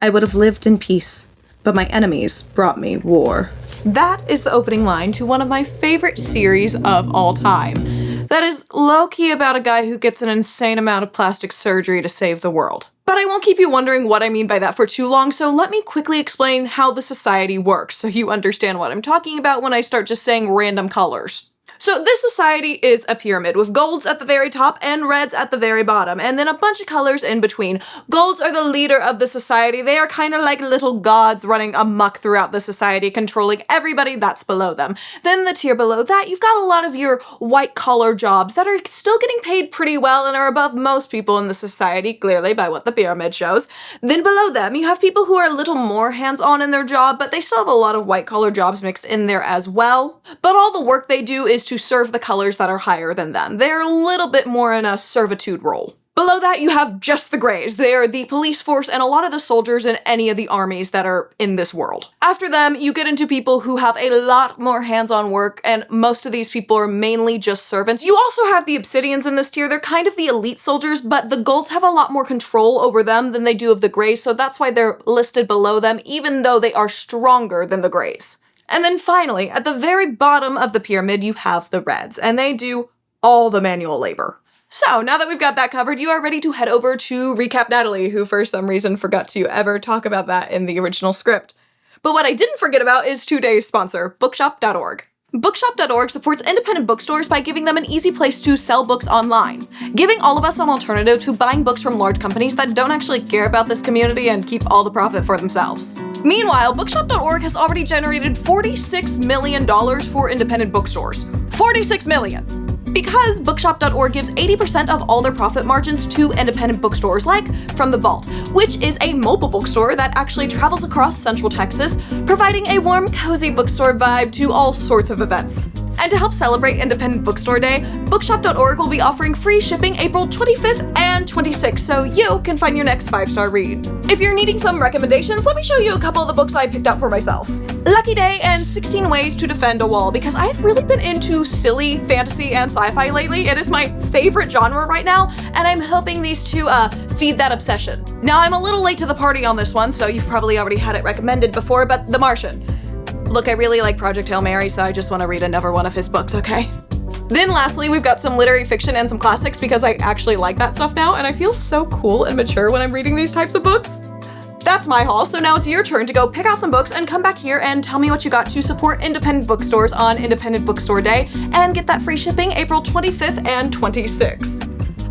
I would have lived in peace, but my enemies brought me war. That is the opening line to one of my favorite series of all time. That is low-key about a guy who gets an insane amount of plastic surgery to save the world. But I won't keep you wondering what I mean by that for too long, so let me quickly explain how the society works so you understand what I'm talking about when I start just saying random colors. So this society is a pyramid with golds at the very top and reds at the very bottom, and then a bunch of colors in between. Golds are the leader of the society. They are kind of like little gods running amok throughout the society, controlling everybody that's below them. Then the tier below that, you've got a lot of your white collar jobs that are still getting paid pretty well and are above most people in the society, clearly by what the pyramid shows. Then below them, you have people who are a little more hands-on in their job, but they still have a lot of white collar jobs mixed in there as well. But all the work they do is to serve the colors that are higher than them. They're a little bit more in a servitude role. Below that, you have just the grays. They're the police force and a lot of the soldiers in any of the armies that are in this world. After them, you get into people who have a lot more hands-on work, and most of these people are mainly just servants. You also have the obsidians in this tier. They're kind of the elite soldiers, but the golds have a lot more control over them than they do of the grays, so that's why they're listed below them, even though they are stronger than the grays. And then finally, at the very bottom of the pyramid, you have the reds, and they do all the manual labor. So now that we've got that covered, you are ready to head over to Recap Natalie, who for some reason forgot to ever talk about that in the original script. But what I didn't forget about is today's sponsor, bookshop.org. Bookshop.org supports independent bookstores by giving them an easy place to sell books online, giving all of us an alternative to buying books from large companies that don't actually care about this community and keep all the profit for themselves. Meanwhile, Bookshop.org has already generated $46 million for independent bookstores. $46 million! Because Bookshop.org gives 80% of all their profit margins to independent bookstores like From the Vault, which is a mobile bookstore that actually travels across Central Texas, providing a warm, cozy bookstore vibe to all sorts of events. And to help celebrate Independent Bookstore Day, Bookshop.org will be offering free shipping April 25th and 26th, so you can find your next 5-star read. If you're needing some recommendations, let me show you a couple of the books I picked up for myself. Lucky Day and 16 Ways to Defend a Wall, because I've really been into silly fantasy and sci-fi lately. It is my favorite genre right now, and I'm hoping these two feed that obsession. Now, I'm a little late to the party on this one, so you've probably already had it recommended before, but The Martian. Look, I really like Project Hail Mary, so I just want to read another one of his books, okay? Then lastly, we've got some literary fiction and some classics because I actually like that stuff now, and I feel so cool and mature when I'm reading these types of books. That's my haul, so now it's your turn to go pick out some books and come back here and tell me what you got to support independent bookstores on Independent Bookstore Day and get that free shipping April 25th and 26th.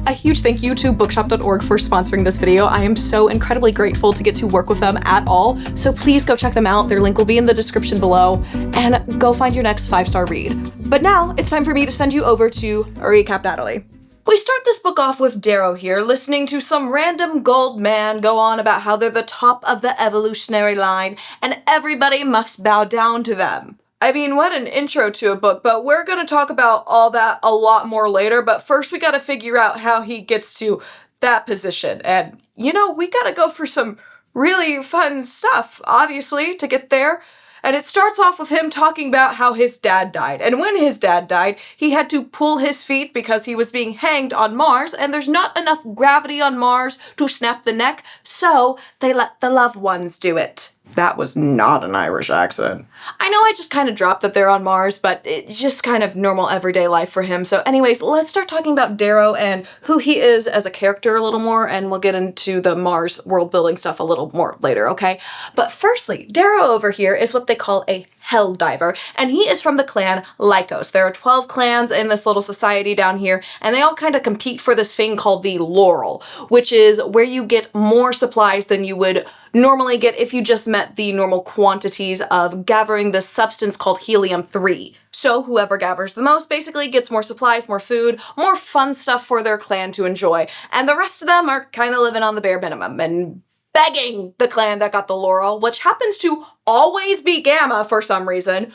A huge thank you to bookshop.org for sponsoring this video. I am so incredibly grateful to get to work with them at all, so please go check them out. Their link will be in the description below, and go find your next 5-star read. But now, it's time for me to send you over to Recap Natalie. We start this book off with Darrow here, listening to some random gold man go on about how they're the top of the evolutionary line, and everybody must bow down to them. I mean, what an intro to a book, but we're gonna talk about all that a lot more later, but first we gotta figure out how he gets to that position. And, you know, we gotta go for some really fun stuff, obviously, to get there. And it starts off with him talking about how his dad died. And when his dad died, he had to pull his feet because he was being hanged on Mars, and there's not enough gravity on Mars to snap the neck, so they let the loved ones do it. That was not an Irish accent. I know I just kind of dropped that they're on Mars, but it's just kind of normal everyday life for him. So anyways, let's start talking about Darrow and who he is as a character a little more, and we'll get into the Mars world building stuff a little more later, okay? But firstly, Darrow over here is what they call a hell diver, and he is from the clan Lycos. There are 12 clans in this little society down here, and they all kind of compete for this thing called the Laurel, which is where you get more supplies than you would normally get if you just met the normal quantities of gathering this substance called helium-3. So whoever gathers the most basically gets more supplies, more food, more fun stuff for their clan to enjoy, and the rest of them are kind of living on the bare minimum and begging the clan that got the Laurel, which happens to always be Gamma for some reason,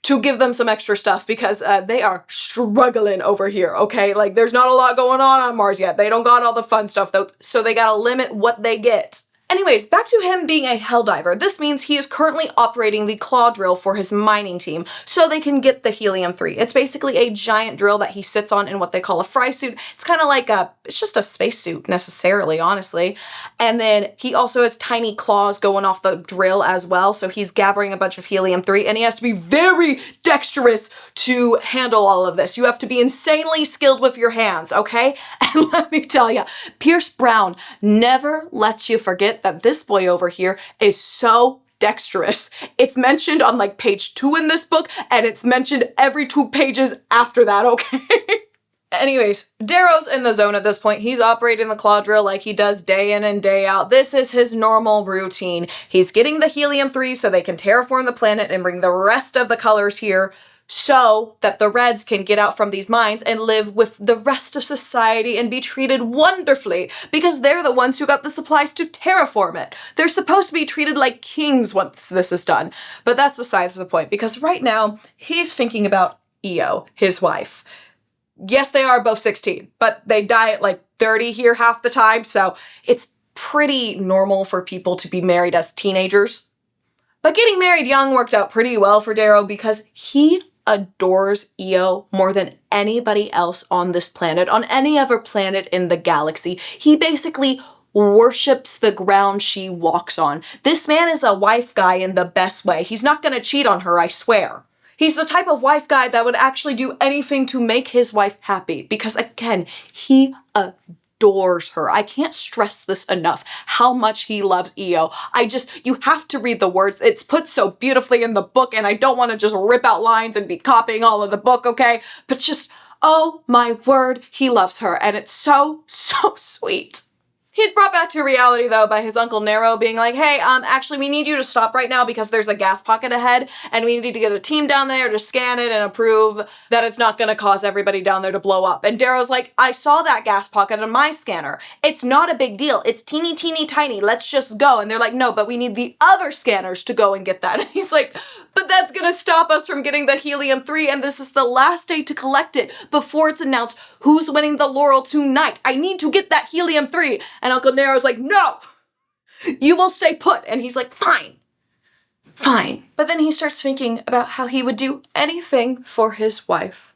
to give them some extra stuff because they are struggling over here, okay? Like, there's not a lot going on Mars yet. They don't got all the fun stuff, though, so they gotta limit what they get. Anyways, back to him being a helldiver. This means he is currently operating the claw drill for his mining team so they can get the helium-3. It's basically a giant drill that he sits on in what they call a fry suit. It's kind of like it's just a spacesuit necessarily, honestly. And then he also has tiny claws going off the drill as well. So he's gathering a bunch of helium-3 and he has to be very dexterous to handle all of this. You have to be insanely skilled with your hands, okay? And let me tell you, Pierce Brown never lets you forget that this boy over here is so dexterous. It's mentioned on like page 2 in this book, and it's mentioned every 2 pages after that, okay? Anyways, Darrow's in the zone at this point. He's operating the claw drill like he does day in and day out. This is his normal routine. He's getting the helium-3 so they can terraform the planet and bring the rest of the colors here so that the Reds can get out from these mines and live with the rest of society and be treated wonderfully because they're the ones who got the supplies to terraform it. They're supposed to be treated like kings once this is done. But that's besides the point because right now he's thinking about Io, his wife. Yes, they are both 16, but they die at like 30 here half the time, so it's pretty normal for people to be married as teenagers. But getting married young worked out pretty well for Darrow because he adores Io more than anybody else on this planet, on any other planet in the galaxy. He basically worships the ground she walks on. This man is a wife guy in the best way. He's not gonna cheat on her, I swear. He's the type of wife guy that would actually do anything to make his wife happy because, again, he adores her. I can't stress this enough, how much he loves Io. You have to read the words. It's put so beautifully in the book, and I don't want to just rip out lines and be copying all of the book, okay? But just, oh my word, he loves her, and it's so, so sweet. He's brought back to reality, though, by his Uncle Darrow being like, hey, actually, we need you to stop right now because there's a gas pocket ahead, and we need to get a team down there to scan it and approve that it's not going to cause everybody down there to blow up. And Darrow's like, I saw that gas pocket on my scanner. It's not a big deal. It's teeny, teeny, tiny. Let's just go. And they're like, no, but we need the other scanners to go and get that. And he's like, but that's going to stop us from getting the helium-3, and this is the last day to collect it before it's announced who's winning the laurel tonight. I need to get that helium-3. And Uncle Darrow's like, no, you will stay put. And he's like, fine. But then he starts thinking about how he would do anything for his wife.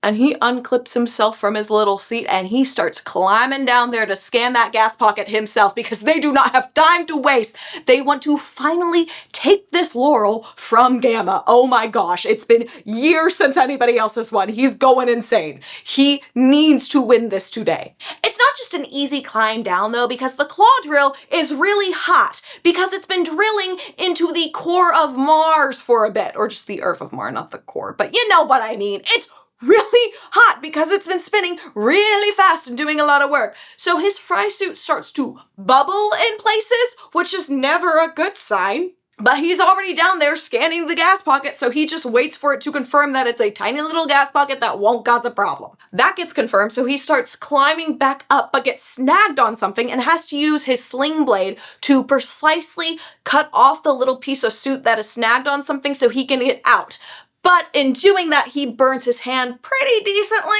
And he unclips himself from his little seat and he starts climbing down there to scan that gas pocket himself because they do not have time to waste. They want to finally take this laurel from Gamma. Oh my gosh, it's been years since anybody else has won. He's going insane. He needs to win this today. It's not just an easy climb down though because the claw drill is really hot because it's been drilling into the core of Mars for a bit, or just the Earth of Mars, not the core, but you know what I mean. It's really hot because it's been spinning really fast and doing a lot of work. So his fry suit starts to bubble in places, which is never a good sign. But he's already down there scanning the gas pocket, so he just waits for it to confirm that it's a tiny little gas pocket that won't cause a problem. That gets confirmed, so he starts climbing back up, but gets snagged on something and has to use his sling blade to precisely cut off the little piece of suit that is snagged on something so he can get out. But in doing that, he burns his hand pretty decently.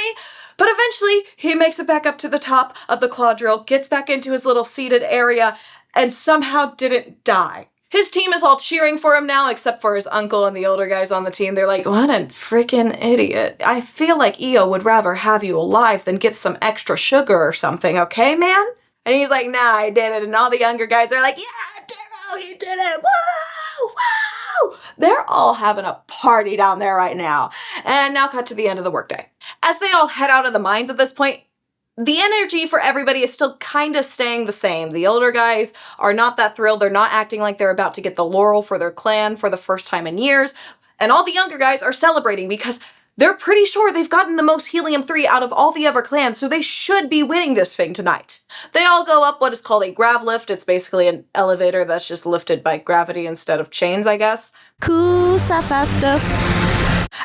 But eventually, he makes it back up to the top of the claw drill, gets back into his little seated area, and somehow didn't die. His team is all cheering for him now, except for his uncle and the older guys on the team. They're like, what a freaking idiot. I feel like Io would rather have you alive than get some extra sugar or something, okay, man? And he's like, nah, I did it. And all the younger guys are like, yeah, Darrow, he did it. Woo, woo. They're all having a party down there right now. And now cut to the end of the workday. As they all head out of the mines at this point, the energy for everybody is still kind of staying the same. The older guys are not that thrilled. They're not acting like they're about to get the laurel for their clan for the first time in years. And all the younger guys are celebrating because they're pretty sure they've gotten the most helium-3 out of all the other clans, so they should be winning this thing tonight. They all go up what is called a grav lift. It's basically an elevator that's just lifted by gravity instead of chains, I guess. Cool fast stuff.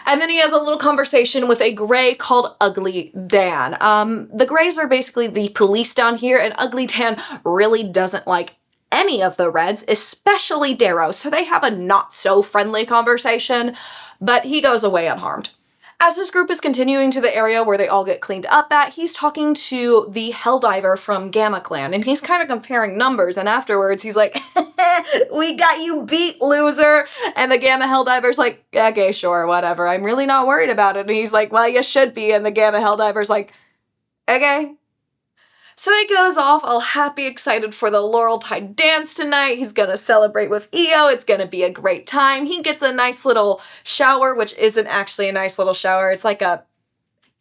And then he has a little conversation with a gray called Ugly Dan. The grays are basically the police down here, and Ugly Dan really doesn't like any of the Reds, especially Darrow, so they have a not-so-friendly conversation, but he goes away unharmed. As his group is continuing to the area where they all get cleaned up at, he's talking to the Helldiver from Gamma Clan, and he's kind of comparing numbers, and afterwards he's like, we got you beat, loser! And the Gamma Helldiver's like, okay, sure, whatever, I'm really not worried about it. And he's like, well, you should be. And the Gamma Helldiver's like, okay. So he goes off all happy, excited for the Laureltide dance tonight. He's gonna celebrate with Io. It's gonna be a great time. He gets a nice little shower, which isn't actually a nice little shower. It's like a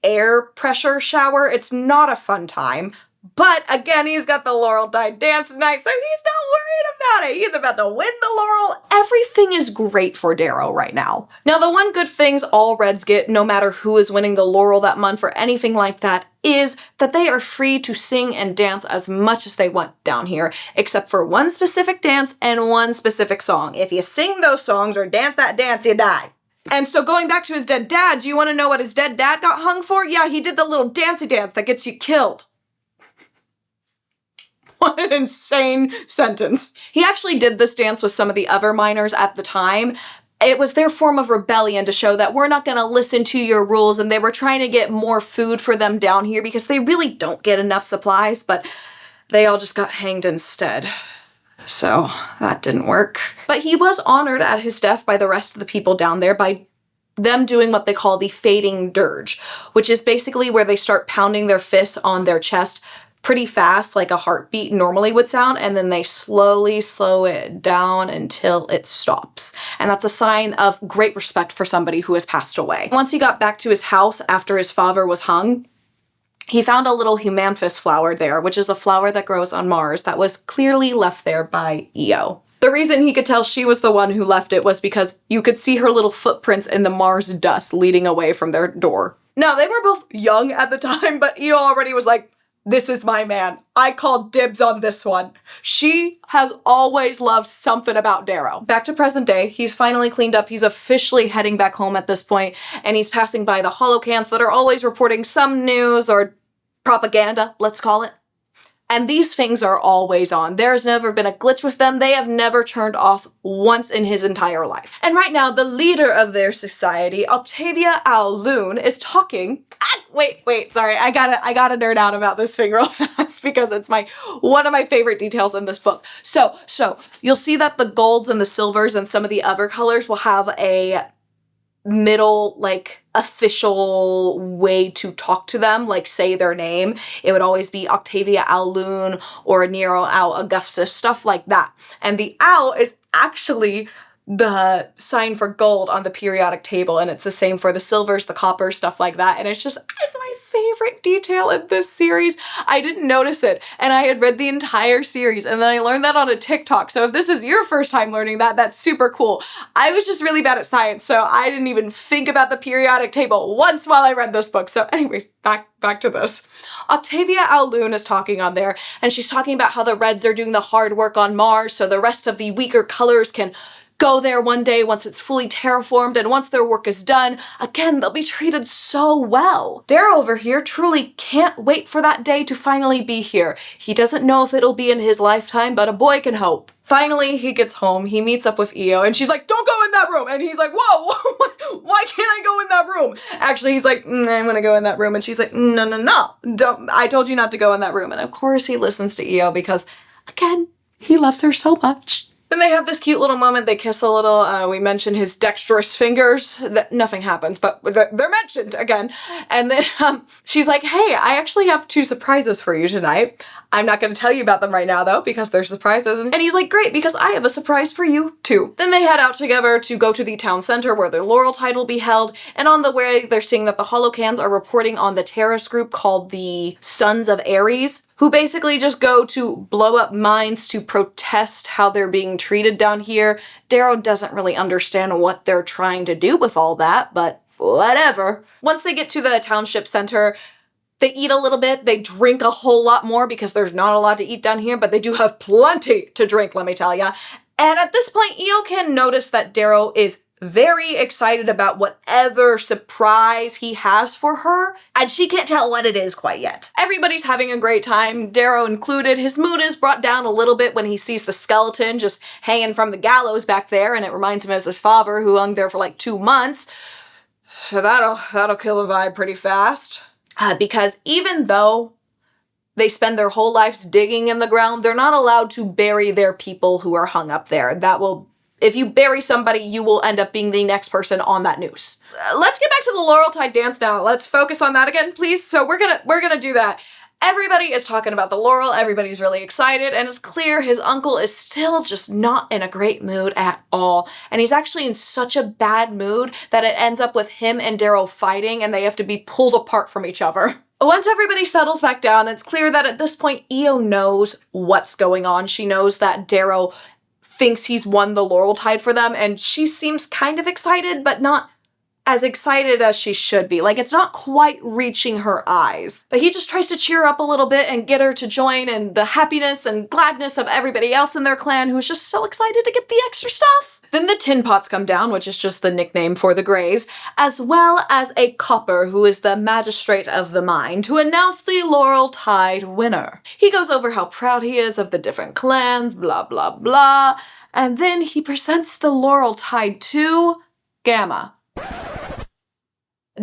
air pressure shower. It's not a fun time. But again, he's got the Laureltide dance tonight, so he's not worried about it. He's about to win the laurel. Everything is great for Darrow right now. Now, the one good things all Reds get, no matter who is winning the laurel that month or anything like that, is that they are free to sing and dance as much as they want down here, except for one specific dance and one specific song. If you sing those songs or dance that dance, you die. And so going back to his dead dad, do you want to know what his dead dad got hung for? Yeah, he did the little dancey dance that gets you killed. What an insane sentence. He actually did this dance with some of the other miners at the time. It was their form of rebellion to show that we're not going to listen to your rules, and they were trying to get more food for them down here because they really don't get enough supplies, but they all just got hanged instead. So that didn't work. But he was honored at his death by the rest of the people down there by them doing what they call the fading dirge, which is basically where they start pounding their fists on their chest pretty fast, like a heartbeat normally would sound, and then they slowly slow it down until it stops. And that's a sign of great respect for somebody who has passed away. Once he got back to his house after his father was hung, he found a little humanthus flower there, which is a flower that grows on Mars that was clearly left there by Io. The reason he could tell she was the one who left it was because you could see her little footprints in the Mars dust leading away from their door. Now, they were both young at the time, but Io already was like, this is my man. I called dibs on this one. She has always loved something about Darrow. Back to present day, he's finally cleaned up. He's officially heading back home at this point, and he's passing by the holocans that are always reporting some news or propaganda, let's call it. And these things are always on. There's never been a glitch with them. They have never turned off once in his entire life. And right now, the leader of their society, Octavia Alloon, is talking. Wait, sorry. I gotta nerd out about this thing real fast because it's one of my favorite details in this book. So you'll see that the golds and the silvers and some of the other colors will have a middle, like, official way to talk to them, like say their name. It would always be Octavia Alloon or Nero Al Augustus, stuff like that. And the owl is actually the sign for gold on the periodic table, and it's the same for the silvers, the copper, stuff like that. And it's my favorite detail in this series. I didn't notice it, and I had read the entire series, and then I learned that on a TikTok. So if this is your first time learning that, that's super cool. I was just really bad at science, so I didn't even think about the periodic table once while I read this book. So anyways, back to this. Octavia Alloon is talking on there, and she's talking about how the Reds are doing the hard work on Mars so the rest of the weaker colors can go there one day once it's fully terraformed, and once their work is done, again, they'll be treated so well. Darrow over here truly can't wait for that day to finally be here. He doesn't know if it'll be in his lifetime, but a boy can hope. Finally, he gets home, he meets up with Io, and she's like, don't go in that room! And he's like, whoa, why can't I go in that room? Actually, he's like, I'm gonna go in that room, and she's like, no, don't, I told you not to go in that room. And of course he listens to Io because, again, he loves her so much. Then they have this cute little moment, they kiss a little, we mention his dexterous fingers, nothing happens, but they're mentioned again. And then she's like, hey, I actually have 2 surprises for you tonight. I'm not going to tell you about them right now though, because they're surprises. And he's like, great, because I have a surprise for you too. Then they head out together to go to the town center where the Laureltide will be held. And on the way, they're seeing that the holocans are reporting on the terrorist group called the Sons of Ares, who basically just go to blow up mines to protest how they're being treated down here. Darrow doesn't really understand what they're trying to do with all that, but whatever. Once they get to the township center, they eat a little bit, they drink a whole lot more because there's not a lot to eat down here, but they do have plenty to drink, let me tell ya. And at this point, Io can notice that Darrow is very excited about whatever surprise he has for her, and she can't tell what it is quite yet. Everybody's having a great time, Darrow included. His mood is brought down a little bit when he sees the skeleton just hanging from the gallows back there, and it reminds him of his father who hung there for like 2 months. So that'll kill the vibe pretty fast. Because even though they spend their whole lives digging in the ground, they're not allowed to bury their people who are hung up there. If you bury somebody, you will end up being the next person on that noose. Let's get back to the Laureltide dance now. Let's focus on that again, please. So we're gonna do that. Everybody is talking about the Laurel, everybody's really excited, and it's clear his uncle is still just not in a great mood at all. And he's actually in such a bad mood that it ends up with him and Darrow fighting, and they have to be pulled apart from each other. Once everybody settles back down, it's clear that at this point, Io knows what's going on. She knows that Darrow thinks he's won the Laureltide for them, and she seems kind of excited, but not as excited as she should be. Like, it's not quite reaching her eyes. But he just tries to cheer her up a little bit and get her to join in the happiness and gladness of everybody else in their clan who's just so excited to get the extra stuff. Then the Tin Pots come down, which is just the nickname for the Greys, as well as a Copper, who is the magistrate of the mine, to announce the Laureltide winner. He goes over how proud he is of the different clans, blah, blah, blah, and then he presents the Laureltide to Gamma.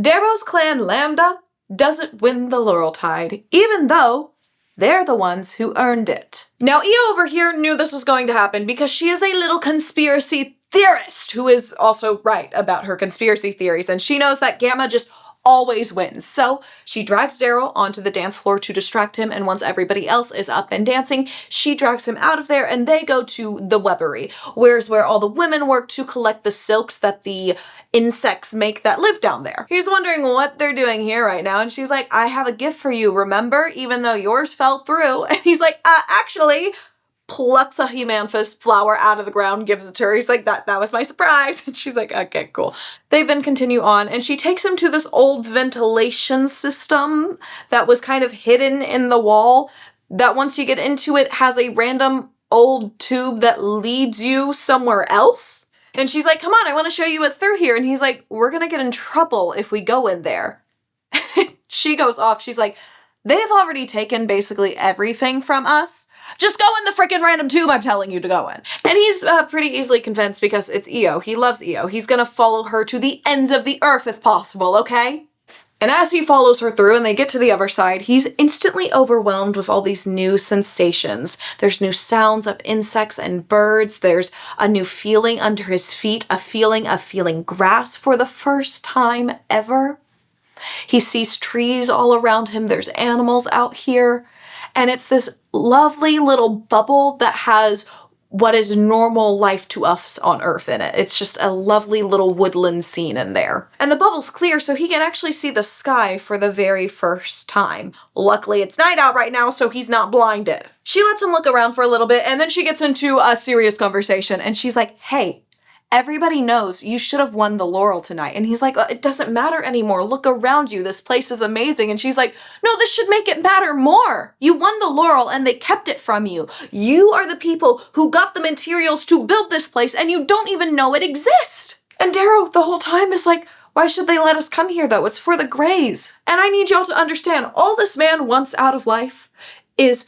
Darrow's clan Lambda doesn't win the Laureltide, even though they're the ones who earned it. Now, Io over here knew this was going to happen because she is a little conspiracy theorist who is also right about her conspiracy theories, and she knows that Gamma just always wins. So she drags Darrow onto the dance floor to distract him, and once everybody else is up and dancing, she drags him out of there and they go to the Webbery, where all the women work to collect the silks that the insects make that live down there. He's wondering what they're doing here right now, and she's like, I have a gift for you, remember? Even though yours fell through. And he's like, actually, plucks a Hemanthus flower out of the ground, gives it to her. He's like, that was my surprise. And she's like, okay, cool. They then continue on, and she takes him to this old ventilation system that was kind of hidden in the wall, that once you get into it has a random old tube that leads you somewhere else. And she's like, come on, I want to show you what's through here. And he's like, we're gonna get in trouble if we go in there. She goes off. She's like, they've already taken basically everything from us. Just go in the frickin' random tube I'm telling you to go in. And he's pretty easily convinced because it's Io. He loves Io. He's gonna follow her to the ends of the earth if possible, okay? And as he follows her through and they get to the other side, he's instantly overwhelmed with all these new sensations. There's new sounds of insects and birds. There's a new feeling under his feet, a feeling of feeling grass for the first time ever. He sees trees all around him. There's animals out here. And it's this lovely little bubble that has what is normal life to us on Earth in it. It's just a lovely little woodland scene in there. And the bubble's clear, so he can actually see the sky for the very first time. Luckily, it's night out right now, so he's not blinded. She lets him look around for a little bit, and then she gets into a serious conversation, and she's like, hey, everybody knows you should have won the Laurel tonight. And he's like, it doesn't matter anymore. Look around you. This place is amazing. And she's like, no, this should make it matter more. You won the Laurel and they kept it from you. You are the people who got the materials to build this place and you don't even know it exists. And Darrow the whole time is like, why should they let us come here though? It's for the Greys. And I need y'all to understand, all this man wants out of life is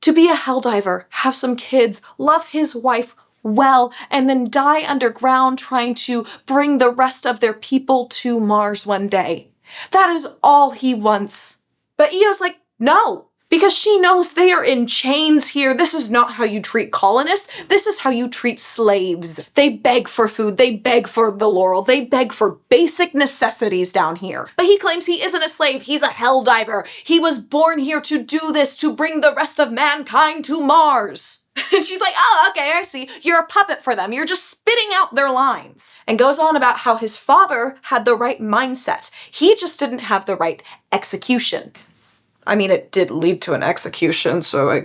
to be a helldiver, have some kids, love his wife well, and then die underground trying to bring the rest of their people to Mars one day. That is all he wants. But Io's like, no, because she knows they are in chains here. This is not how you treat colonists. This is how you treat slaves. They beg for food. They beg for the Laurel. They beg for basic necessities down here. But he claims he isn't a slave. He's a helldiver. He was born here to do this, to bring the rest of mankind to Mars. And she's like, oh, okay, I see. You're a puppet for them. You're just spitting out their lines. And goes on about how his father had the right mindset. He just didn't have the right execution. I mean, it did lead to an execution, so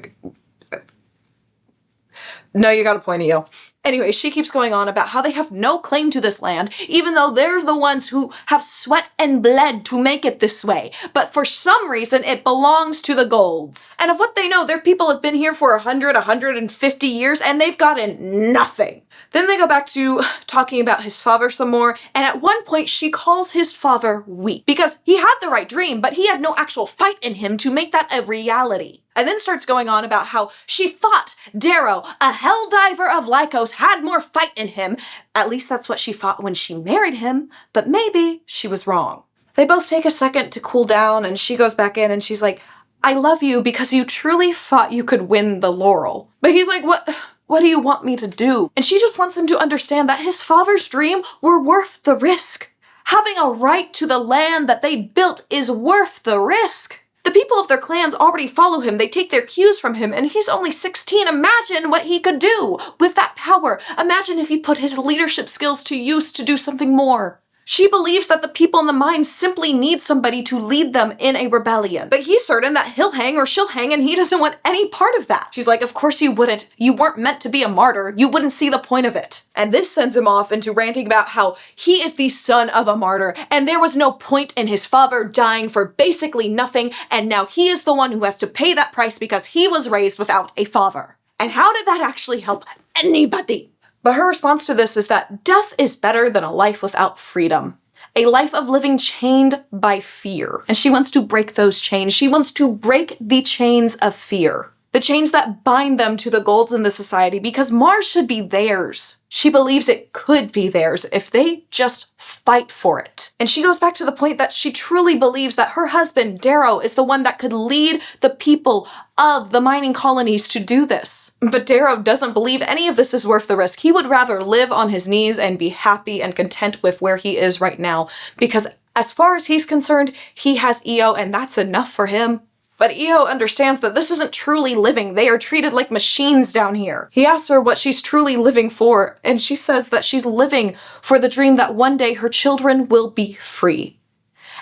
no, you got a point, Io. Anyway, she keeps going on about how they have no claim to this land, even though they're the ones who have sweat and bled to make it this way. But for some reason, it belongs to the Golds. And of what they know, their people have been here for 150 years, and they've gotten nothing. Then they go back to talking about his father some more, and at one point she calls his father weak, because he had the right dream, but he had no actual fight in him to make that a reality. And then starts going on about how she fought Darrow, a helldiver of Lycos, had more fight in him. At least that's what she thought when she married him, but maybe she was wrong. They both take a second to cool down, and she goes back in and she's like, I love you because you truly thought you could win the laurel. But he's like, what do you want me to do? And she just wants him to understand that his father's dream were worth the risk. Having a right to the land that they built is worth the risk. The people of their clans already follow him, they take their cues from him, and he's only 16. Imagine what he could do with that power. Imagine if he put his leadership skills to use to do something more. She believes that the people in the mine simply need somebody to lead them in a rebellion. But he's certain that he'll hang or she'll hang, and he doesn't want any part of that. She's like, of course you wouldn't. You weren't meant to be a martyr. You wouldn't see the point of it. And this sends him off into ranting about how he is the son of a martyr, and there was no point in his father dying for basically nothing, and now he is the one who has to pay that price because he was raised without a father. And how did that actually help anybody? But her response to this is that death is better than a life without freedom. A life of living chained by fear. And she wants to break those chains. She wants to break the chains of fear. The chains that bind them to the golds in the society, because Mars should be theirs. She believes it could be theirs if they just fight for it. And she goes back to the point that she truly believes that her husband, Darrow, is the one that could lead the people of the mining colonies to do this. But Darrow doesn't believe any of this is worth the risk. He would rather live on his knees and be happy and content with where he is right now, because as far as he's concerned, he has Io, and that's enough for him. But Io understands that this isn't truly living. They are treated like machines down here. He asks her what she's truly living for, and she says that she's living for the dream that one day her children will be free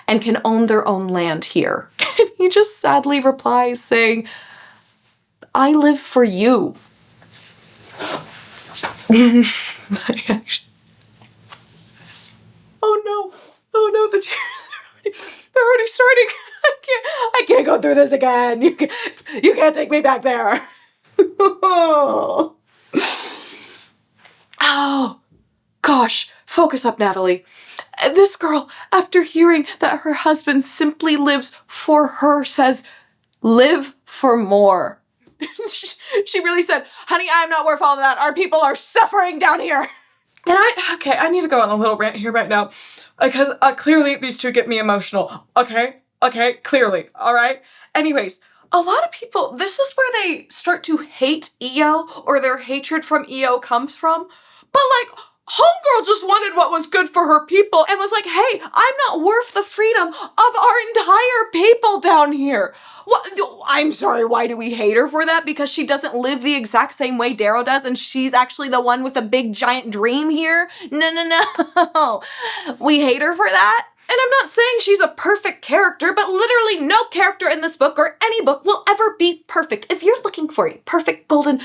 and can own their own land here. And he just sadly replies saying, I live for you. Oh no, the tears, they're already starting. I can't go through this again. You can't take me back there. Oh, gosh. Focus up, Natalie. This girl, after hearing that her husband simply lives for her, says, live for more. She really said, honey, I'm not worth all of that. Our people are suffering down here. And I need to go on a little rant here right now, because clearly these two get me emotional. Okay, clearly, all right? Anyways, a lot of people, this is where they start to hate Io, or their hatred from Io comes from. But like, homegirl just wanted what was good for her people and was like, hey, I'm not worth the freedom of our entire people down here. What? I'm sorry, why do we hate her for that? Because she doesn't live the exact same way Darrow does, and she's actually the one with a big giant dream here? No. We hate her for that? And I'm not saying she's a perfect character, but literally no character in this book or any book will ever be perfect. If you're looking for a perfect golden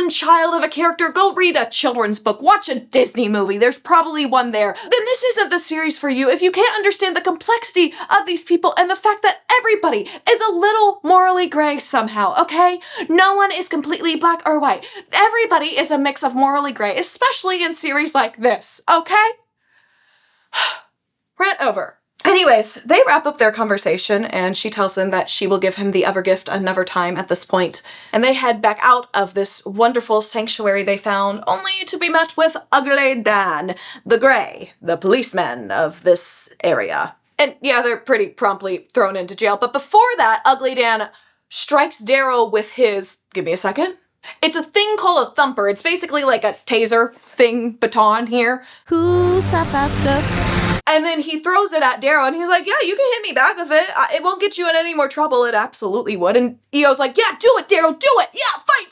child of a character, go read a children's book, watch a Disney movie, there's probably one there. Then this isn't the series for you if you can't understand the complexity of these people and the fact that everybody is a little morally gray somehow, okay? No one is completely black or white. Everybody is a mix of morally gray, especially in series like this, okay? Rant over. Anyways, they wrap up their conversation, and she tells him that she will give him the other gift another time at this point, and they head back out of this wonderful sanctuary they found, only to be met with Ugly Dan, the Grey, the policeman of this area. And yeah, they're pretty promptly thrown into jail, but before that, Ugly Dan strikes Darrow with his, give me a second, it's a thing called a thumper. It's basically like a taser thing, baton here. Cool stuff, fast stuff. And then he throws it at Darrow, and he's like, yeah, you can hit me back with it. It won't get you in any more trouble. It absolutely would. And Io's like, yeah, do it, Darrow, do it. Yeah, fight.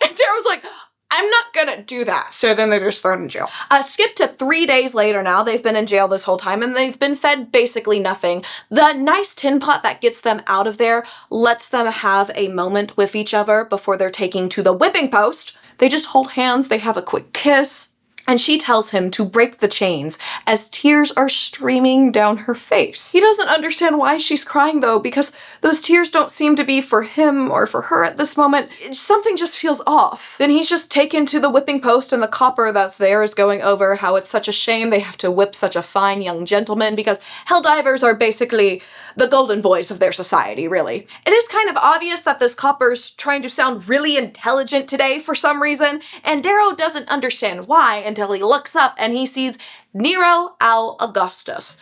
And Darrow's like, I'm not gonna do that. So then they're just thrown in jail. Skip to 3 days later now. They've been in jail this whole time, and they've been fed basically nothing. The nice tin pot that gets them out of there lets them have a moment with each other before they're taken to the whipping post. They just hold hands. They have a quick kiss. and she tells him to break the chains as tears are streaming down her face. He doesn't understand why she's crying though, because those tears don't seem to be for him or for her at this moment. Something just feels off. Then he's just taken to the whipping post, and the copper that's there is going over how it's such a shame they have to whip such a fine young gentleman, because helldivers are basically the golden boys of their society, really. It is kind of obvious that this copper's trying to sound really intelligent today for some reason, and Darrow doesn't understand why until he looks up and he sees Nero Augustus,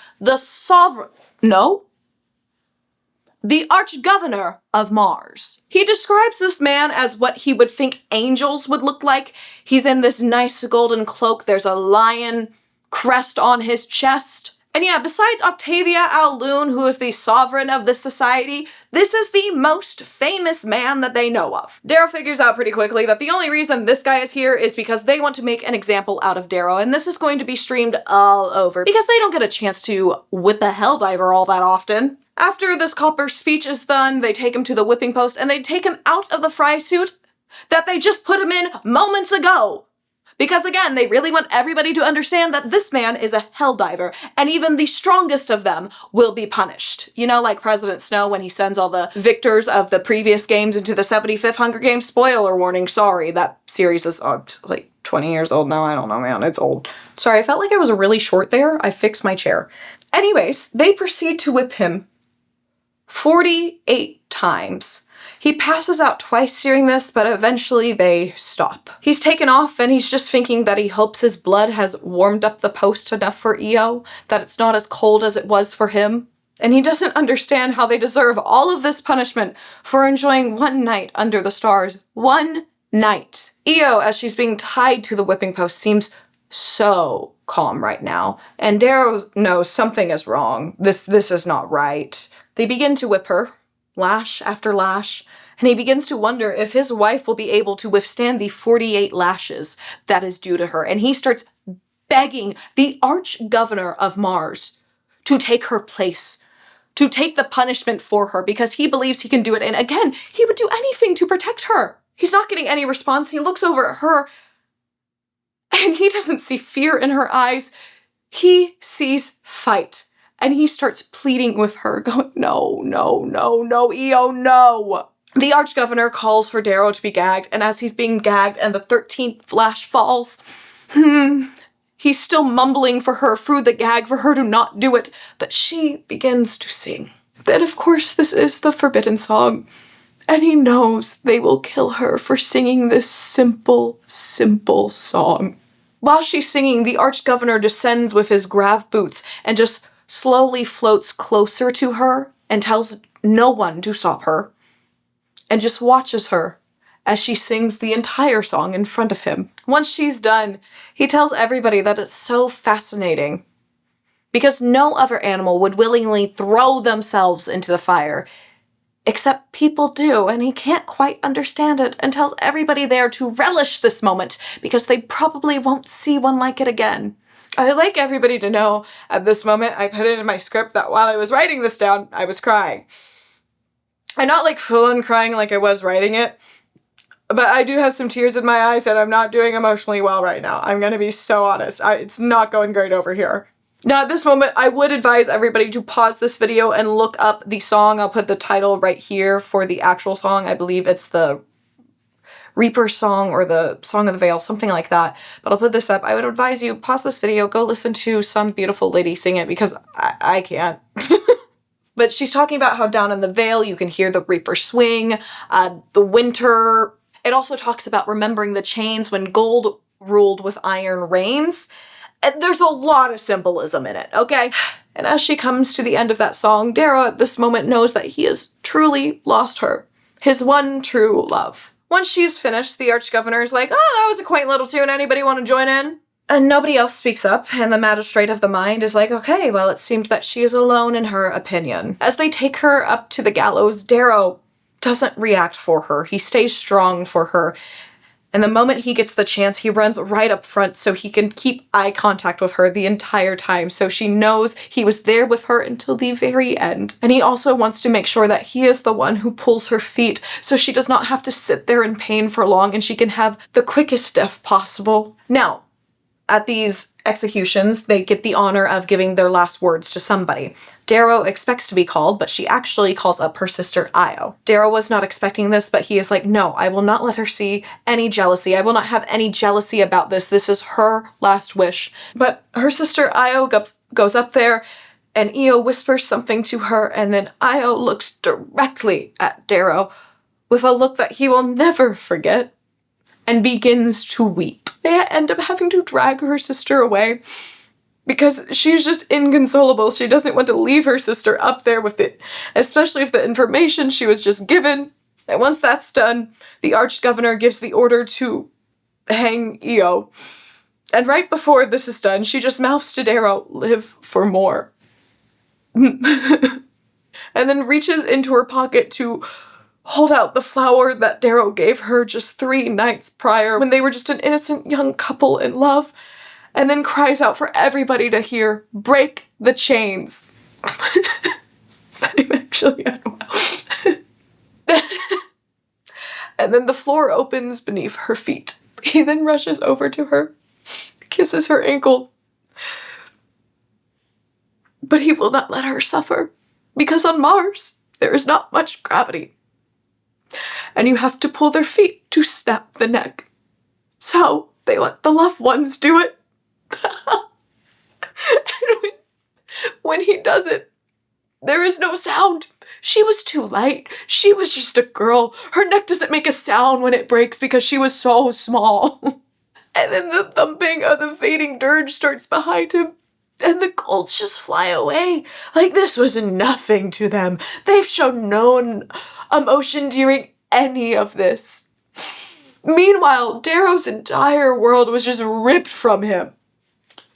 the arch-governor of Mars. He describes this man as what he would think angels would look like. He's in this nice golden cloak. There's a lion crest on his chest. And yeah, besides Octavia Alloon, who is the sovereign of this society, this is the most famous man that they know of. Darrow figures out pretty quickly that the only reason this guy is here is because they want to make an example out of Darrow, and this is going to be streamed all over because they don't get a chance to whip a helldiver all that often. After this copper's speech is done, they take him to the whipping post and they take him out of the fry suit that they just put him in moments ago. Because again, they really want everybody to understand that this man is a helldiver, and even the strongest of them will be punished. You know, like President Snow when he sends all the victors of the previous games into the 75th Hunger Games. Spoiler warning, sorry, that series is like 20 years old now. I don't know, man, it's old. Sorry, I felt like I was really short there. I fixed my chair. Anyways, they proceed to whip him 48 times. He passes out twice during this, but eventually they stop. He's taken off and he's just thinking that he hopes his blood has warmed up the post enough for Io, that it's not as cold as it was for him. And he doesn't understand how they deserve all of this punishment for enjoying one night under the stars. One night. Io, as she's being tied to the whipping post, seems so calm right now. And Darrow knows something is wrong. This is not right. They begin to whip her, lash after lash, and he begins to wonder if his wife will be able to withstand the 48 lashes that is due to her. And he starts begging the arch-governor of Mars to take her place, to take the punishment for her, because he believes he can do it. And again, he would do anything to protect her. He's not getting any response. He looks over at her, and he doesn't see fear in her eyes. He sees fight. And he starts pleading with her, going, no, no, no, no, Io, no. The arch-governor calls for Darrow to be gagged, and as he's being gagged and the 13th lash falls, he's still mumbling for her through the gag for her to not do it, but she begins to sing. Then, of course, this is the forbidden song, and he knows they will kill her for singing this simple, simple song. While she's singing, the arch-governor descends with his grav boots and just slowly floats closer to her and tells no one to stop her, and just watches her as she sings the entire song in front of him. Once she's done, he tells everybody that it's so fascinating because no other animal would willingly throw themselves into the fire, except people do, and he can't quite understand it, and tells everybody there to relish this moment because they probably won't see one like it again. I'd like everybody to know at this moment, I put it in my script that while I was writing this down, I was crying. I'm not like full-on crying like I was writing it, but I do have some tears in my eyes and I'm not doing emotionally well right now. I'm going to be so honest. It's not going great over here. Now at this moment, I would advise everybody to pause this video and look up the song. I'll put the title right here for the actual song. I believe it's the Reaper song or the Song of the Veil, something like that. But I'll put this up. I would advise you pause this video, go listen to some beautiful lady sing it because I can't. But she's talking about how down in the Vale you can hear the Reaper swing, the winter. It also talks about remembering the chains when gold ruled with iron reigns. And there's a lot of symbolism in it, okay? And as she comes to the end of that song, Darrow at this moment knows that he has truly lost her, his one true love. Once she's finished, the arch-governor is like, oh, that was a quaint little tune, anybody want to join in? And nobody else speaks up, and the magistrate of the mind is like, okay, well, it seems that she is alone in her opinion. As they take her up to the gallows, Darrow doesn't react for her. He stays strong for her. And the moment he gets the chance, he runs right up front so he can keep eye contact with her the entire time, so she knows he was there with her until the very end. And he also wants to make sure that he is the one who pulls her feet so she does not have to sit there in pain for long and she can have the quickest death possible. Now, At these executions, they get the honor of giving their last words to somebody. Darrow expects to be called, but she actually calls up her sister Io. Darrow was not expecting this, but he is like, no, I will not let her see any jealousy. I will not have any jealousy about this. This is her last wish. But her sister Io goes up there, and Io whispers something to her, and then Io looks directly at Darrow with a look that he will never forget and begins to weep. They end up having to drag her sister away because she's just inconsolable. She doesn't want to leave her sister up there with it, especially if the information she was just given. And once that's done, the arch-governor gives the order to hang Io. And right before this is done, she just mouths to Darrow, "Live for more." And then reaches into her pocket to hold out the flower that Darrow gave her just 3 nights prior when they were just an innocent young couple in love, and then cries out for everybody to hear, "Break the chains." Actually, I don't know. And then the floor opens beneath her feet. He then rushes over to her, kisses her ankle, but he will not let her suffer, because on Mars, there is not much gravity. And you have to pull their feet to snap the neck. So they let the loved ones do it. And when he does it, there is no sound. She was too light. She was just a girl. Her neck doesn't make a sound when it breaks because she was so small. And then the thumping of the fading dirge starts behind him. And the golds just fly away. Like this was nothing to them. They've shown no emotion during any of this. Meanwhile, Darrow's entire world was just ripped from him.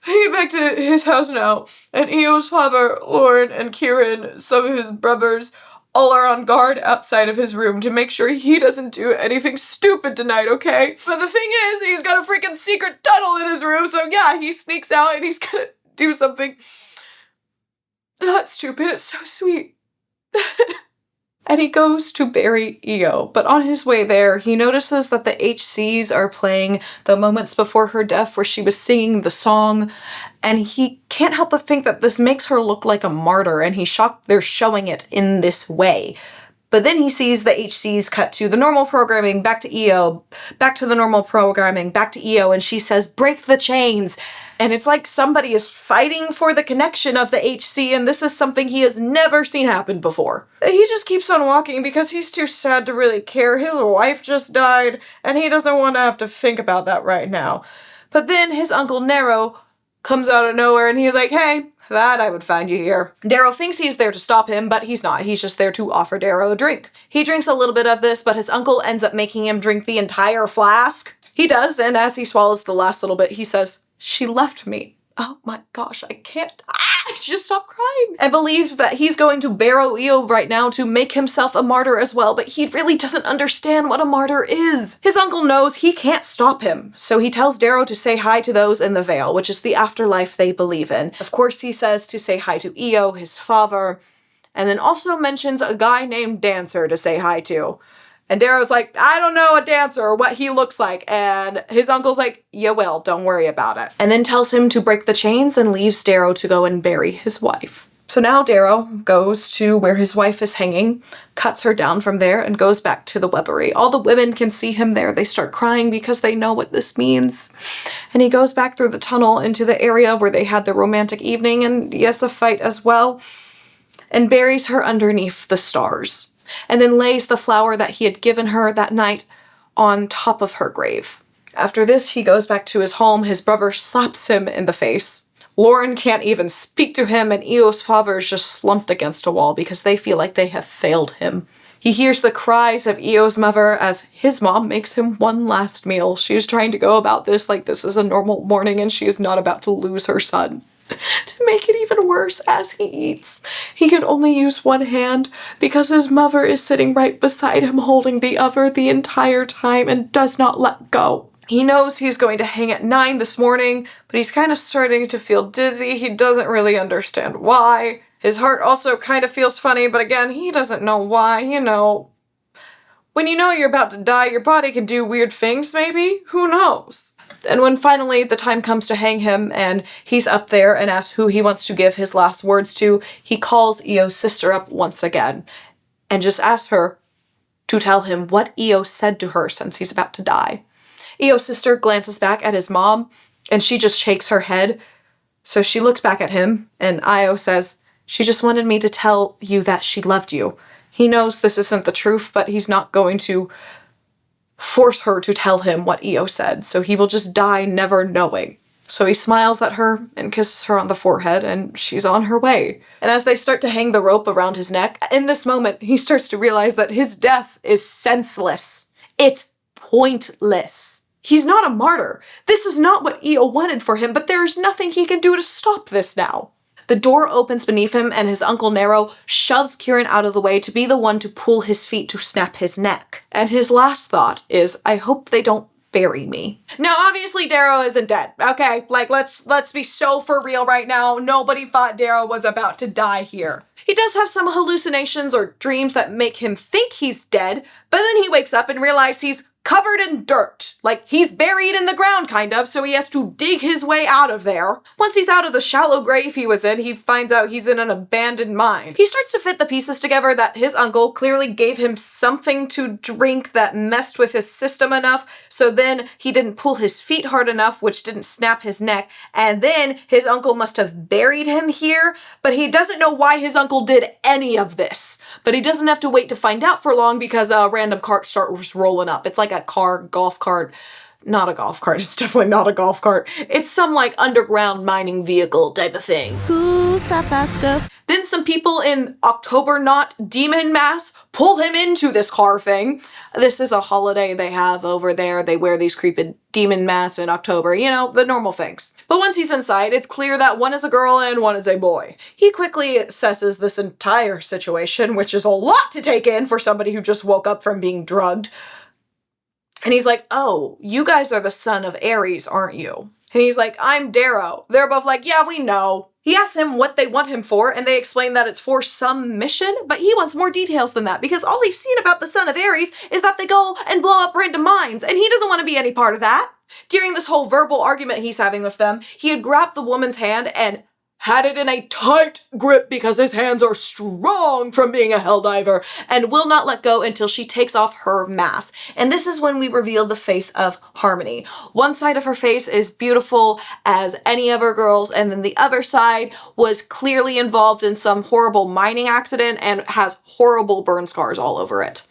He get back to his house now, and Io's father, Lauren, and Kieran, some of his brothers, all are on guard outside of his room to make sure he doesn't do anything stupid tonight, okay? But the thing is, he's got a freaking secret tunnel in his room, so yeah, he sneaks out and he's gonna do something not stupid. It's so sweet. And he goes to bury Io, but on his way there, he notices that the HCs are playing the moments before her death where she was singing the song, and he can't help but think that this makes her look like a martyr, and he's shocked they're showing it in this way. But then he sees the HCs cut to the normal programming, back to Io, back to the normal programming, back to Io, and she says, "Break the chains." And it's like somebody is fighting for the connection of the HC, and this is something he has never seen happen before. He just keeps on walking because he's too sad to really care. His wife just died, and he doesn't want to have to think about that right now. But then his uncle Darrow comes out of nowhere, and he's like, "Hey, thought I would find you here." Darrow thinks he's there to stop him, but he's not. He's just there to offer Darrow a drink. He drinks a little bit of this, but his uncle ends up making him drink the entire flask. He does, and as he swallows the last little bit, he says, "She left me. Oh my gosh, I can't. Just stop crying." And believes that he's going to barrow Io right now to make himself a martyr as well, but he really doesn't understand what a martyr is. His uncle knows he can't stop him, so he tells Darrow to say hi to those in the Veil, which is the afterlife they believe in. Of course, he says to say hi to Io, his father, and then also mentions a guy named Dancer to say hi to. And Darrow's like, "I don't know a dancer or what he looks like." And his uncle's like, "You will, don't worry about it." And then tells him to break the chains and leaves Darrow to go and bury his wife. So now Darrow goes to where his wife is hanging, cuts her down from there, and goes back to the Webbery. All the women can see him there. They start crying because they know what this means. And he goes back through the tunnel into the area where they had the romantic evening, and yes, a fight as well, and buries her underneath the stars. And then lays the flower that he had given her that night on top of her grave. After this, he goes back to his home. His brother slaps him in the face. Lauren can't even speak to him, and Io's father is just slumped against a wall because they feel like they have failed him. He hears the cries of Io's mother as his mom makes him one last meal. She's trying to go about this like this is a normal morning, and she is not about to lose her son. To make it even worse, as he eats, he can only use one hand because his mother is sitting right beside him holding the other the entire time and does not let go. He knows he's going to hang at 9 this morning, but he's kind of starting to feel dizzy. He doesn't really understand why. His heart also kind of feels funny, but again, he doesn't know why, When you know you're about to die, your body can do weird things, maybe? Who knows? And when finally the time comes to hang him and he's up there and asks who he wants to give his last words to, he calls Eo's sister up once again and just asks her to tell him what Eo said to her since he's about to die. Eo's sister glances back at his mom and she just shakes her head. So she looks back at him and Io says, "She just wanted me to tell you that she loved you." He knows this isn't the truth, but he's not going to force her to tell him what Eo said, so he will just die never knowing. So he smiles at her and kisses her on the forehead, and she's on her way. And as they start to hang the rope around his neck, in this moment, he starts to realize that his death is senseless. It's pointless. He's not a martyr. This is not what Eo wanted for him, but there is nothing he can do to stop this now. The door opens beneath him and his uncle Darrow shoves Kieran out of the way to be the one to pull his feet to snap his neck. And his last thought is, "I hope they don't bury me." Now, obviously, Darrow isn't dead, okay? Like, let's be so for real right now. Nobody thought Darrow was about to die here. He does have some hallucinations or dreams that make him think he's dead, but then he wakes up and realizes he's covered in dirt. Like, he's buried in the ground, kind of, so he has to dig his way out of there. Once he's out of the shallow grave he was in, he finds out he's in an abandoned mine. He starts to fit the pieces together that his uncle clearly gave him something to drink that messed with his system enough, so then he didn't pull his feet hard enough, which didn't snap his neck, and then his uncle must have buried him here, but he doesn't know why his uncle did any of this. But he doesn't have to wait to find out for long because a random cart starts rolling up. It's like a golf cart. Not a golf cart. It's definitely not a golf cart. It's some like underground mining vehicle type of thing. Cool stuff, fast stuff. Then some people in October Knot demon masks pull him into this car thing. This is a holiday they have over there. They wear these creepy demon masks in October. You know, the normal things. But once he's inside, it's clear that one is a girl and one is a boy. He quickly assesses this entire situation, which is a lot to take in for somebody who just woke up from being drugged. And he's like, "Oh, you guys are the son of Ares, aren't you?" And he's like, "I'm Darrow." They're both like, "Yeah, we know." He asks him what they want him for, and they explain that it's for some mission, but he wants more details than that, because all he's seen about the son of Ares is that they go and blow up random mines, and he doesn't want to be any part of that. During this whole verbal argument he's having with them, he had grabbed the woman's hand and had it in a tight grip because his hands are strong from being a helldiver and will not let go until she takes off her mask. And this is when we reveal the face of Harmony. One side of her face is beautiful as any of her girls, and then the other side was clearly involved in some horrible mining accident and has horrible burn scars all over it.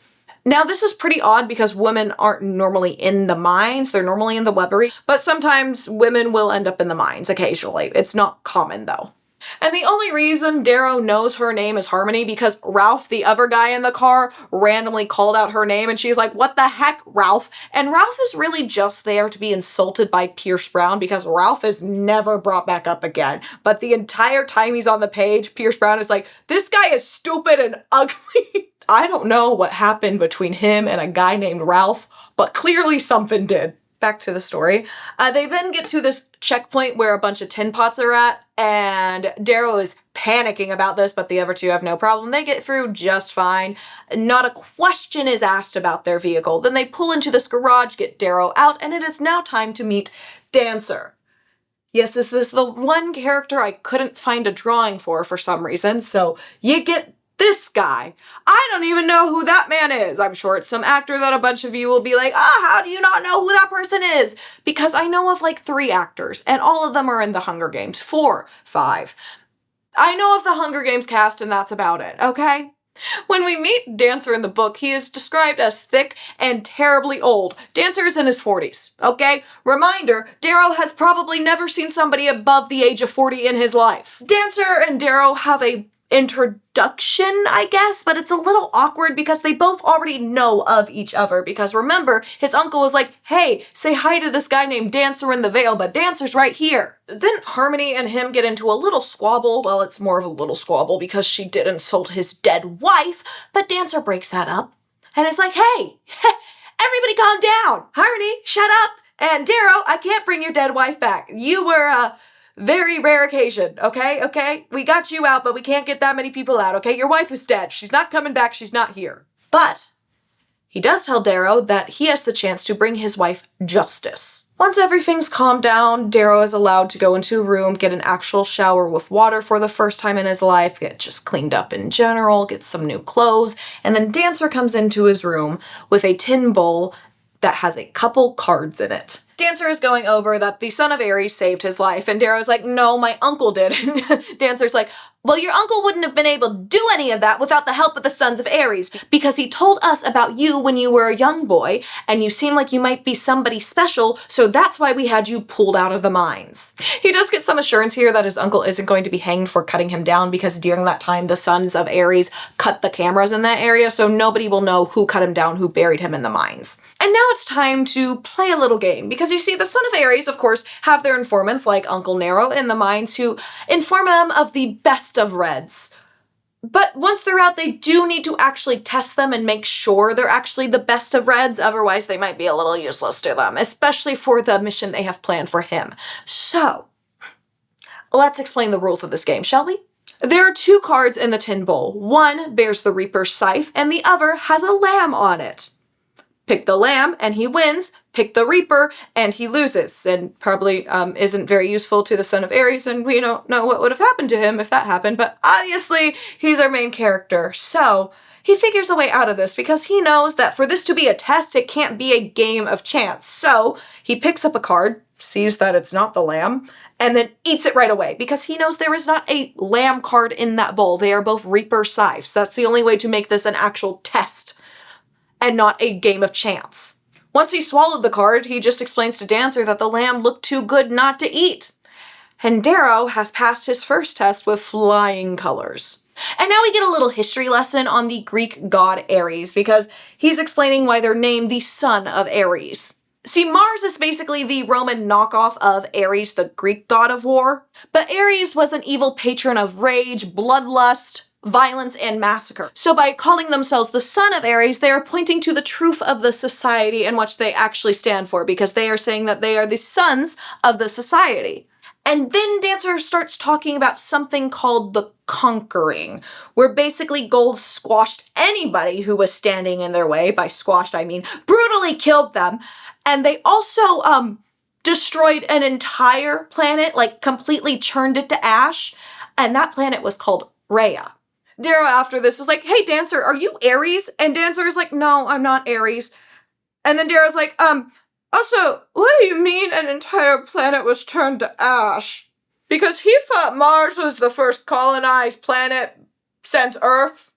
Now, this is pretty odd because women aren't normally in the mines. They're normally in the weaponry, but sometimes women will end up in the mines occasionally. It's not common, though. And the only reason Darrow knows her name is Harmony because Ralph, the other guy in the car, randomly called out her name, and she's like, "What the heck, Ralph?" And Ralph is really just there to be insulted by Pierce Brown because Ralph is never brought back up again. But the entire time he's on the page, Pierce Brown is like, "This guy is stupid and ugly." I don't know what happened between him and a guy named Ralph, but clearly something did. Back to the story. They then get to this checkpoint where a bunch of tin pots are at, and Darrow is panicking about this, but the other two have no problem. They get through just fine. Not a question is asked about their vehicle. Then they pull into this garage, get Darrow out, and it is now time to meet Dancer. Yes, this is the one character I couldn't find a drawing for some reason, so you get this guy. I don't even know who that man is. I'm sure it's some actor that a bunch of you will be like, how do you not know who that person is? Because I know of like 3 actors, and all of them are in the Hunger Games. 4, 5. I know of the Hunger Games cast, and that's about it, okay? When we meet Dancer in the book, he is described as thick and terribly old. Dancer is in his 40s, okay? Reminder, Darrow has probably never seen somebody above the age of 40 in his life. Dancer and Darrow have a introduction, I guess, but it's a little awkward because they both already know of each other, because remember, his uncle was like, "Hey, say hi to this guy named Dancer in the Veil," but Dancer's right here. Then Harmony and him get into a little squabble. Well, it's more of a little squabble because she did insult his dead wife, but Dancer breaks that up. And it's like, "Hey, everybody calm down. Harmony, shut up. And Darrow, I can't bring your dead wife back. You were a very rare occasion, okay? Okay? We got you out, but we can't get that many people out, okay? Your wife is dead. She's not coming back. She's not here." But He does tell Darrow that he has the chance to bring his wife justice. Once everything's calmed down, Darrow is allowed to go into a room, get an actual shower with water for the first time in his life, get just cleaned up in general, get some new clothes, and then Dancer comes into his room with a tin bowl that has a couple cards in it. Dancer is going over that the son of Ares saved his life, and Darrow's like, no, my uncle did. And Dancer's like, well, your uncle wouldn't have been able to do any of that without the help of the sons of Ares, because he told us about you when you were a young boy, and you seem like you might be somebody special, so that's why we had you pulled out of the mines. He does get some assurance here that his uncle isn't going to be hanged for cutting him down, because during that time, the sons of Ares cut the cameras in that area, so nobody will know who cut him down, who buried him in the mines. And now it's time to play a little game, because you see, the son of Ares, of course, have their informants like Uncle Nero in the mines who inform them of the best of reds. But once they're out, they do need to actually test them and make sure they're actually the best of reds, otherwise they might be a little useless to them, especially for the mission they have planned for him. So, let's explain the rules of this game, shall we? There are two cards in the tin bowl. One bears the Reaper's scythe, and the other has a lamb on it. Pick the lamb and he wins, pick the Reaper and he loses, and probably isn't very useful to the son of Ares, and we don't know what would have happened to him if that happened, but obviously he's our main character, so he figures a way out of this because he knows that for this to be a test, it can't be a game of chance. So he picks up a card, sees that it's not the lamb, and then eats it right away because he knows there is not a lamb card in that bowl. They are both Reaper scythes. That's the only way to make this an actual test and not a game of chance. Once he swallowed the card, he just explains to Dancer that the lamb looked too good not to eat. And Darrow has passed his first test with flying colors. And now we get a little history lesson on the Greek god Ares, because he's explaining why they're named the son of Ares. See, Mars is basically the Roman knockoff of Ares, the Greek god of war. But Ares was an evil patron of rage, bloodlust, violence, and massacre. So by calling themselves the son of Ares, they are pointing to the truth of the society and what they actually stand for, because they are saying that they are the sons of the society. And then Dancer starts talking about something called the conquering, where basically gold squashed anybody who was standing in their way. By squashed, I mean brutally killed them. And they also destroyed an entire planet, like completely churned it to ash. And that planet was called Rhea. Darrow after this is like, hey Dancer, are you Ares? And Dancer is like, no, I'm not Ares. And then Darrow's like, also, what do you mean an entire planet was turned to ash? Because he thought Mars was the first colonized planet since Earth.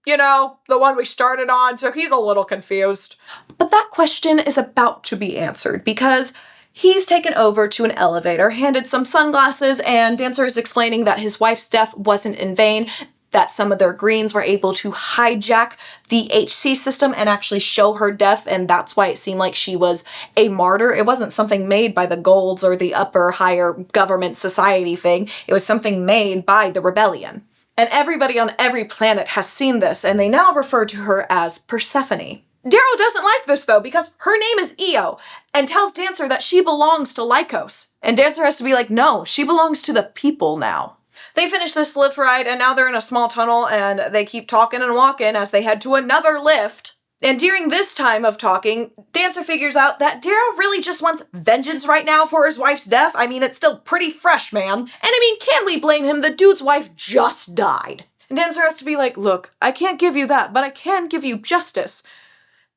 You know, the one we started on, so he's a little confused. But that question is about to be answered, because he's taken over to an elevator, handed some sunglasses, and Dancer is explaining that his wife's death wasn't in vain, that some of their greens were able to hijack the HC system and actually show her death, and that's why it seemed like she was a martyr. It wasn't something made by the Golds or the upper higher government society thing. It was something made by the rebellion. And everybody on every planet has seen this, and they now refer to her as Persephone. Darrow doesn't like this though, because her name is Io, and tells Dancer that she belongs to Lycos. And Dancer has to be like, no, she belongs to the people now. They finish this lift ride, and now they're in a small tunnel, and they keep talking and walking as they head to another lift. And during this time of talking, Dancer figures out that Darrow really just wants vengeance right now for his wife's death. I mean, it's still pretty fresh, man. And I mean, can we blame him? The dude's wife just died. And Dancer has to be like, look, I can't give you that, but I can give you justice.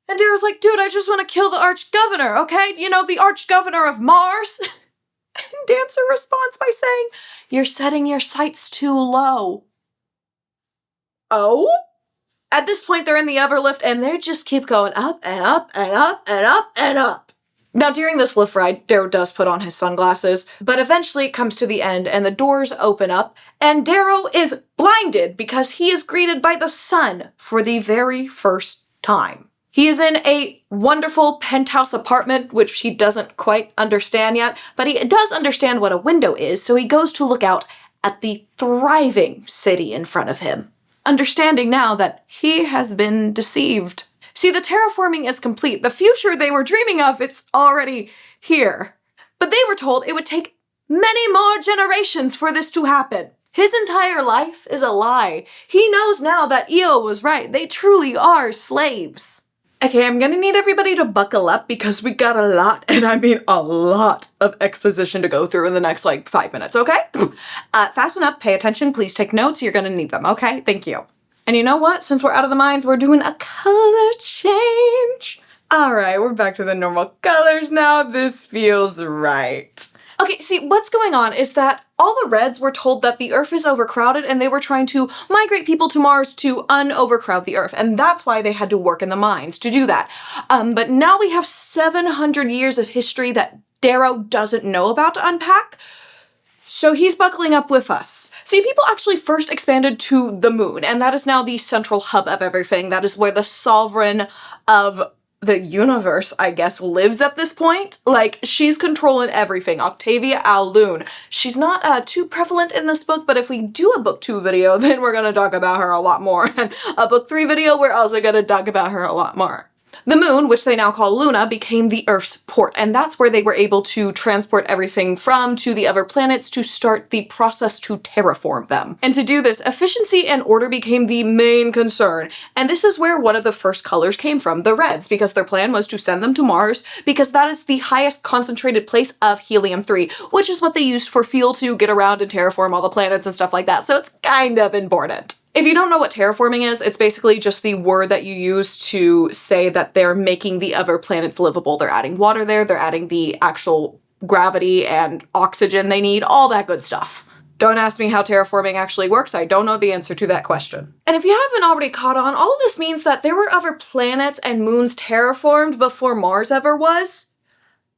And Darrow's like, dude, I just want to kill the arch-governor, okay? You know, the arch-governor of Mars? And Dancer responds by saying, you're setting your sights too low. Oh? At this point, they're in the Everlift, and they just keep going up and up and up and up and up. Now, during this lift ride, Darrow does put on his sunglasses, but eventually it comes to the end, and the doors open up, and Darrow is blinded because he is greeted by the sun for the very first time. He is in a wonderful penthouse apartment, which he doesn't quite understand yet, but he does understand what a window is, so he goes to look out at the thriving city in front of him, understanding now that he has been deceived. See, the terraforming is complete. The future they were dreaming of, it's already here. But they were told it would take many more generations for this to happen. His entire life is a lie. He knows now that Io was right. They truly are slaves. Okay, I'm gonna need everybody to buckle up because we got a lot, and I mean a lot of exposition to go through in the next, 5 minutes, okay? Fasten up, pay attention, please take notes, you're gonna need them, okay? Thank you. And you know what? Since we're out of the mines, we're doing a color change. All right, we're back to the normal colors now. This feels right. Okay, see, what's going on is that all the Reds were told that the Earth is overcrowded and they were trying to migrate people to Mars to un-overcrowd the Earth, and that's why they had to work in the mines to do that. But now we have 700 years of history that Darrow doesn't know about to unpack, so he's buckling up with us. See, people actually first expanded to the moon, and that is now the central hub of everything. That is where the sovereign of the universe, I guess, lives at this point. She's controlling everything. Octavia Alloon. She's not too prevalent in this book, but if we do a book 2 video, then we're gonna talk about her a lot more. And a book 3 video, we're also gonna talk about her a lot more. The moon, which they now call Luna, became the Earth's port, and that's where they were able to transport everything from to the other planets to start the process to terraform them. And to do this, efficiency and order became the main concern, and this is where one of the first colors came from, the Reds, because their plan was to send them to Mars, because that is the highest concentrated place of helium-3, which is what they used for fuel to get around and terraform all the planets and stuff like that, so it's kind of important. If you don't know what terraforming is, it's basically just the word that you use to say that they're making the other planets livable. They're adding water there, they're adding the actual gravity and oxygen they need, all that good stuff. Don't ask me how terraforming actually works, I don't know the answer to that question. And if you haven't already caught on, all of this means that there were other planets and moons terraformed before Mars ever was,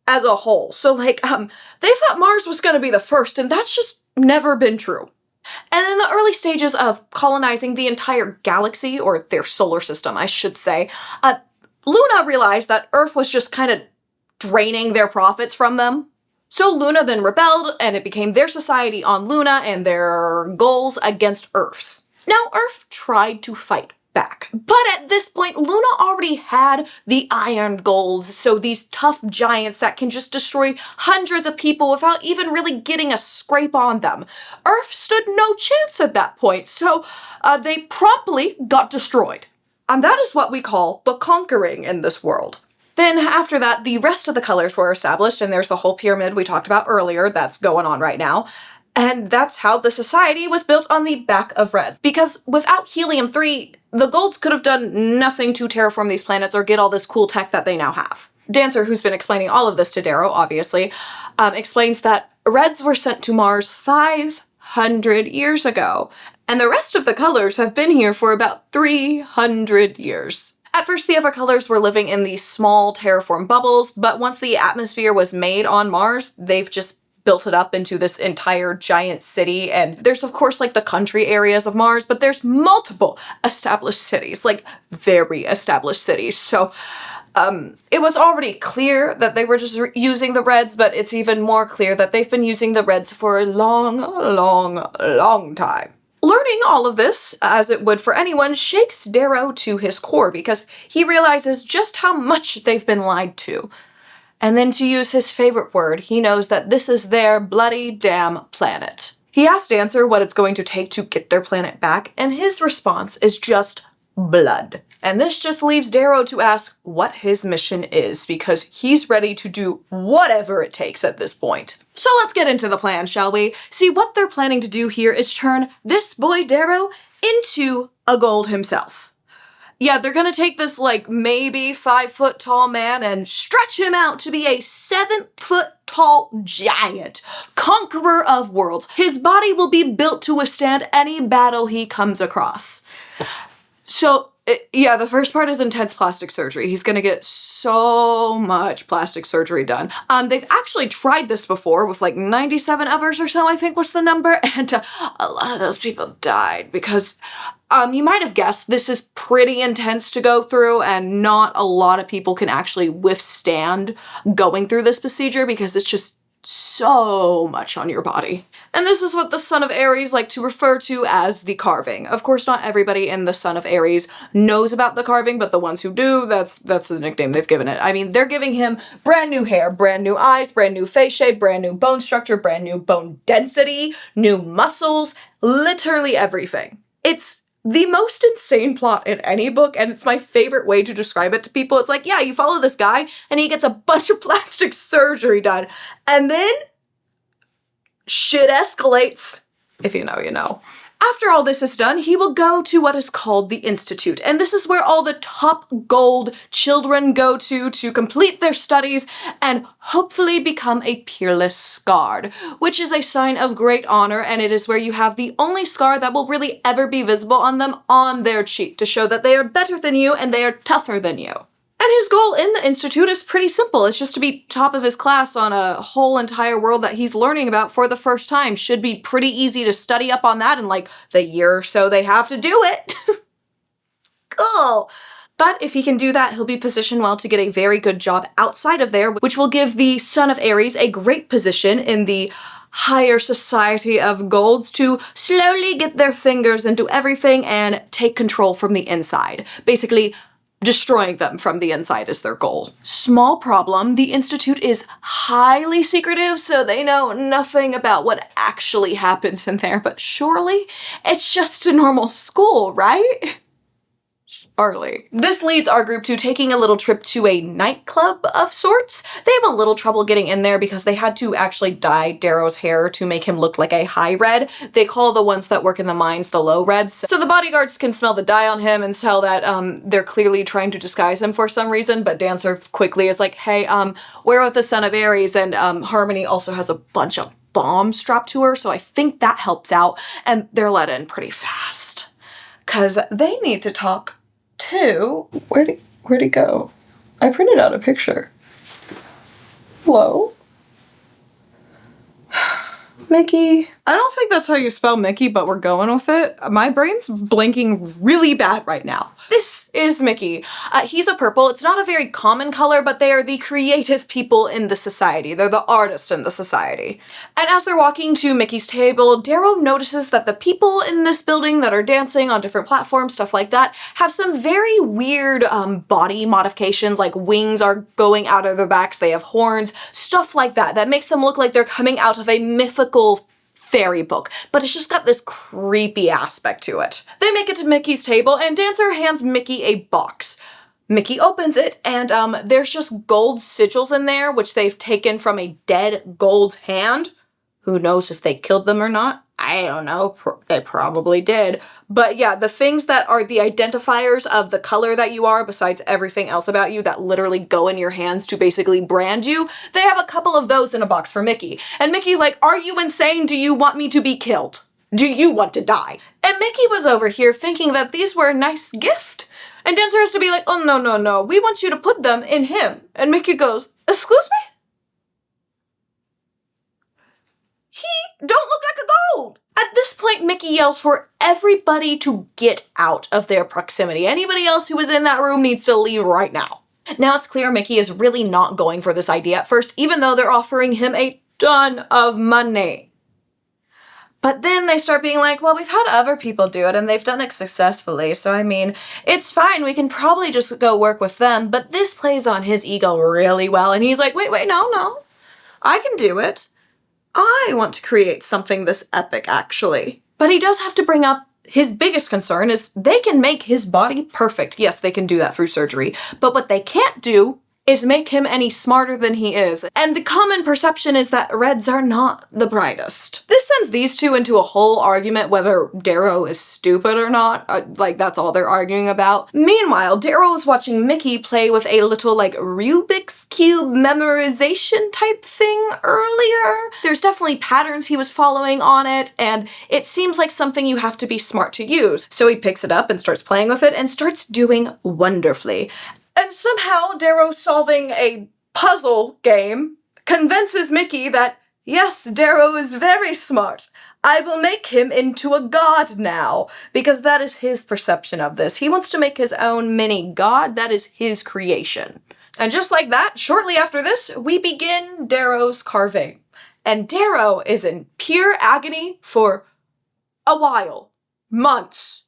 as a whole. So they thought Mars was gonna be the first, and that's just never been true. And in the early stages of colonizing the entire galaxy, or their solar system, I should say, Luna realized that Earth was just kind of draining their profits from them. So Luna then rebelled, and it became their society on Luna and their goals against Earth's. Now, Earth tried to fight back, but at this point, Luna already had the iron golds, so these tough giants that can just destroy hundreds of people without even really getting a scrape on them. Earth stood no chance at that point, so they promptly got destroyed. And that is what we call the conquering in this world. Then after that, the rest of the colors were established, and there's the whole pyramid we talked about earlier that's going on right now. And that's how the society was built on the back of Reds. Because without helium-3, the Golds could have done nothing to terraform these planets or get all this cool tech that they now have. Dancer, who's been explaining all of this to Darrow, obviously, explains that Reds were sent to Mars 500 years ago, and the rest of the colors have been here for about 300 years. At first, the other colors were living in these small terraform bubbles, but once the atmosphere was made on Mars, they've just built it up into this entire giant city. And there's of course the country areas of Mars, but there's multiple established cities, very established cities. So it was already clear that they were just using the Reds, but it's even more clear that they've been using the Reds for a long, long, long time. Learning all of this, as it would for anyone, shakes Darrow to his core because he realizes just how much they've been lied to. And then to use his favorite word, he knows that this is their bloody damn planet. He asks Dancer what it's going to take to get their planet back, and his response is just blood. And this just leaves Darrow to ask what his mission is, because he's ready to do whatever it takes at this point. So let's get into the plan, shall we? See, what they're planning to do here is turn this boy Darrow into a Gold himself. Yeah, they're gonna take this maybe 5-foot tall man and stretch him out to be a 7-foot tall giant, conqueror of worlds. His body will be built to withstand any battle he comes across. So, yeah, the first part is intense plastic surgery. He's gonna get so much plastic surgery done. They've actually tried this before with 97 others or so, I think was the number, and a lot of those people died because you might have guessed this is pretty intense to go through, and not a lot of people can actually withstand going through this procedure because it's just so much on your body. And this is what the Son of Ares like to refer to as the carving. Of course, not everybody in the Son of Ares knows about the carving, but the ones who do, that's the nickname they've given it. I mean, they're giving him brand new hair, brand new eyes, brand new face shape, brand new bone structure, brand new bone density, new muscles, literally everything. It's the most insane plot in any book, and it's my favorite way to describe it to people. It's like, yeah, you follow this guy, and he gets a bunch of plastic surgery done, and then shit escalates. If you know, you know. After all this is done, he will go to what is called the Institute, and this is where all the top gold children go to complete their studies and hopefully become a peerless guard, which is a sign of great honor, and it is where you have the only scar that will really ever be visible on them on their cheek to show that they are better than you and they are tougher than you. And his goal in the Institute is pretty simple. It's just to be top of his class on a whole entire world that he's learning about for the first time. Should be pretty easy to study up on that in like the year or so they have to do it. Cool. But if he can do that, he'll be positioned well to get a very good job outside of there, which will give the son of Ares a great position in the higher society of golds to slowly get their fingers into everything and take control from the inside. Basically, destroying them from the inside is their goal. Small problem, the Institute is highly secretive, so they know nothing about what actually happens in there, but surely it's just a normal school, right? Surely. This leads our group to taking a little trip to a nightclub of sorts. They have a little trouble getting in there because they had to actually dye Darrow's hair to make him look like a high red. They call the ones that work in the mines the low reds. So the bodyguards can smell the dye on him and tell that they're clearly trying to disguise him for some reason, but Dancer quickly is like, hey, we're with the son of Ares, and Harmony also has a bunch of bombs strapped to her, so I think that helps out, and they're let in pretty fast. Cause they need to talk to, where'd he go? I printed out a picture. Hello? Mickey. I don't think that's how you spell Mickey, but we're going with it. My brain's blinking really bad right now. This is Mickey. He's a purple. It's not a very common color, but they are the creative people in the society. They're the artists in the society. And as they're walking to Mickey's table, Darrow notices that the people in this building that are dancing on different platforms, stuff like that, have some very weird body modifications, like wings are going out of their backs, they have horns, stuff like that, that makes them look like they're coming out of a mythical fairy book, but it's just got this creepy aspect to it. They make it to Mickey's table, and Dancer hands Mickey a box. Mickey opens it, and there's just gold sigils in there, which they've taken from a dead gold hand. Who knows if they killed them or not? I don't know. They probably did. But yeah, the things that are the identifiers of the color that you are, besides everything else about you that literally go in your hands to basically brand you, they have a couple of those in a box for Mickey. And Mickey's like, are you insane? Do you want me to be killed? Do you want to die? And Mickey was over here thinking that these were a nice gift. And Dancer has to be like, oh, no. We want you to put them in him. And Mickey goes, excuse me? He don't look like a gold. At this point, Mickey yells for everybody to get out of their proximity. Anybody else who is in that room needs to leave right now. Now it's clear Mickey is really not going for this idea at first, even though they're offering him a ton of money. But then they start being like, well, we've had other people do it and they've done it successfully. So, I mean, it's fine. We can probably just go work with them. But this plays on his ego really well. And he's like, wait, no. I can do it. I want to create something this epic, actually. But he does have to bring up his biggest concern is they can make his body perfect. Yes, they can do that through surgery. But what they can't do is make him any smarter than he is. And the common perception is that reds are not the brightest. This sends these two into a whole argument whether Darrow is stupid or not. Like, that's all they're arguing about. Meanwhile, Darrow is watching Mickey play with a little, like, Rubik's Cube memorization type thing earlier. There's definitely patterns he was following on it, and it seems like something you have to be smart to use. So he picks it up and starts playing with it and starts doing wonderfully. And somehow Darrow solving a puzzle game convinces Mickey that, yes, Darrow is very smart. I will make him into a god now, because that is his perception of this. He wants to make his own mini god. That is his creation. And just like that, shortly after this, we begin Darrow's carving. And Darrow is in pure agony for a while, months,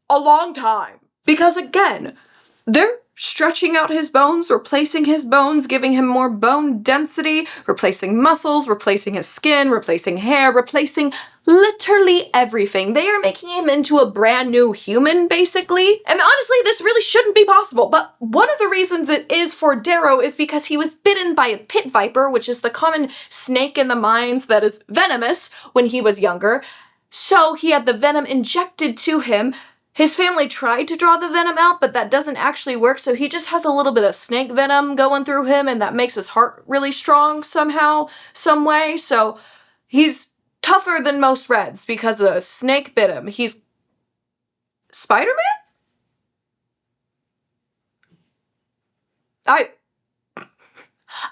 a long time. Because again, they're stretching out his bones, replacing his bones, giving him more bone density, replacing muscles, replacing his skin, replacing hair, replacing literally everything. They are making him into a brand new human, basically. And honestly, this really shouldn't be possible, but one of the reasons it is for Darrow is because he was bitten by a pit viper, which is the common snake in the mines that is venomous, when he was younger. So he had the venom injected to him. His family tried to draw the venom out, but that doesn't actually work, so he just has a little bit of snake venom going through him, and that makes his heart really strong somehow, some way. So he's tougher than most Reds because a snake bit him. He's Spider-Man?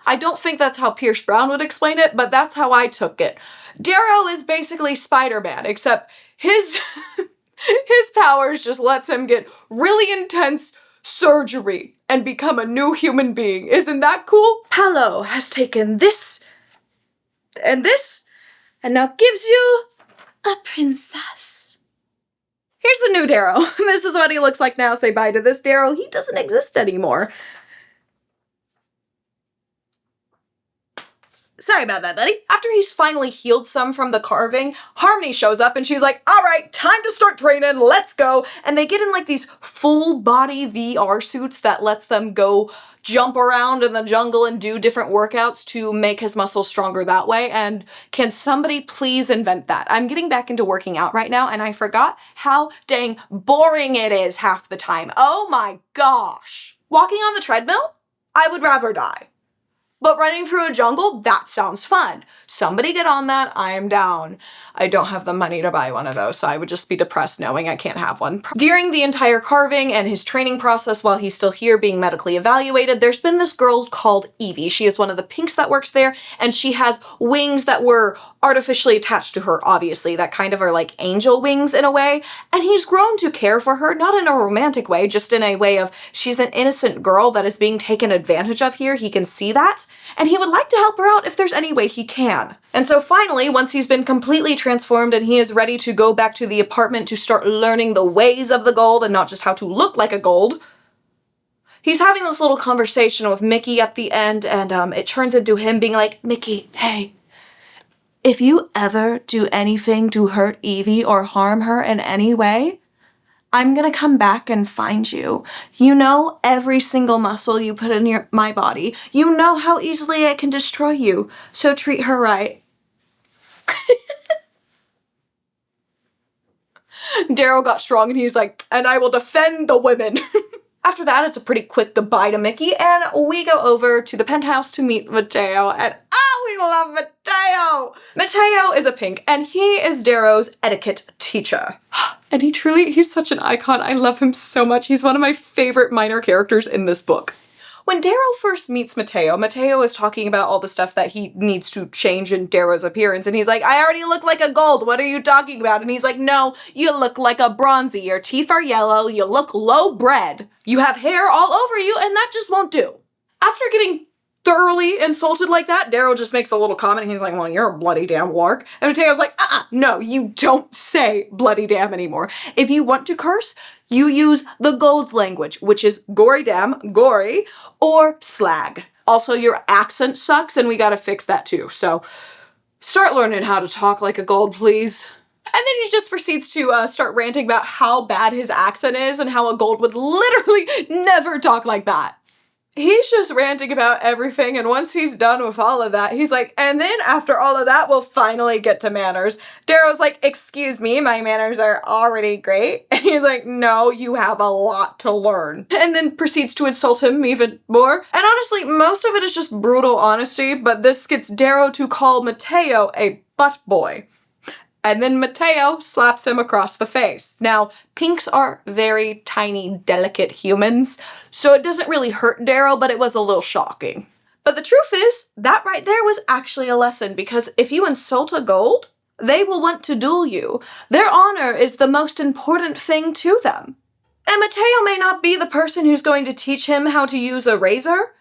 I don't think that's how Pierce Brown would explain it, but that's how I took it. Darrow is basically Spider-Man, except his powers just lets him get really intense surgery and become a new human being. Isn't that cool? Hallow has taken this and this and now gives you a princess. Here's the new Darrow. This is what he looks like now. Say bye to this Darrow. He doesn't exist anymore. Sorry about that, buddy. After he's finally healed some from the carving, Harmony shows up and she's like, all right, time to start training, let's go. And they get in like these full body VR suits that lets them go jump around in the jungle and do different workouts to make his muscles stronger that way. And can somebody please invent that? I'm getting back into working out right now and I forgot how dang boring it is half the time. Oh my gosh. Walking on the treadmill? I would rather die. But running through a jungle, that sounds fun. Somebody get on that, I am down. I don't have the money to buy one of those, so I would just be depressed knowing I can't have one. During the entire carving and his training process while he's still here being medically evaluated, there's been this girl called Evie. She is one of the pinks that works there, and she has wings that were artificially attached to her, obviously, that kind of are like angel wings in a way, and he's grown to care for her, not in a romantic way, just in a way of she's an innocent girl that is being taken advantage of here. He can see that, and he would like to help her out if there's any way he can. And so finally, once he's been completely transformed and he is ready to go back to the apartment to start learning the ways of the gold and not just how to look like a gold, he's having this little conversation with Mickey at the end, and it turns into him being like, Mickey, hey, if you ever do anything to hurt Evie or harm her in any way, I'm gonna come back and find you. You know every single muscle you put in my body. You know how easily I can destroy you, so treat her right. Darrow got strong and he's like, and I will defend the women. After that, it's a pretty quick goodbye to Mickey, and we go over to the penthouse to meet Mateo, and we love Mateo! Mateo is a pink, and he is Darrow's etiquette teacher. And he's such an icon. I love him so much. He's one of my favorite minor characters in this book. When Darrow first meets Mateo, Mateo is talking about all the stuff that he needs to change in Darrow's appearance, and he's like, I already look like a gold, what are you talking about? And he's like, no, you look like a bronzy, your teeth are yellow, you look low-bred, you have hair all over you, and that just won't do. After getting thoroughly insulted like that, Darrow just makes a little comment, and he's like, well, you're a bloody damn wark. And Mateo's like, no, you don't say bloody damn anymore. If you want to curse, you use the gold's language, which is gory damn, gory, or slag. Also, your accent sucks, and we gotta fix that too. So start learning how to talk like a gold, please. And then he just proceeds to start ranting about how bad his accent is and how a gold would literally never talk like that. He's just ranting about everything, and once he's done with all of that, he's like, and then after all of that, we'll finally get to manners. Darrow's like, excuse me, my manners are already great. And he's like, no, you have a lot to learn. And then proceeds to insult him even more. And honestly, most of it is just brutal honesty, but this gets Darrow to call Mateo a butt boy. And then Mateo slaps him across the face. Now, pinks are very tiny, delicate humans, so it doesn't really hurt Darrow, but it was a little shocking. But the truth is, that right there was actually a lesson, because if you insult a gold, they will want to duel you. Their honor is the most important thing to them. And Mateo may not be the person who's going to teach him how to use a razor,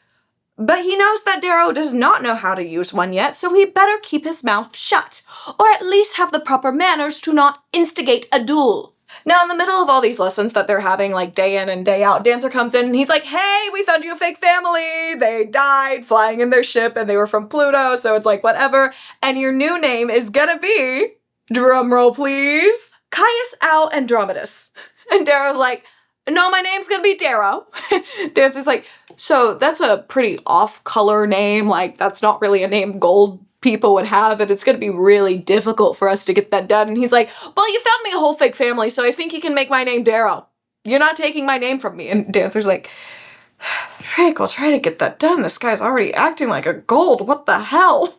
but he knows that Darrow does not know how to use one yet, so he better keep his mouth shut, or at least have the proper manners to not instigate a duel. Now, in the middle of all these lessons that they're having, like day in and day out, Dancer comes in and he's like, hey, we found you a fake family. They died flying in their ship and they were from Pluto, so it's like whatever. And your new name is gonna be, drumroll please, Caius Al Andromedus. And Darrow's like, no, my name's gonna be Darrow. Dancer's like, so that's a pretty off-color name. Like, that's not really a name gold people would have, and it's gonna be really difficult for us to get that done. And he's like, well, you found me a whole fake family, so I think you can make my name Darrow. You're not taking my name from me. And Dancer's like, Frick, we'll try to get that done. This guy's already acting like a gold. What the hell?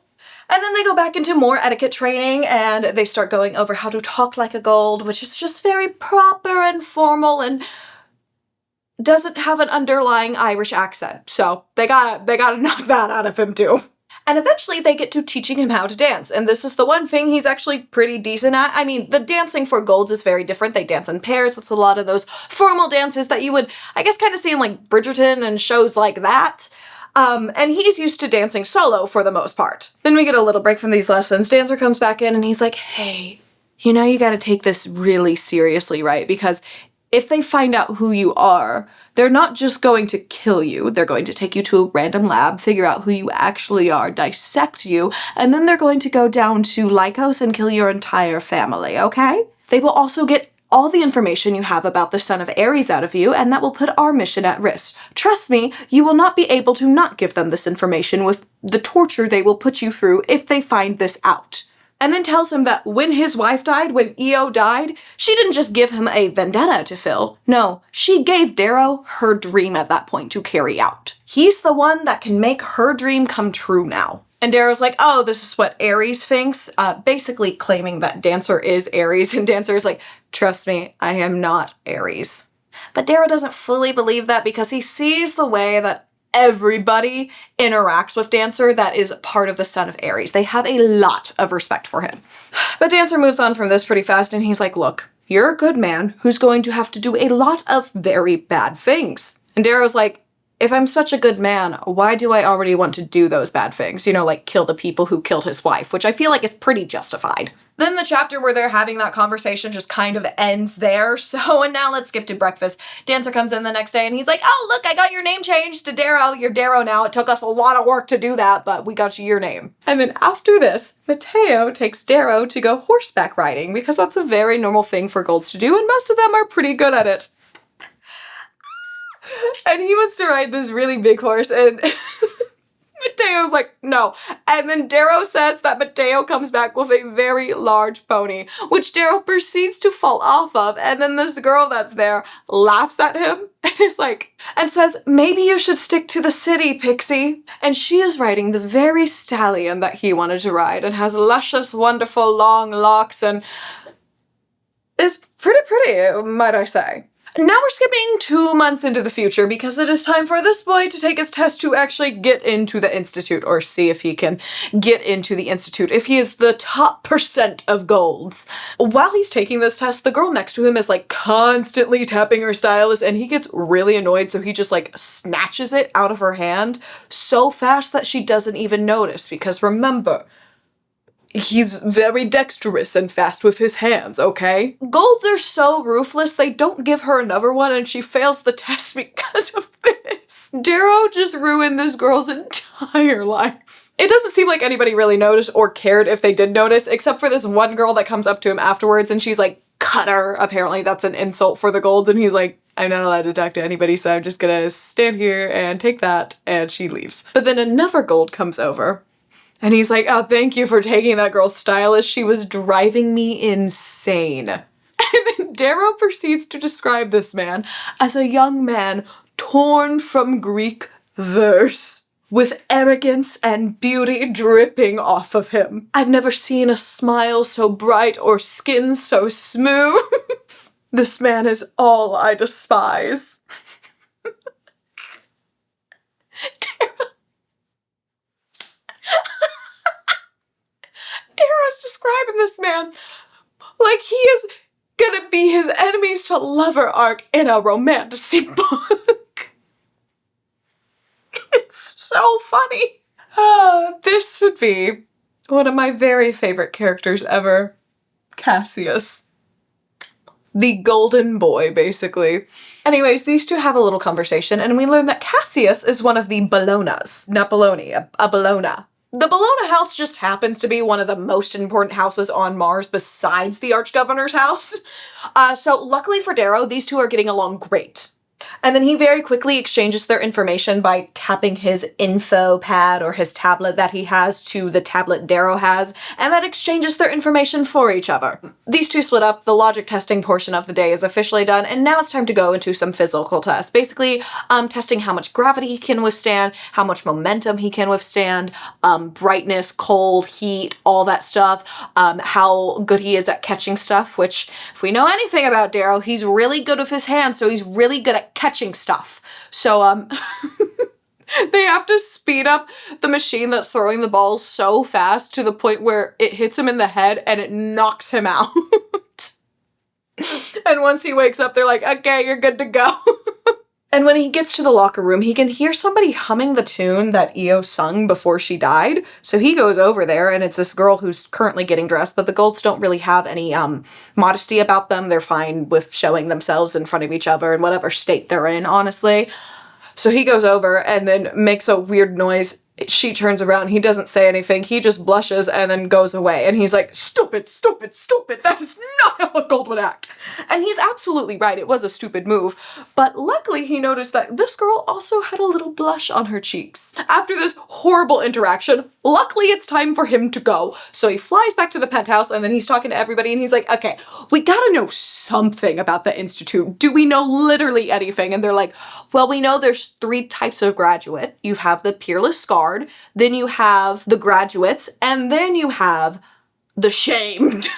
And then they go back into more etiquette training and they start going over how to talk like a gold, which is just very proper and formal and doesn't have an underlying Irish accent. So they gotta knock that out of him too. And eventually they get to teaching him how to dance. And this is the one thing he's actually pretty decent at. I mean, the dancing for golds is very different. They dance in pairs. It's a lot of those formal dances that you would, I guess, kind of see in like Bridgerton and shows like that. And he's used to dancing solo for the most part. Then we get a little break from these lessons. Dancer comes back in and he's like, hey, you know, you gotta take this really seriously, right? Because if they find out who you are, they're not just going to kill you. They're going to take you to a random lab, figure out who you actually are, dissect you, and then they're going to go down to Lycos and kill your entire family, okay? They will also get all the information you have about the son of Ares out of you, and that will put our mission at risk. Trust me, you will not be able to not give them this information with the torture they will put you through if they find this out. And then tells him that when his wife died, when Io died, she didn't just give him a vendetta to fill. No, she gave Darrow her dream at that point to carry out. He's the one that can make her dream come true now. And Darrow's like, oh, this is what Ares thinks, basically claiming that Dancer is Ares, and Dancer's like, trust me, I am not Ares. But Darrow doesn't fully believe that because he sees the way that everybody interacts with Dancer that is part of the son of Ares. They have a lot of respect for him. But Dancer moves on from this pretty fast and he's like, look, you're a good man who's going to have to do a lot of very bad things. And Darrow's like, if I'm such a good man, why do I already want to do those bad things? You know, like kill the people who killed his wife, which I feel like is pretty justified. Then the chapter where they're having that conversation just kind of ends there. So, and now let's skip to breakfast. Dancer comes in the next day and he's like, oh, look, I got your name changed to Darrow. You're Darrow now. It took us a lot of work to do that, but we got you your name. And then after this, Mateo takes Darrow to go horseback riding because that's a very normal thing for golds to do, and most of them are pretty good at it. And he wants to ride this really big horse, and Mateo's like, no. And then Darrow says that Mateo comes back with a very large pony, which Darrow proceeds to fall off of, and then this girl that's there laughs at him and is like, and says, maybe you should stick to the city, Pixie. And she is riding the very stallion that he wanted to ride and has luscious, wonderful, long locks and is pretty, might I say. Now we're skipping 2 months into the future because it is time for this boy to take his test to actually get into the Institute, or see if he can get into the Institute, if he is the top % of golds. While he's taking this test, the girl next to him is like constantly tapping her stylus and he gets really annoyed, so he just like snatches it out of her hand so fast that she doesn't even notice, because remember, he's very dexterous and fast with his hands, okay? Golds are so ruthless, they don't give her another one and she fails the test because of this. Darrow just ruined this girl's entire life. It doesn't seem like anybody really noticed or cared if they did notice, except for this one girl that comes up to him afterwards and she's like, cutter. Apparently that's an insult for the golds, and he's like, I'm not allowed to talk to anybody, so I'm just gonna stand here and take that, and she leaves. But then another gold comes over. And he's like, oh, thank you for taking that girl's stylus. She was driving me insane. And then Darrow proceeds to describe this man as a young man torn from Greek verse, with arrogance and beauty dripping off of him. I've never seen a smile so bright or skin so smooth. This man is all I despise. Darrow's describing this man like he is gonna be his enemies to lover arc in a romantic book. It's so funny. This would be one of my very favorite characters ever, Cassius. The golden boy, basically. Anyways, these two have a little conversation, and we learn that Cassius is one of the Bolognas. Not Bologna, a Bologna. The Bologna house just happens to be one of the most important houses on Mars besides the Archgovernor's house. So luckily for Darrow, these two are getting along great. And then he very quickly exchanges their information by tapping his info pad or his tablet that he has to the tablet Darrow has, and that exchanges their information for each other. These two split up, the logic testing portion of the day is officially done, and now it's time to go into some physical tests. Basically, testing how much gravity he can withstand, how much momentum he can withstand, brightness, cold, heat, all that stuff, how good he is at catching stuff, which, if we know anything about Darrow, he's really good with his hands, so he's really good at catching stuff. So, they have to speed up the machine that's throwing the balls so fast to the point where it hits him in the head and it knocks him out. And once he wakes up, they're like, okay, you're good to go. And when he gets to the locker room, he can hear somebody humming the tune that Io sung before she died. So he goes over there, and it's this girl who's currently getting dressed, but the Golds don't really have any modesty about them. They're fine with showing themselves in front of each other in whatever state they're in, honestly. So he goes over and then makes a weird noise. She turns around, he doesn't say anything, he just blushes and then goes away. And he's like, stupid, stupid, stupid, that is not how a Gold would act. And he's absolutely right, it was a stupid move. But luckily he noticed that this girl also had a little blush on her cheeks. After this horrible interaction, luckily it's time for him to go. So he flies back to the penthouse and then he's talking to everybody and he's like, okay, we gotta know something about the Institute. Do we know literally anything? And they're like, well, we know there's 3 types of graduate. You have the Peerless Scarred, then you have the Graduates, and then you have the Shamed.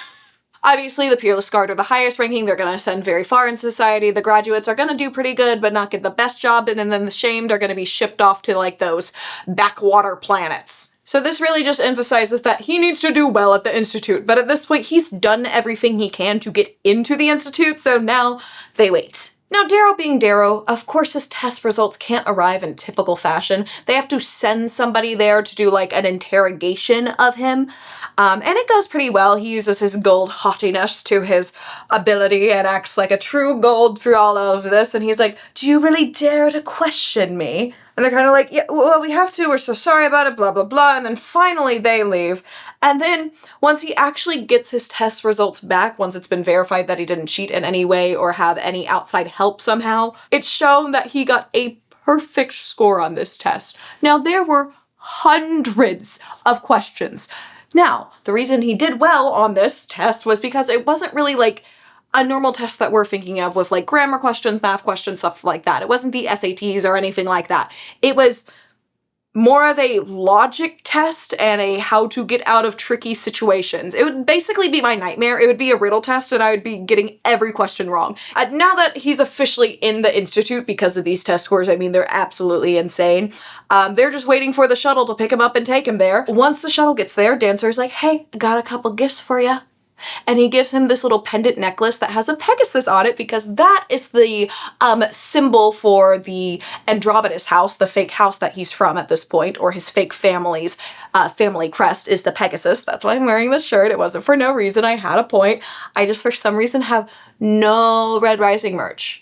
Obviously, the Peerless Scarred are the highest ranking. They're going to ascend very far in society. The Graduates are going to do pretty good, but not get the best job. And then the Shamed are going to be shipped off to like those backwater planets. So this really just emphasizes that he needs to do well at the Institute. But at this point, he's done everything he can to get into the Institute. So now they wait. Now, Darrow being Darrow, of course his test results can't arrive in typical fashion. They have to send somebody there to do like an interrogation of him. And it goes pretty well. He uses his gold haughtiness to his ability and acts like a true gold through all of this. And he's like, do you really dare to question me? And they're kind of like, yeah, well, we have to. We're so sorry about it, blah, blah, blah. And then finally they leave. And then once he actually gets his test results back, once it's been verified that he didn't cheat in any way or have any outside help somehow, it's shown that he got a perfect score on this test. Now, there were hundreds of questions. Now, the reason he did well on this test was because it wasn't really like a normal test that we're thinking of with like grammar questions, math questions, stuff like that. It wasn't the SATs or anything like that. It was more of a logic test and a how to get out of tricky situations. It would basically be my nightmare. It would be a riddle test and I would be getting every question wrong. Now that he's officially in the Institute because of these test scores, I mean, they're absolutely insane. They're just waiting for the shuttle to pick him up and take him there. Once the shuttle gets there, Dancer's like, hey, I got a couple gifts for you. And he gives him this little pendant necklace that has a Pegasus on it because that is the symbol for the Andromeda's house, the fake house that he's from at this point, or his fake family's family crest is the Pegasus. That's why I'm wearing this shirt. It wasn't for no reason. I had a point. I just, for some reason, have no Red Rising merch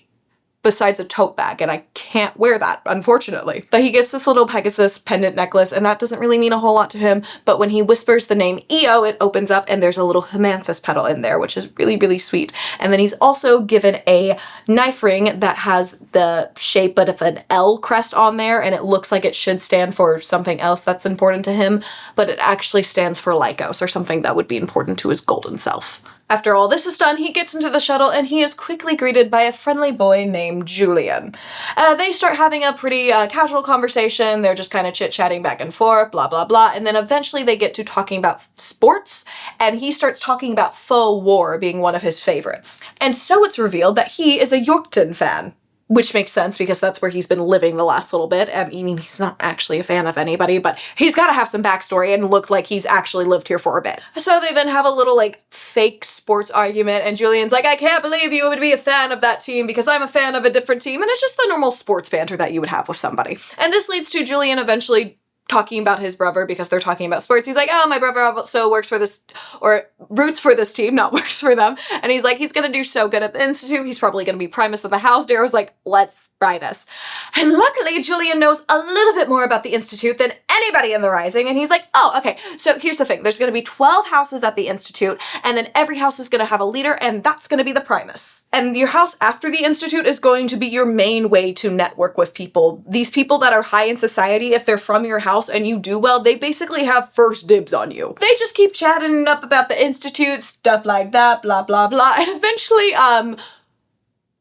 besides a tote bag, and I can't wear that, unfortunately. But he gets this little Pegasus pendant necklace, and that doesn't really mean a whole lot to him, but when he whispers the name Io, it opens up, and there's a little himanthes petal in there, which is really, really sweet. And then he's also given a knife ring that has the shape of an L crest on there, and it looks like it should stand for something else that's important to him, but it actually stands for Lycos, or something that would be important to his golden self. After all this is done, he gets into the shuttle and he is quickly greeted by a friendly boy named Julian. They start having a pretty casual conversation. They're just kind of chit-chatting back and forth, blah, blah, blah. And then eventually they get to talking about sports, and he starts talking about faux war being one of his favorites. And so it's revealed that he is a Yorkton fan. Which makes sense because that's where he's been living the last little bit. I mean, he's not actually a fan of anybody, but he's got to have some backstory and look like he's actually lived here for a bit. So they then have a little like fake sports argument, and Julian's like, I can't believe you would be a fan of that team because I'm a fan of a different team. And it's just the normal sports banter that you would have with somebody. And this leads to Julian eventually talking about his brother because they're talking about sports. He's like, oh, my brother also works for this, or roots for this team, not works for them. And he's like, he's going to do so good at the Institute. He's probably going to be primus of the house. Darrow's like, let's try this. And luckily, Julian knows a little bit more about the Institute than anybody in the Rising. And he's like, oh, okay. So here's the thing. There's going to be 12 houses at the Institute, and then every house is going to have a leader, and that's going to be the primus. And your house after the Institute is going to be your main way to network with people. These people that are high in society, if they're from your house and you do well, they basically have first dibs on you. They just keep chatting up about the Institute, stuff like that, blah, blah, blah. And eventually,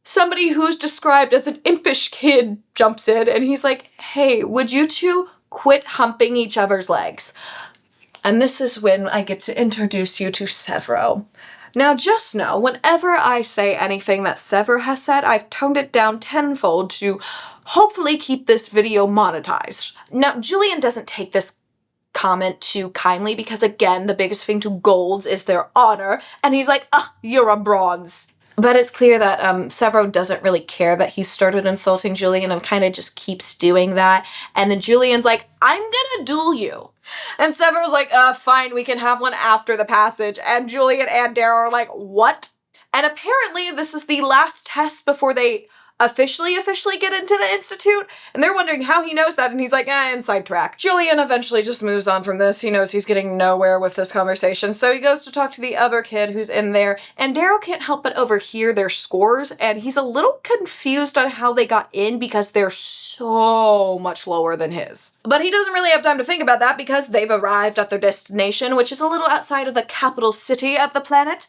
somebody who's described as an impish kid jumps in and he's like, hey, would you two quit humping each other's legs? And this is when I get to introduce you to Severo. Now just know, whenever I say anything that Sever has said, I've toned it down tenfold to hopefully keep this video monetized. Now, Julian doesn't take this comment too kindly because, again, the biggest thing to golds is their honor, and he's like, you're a bronze. But it's clear that Severo doesn't really care that he started insulting Julian and kind of just keeps doing that. And then Julian's like, I'm gonna duel you. And Severo's like, fine, we can have one after the passage. And Julian and Darrow are like, what? And apparently this is the last test before they officially get into the Institute, and they're wondering how he knows that, and he's like, inside track. Julian eventually just moves on from this. He knows he's getting nowhere with this conversation, so he goes to talk to the other kid who's in there, and Darrow can't help but overhear their scores, and he's a little confused on how they got in because they're so much lower than his. But he doesn't really have time to think about that because they've arrived at their destination, which is a little outside of the capital city of the planet.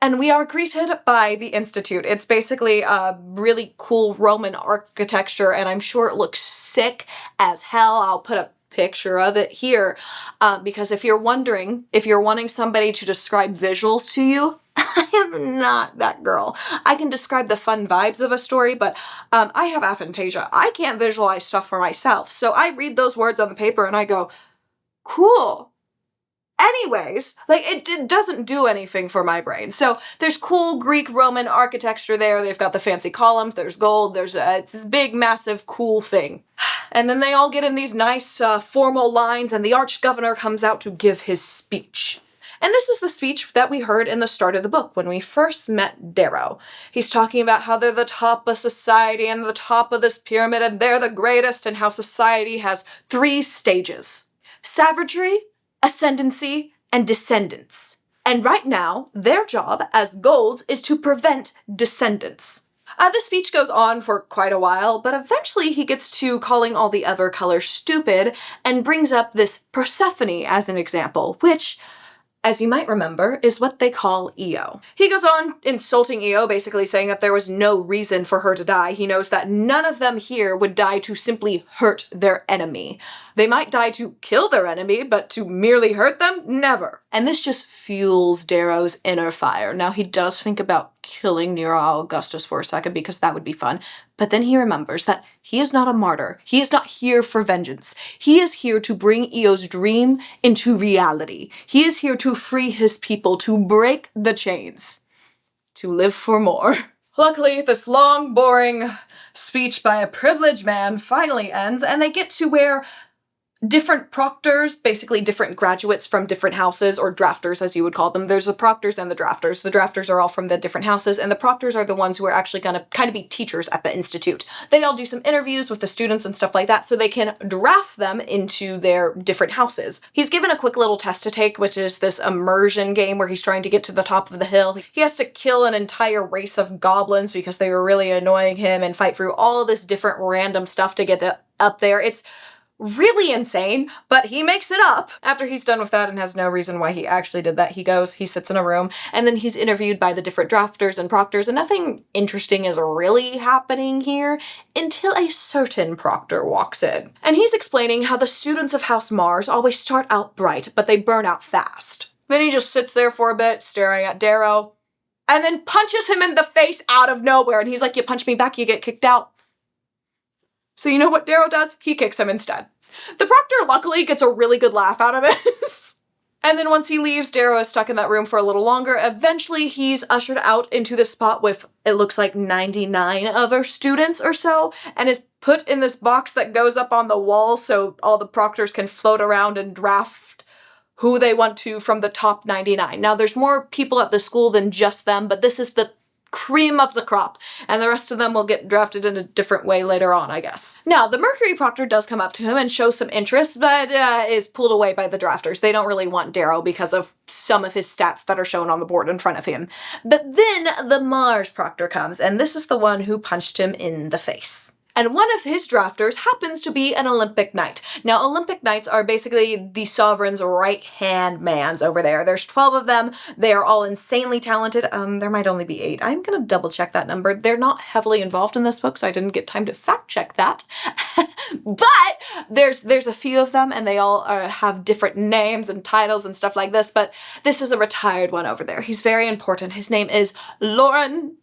And we are greeted by the Institute. It's basically a really cool Roman architecture, and I'm sure it looks sick as hell. I'll put a picture of it here, because if you're wondering, if you're wanting somebody to describe visuals to you, I am not that girl. I can describe the fun vibes of a story, but I have aphantasia. I can't visualize stuff for myself. So I read those words on the paper and I go, cool. Anyways, like, it doesn't do anything for my brain. So there's cool Greek Roman architecture there. They've got the fancy columns, there's gold, there's this big, massive, cool thing. And then they all get in these nice, formal lines, and the arch-governor comes out to give his speech. And this is the speech that we heard in the start of the book when we first met Darrow. He's talking about how they're the top of society and the top of this pyramid, and they're the greatest, and how society has 3 stages: savagery, ascendancy, and descendants. And right now, their job as golds is to prevent descendants. The speech goes on for quite a while, but eventually he gets to calling all the other colors stupid and brings up this Persephone as an example, which, as you might remember, is what they call Io. He goes on insulting Io, basically saying that there was no reason for her to die. He knows that none of them here would die to simply hurt their enemy. They might die to kill their enemy, but to merely hurt them? Never. And this just fuels Darrow's inner fire. Now, he does think about killing Nero Augustus for a second because that would be fun, but then he remembers that he is not a martyr. He is not here for vengeance. He is here to bring Io's dream into reality. He is here to free his people, to break the chains, to live for more. Luckily, this long, boring speech by a privileged man finally ends, and they get to where different proctors, basically different graduates from different houses, or drafters as you would call them. There's the proctors and the drafters. The drafters are all from the different houses, and the proctors are the ones who are actually going to kind of be teachers at the Institute. They all do some interviews with the students and stuff like that so they can draft them into their different houses. He's given a quick little test to take, which is this immersion game where he's trying to get to the top of the hill. He has to kill an entire race of goblins because they were really annoying him and fight through all this different random stuff to get up there. It's really insane, but he makes it up. After he's done with that and has no reason why he actually did that, he sits in a room, and then he's interviewed by the different drafters and proctors, and nothing interesting is really happening here until a certain proctor walks in. And he's explaining how the students of House Mars always start out bright, but they burn out fast. Then he just sits there for a bit, staring at Darrow, and then punches him in the face out of nowhere, and he's like, you punch me back, you get kicked out. So you know what Darrow does? He kicks him instead. The proctor luckily gets a really good laugh out of it. And then once he leaves, Darrow is stuck in that room for a little longer. Eventually, he's ushered out into this spot with, it looks like 99 other students or so, and is put in this box that goes up on the wall so all the proctors can float around and draft who they want to from the top 99. Now, there's more people at the school than just them, but this is the cream of the crop, and the rest of them will get drafted in a different way later on, I guess. Now, the Mercury Proctor does come up to him and show some interest, but is pulled away by the drafters. They don't really want Darrow because of some of his stats that are shown on the board in front of him. But then the Mars Proctor comes, and this is the one who punched him in the face. And one of his drafters happens to be an Olympic Knight. Now, Olympic Knights are basically the Sovereign's right-hand mans over there. There's 12 of them. They are all insanely talented. There might only be 8. I'm gonna double check that number. They're not heavily involved in this book, so I didn't get time to fact check that. But there's a few of them, and they all have different names and titles and stuff like this, but this is a retired one over there. He's very important. His name is Lauren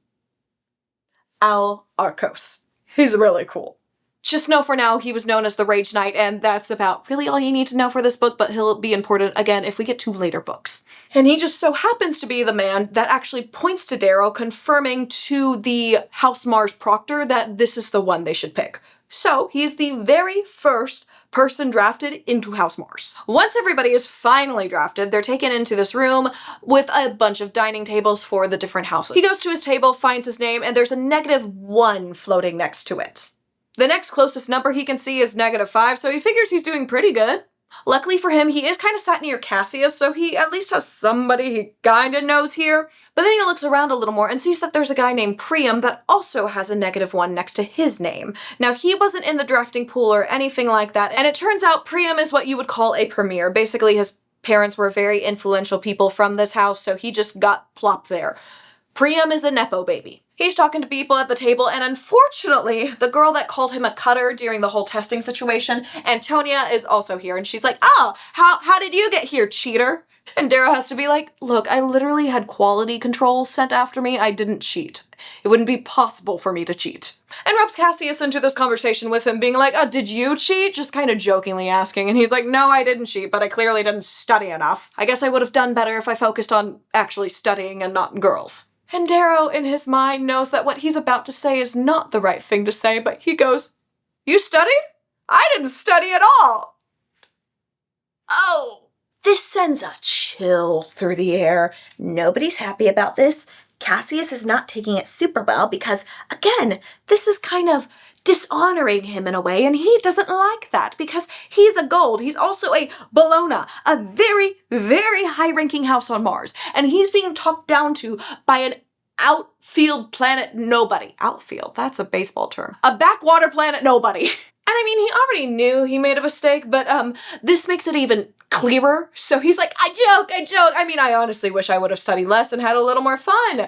Al Arcos. He's really cool. Just know for now he was known as the Rage Knight, and that's about really all you need to know for this book, but he'll be important again if we get to later books. And he just so happens to be the man that actually points to Darrow, confirming to the House Mars Proctor that this is the one they should pick. So he's the very first person drafted into House Mars. Once everybody is finally drafted, they're taken into this room with a bunch of dining tables for the different houses. He goes to his table, finds his name, and there's a -1 floating next to it. The next closest number he can see is -5, so he figures he's doing pretty good. Luckily for him, he is kind of sat near Cassius, so he at least has somebody he kinda knows here. But then he looks around a little more and sees that there's a guy named Priam that also has a -1 next to his name. Now, he wasn't in the drafting pool or anything like that, and it turns out Priam is what you would call a premier. Basically, his parents were very influential people from this house, so he just got plopped there. Priam is a Nepo baby. He's talking to people at the table, and unfortunately, the girl that called him a cutter during the whole testing situation, Antonia, is also here, and she's like, "Oh, how did you get here, cheater?" And Darrow has to be like, "Look, I literally had quality control sent after me. I didn't cheat. It wouldn't be possible for me to cheat." And ropes Cassius into this conversation with him, being like, "Did you cheat?" Just kind of jokingly asking, and he's like, "No, I didn't cheat, but I clearly didn't study enough. I guess I would have done better if I focused on actually studying and not girls." And Darrow, in his mind, knows that what he's about to say is not the right thing to say, but he goes, "You studied? I didn't study at all." Oh, this sends a chill through the air. Nobody's happy about this. Cassius is not taking it super well because, again, this is kind of dishonoring him in a way, and he doesn't like that because he's a gold. He's also a Bologna, a very, very high-ranking house on Mars, and he's being talked down to by an outfield planet nobody. Outfield, that's a baseball term. A backwater planet nobody. And I mean, he already knew he made a mistake, but this makes it even clearer. So he's like, I joke. I mean, I honestly wish I would have studied less and had a little more fun.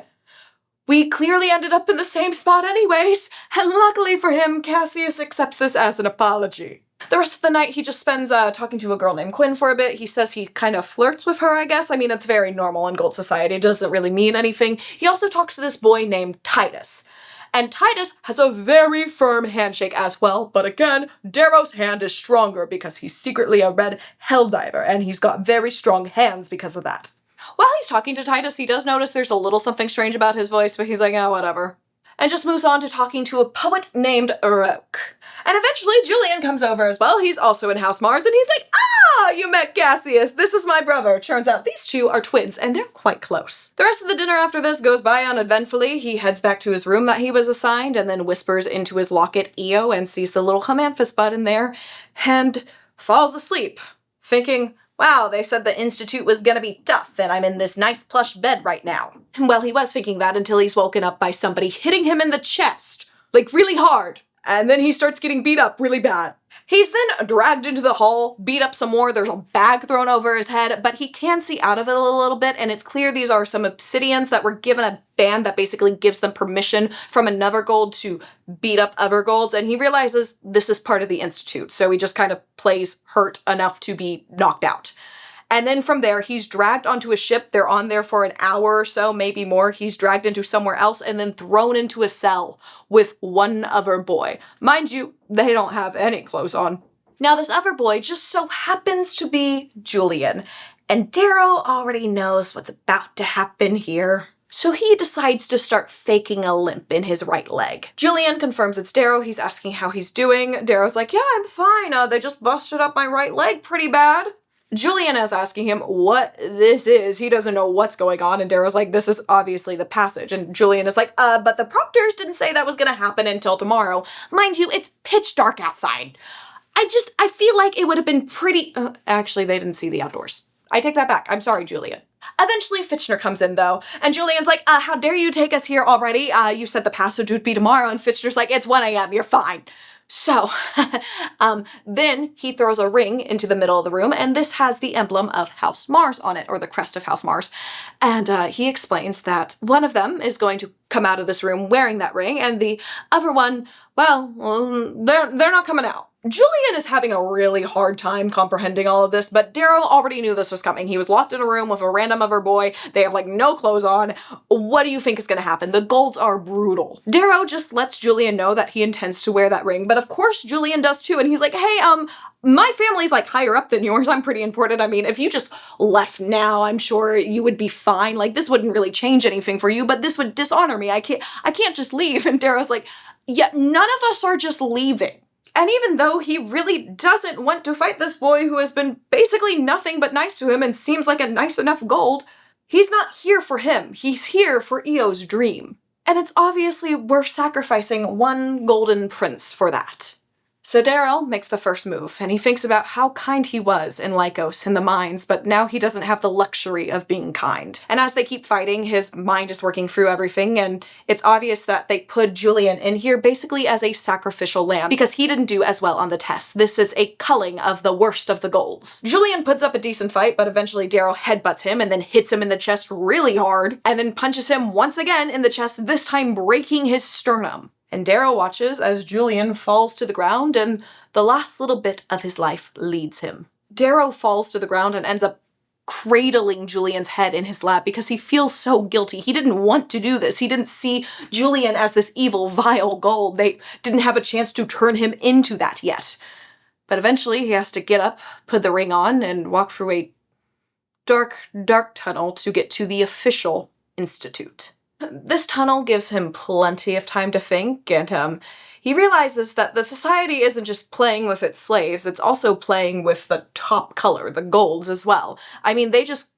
We clearly ended up in the same spot anyways, and luckily for him, Cassius accepts this as an apology. The rest of the night, he just spends talking to a girl named Quinn for a bit. He says he kind of flirts with her, I guess. I mean, it's very normal in Gold Society. It doesn't really mean anything. He also talks to this boy named Titus. And Titus has a very firm handshake as well, but again, Darrow's hand is stronger because he's secretly a red helldiver, and he's got very strong hands because of that. While he's talking to Titus, he does notice there's a little something strange about his voice, but he's like, whatever. And just moves on to talking to a poet named Roke. And eventually Julian comes over as well. He's also in House Mars, and he's like, you met Cassius. This is my brother. Turns out these two are twins, and they're quite close. The rest of the dinner after this goes by uneventfully. He heads back to his room that he was assigned, and then whispers into his locket Io and sees the little Hamanthus bud in there, and falls asleep, thinking, wow, they said the Institute was gonna be tough, and I'm in this nice plush bed right now. Well, he was thinking that until he's woken up by somebody hitting him in the chest, like really hard. And then he starts getting beat up really bad. He's then dragged into the hall, beat up some more. There's a bag thrown over his head, but he can see out of it a little bit, and it's clear these are some obsidians that were given a band that basically gives them permission from another gold to beat up other golds, and he realizes this is part of the Institute, so he just kind of plays hurt enough to be knocked out. And then from there, he's dragged onto a ship. They're on there for an hour or so, maybe more. He's dragged into somewhere else and then thrown into a cell with one other boy. Mind you, they don't have any clothes on. Now, this other boy just so happens to be Julian. And Darrow already knows what's about to happen here. So he decides to start faking a limp in his right leg. Julian confirms it's Darrow. He's asking how he's doing. Darrow's like, yeah, I'm fine. They just busted up my right leg pretty bad. Julian is asking him what this is. He doesn't know what's going on, and Darrow's like, this is obviously the passage. And Julian is like, but the proctors didn't say that was gonna happen until tomorrow. Mind you, it's pitch dark outside. I feel like it would have been pretty, actually, they didn't see the outdoors. I take that back. I'm sorry, Julian. Eventually, Fitchner comes in, though, and Julian's like, how dare you take us here already? You said the passage would be tomorrow, and Fitchner's like, it's 1 a.m., you're fine. So, then he throws a ring into the middle of the room, and this has the emblem of House Mars on it, or the crest of House Mars. And he explains that one of them is going to come out of this room wearing that ring, and the other one, well, they're not coming out. Julian is having a really hard time comprehending all of this, but Darrow already knew this was coming. He was locked in a room with a random other boy. They have like no clothes on. What do you think is gonna happen? The Golds are brutal. Darrow just lets Julian know that he intends to wear that ring, but of course Julian does too, and he's like, hey, my family's like higher up than yours. I'm pretty important. I mean, if you just left now, I'm sure you would be fine. Like, this wouldn't really change anything for you, but this would dishonor me. I can't just leave. And Darrow's like, yeah, none of us are just leaving. And even though he really doesn't want to fight this boy who has been basically nothing but nice to him and seems like a nice enough Gold, he's not here for him. He's here for Eo's dream. And it's obviously worth sacrificing one golden prince for that. So Darrow makes the first move, and he thinks about how kind he was in Lycos in the mines, but now he doesn't have the luxury of being kind. And as they keep fighting, his mind is working through everything, and it's obvious that they put Julian in here basically as a sacrificial lamb, because he didn't do as well on the test. This is a culling of the worst of the Golds. Julian puts up a decent fight, but eventually Darrow headbutts him and then hits him in the chest really hard, and then punches him once again in the chest, this time breaking his sternum. And Darrow watches as Julian falls to the ground and the last little bit of his life leads him. Darrow falls to the ground and ends up cradling Julian's head in his lap because he feels so guilty. He didn't want to do this. He didn't see Julian as this evil, vile Gold. They didn't have a chance to turn him into that yet. But eventually he has to get up, put the ring on, and walk through a dark, dark tunnel to get to the official institute. This tunnel gives him plenty of time to think, and he realizes that the society isn't just playing with its slaves, it's also playing with the top color, the Golds, as well. I mean, they just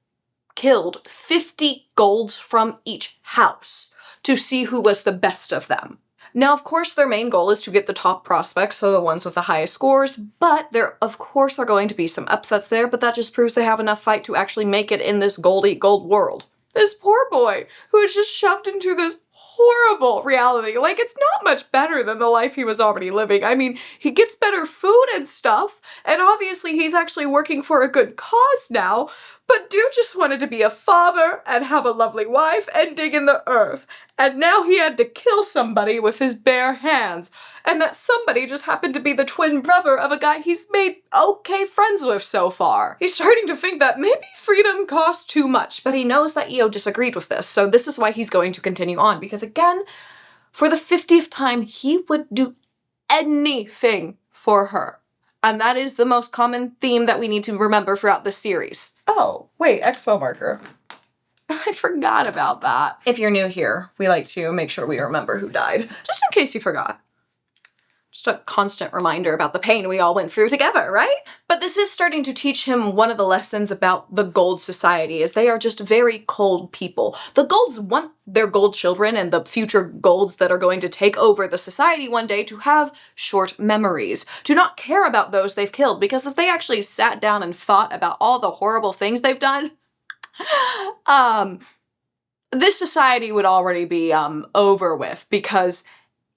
killed 50 Golds from each house to see who was the best of them. Now, of course, their main goal is to get the top prospects, so the ones with the highest scores, but there, of course, are going to be some upsets there, but that just proves they have enough fight to actually make it in this Gold eat Gold world. This poor boy who is just shoved into this horrible reality. Like, it's not much better than the life he was already living. I mean, he gets better food and stuff, and obviously he's actually working for a good cause now, but dude just wanted to be a father and have a lovely wife and dig in the earth. And now he had to kill somebody with his bare hands. And that somebody just happened to be the twin brother of a guy he's made okay friends with so far. He's starting to think that maybe freedom costs too much, but he knows that Io disagreed with this, so this is why he's going to continue on, because again, for the 50th time, he would do anything for her. And that is the most common theme that we need to remember throughout this series. Oh, wait, expo marker. I forgot about that. If you're new here, we like to make sure we remember who died, just in case you forgot. Just a constant reminder about the pain we all went through together, right? But this is starting to teach him one of the lessons about the Gold society, is they are just very cold people. The Golds want their Gold children and the future Golds that are going to take over the society one day to have short memories, to not care about those they've killed, because if they actually sat down and thought about all the horrible things they've done, this society would already be over with, because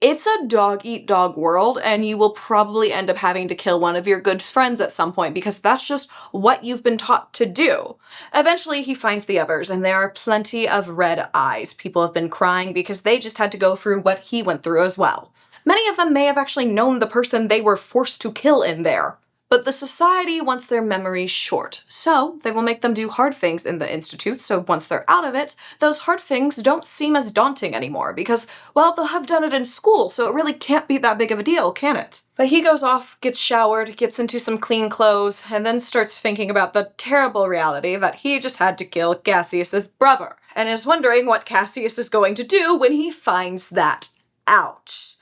it's a dog-eat-dog world, and you will probably end up having to kill one of your good friends at some point, because that's just what you've been taught to do. Eventually, he finds the others, and there are plenty of red eyes. People have been crying because they just had to go through what he went through as well. Many of them may have actually known the person they were forced to kill in there. But the society wants their memories short, so they will make them do hard things in the Institute, so once they're out of it, those hard things don't seem as daunting anymore, because, well, they'll have done it in school, so it really can't be that big of a deal, can it? But he goes off, gets showered, gets into some clean clothes, and then starts thinking about the terrible reality that he just had to kill Cassius's brother, and is wondering what Cassius is going to do when he finds that out.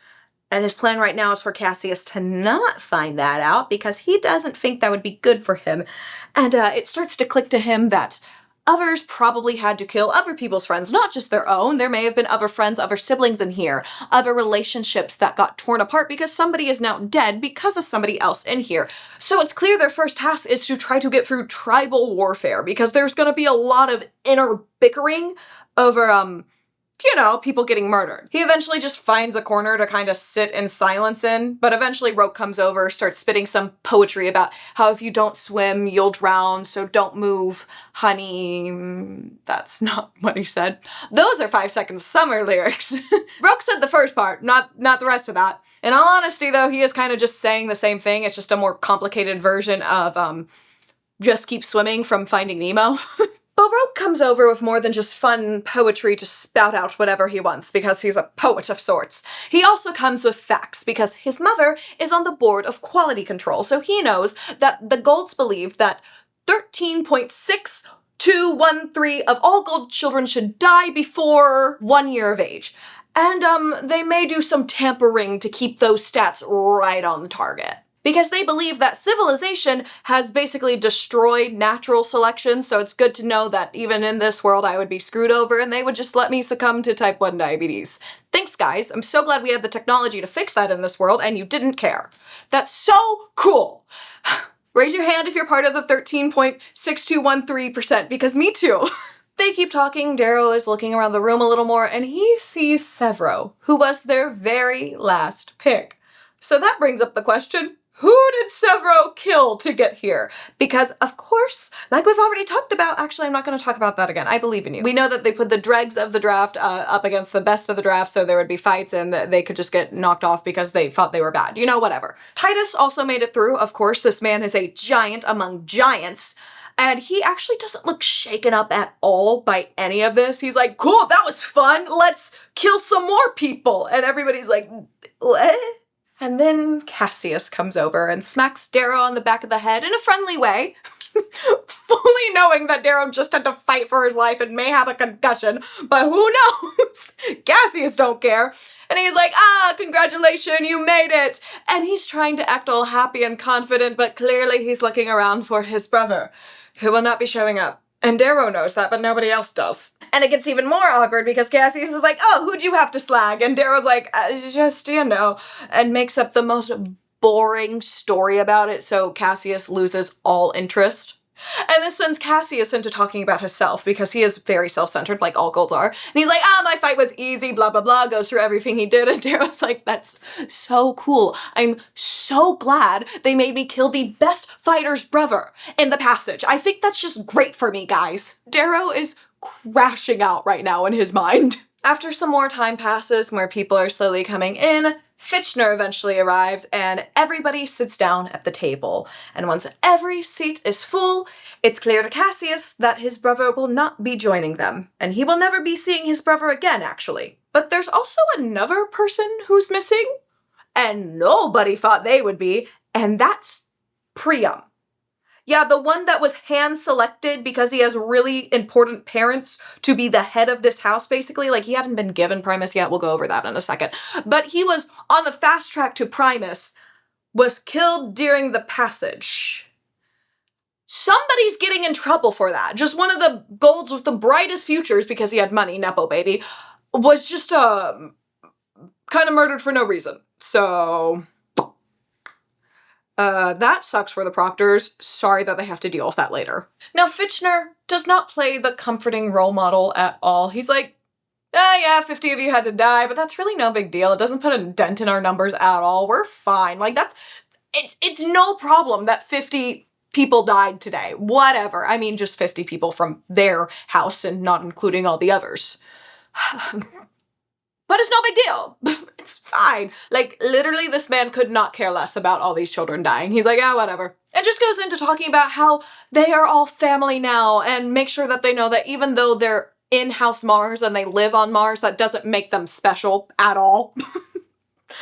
And his plan right now is for Cassius to not find that out because he doesn't think that would be good for him. And it starts to click to him that others probably had to kill other people's friends, not just their own. There may have been other friends, other siblings in here, other relationships that got torn apart because somebody is now dead because of somebody else in here. So it's clear their first task is to try to get through tribal warfare because there's going to be a lot of inner bickering over, people getting murdered. He eventually just finds a corner to kind of sit in silence in, but eventually Roke comes over, starts spitting some poetry about how if you don't swim, you'll drown, so don't move, honey. That's not what he said. Those are 5 Seconds of Summer lyrics. Roke said the first part, not the rest of that. In all honesty, though, he is kind of just saying the same thing. It's just a more complicated version of, Just Keep Swimming from Finding Nemo. But Roke comes over with more than just fun poetry to spout out whatever he wants, because he's a poet of sorts. He also comes with facts, because his mother is on the board of quality control, so he knows that the Golds believed that 13.6213 of all Gold children should die before 1 year of age. And they may do some tampering to keep those stats right on the target. Because they believe that civilization has basically destroyed natural selection, so it's good to know that even in this world I would be screwed over and they would just let me succumb to type 1 diabetes. Thanks, guys. I'm so glad we had the technology to fix that in this world and you didn't care. That's so cool. Raise your hand if you're part of the 13.6213%, because me too. They keep talking, Darrow is looking around the room a little more, and he sees Severo, who was their very last pick. So that brings up the question, who did Severo kill to get here? Because, of course, like we've already talked about, actually, I'm not going to talk about that again. I believe in you. We know that they put the dregs of the draft up against the best of the draft, so there would be fights and they could just get knocked off because they thought they were bad. Whatever. Titus also made it through. Of course, this man is a giant among giants. And he actually doesn't look shaken up at all by any of this. He's like, cool, that was fun. Let's kill some more people. And everybody's like, what? And then Cassius comes over and smacks Darrow on the back of the head in a friendly way, fully knowing that Darrow just had to fight for his life and may have a concussion, but who knows? Cassius don't care. And he's like, congratulations, you made it. And he's trying to act all happy and confident, but clearly he's looking around for his brother, who will not be showing up. And Darrow knows that, but nobody else does. And it gets even more awkward because Cassius is like, who'd you have to slag? And Darrow's like, and makes up the most boring story about it, so Cassius loses all interest. And this sends Cassius into talking about himself because he is very self-centered, like all Golds are. And he's like, my fight was easy, blah, blah, blah, goes through everything he did. And Darrow's like, that's so cool. I'm so glad they made me kill the best fighter's brother in the passage. I think that's just great for me, guys. Darrow is crashing out right now in his mind. After some more time passes, where people are slowly coming in, Fitchner eventually arrives and everybody sits down at the table. And once every seat is full, it's clear to Cassius that his brother will not be joining them. And he will never be seeing his brother again, actually. But there's also another person who's missing, and nobody thought they would be, and that's Priam. Yeah, the one that was hand-selected because he has really important parents to be the head of this house, basically. Like, he hadn't been given Primus yet. We'll go over that in a second. But he was on the fast track to Primus, was killed during the passage. Somebody's getting in trouble for that. Just one of the Golds with the brightest futures, because he had money, Nepo baby, was just, kind of murdered for no reason. So that sucks for the Proctors. Sorry that they have to deal with that later. Now, Fitchner does not play the comforting role model at all. He's like, yeah, 50 of you had to die, but that's really no big deal. It doesn't put a dent in our numbers at all. We're fine. Like, it's no problem that 50 people died today. Whatever. I mean, just 50 people from their house and not including all the others. But it's no big deal. It's fine. Like, literally, this man could not care less about all these children dying. He's like, yeah, whatever. And just goes into talking about how they are all family now and make sure that they know that even though they're in-house Mars and they live on Mars, that doesn't make them special at all.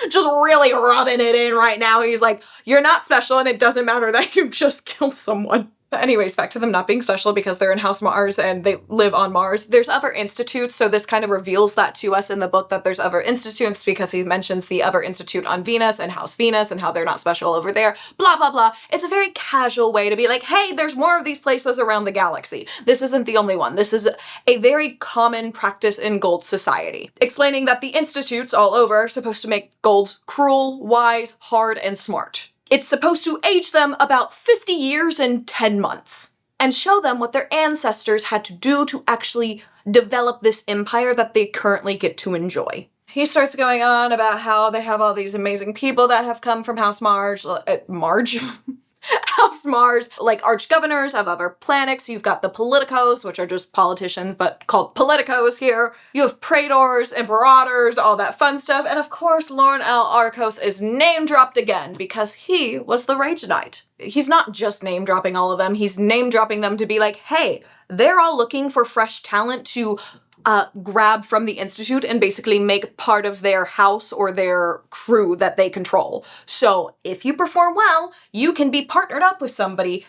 Just really rubbing it in right now. He's like, you're not special and it doesn't matter that you just killed someone. But anyways, back to them not being special because they're in House Mars and they live on Mars. There's other institutes, so this kind of reveals that to us in the book that there's other institutes because he mentions the other institute on Venus and House Venus and how they're not special over there, blah, blah, blah. It's a very casual way to be like, hey, there's more of these places around the galaxy. This isn't the only one. This is a very common practice in Gold society. Explaining that the institutes all over are supposed to make Gold cruel, wise, hard, and smart. It's supposed to age them about 50 years and 10 months and show them what their ancestors had to do to actually develop this empire that they currently get to enjoy. He starts going on about how they have all these amazing people that have come from House Marge, House Mars, like arch-governors of other planets. You've got the politicos, which are just politicians, but called politicos here. You have praetors, imperators, all that fun stuff. And of course, Lorne L. Arcos is name-dropped again because he was the Rage Knight. He's not just name-dropping all of them. He's name-dropping them to be like, hey, they're all looking for fresh talent to grab from the Institute and basically make part of their house or their crew that they control. So if you perform well, you can be partnered up with somebody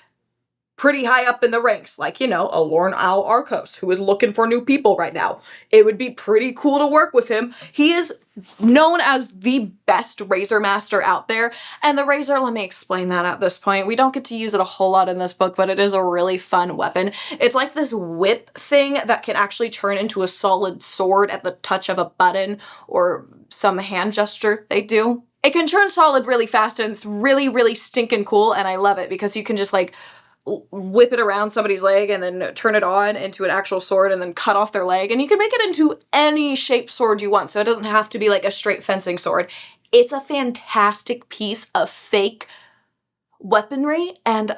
pretty high up in the ranks, like, you know, a Lorne L. Arcos, who is looking for new people right now. It would be pretty cool to work with him. He is known as the best razor master out there, and the razor, let me explain that at this point. We don't get to use it a whole lot in this book, but it is a really fun weapon. It's like this whip thing that can actually turn into a solid sword at the touch of a button or some hand gesture they do. It can turn solid really fast, and it's really, really stinking cool, and I love it because you can just like whip it around somebody's leg and then turn it on into an actual sword and then cut off their leg. And you can make it into any shaped sword you want, so it doesn't have to be like a straight fencing sword. It's a fantastic piece of fake weaponry, and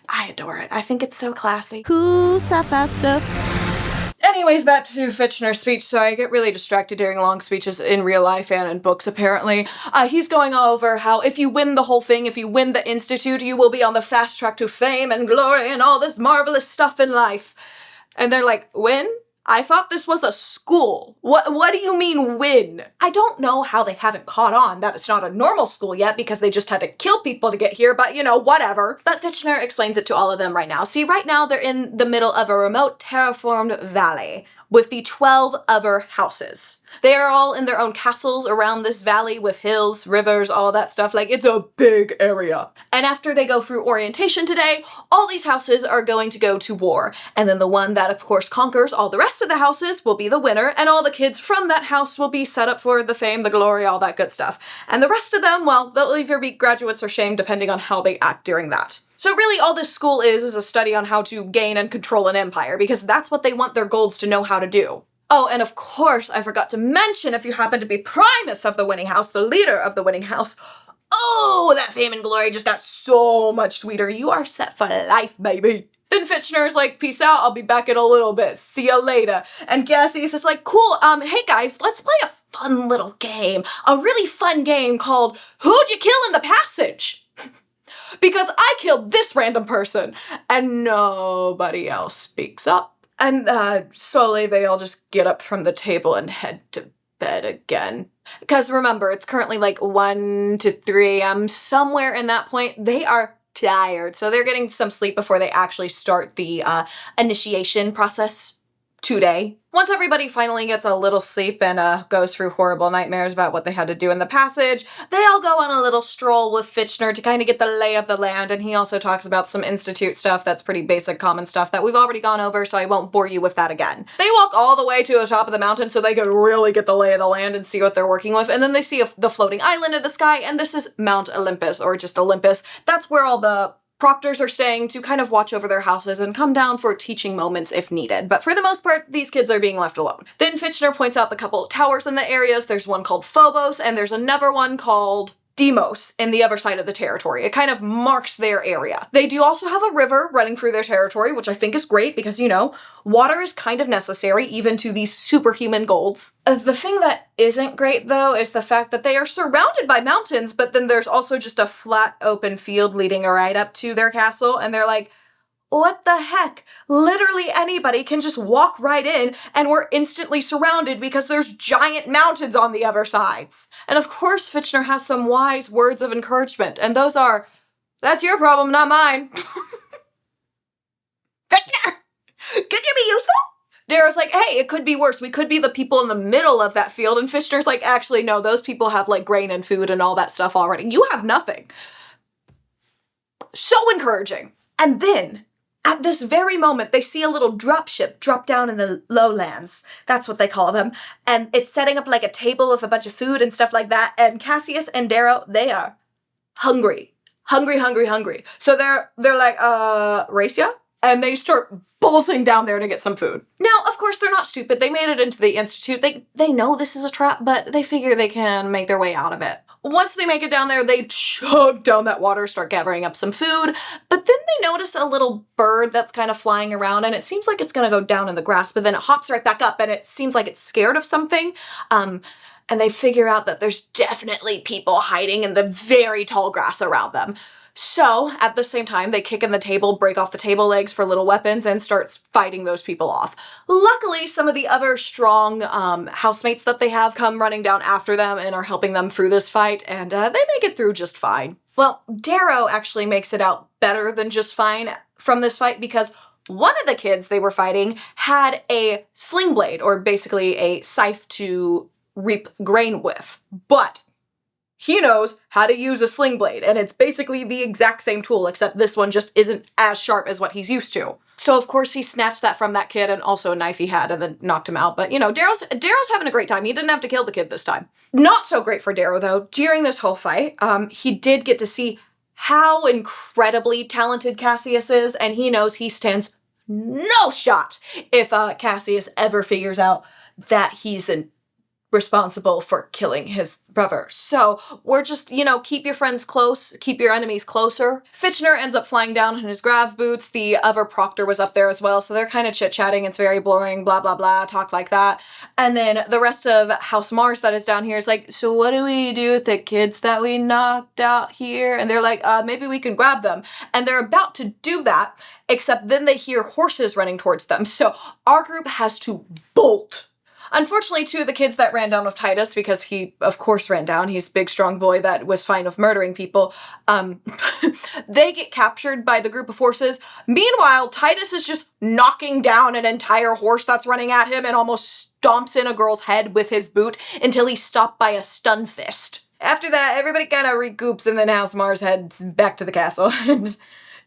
I adore it. I think it's so classy. Cool sci-fi stuff. Anyways, back to Fitchner's speech. So I get really distracted during long speeches in real life and in books, apparently. He's going over how if you win the whole thing, if you win the Institute, you will be on the fast track to fame and glory and all this marvelous stuff in life. And they're like, win? I thought this was a school. What do you mean win? I don't know how they haven't caught on that it's not a normal school yet because they just had to kill people to get here, but you know, whatever. But Fitchner explains it to all of them right now. See, right now they're in the middle of a remote terraformed valley with the 12 other houses. They are all in their own castles around this valley with hills, rivers, all that stuff. Like, it's a big area. And after they go through orientation today, all these houses are going to go to war. And then the one that, of course, conquers all the rest of the houses will be the winner, and all the kids from that house will be set up for the fame, the glory, all that good stuff. And the rest of them, well, they'll either be graduates or shamed depending on how they act during that. So really all this school is a study on how to gain and control an empire, because that's what they want their golds to know how to do. Oh, and of course, I forgot to mention, if you happen to be primus of the winning house, the leader of the winning house, oh, that fame and glory just got so much sweeter. You are set for life, baby. Then Fitchner's like, peace out, I'll be back in a little bit. See ya later. And Gassie's just like, cool, hey guys, let's play a fun little game. A really fun game called Who'd You Kill in the Passage? Because I killed this random person, and nobody else speaks up. And slowly they all just get up from the table and head to bed again. Because remember, it's currently like 1 to 3 a.m. Somewhere in that point, they are tired. So they're getting some sleep before they actually start the initiation process today. Once everybody finally gets a little sleep and goes through horrible nightmares about what they had to do in the passage, they all go on a little stroll with Fitchner to kind of get the lay of the land, and he also talks about some Institute stuff that's pretty basic common stuff that we've already gone over, so I won't bore you with that again. They walk all the way to the top of the mountain so they can really get the lay of the land and see what they're working with, and then they see the floating island in the sky, and this is Mount Olympus, or just Olympus. That's where all the proctors are staying to kind of watch over their houses and come down for teaching moments if needed. But for the most part, these kids are being left alone. Then Fitchner points out the couple of towers in the areas. There's one called Phobos, and there's another one called demos in the other side of the territory. It kind of marks their area. They do also have a river running through their territory, which I think is great because, you know, water is kind of necessary even to these superhuman golds. The thing that isn't great, though, is the fact that they are surrounded by mountains, but then there's also just a flat open field leading right up to their castle, and they're like, what the heck? Literally anybody can just walk right in and we're instantly surrounded because there's giant mountains on the other sides. And of course, Fitchner has some wise words of encouragement, and those are, that's your problem, not mine. Fitchner! Could you be useful? Darrow's like, hey, it could be worse. We could be the people in the middle of that field. And Fitchner's like, actually, no, those people have like grain and food and all that stuff already. You have nothing. So encouraging. And then, at this very moment, they see a little dropship drop down in the lowlands. That's what they call them. And it's setting up like a table with a bunch of food and stuff like that. And Cassius and Darrow, they are hungry. Hungry. So they're like, Racia? And they start bolting down there to get some food. Now, of course, they're not stupid. They made it into the Institute. They know this is a trap, but they figure they can make their way out of it. Once they make it down there, they chug down that water, start gathering up some food, but then they notice a little bird that's kind of flying around, and it seems like it's gonna go down in the grass, but then it hops right back up, and it seems like it's scared of something. And they figure out that there's definitely people hiding in the very tall grass around them. So, at the same time, they kick in the table, break off the table legs for little weapons, and starts fighting those people off. Luckily, some of the other strong housemates that they have come running down after them and are helping them through this fight, and they make it through just fine. Well, Darrow actually makes it out better than just fine from this fight because one of the kids they were fighting had a sling blade, or basically a scythe to reap grain with, but he knows how to use a sling blade, and it's basically the exact same tool, except this one just isn't as sharp as what he's used to. So of course he snatched that from that kid and also a knife he had and then knocked him out. But you know, Darrow's having a great time. He didn't have to kill the kid this time. Not so great for Darrow though. During this whole fight, he did get to see how incredibly talented Cassius is, and he knows he stands no shot if Cassius ever figures out that he's responsible for killing his brother. So we're just, you know, keep your friends close, keep your enemies closer. Fitchner ends up flying down in his grav boots. The other proctor was up there as well, so they're kind of chit-chatting. It's very boring, blah, blah, blah, talk like that. And then the rest of House Mars that is down here is like, so what do we do with the kids that we knocked out here? And they're like, maybe we can grab them. And they're about to do that, except then they hear horses running towards them. So our group has to bolt. Unfortunately, two of the kids that ran down with Titus, because he, of course, ran down, he's a big, strong boy that was fine with murdering people, they get captured by the group of horses. Meanwhile, Titus is just knocking down an entire horse that's running at him and almost stomps in a girl's head with his boot until he's stopped by a stun fist. After that, everybody kind of recoups, and then House Mars heads back to the castle. And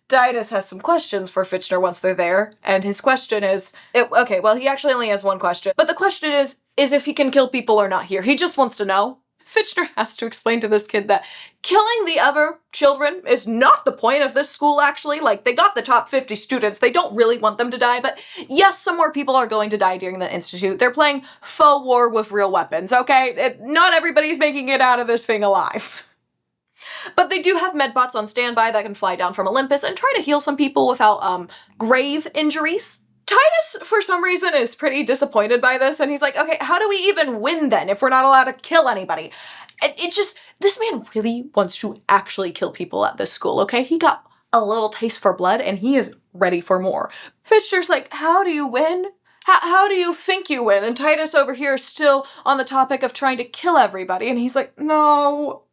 Titus has some questions for Fitchner once they're there, and his question is, okay, well, he actually only has one question, but the question is if he can kill people or not here. He just wants to know. Fitchner has to explain to this kid that killing the other children is not the point of this school, actually. Like, they got the top 50 students. They don't really want them to die, but yes, some more people are going to die during the Institute. They're playing faux war with real weapons, okay? Not everybody's making it out of this thing alive. But they do have medbots on standby that can fly down from Olympus and try to heal some people without grave injuries. Titus, for some reason, is pretty disappointed by this, and he's like, okay, how do we even win then if we're not allowed to kill anybody? It's just, this man really wants to actually kill people at this school, okay? He got a little taste for blood, and he is ready for more. Fitchner's like, how do you win? How do you think you win? And Titus over here is still on the topic of trying to kill everybody, and he's like, no.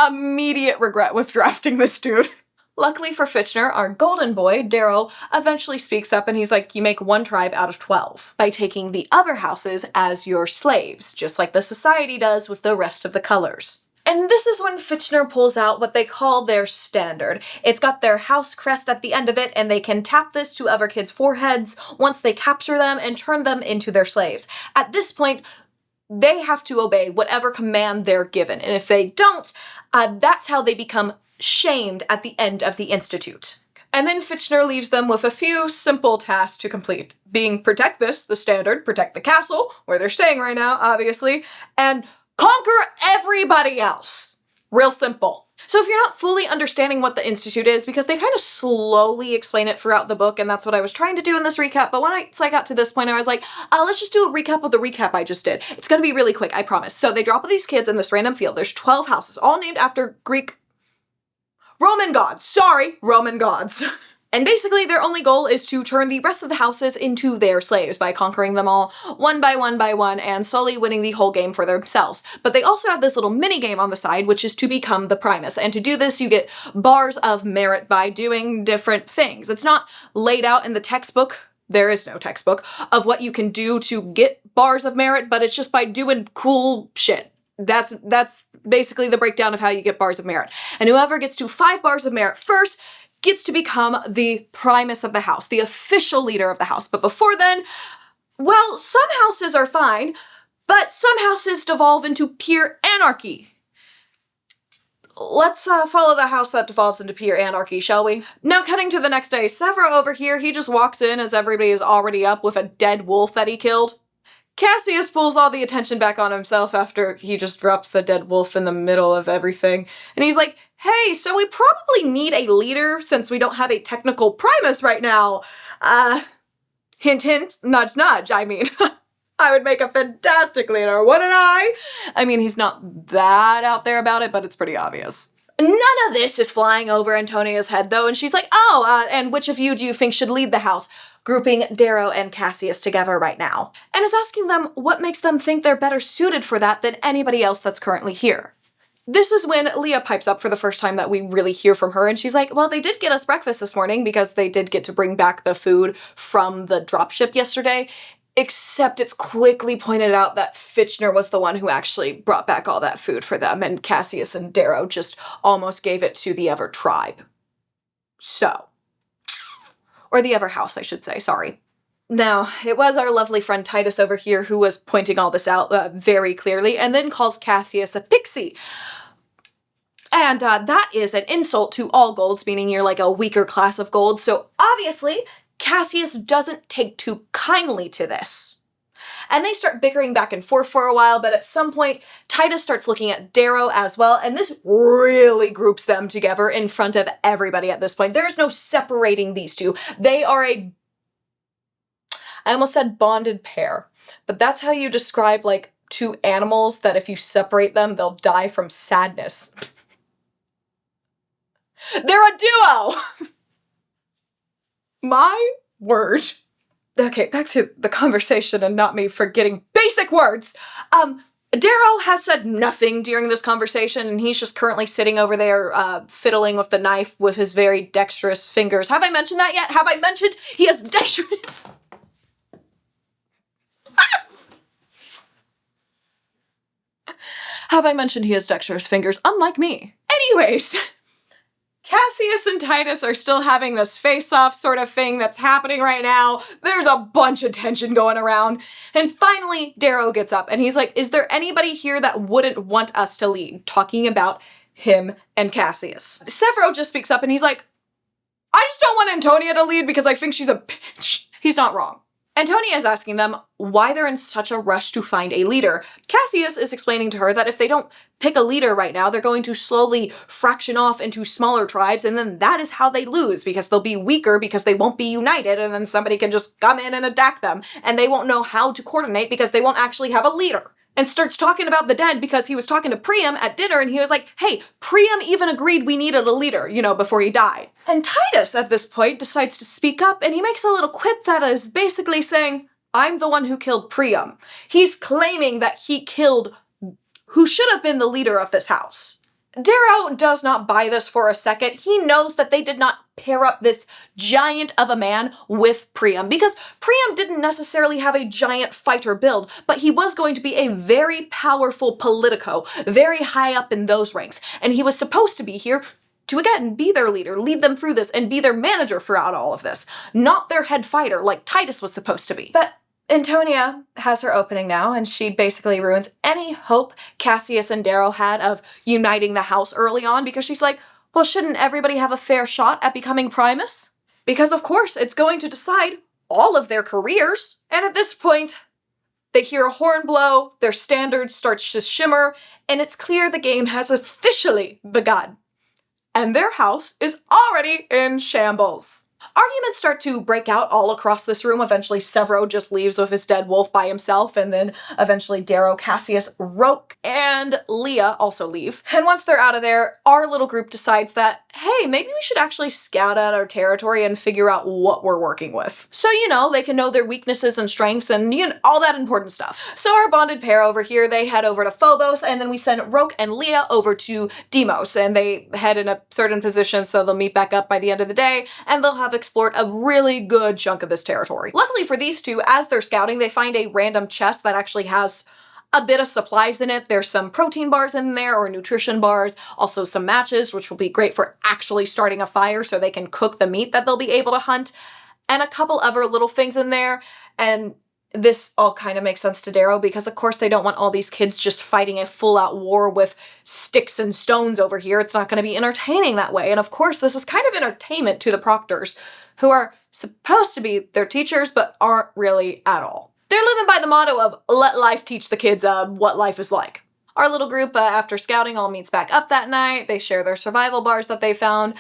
Immediate regret with drafting this dude. Luckily for Fitchner, our golden boy, Darrow, eventually speaks up and he's like, you make one tribe out of 12 by taking the other houses as your slaves, just like the society does with the rest of the colors. And this is when Fitchner pulls out what they call their standard. It's got their house crest at the end of it, and they can tap this to other kids' foreheads once they capture them and turn them into their slaves. At this point, they have to obey whatever command they're given, and if they don't, that's how they become shamed at the end of the Institute. And then Fitchner leaves them with a few simple tasks to complete, being protect this, the standard, protect the castle, where they're staying right now, obviously, and Conquer everybody else. Real simple. So if you're not fully understanding what the Institute is, because they kind of slowly explain it throughout the book, and that's what I was trying to do in this recap, but once I got to this point, I was like, let's just do a recap of the recap I just did. It's gonna be really quick, I promise. So they drop these kids in this random field. There's 12 houses, all named after Roman gods. Roman gods. And basically their only goal is to turn the rest of the houses into their slaves by conquering them all one by one and slowly winning the whole game for themselves. But they also have this little mini game on the side, which is to become the primus. And to do this, you get bars of merit by doing different things. It's not laid out in the textbook. There is no textbook of what you can do to get bars of merit, but it's just by doing cool shit. That's basically the breakdown of how you get bars of merit. And whoever gets to 5 bars of merit first gets to become the primus of the house, the official leader of the house. But before then, well, some houses are fine, but some houses devolve into pure anarchy. Let's follow the house that devolves into pure anarchy, shall we? Now cutting to the next day, Severo over here, he just walks in as everybody is already up with a dead wolf that he killed. Cassius pulls all the attention back on himself after he just drops the dead wolf in the middle of everything. And he's like, hey, so we probably need a leader since we don't have a technical primus right now. Hint, hint, nudge, nudge. I mean, I would make a fantastic leader, wouldn't I? I mean, he's not that out there about it, but it's pretty obvious. None of this is flying over Antonia's head, though, and she's like, and which of you do you think should lead the house? Grouping Darrow and Cassius together right now. And is asking them what makes them think they're better suited for that than anybody else that's currently here. This is when Leah pipes up for the first time that we really hear from her, and she's like, well, they did get us breakfast this morning because they did get to bring back the food from the dropship yesterday, except it's quickly pointed out that Fitchner was the one who actually brought back all that food for them, and Cassius and Darrow just almost gave it to the other tribe. So. Or the other house, I should say, sorry. Now, it was our lovely friend Titus over here who was pointing all this out very clearly, and then calls Cassius a pixie. And that is an insult to all golds, meaning you're like a weaker class of gold, so obviously Cassius doesn't take too kindly to this. And they start bickering back and forth for a while, but at some point, Titus starts looking at Darrow as well, and this really groups them together in front of everybody at this point. There's no separating these two. They are I almost said bonded pair, but that's how you describe, like, two animals that if you separate them, they'll die from sadness. They're a duo! My word. Okay, back to the conversation and not me forgetting basic words. Darrow has said nothing during this conversation, and he's just currently sitting over there fiddling with the knife with his very dexterous fingers. Have I mentioned that yet? Have I mentioned he has dexterous... Have I mentioned he has dexterous fingers? Unlike me. Anyways... Cassius and Titus are still having this face-off sort of thing that's happening right now. There's a bunch of tension going around. And finally, Darrow gets up and he's like, is there anybody here that wouldn't want us to lead? Talking about him and Cassius. Severo just speaks up and he's like, I just don't want Antonia to lead because I think she's a bitch. He's not wrong. Antonia is asking them why they're in such a rush to find a leader. Cassius is explaining to her that if they don't pick a leader right now, they're going to slowly fraction off into smaller tribes, and then that is how they lose, because they'll be weaker because they won't be united, and then somebody can just come in and attack them, and they won't know how to coordinate because they won't actually have a leader. And starts talking about the dead because he was talking to Priam at dinner and he was like, hey, Priam even agreed we needed a leader, before he died. And Titus at this point decides to speak up and he makes a little quip that is basically saying, I'm the one who killed Priam. He's claiming that he killed who should have been the leader of this house. Darrow does not buy this for a second. He knows that they did not pair up this giant of a man with Priam, because Priam didn't necessarily have a giant fighter build, but he was going to be a very powerful politico, very high up in those ranks, and he was supposed to be here to, again, be their leader, lead them through this, and be their manager throughout all of this, not their head fighter like Titus was supposed to be. But Antonia has her opening now, and she basically ruins any hope Cassius and Darrow had of uniting the house early on, because she's like, well, shouldn't everybody have a fair shot at becoming primus? Because of course it's going to decide all of their careers. And at this point, They hear a horn blow, their standard starts to shimmer, and it's clear the game has officially begun. And their house is already in shambles. Arguments start to break out all across this room. Eventually, Severo just leaves with his dead wolf by himself, and then eventually Darrow, Cassius, Roke, and Leah also leave. And once they're out of there, our little group decides that, hey, maybe we should actually scout out our territory and figure out what we're working with. So, they can know their weaknesses and strengths and, all that important stuff. So our bonded pair over here, they head over to Phobos, and then we send Roke and Leah over to Deimos, and they head in a certain position, so they'll meet back up by the end of the day, and they'll have explored a really good chunk of this territory. Luckily for these two, as they're scouting, they find a random chest that actually has a bit of supplies in it. There's some protein bars in there, or nutrition bars, also some matches, which will be great for actually starting a fire so they can cook the meat that they'll be able to hunt, and a couple other little things in there. And this all kind of makes sense to Darrow because, of course, they don't want all these kids just fighting a full-out war with sticks and stones over here. It's not going to be entertaining that way. And, of course, this is kind of entertainment to the proctors, who are supposed to be their teachers but aren't really at all. They're living by the motto of let life teach the kids what life is like. Our little group, after scouting, all meets back up that night. They share their survival bars that they found,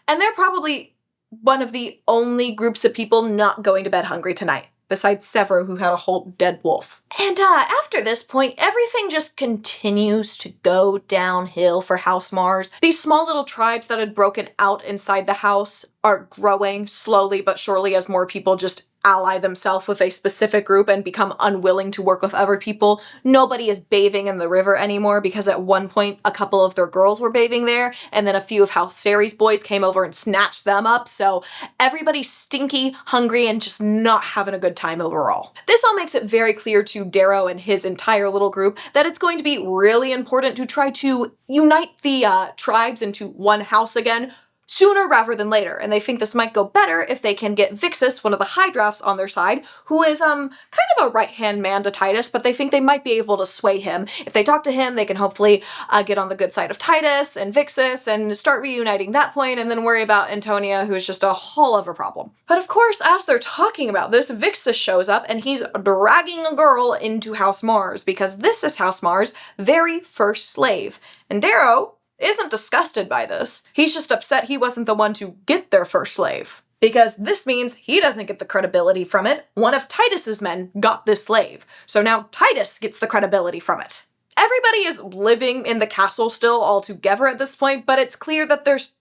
and they're probably one of the only groups of people not going to bed hungry tonight, besides Severo, who had a whole dead wolf. And after this point, everything just continues to go downhill for House Mars. These small little tribes that had broken out inside the house are growing slowly but surely as more people just ally themselves with a specific group and become unwilling to work with other people. Nobody is bathing in the river anymore because at one point a couple of their girls were bathing there, and then a few of House Ceres' boys came over and snatched them up, so everybody's stinky, hungry, and just not having a good time overall. This all makes it very clear to Darrow and his entire little group that it's going to be really important to try to unite the tribes into one house again sooner rather than later, and they think this might go better if they can get Vixus, one of the High Drafts, on their side, who is kind of a right-hand man to Titus, but they think they might be able to sway him. If they talk to him, they can hopefully get on the good side of Titus and Vixus and start reuniting that point, and then worry about Antonia, who is just a whole other problem. But of course, as they're talking about this, Vixus shows up, and he's dragging a girl into House Mars, because this is House Mars' very first slave. And Darrow isn't disgusted by this. He's just upset he wasn't the one to get their first slave, because this means he doesn't get the credibility from it. One of Titus's men got this slave, so now Titus gets the credibility from it. Everybody is living in the castle still all together at this point, but it's clear that there's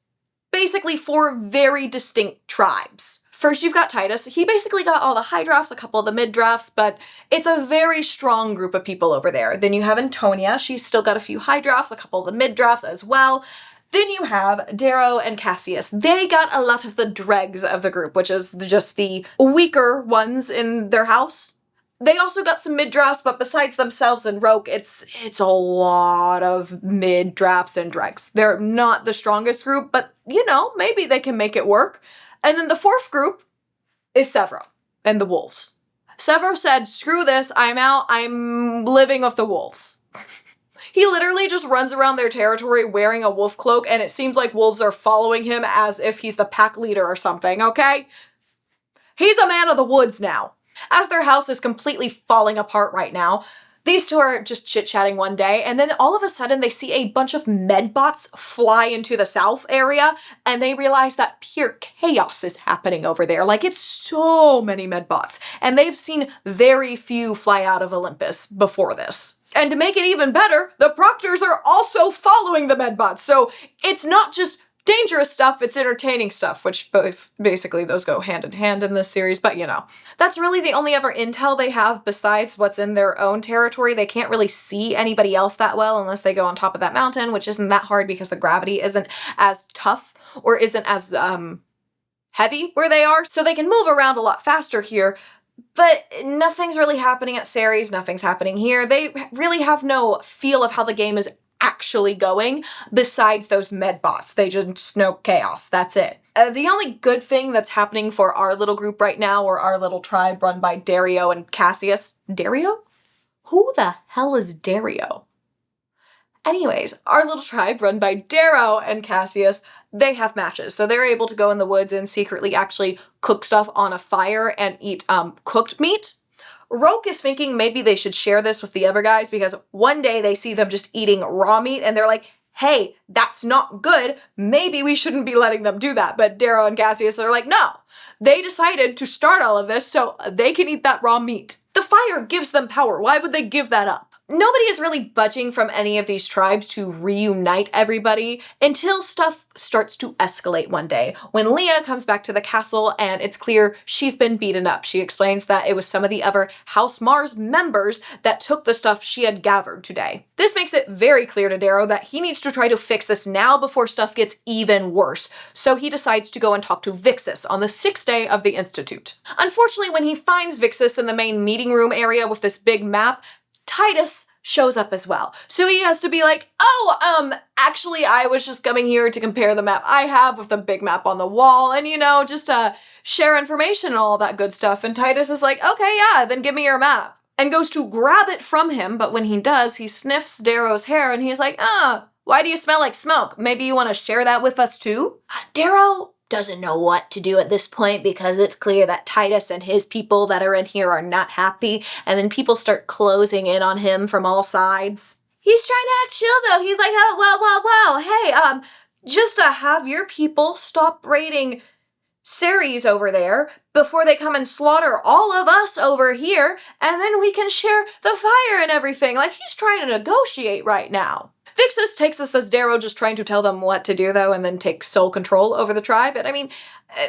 basically 4 very distinct tribes. First, you've got Titus. He basically got all the high drafts, a couple of the mid drafts, but it's a very strong group of people over there. Then you have Antonia. She's still got a few high drafts, a couple of the mid drafts as well. Then you have Darrow and Cassius. They got a lot of the dregs of the group, which is just the weaker ones in their house. They also got some mid drafts, but besides themselves and Roke, it's a lot of mid drafts and dregs. They're not the strongest group, but maybe they can make it work. And then the 4th group is Severo and the wolves. Severo said, screw this, I'm out, I'm living with the wolves. He literally just runs around their territory wearing a wolf cloak, and it seems like wolves are following him as if he's the pack leader or something, okay? He's a man of the woods now. As their house is completely falling apart right now, these two are just chit-chatting one day, and then all of a sudden they see a bunch of medbots fly into the south area, and they realize that pure chaos is happening over there. Like, it's so many medbots, and they've seen very few fly out of Olympus before this. And to make it even better, the proctors are also following the medbots, so it's not just dangerous stuff, it's entertaining stuff, which both, basically those go hand in hand in this series, but that's really the only ever intel they have besides what's in their own territory. They can't really see anybody else that well unless they go on top of that mountain, which isn't that hard because the gravity isn't as tough or isn't as heavy where they are, so they can move around a lot faster here. But nothing's really happening at Ceres, nothing's happening here. They really have no feel of how the game is actually going besides those medbots. They just know chaos. That's it. The only good thing that's happening for our little group right now, or our little tribe run by Darrow and Cassius. Darrow? Who the hell is Darrow? Anyways, our little tribe run by Darrow and Cassius, they have matches. So they're able to go in the woods and secretly actually cook stuff on a fire and eat cooked meat. Roke is thinking maybe they should share this with the other guys because one day they see them just eating raw meat and they're like, hey, that's not good. Maybe we shouldn't be letting them do that. But Darrow and Cassius are like, no, they decided to start all of this so they can eat that raw meat. The fire gives them power. Why would they give that up? Nobody is really budging from any of these tribes to reunite everybody until stuff starts to escalate one day. When Leah comes back to the castle and it's clear she's been beaten up. She explains that it was some of the other House Mars members that took the stuff she had gathered today. This makes it very clear to Darrow that he needs to try to fix this now before stuff gets even worse. So he decides to go and talk to Vixis on the 6th day of the Institute. Unfortunately, when he finds Vixis in the main meeting room area with this big map, Titus shows up as well. So he has to be like, actually I was just coming here to compare the map I have with the big map on the wall and, just share information and all that good stuff. And Titus is like, okay, yeah, then give me your map. And goes to grab it from him, but when he does, he sniffs Darrow's hair and he's like, why do you smell like smoke? Maybe you want to share that with us too? Darrow doesn't know what to do at this point because it's clear that Titus and his people that are in here are not happy, and then people start closing in on him from all sides. He's trying to act chill though. He's like, whoa, hey, just have your people stop raiding Ceres over there before they come and slaughter all of us over here, and then we can share the fire and everything. Like, he's trying to negotiate right now. Vixis takes this as Darrow just trying to tell them what to do, though, and then take sole control over the tribe. And I mean,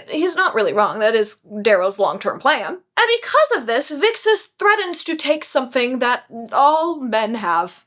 he's not really wrong. That is Darrow's long-term plan. And because of this, Vixis threatens to take something that all men have.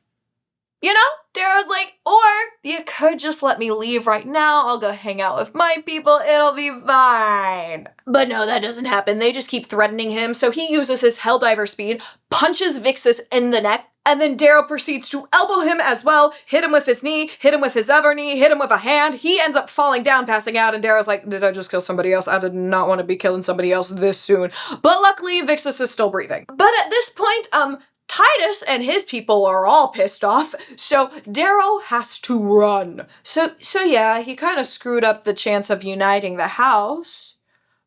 Darrow's like, or you could just let me leave right now. I'll go hang out with my people. It'll be fine. But no, that doesn't happen. They just keep threatening him. So he uses his Helldiver speed, punches Vixis in the neck, and then Darrow proceeds to elbow him as well, hit him with his knee, hit him with his other knee, hit him with a hand. He ends up falling down, passing out, and Darrow's like, did I just kill somebody else? I did not want to be killing somebody else this soon. But luckily, Vixis is still breathing. But at this point, Titus and his people are all pissed off, so Darrow has to run. So yeah, he kind of screwed up the chance of uniting the house.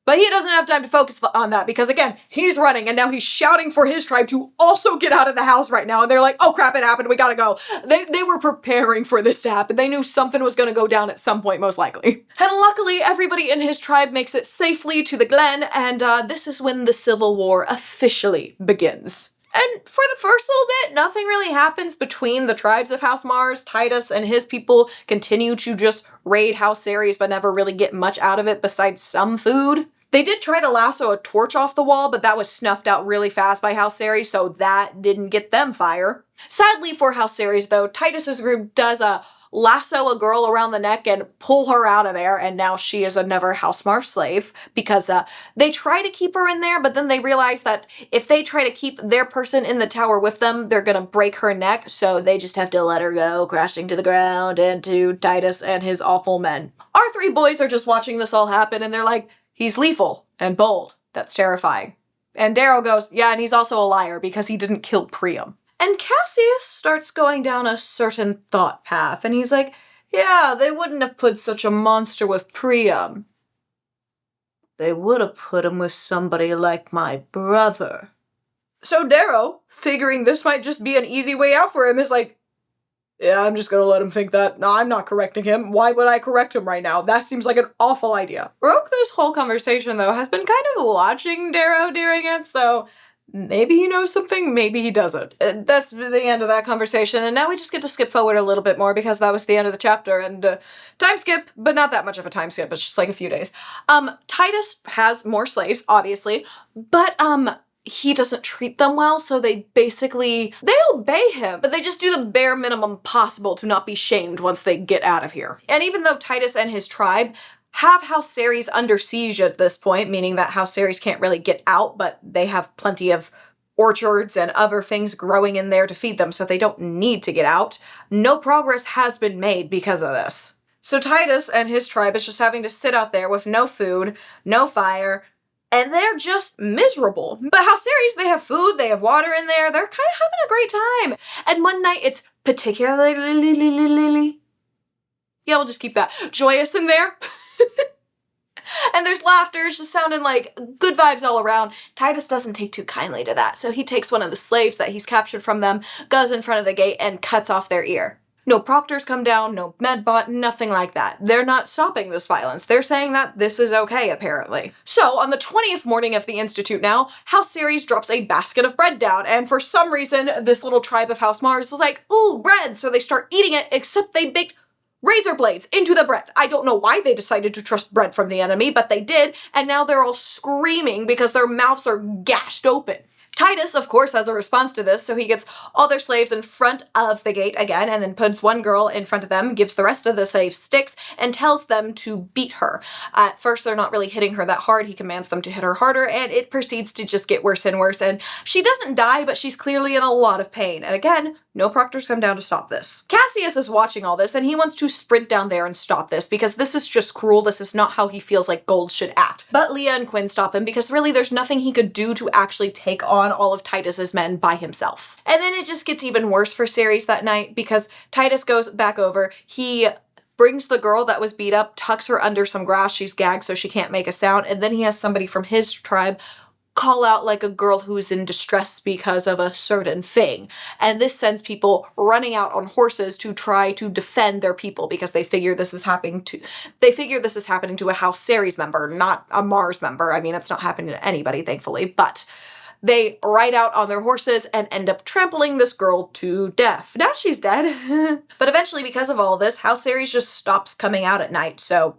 But he doesn't have time to focus on that because, again, he's running and now he's shouting for his tribe to also get out of the house right now. And they're like, oh crap, it happened. We gotta go. They were preparing for this to happen. They knew something was gonna go down at some point, most likely. And luckily, everybody in his tribe makes it safely to the Glen, and this is when the Civil War officially begins. And for the first little bit, nothing really happens between the tribes of House Mars. Titus and his people continue to just raid House Ceres, but never really get much out of it besides some food. They did try to lasso a torch off the wall, but that was snuffed out really fast by House Ceres, so that didn't get them fire. Sadly for House Ceres, though, Titus's group does lasso a girl around the neck and pull her out of there, and now she is another House Mars slave because they try to keep her in there, but then they realize that if they try to keep their person in the tower with them, they're gonna break her neck, so they just have to let her go, crashing to the ground and to Titus and his awful men. Our three boys are just watching this all happen, and they're like, he's lethal and bold. That's terrifying. And Darrow goes, yeah, and he's also a liar because he didn't kill Priam. And Cassius starts going down a certain thought path, and he's like, yeah, they wouldn't have put such a monster with Priam. They would have put him with somebody like my brother. So Darrow, figuring this might just be an easy way out for him, is like, yeah, I'm just gonna let him think that. No, I'm not correcting him. Why would I correct him right now? That seems like an awful idea. Roke, this whole conversation, though, has been kind of watching Darrow during it, so maybe he knows something, maybe he doesn't. That's the end of that conversation, and now we just get to skip forward a little bit more because that was the end of the chapter, and time skip, but not that much of a time skip, it's just like a few days. Titus has more slaves, obviously, but he doesn't treat them well, so they obey him, but they just do the bare minimum possible to not be shamed once they get out of here. And even though Titus and his tribe have House Ceres under siege at this point, meaning that House Ceres can't really get out, but they have plenty of orchards and other things growing in there to feed them, so they don't need to get out, no progress has been made because of this. So Titus and his tribe is just having to sit out there with no food, no fire, and they're just miserable. But House Ceres, they have food, they have water in there, they're kind of having a great time. And one night it's particularly, yeah, we'll just keep that, joyous in there. And there's laughter, it's just sounding like good vibes all around. Titus doesn't take too kindly to that, so he takes one of the slaves that he's captured from them, goes in front of the gate, and cuts off their ear. No proctors come down, no medbot, nothing like that. They're not stopping this violence. They're saying that this is okay, apparently. So, on the 20th morning of the Institute now, House Ceres drops a basket of bread down, and for some reason, this little tribe of House Mars is like, ooh, bread! So they start eating it, except they baked razor blades into the bread. I don't know why they decided to trust bread from the enemy, but they did, and now they're all screaming because their mouths are gashed open. Titus, of course, has a response to this, so he gets all their slaves in front of the gate again, and then puts one girl in front of them, gives the rest of the slaves sticks, and tells them to beat her. At first, they're not really hitting her that hard. He commands them to hit her harder, and it proceeds to just get worse and worse, and she doesn't die, but she's clearly in a lot of pain. And again, no proctors come down to stop this. Cassius is watching all this, and he wants to sprint down there and stop this, because this is just cruel. This is not how he feels like Gold should act. But Leah and Quinn stop him, because really there's nothing he could do to actually take on all of Titus's men by himself. And then it just gets even worse for Ceres that night, because Titus goes back over. He brings the girl that was beat up, tucks her under some grass. She's gagged so she can't make a sound, and then he has somebody from his tribe call out like a girl who's in distress because of a certain thing. And this sends people running out on horses to try to defend their people, because they figure this is happening to a House Ceres member, not a Mars member. I mean, it's not happening to anybody, thankfully, but they ride out on their horses and end up trampling this girl to death. Now she's dead. But eventually, because of all this, House Ceres just stops coming out at night, so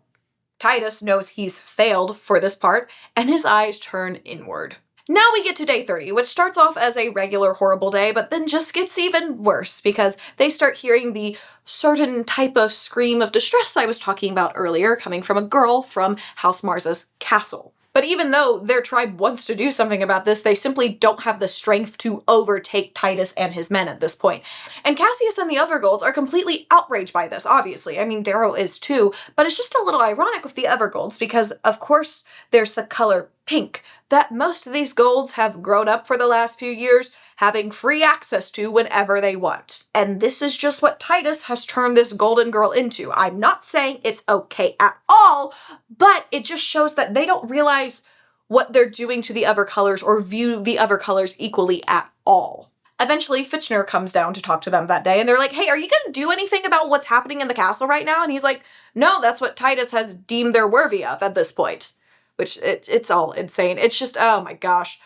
Titus knows he's failed for this part, and his eyes turn inward. Now we get to day 30, which starts off as a regular horrible day, but then just gets even worse, because they start hearing the certain type of scream of distress I was talking about earlier, coming from a girl from House Mars's castle. But even though their tribe wants to do something about this, they simply don't have the strength to overtake Titus and his men at this point. And Cassius and the other Golds are completely outraged by this, obviously. I mean, Darrow is too, but it's just a little ironic with the other Golds, because of course there's the color pink that most of these Golds have grown up for the last few years having free access to whenever they want. And this is just what Titus has turned this golden girl into. I'm not saying it's okay at all, but it just shows that they don't realize what they're doing to the other colors or view the other colors equally at all. Eventually, Fitchner comes down to talk to them that day, and they're like, hey, are you gonna do anything about what's happening in the castle right now? And he's like, no, that's what Titus has deemed they're worthy of at this point. Which, it's all insane. It's just, oh my gosh.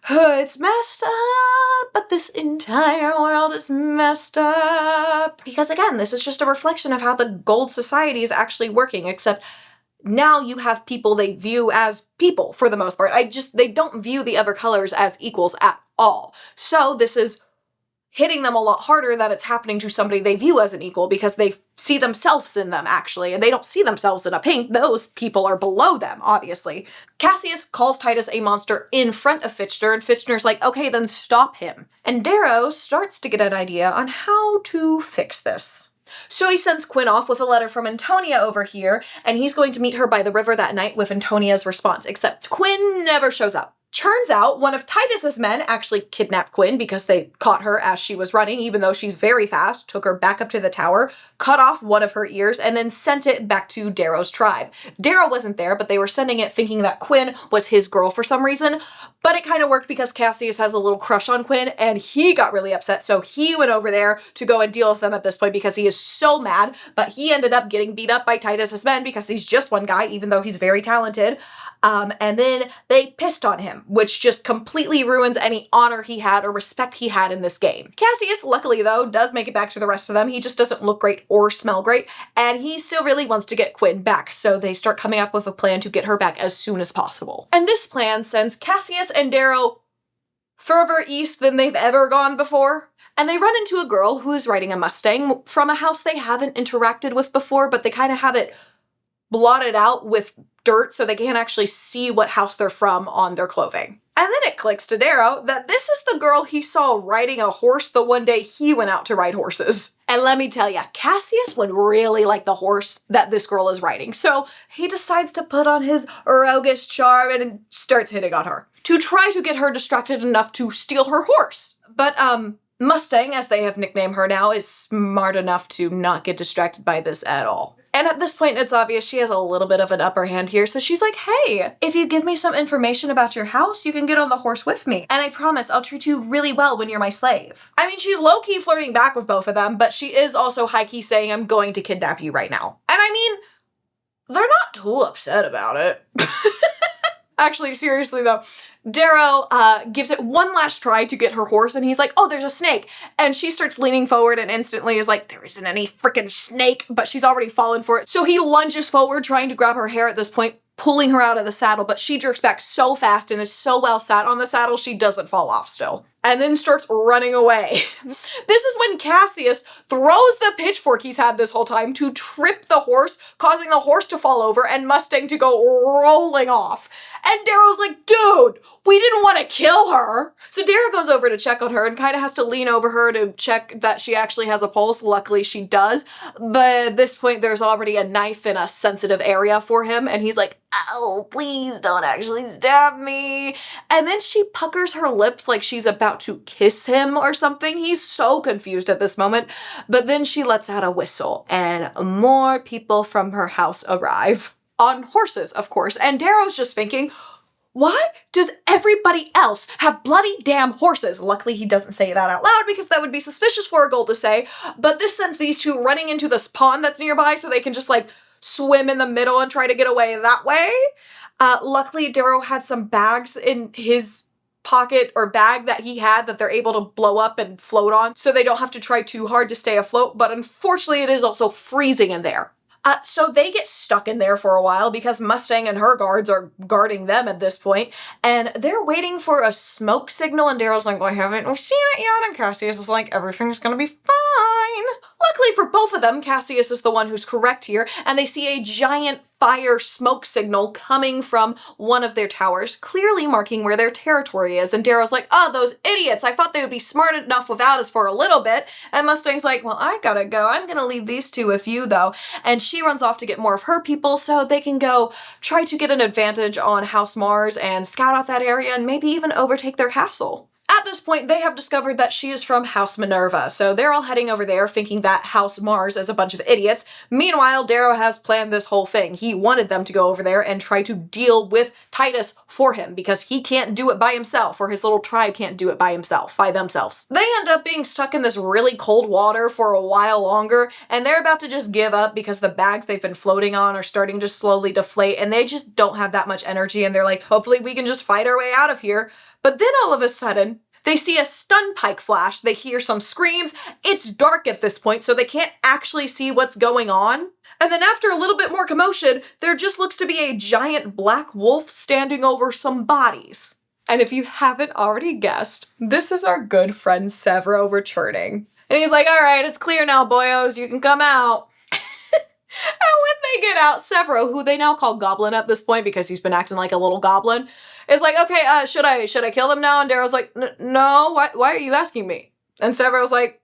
It's messed up, but this entire world is messed up. Because again, this is just a reflection of how the Gold Society is actually working, except now you have people they view as people for the most part. They don't view the other colors as equals at all. So this is hitting them a lot harder that it's happening to somebody they view as an equal, because they see themselves in them, actually, and they don't see themselves in a pink. Those people are below them, obviously. Cassius calls Titus a monster in front of Fitchner, and Fitchner's like, okay, then stop him. And Darrow starts to get an idea on how to fix this. So he sends Quinn off with a letter from Antonia over here, and he's going to meet her by the river that night with Antonia's response, except Quinn never shows up. Turns out one of Titus's men actually kidnapped Quinn because they caught her as she was running, even though she's very fast, took her back up to the tower, cut off one of her ears, and then sent it back to Darrow's tribe. Darrow wasn't there, but they were sending it thinking that Quinn was his girl for some reason, but it kind of worked because Cassius has a little crush on Quinn, and he got really upset, so he went over there to go and deal with them at this point because he is so mad, but he ended up getting beat up by Titus's men because he's just one guy, even though he's very talented. And then they pissed on him, which just completely ruins any honor he had or respect he had in this game. Cassius, luckily though, does make it back to the rest of them. He just doesn't look great or smell great, and he still really wants to get Quinn back, so they start coming up with a plan to get her back as soon as possible. And this plan sends Cassius and Darrow further east than they've ever gone before. And they run into a girl who is riding a Mustang from a house they haven't interacted with before, but they kind of have it blotted out with dirt so they can't actually see what house they're from on their clothing. And then it clicks to Darrow that this is the girl he saw riding a horse the one day he went out to ride horses. And let me tell ya, Cassius would really like the horse that this girl is riding, so he decides to put on his roguish charm and starts hitting on her to try to get her distracted enough to steal her horse. But, Mustang, as they have nicknamed her now, is smart enough to not get distracted by this at all. And at this point, it's obvious she has a little bit of an upper hand here. So she's like, hey, if you give me some information about your house, you can get on the horse with me. And I promise I'll treat you really well when you're my slave. I mean, she's low-key flirting back with both of them, but she is also high-key saying, I'm going to kidnap you right now. And I mean, they're not too upset about it. Actually, seriously though, Darrow gives it one last try to get her horse, and he's like, oh, there's a snake. And she starts leaning forward and instantly is like, there isn't any freaking snake, but she's already fallen for it. So he lunges forward, trying to grab her hair at this point, pulling her out of the saddle, but she jerks back so fast and is so well sat on the saddle, she doesn't fall off still. And then starts running away. This is when Cassius throws the pitchfork he's had this whole time to trip the horse, causing the horse to fall over and Mustang to go rolling off. And Darrow's like, dude, we didn't want to kill her. So Darrow goes over to check on her and kind of has to lean over her to check that she actually has a pulse. Luckily she does. But at this point, there's already a knife in a sensitive area for him. And he's like, oh, please don't actually stab me. And then she puckers her lips like she's about to kiss him or something. He's so confused at this moment. But then she lets out a whistle and more people from her house arrive. On horses, of course. And Darrow's just thinking, why does everybody else have bloody damn horses? Luckily, he doesn't say that out loud because that would be suspicious for a gold to say. But this sends these two running into this pond that's nearby so they can just like swim in the middle and try to get away that way. Luckily, Darrow had some bags in his pocket or bag that he had that they're able to blow up and float on so they don't have to try too hard to stay afloat. But unfortunately, it is also freezing in there. So they get stuck in there for a while because Mustang and her guards are guarding them at this point, and they're waiting for a smoke signal, and Darrow's like, well, I haven't seen it yet, and Cassius is like, everything's gonna be fine. Luckily for both of them, Cassius is the one who's correct here, and they see a giant fire smoke signal coming from one of their towers, clearly marking where their territory is, and Darrow's like, oh, those idiots, I thought they would be smart enough without us for a little bit, and Mustang's like, well, I gotta go, I'm gonna leave these two with you, though, and she runs off to get more of her people so they can go try to get an advantage on House Mars and scout out that area and maybe even overtake their castle. At this point, they have discovered that she is from House Minerva, so they're all heading over there thinking that House Mars is a bunch of idiots. Meanwhile, Darrow has planned this whole thing. He wanted them to go over there and try to deal with Titus for him because he can't do it by himself, or his little tribe can't do it by themselves. They end up being stuck in this really cold water for a while longer, and they're about to just give up because the bags they've been floating on are starting to slowly deflate, and they just don't have that much energy, and they're like, hopefully we can just fight our way out of here. But then all of a sudden, they see a stun pike flash, they hear some screams, it's dark at this point so they can't actually see what's going on. And then after a little bit more commotion, there just looks to be a giant black wolf standing over some bodies. And if you haven't already guessed, this is our good friend Severo returning. And he's like, all right, it's clear now, boyos, you can come out. And when they get out, Severo, who they now call Goblin at this point because he's been acting like a little goblin, is like, okay, should I kill them now? And Darrow's like, no, why are you asking me? And Severo's like,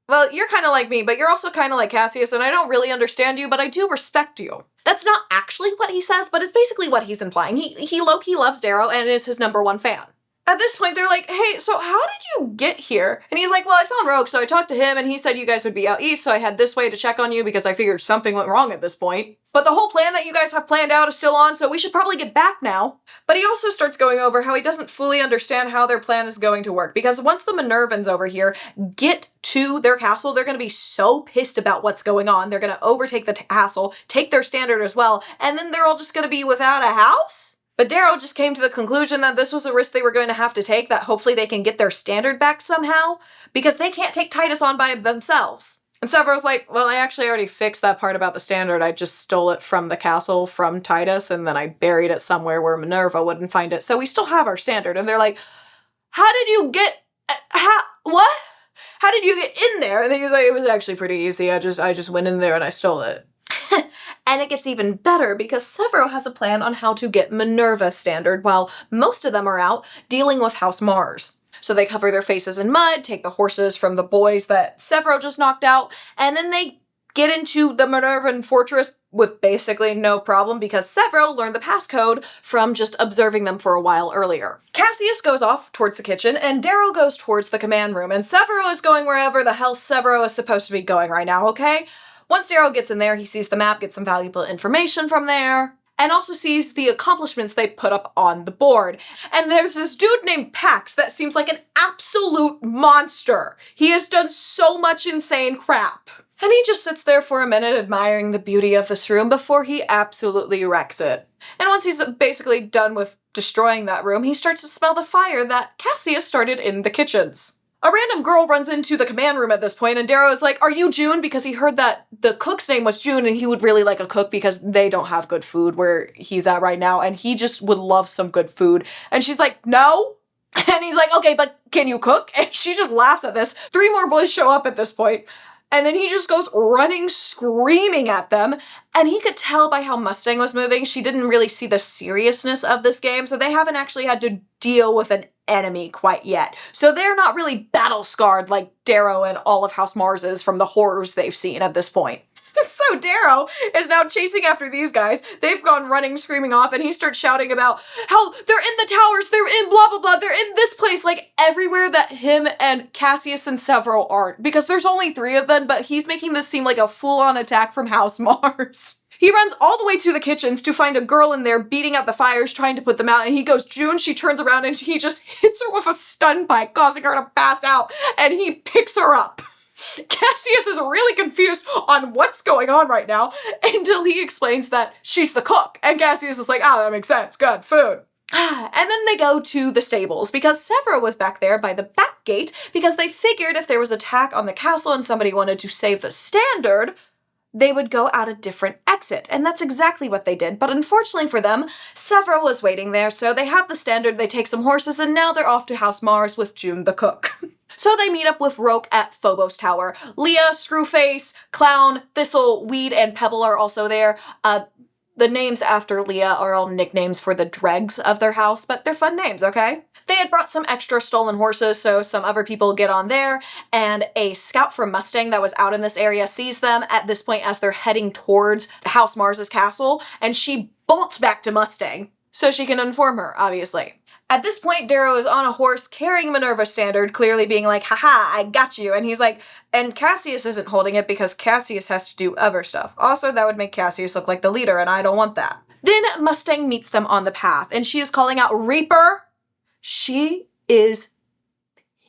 well, you're kind of like me, but you're also kind of like Cassius, and I don't really understand you, but I do respect you. That's not actually what he says, but it's basically what he's implying. He low-key loves Darrow and is his #1 fan. At this point, they're like, hey, so how did you get here? And he's like, well, I found Rogue, so I talked to him, and he said you guys would be out east, so I head this way to check on you because I figured something went wrong at this point. But the whole plan that you guys have planned out is still on, so we should probably get back now. But he also starts going over how he doesn't fully understand how their plan is going to work, because once the Minervans over here get to their castle, they're going to be so pissed about what's going on. They're going to overtake the castle, take their standard as well, and then they're all just going to be without a house? But Darrow just came to the conclusion that this was a risk they were going to have to take, that hopefully they can get their standard back somehow, because they can't take Titus on by themselves. And Severo's like, well, I actually already fixed that part about the standard. I just stole it from the castle from Titus, and then I buried it somewhere where Minerva wouldn't find it. So we still have our standard. And they're like, how did you get, what? How did you get in there? And he's like, it was actually pretty easy. I just went in there and I stole it. And it gets even better because Severo has a plan on how to get Minerva standard while most of them are out dealing with House Mars. So they cover their faces in mud, take the horses from the boys that Severo just knocked out, and then they get into the Minervan fortress with basically no problem because Severo learned the passcode from just observing them for a while earlier. Cassius goes off towards the kitchen, and Darrow goes towards the command room, and Severo is going wherever the hell Severo is supposed to be going right now, okay? Once Darrow gets in there, he sees the map, gets some valuable information from there, and also sees the accomplishments they put up on the board. And there's this dude named Pax that seems like an absolute monster. He has done so much insane crap. And he just sits there for a minute admiring the beauty of this room before he absolutely wrecks it. And once he's basically done with destroying that room, he starts to smell the fire that Cassius started in the kitchens. A random girl runs into the command room at this point, and Darrow is like, "Are you June?" Because he heard that the cook's name was June, and he would really like a cook because they don't have good food where he's at right now, and he just would love some good food. And she's like, "No?" And he's like, "Okay, but can you cook?" And she just laughs at this. 3 more boys show up at this point. And then he just goes running, screaming at them. And he could tell by how Mustang was moving, she didn't really see the seriousness of this game, so they haven't actually had to deal with an enemy quite yet. So they're not really battle-scarred like Darrow and all of House Mars is from the horrors they've seen at this point. So Darrow is now chasing after these guys. They've gone running, screaming off, and he starts shouting about how they're in the towers, they're in blah, blah, blah, they're in this place, like everywhere that him and Cassius and Severo aren't, because there's only 3 of them, but he's making this seem like a full-on attack from House Mars. He runs all the way to the kitchens to find a girl in there beating out the fires, trying to put them out, and he goes, "June," she turns around and he just hits her with a stun pike, causing her to pass out, and he picks her up. Cassius is really confused on what's going on right now until he explains that she's the cook. And Cassius is like, that makes sense. Good food. And then they go to the stables because Severo was back there by the back gate because they figured if there was attack on the castle and somebody wanted to save the standard, they would go out a different exit. And that's exactly what they did. But unfortunately for them, Severo was waiting there. So they have the standard, they take some horses, and now they're off to House Mars with June the cook. So they meet up with Roke at Phobos Tower. Leah, Screwface, Clown, Thistle, Weed, and Pebble are also there. The names after Leah are all nicknames for the dregs of their house, but they're fun names, okay? They had brought some extra stolen horses, so some other people get on there, and a scout from Mustang that was out in this area sees them at this point as they're heading towards House Mars's castle, and she bolts back to Mustang so she can inform her, obviously. At this point, Darrow is on a horse carrying Minerva's standard, clearly being like, "Haha, I got you." And he's like, and Cassius isn't holding it because Cassius has to do other stuff. Also, that would make Cassius look like the leader, and I don't want that. Then Mustang meets them on the path, and she is calling out, "Reaper!" She is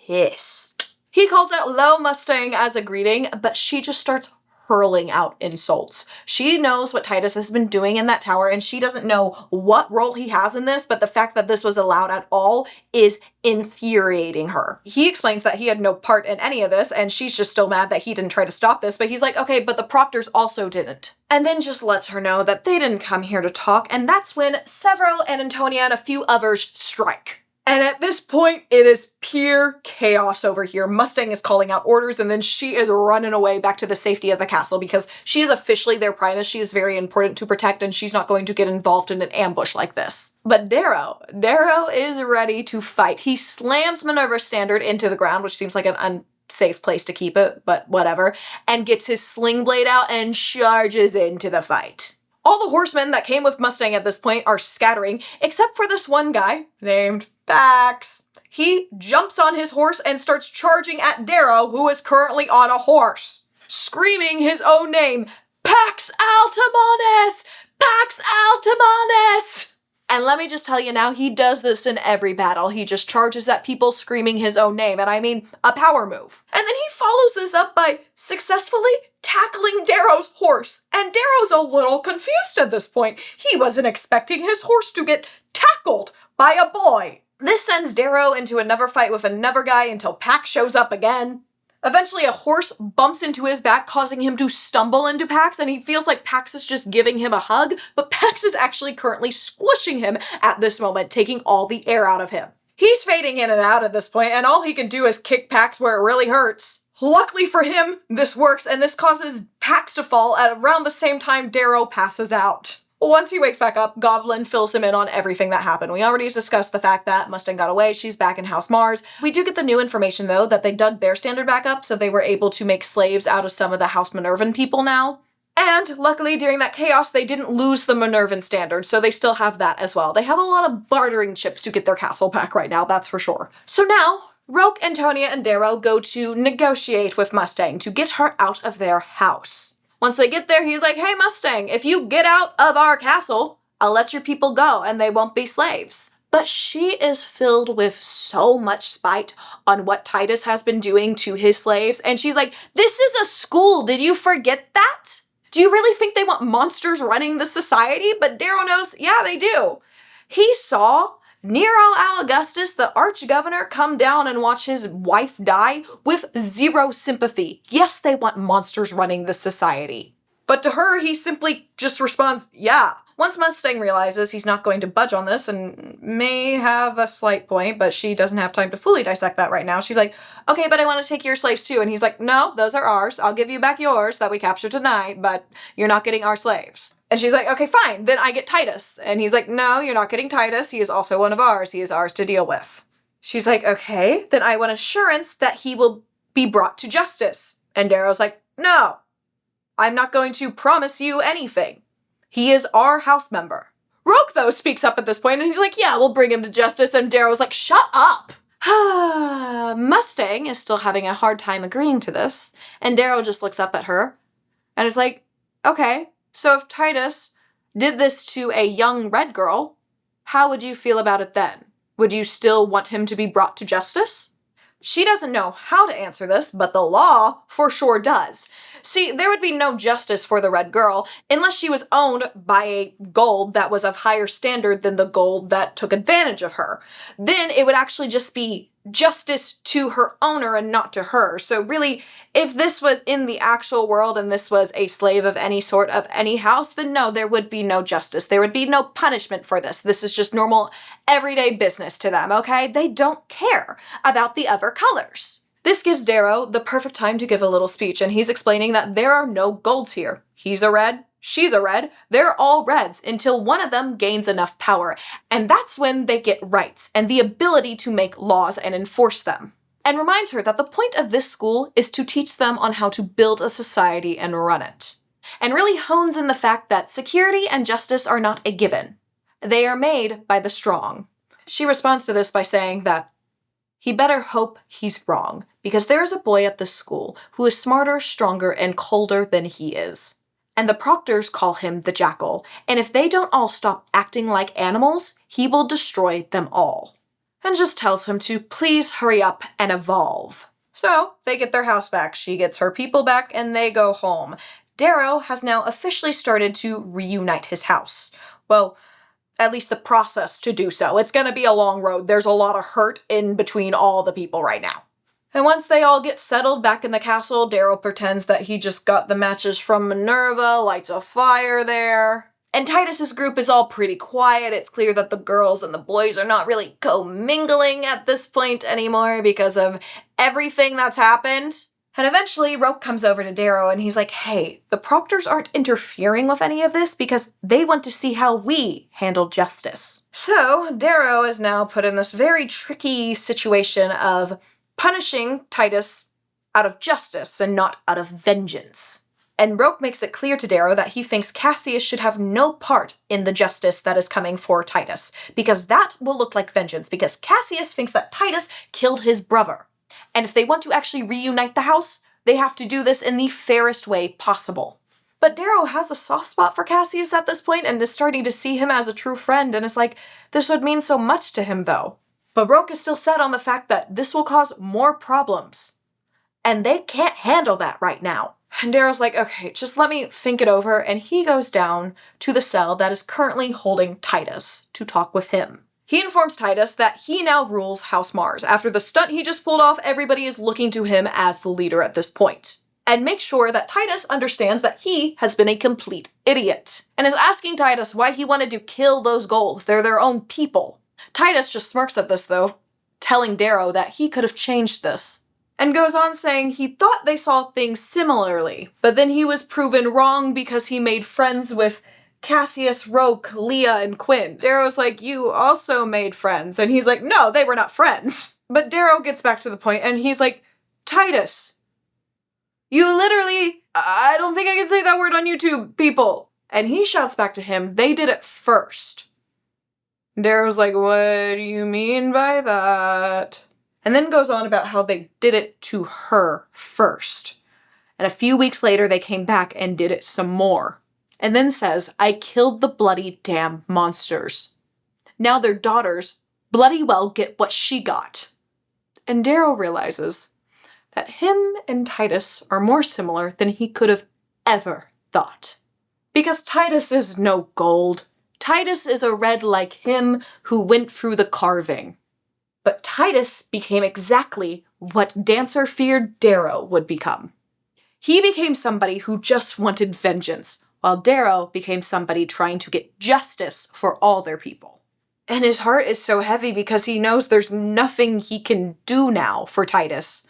pissed. He calls out "Low Mustang" as a greeting, but she just starts hurling out insults. She knows what Titus has been doing in that tower, and she doesn't know what role he has in this, but the fact that this was allowed at all is infuriating her. He explains that he had no part in any of this, and she's just still mad that he didn't try to stop this, but he's like, "Okay, but the Proctors also didn't." And then just lets her know that they didn't come here to talk, and that's when Severo and Antonia and a few others strike. And at this point, it is pure chaos over here. Mustang is calling out orders, and then she is running away back to the safety of the castle because she is officially their primus. She is very important to protect, and she's not going to get involved in an ambush like this. But Darrow is ready to fight. He slams Minerva's standard into the ground, which seems like an unsafe place to keep it, but whatever, and gets his sling blade out and charges into the fight. All the horsemen that came with Mustang at this point are scattering, except for this one guy named Pax. He jumps on his horse and starts charging at Darrow, who is currently on a horse, screaming his own name, "Pax Altamones! Pax Altamones!" And let me just tell you now, he does this in every battle. He just charges at people screaming his own name, and I mean a power move. And then he follows this up by successfully tackling Darrow's horse. And Darrow's a little confused at this point. He wasn't expecting his horse to get tackled by a boy. This sends Darrow into another fight with another guy until Pax shows up again. Eventually, a horse bumps into his back, causing him to stumble into Pax, and he feels like Pax is just giving him a hug, but Pax is actually currently squishing him at this moment, taking all the air out of him. He's fading in and out at this point, and all he can do is kick Pax where it really hurts. Luckily for him, this works, and this causes Pax to fall at around the same time Darrow passes out. Once he wakes back up, Goblin fills him in on everything that happened. We already discussed the fact that Mustang got away, she's back in House Mars. We do get the new information, though, that they dug their standard back up, so they were able to make slaves out of some of the House Minervan people now. And luckily, during that chaos, they didn't lose the Minervan standard, so they still have that as well. They have a lot of bartering chips to get their castle back right now, that's for sure. So now, Roke, Antonia, and Darrow go to negotiate with Mustang to get her out of their house. Once they get there, he's like, hey, Mustang, if you get out of our castle, I'll let your people go and they won't be slaves. But she is filled with so much spite on what Titus has been doing to his slaves. And she's like, this is a school. Did you forget that? Do you really think they want monsters running the society? But Darrow knows, yeah, they do. He saw Nero Augustus, the arch-governor, come down and watch his wife die with zero sympathy. Yes, they want monsters running the society. But to her, he simply just responds, yeah. Once Mustang realizes he's not going to budge on this and may have a slight point, but she doesn't have time to fully dissect that right now. She's like, okay, but I want to take your slaves too. And he's like, no, those are ours. I'll give you back yours that we captured tonight, but you're not getting our slaves. And she's like, okay, fine, then I get Titus. And he's like, no, you're not getting Titus. He is also one of ours. He is ours to deal with. She's like, okay, then I want assurance that he will be brought to justice. And Darrow's like, no, I'm not going to promise you anything. He is our house member. Roke, though, speaks up at this point, and he's like, yeah, we'll bring him to justice. And Darrow's like, shut up. Mustang is still having a hard time agreeing to this. And Darrow just looks up at her and is like, okay, so if Titus did this to a young red girl, how would you feel about it then? Would you still want him to be brought to justice? She doesn't know how to answer this, but the law for sure does. See, there would be no justice for the red girl unless she was owned by a gold that was of higher standard than the gold that took advantage of her. Then it would actually just be justice to her owner and not to her. So really, if this was in the actual world and this was a slave of any sort of any house, then no, there would be no justice. There would be no punishment for this. This is just normal everyday business to them, okay? They don't care about the other colors. This gives Darrow the perfect time to give a little speech, and he's explaining that there are no golds here. He's a red, she's a red, they're all reds until one of them gains enough power. And that's when they get rights and the ability to make laws and enforce them. And reminds her that the point of this school is to teach them on how to build a society and run it. And really hones in the fact that security and justice are not a given. They are made by the strong. She responds to this by saying that he better hope he's wrong, because there is a boy at this school who is smarter, stronger, and colder than he is. And the proctors call him the Jackal, and if they don't all stop acting like animals, he will destroy them all. And just tells him to please hurry up and evolve. So, they get their house back, she gets her people back, and they go home. Darrow has now officially started to reunite his house. Well, at least the process to do so. It's gonna be a long road. There's a lot of hurt in between all the people right now. And once they all get settled back in the castle, Darrow pretends that he just got the matches from Minerva, lights a fire there. And Titus's group is all pretty quiet. It's clear that the girls and the boys are not really commingling at this point anymore because of everything that's happened. And eventually, Roke comes over to Darrow and he's like, hey, the proctors aren't interfering with any of this because they want to see how we handle justice. So, Darrow is now put in this very tricky situation of punishing Titus out of justice and not out of vengeance. And Roke makes it clear to Darrow that he thinks Cassius should have no part in the justice that is coming for Titus, because that will look like vengeance, because Cassius thinks that Titus killed his brother. And if they want to actually reunite the house, they have to do this in the fairest way possible. But Darrow has a soft spot for Cassius at this point and is starting to see him as a true friend, and is like, this would mean so much to him though. But Roke is still set on the fact that this will cause more problems. And they can't handle that right now. And Darrow's like, okay, just let me think it over, and he goes down to the cell that is currently holding Titus to talk with him. He informs Titus that he now rules House Mars. After the stunt he just pulled off, everybody is looking to him as the leader at this point. And make sure that Titus understands that he has been a complete idiot. And is asking Titus why he wanted to kill those golds. They're their own people. Titus just smirks at this though, telling Darrow that he could have changed this. And goes on saying he thought they saw things similarly, but then he was proven wrong because he made friends with Cassius, Roke, Leah, and Quinn. Darrow's like, you also made friends. And he's like, no, they were not friends. But Darrow gets back to the point and he's like, Titus, you literally, I don't think I can say that word on YouTube, people. And he shouts back to him, they did it first. Darrow's like, what do you mean by that? And then goes on about how they did it to her first. And a few weeks later, they came back and did it some more. And then says, I killed the bloody damn monsters. Now their daughters bloody well get what she got. And Darrow realizes that him and Titus are more similar than he could have ever thought. Because Titus is no gold. Titus is a red like him who went through the carving. But Titus became exactly what Dancer feared Darrow would become. He became somebody who just wanted vengeance, while Darrow became somebody trying to get justice for all their people. And his heart is so heavy because he knows there's nothing he can do now for Titus.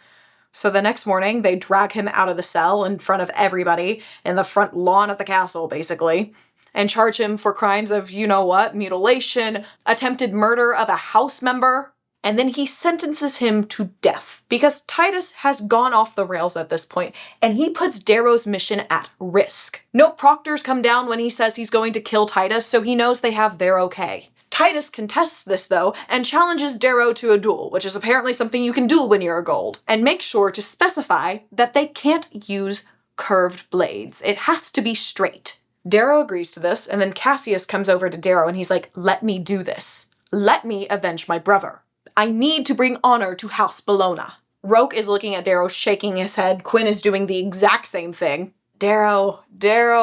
So the next morning, they drag him out of the cell in front of everybody, in the front lawn of the castle, basically, and charge him for crimes of, you know what, mutilation, attempted murder of a house member, and then he sentences him to death, because Titus has gone off the rails at this point, and he puts Darrow's mission at risk. No proctors come down when he says he's going to kill Titus, so he knows they have their okay. Titus contests this, though, and challenges Darrow to a duel, which is apparently something you can do when you're a gold, and make sure to specify that they can't use curved blades. It has to be straight. Darrow agrees to this, and then Cassius comes over to Darrow and he's like, let me do this. Let me avenge my brother. I need to bring honor to House Bologna. Roke is looking at Darrow, shaking his head. Quinn is doing the exact same thing. Darrow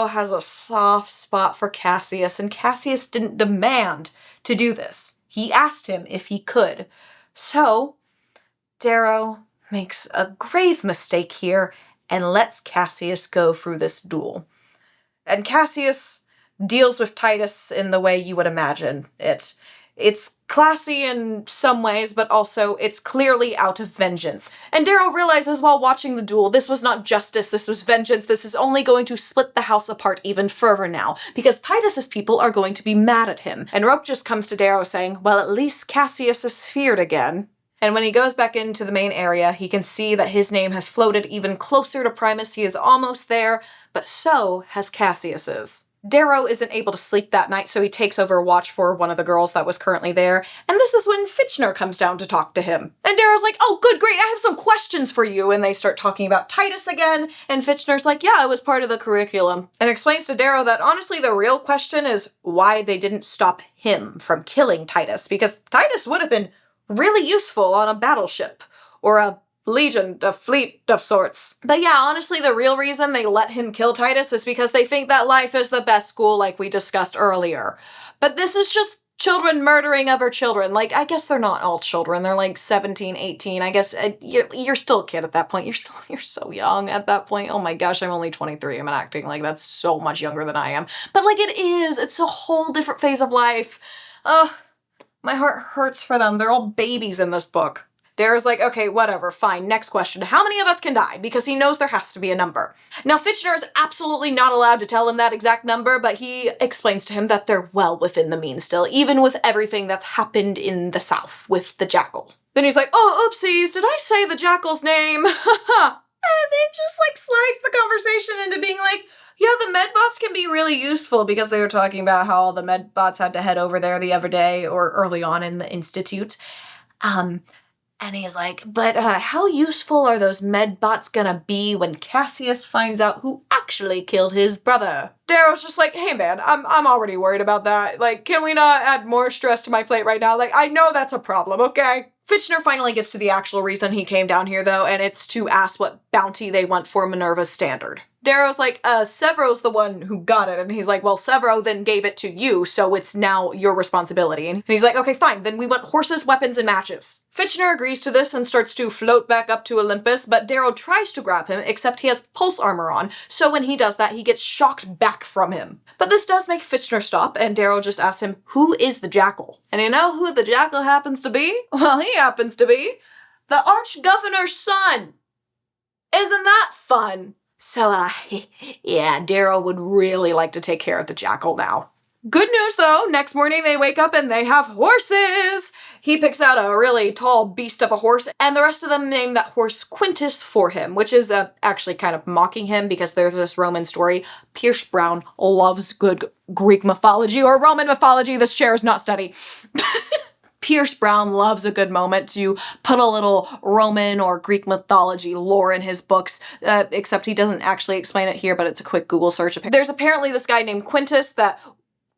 has a soft spot for Cassius, and Cassius didn't demand to do this. He asked him if he could. So, Darrow makes a grave mistake here and lets Cassius go through this duel. And Cassius deals with Titus in the way you would imagine it. It's classy in some ways, but also it's clearly out of vengeance. And Darrow realizes while watching the duel, this was not justice, this was vengeance. This is only going to split the house apart even further now, because Titus's people are going to be mad at him. And Rope just comes to Darrow saying, well, at least Cassius is feared again. And when he goes back into the main area, he can see that his name has floated even closer to Primus. He is almost there, but so has Cassius's. Darrow isn't able to sleep that night, so he takes over watch for one of the girls that was currently there, and this is when Fitchner comes down to talk to him. And Darrow's like, oh, good, great, I have some questions for you, and they start talking about Titus again, and Fitchner's like, yeah, it was part of the curriculum, and explains to Darrow that honestly the real question is why they didn't stop him from killing Titus, because Titus would have been really useful on a battleship, or a legion, a fleet of sorts. But yeah, honestly, the real reason they let him kill Titus is because they think that life is the best school, like we discussed earlier. But this is just children murdering other children. Like, I guess they're not all children. They're like 17, 18. I guess you're still a kid at that point. You're so young at that point. Oh my gosh, I'm only 23. I'm acting like that's so much younger than I am. But like it is. It's a whole different phase of life. Ugh, my heart hurts for them. They're all babies in this book. Darrow's like, okay, whatever, fine, next question. How many of us can die? Because he knows there has to be a number. Now, Fitchner is absolutely not allowed to tell him that exact number, but he explains to him that they're well within the means still, even with everything that's happened in the South with the Jackal. Then he's like, oh, oopsies, did I say the Jackal's name? And then just like slides the conversation into being like, yeah, the medbots can be really useful because they were talking about how all the medbots had to head over there the other day or early on in the Institute. And he's like, but how useful are those medbots gonna be when Cassius finds out who actually killed his brother? Darrow's just like, hey man, I'm already worried about that. Like, can we not add more stress to my plate right now? Like, I know that's a problem, okay? Fitchner finally gets to the actual reason he came down here though, and it's to ask what bounty they want for Minerva's standard. Darrow's like, Severo's the one who got it. And he's like, well, Severo then gave it to you, so it's now your responsibility. And he's like, okay, fine, then we want horses, weapons, and matches. Fitchner agrees to this and starts to float back up to Olympus, but Darrow tries to grab him, except he has pulse armor on, so when he does that, he gets shocked back from him. But this does make Fitchner stop, and Darrow just asks him, who is the Jackal? And you know who the Jackal happens to be? Well, he happens to be the Arch-Governor's son. Isn't that fun? So, yeah, Darrow would really like to take care of the Jackal now. Good news, though. Next morning, they wake up and they have horses. He picks out a really tall beast of a horse, and the rest of them name that horse Quintus for him, which is actually kind of mocking him because there's this Roman story. Pierce Brown loves good Greek mythology or Roman mythology. This chair is not steady. Pierce Brown loves a good moment to put a little Roman or Greek mythology lore in his books, except he doesn't actually explain it here, but it's a quick Google search. There's apparently this guy named Quintus that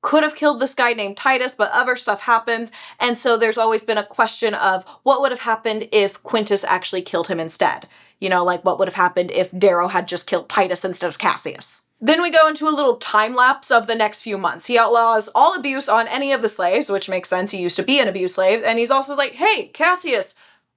could have killed this guy named Titus, but other stuff happens, and so there's always been a question of what would have happened if Quintus actually killed him instead. You know, like what would have happened if Darrow had just killed Titus instead of Cassius. Then we go into a little time lapse of the next few months. He outlaws all abuse on any of the slaves, which makes sense, he used to be an abused slave, and he's also like, hey, Cassius,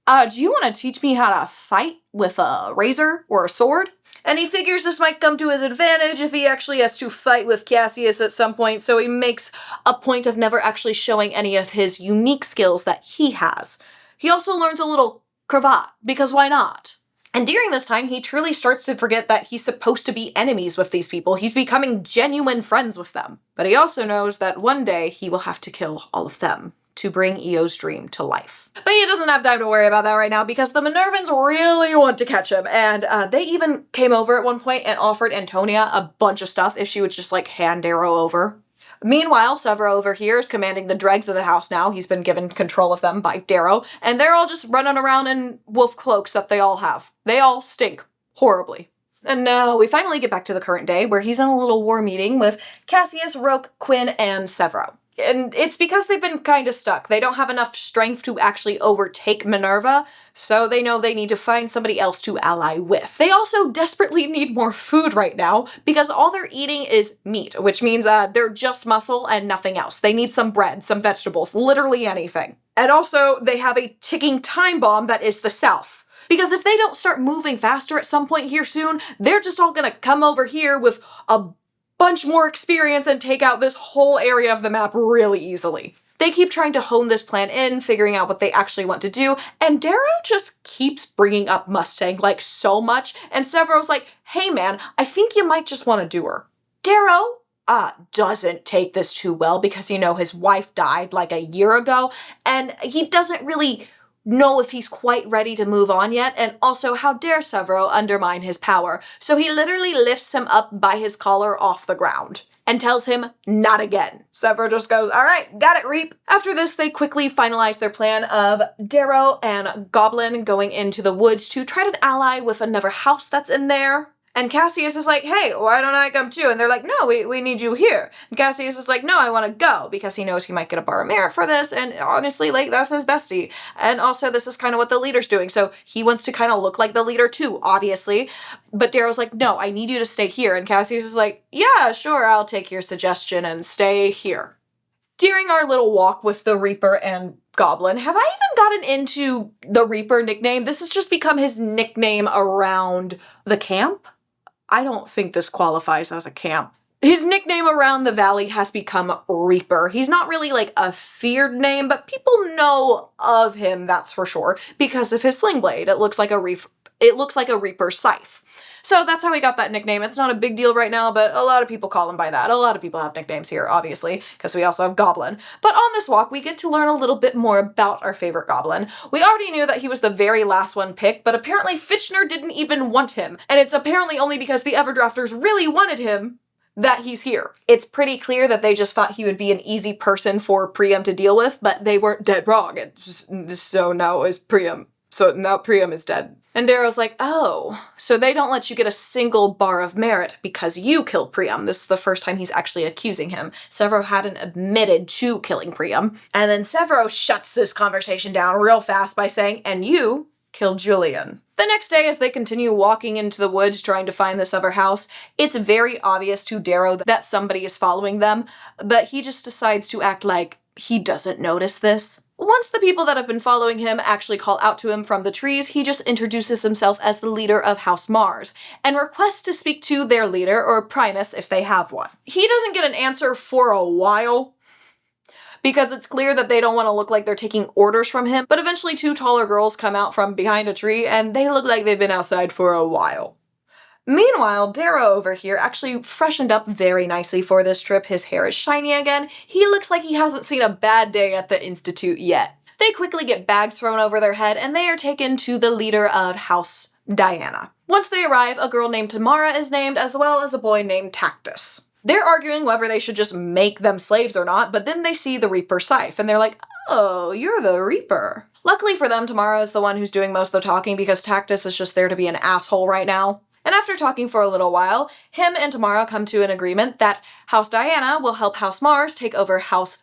do you want to teach me how to fight with a razor or a sword? And he figures this might come to his advantage if he actually has to fight with Cassius at some point, so he makes a point of never actually showing any of his unique skills that he has. He also learns a little cravat, because why not? And during this time, he truly starts to forget that he's supposed to be enemies with these people. He's becoming genuine friends with them. But he also knows that one day he will have to kill all of them to bring Eo's dream to life. But he doesn't have time to worry about that right now because the Minervans really want to catch him, and they even came over at one point and offered Antonia a bunch of stuff if she would just like hand Darrow over. Meanwhile, Severo over here is commanding the dregs of the house now. He's been given control of them by Darrow, and they're all just running around in wolf cloaks that they all have. They all stink horribly. And now we finally get back to the current day where he's in a little war meeting with Cassius, Roque, Quinn, and Severo. And it's because they've been kind of stuck. They don't have enough strength to actually overtake Minerva, so they know they need to find somebody else to ally with. They also desperately need more food right now because all they're eating is meat, which means they're just muscle and nothing else. They need some bread, some vegetables, literally anything. And also, they have a ticking time bomb that is the South. Because if they don't start moving faster at some point here soon, they're just all gonna come over here with a bunch more experience and take out this whole area of the map really easily. They keep trying to hone this plan in, figuring out what they actually want to do, and Darrow just keeps bringing up Mustang like so much, and Severo's like, hey man, I think you might just want to do her. Darrow doesn't take this too well because, you know, his wife died like a year ago, and he doesn't really know if he's quite ready to move on yet, and also how dare Severo undermine his power. So he literally lifts him up by his collar off the ground and tells him not again. Severo just goes, all right, got it, Reap. After this, they quickly finalize their plan of Darrow and Goblin going into the woods to try to ally with another house that's in there. And Cassius is like, hey, why don't I come too? And they're like, no, we need you here. And Cassius is like, no, I want to go, because he knows he might get a bar of merit for this, and honestly, like, that's his bestie. And also, this is kind of what the leader's doing, so he wants to kind of look like the leader too, obviously. But Darrow's like, no, I need you to stay here. And Cassius is like, yeah, sure, I'll take your suggestion and stay here. During our little walk with the Reaper and Goblin, have I even gotten into the Reaper nickname? This has just become his nickname around the camp. I don't think this qualifies as a camp. His nickname around the valley has become Reaper. He's not really like a feared name, but people know of him, that's for sure, because of his sling blade. It looks like a Reaper scythe. So that's how he got that nickname. It's not a big deal right now, but a lot of people call him by that. A lot of people have nicknames here, obviously, because we also have Goblin. But on this walk, we get to learn a little bit more about our favorite Goblin. We already knew that he was the very last one picked, but apparently Fitchner didn't even want him. And it's apparently only because the Everdrafters really wanted him that he's here. It's pretty clear that they just thought he would be an easy person for Priam to deal with, but they weren't dead wrong. So now is Priam. So now Priam is dead. And Darrow's like, oh, so they don't let you get a single bar of merit because you killed Priam. This is the first time he's actually accusing him. Severo hadn't admitted to killing Priam. And then Severo shuts this conversation down real fast by saying, and you killed Julian. The next day, as they continue walking into the woods trying to find this other house, it's very obvious to Darrow that somebody is following them, but he just decides to act like he doesn't notice this. Once the people that have been following him actually call out to him from the trees, he just introduces himself as the leader of House Mars, and requests to speak to their leader, or primus if they have one. He doesn't get an answer for a while, because it's clear that they don't want to look like they're taking orders from him, but eventually two taller girls come out from behind a tree, and they look like they've been outside for a while. Meanwhile, Darrow over here actually freshened up very nicely for this trip. His hair is shiny again. He looks like he hasn't seen a bad day at the Institute yet. They quickly get bags thrown over their head, and they are taken to the leader of House Diana. Once they arrive, a girl named Tamara is named, as well as a boy named Tactus. They're arguing whether they should just make them slaves or not, but then they see the Reaper scythe, and they're like, Oh, you're the Reaper. Luckily for them, Tamara is the one who's doing most of the talking because Tactus is just there to be an asshole right now. And after talking for a little while, him and Tamara come to an agreement that House Diana will help House Mars take over House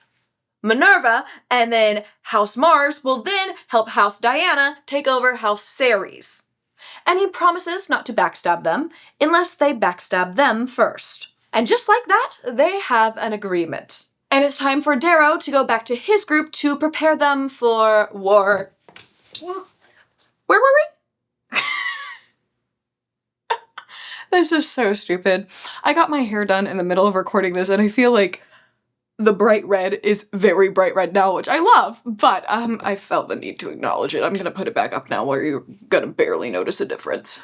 Minerva, and then House Mars will then help House Diana take over House Ceres. And he promises not to backstab them unless they backstab them first. And just like that, they have an agreement. And it's time for Darrow to go back to his group to prepare them for war. Where were we? This is so stupid. I got my hair done in the middle of recording this, and I feel like the bright red is very bright red now, which I love, but I felt the need to acknowledge it. I'm gonna put it back up now where you're gonna barely notice a difference.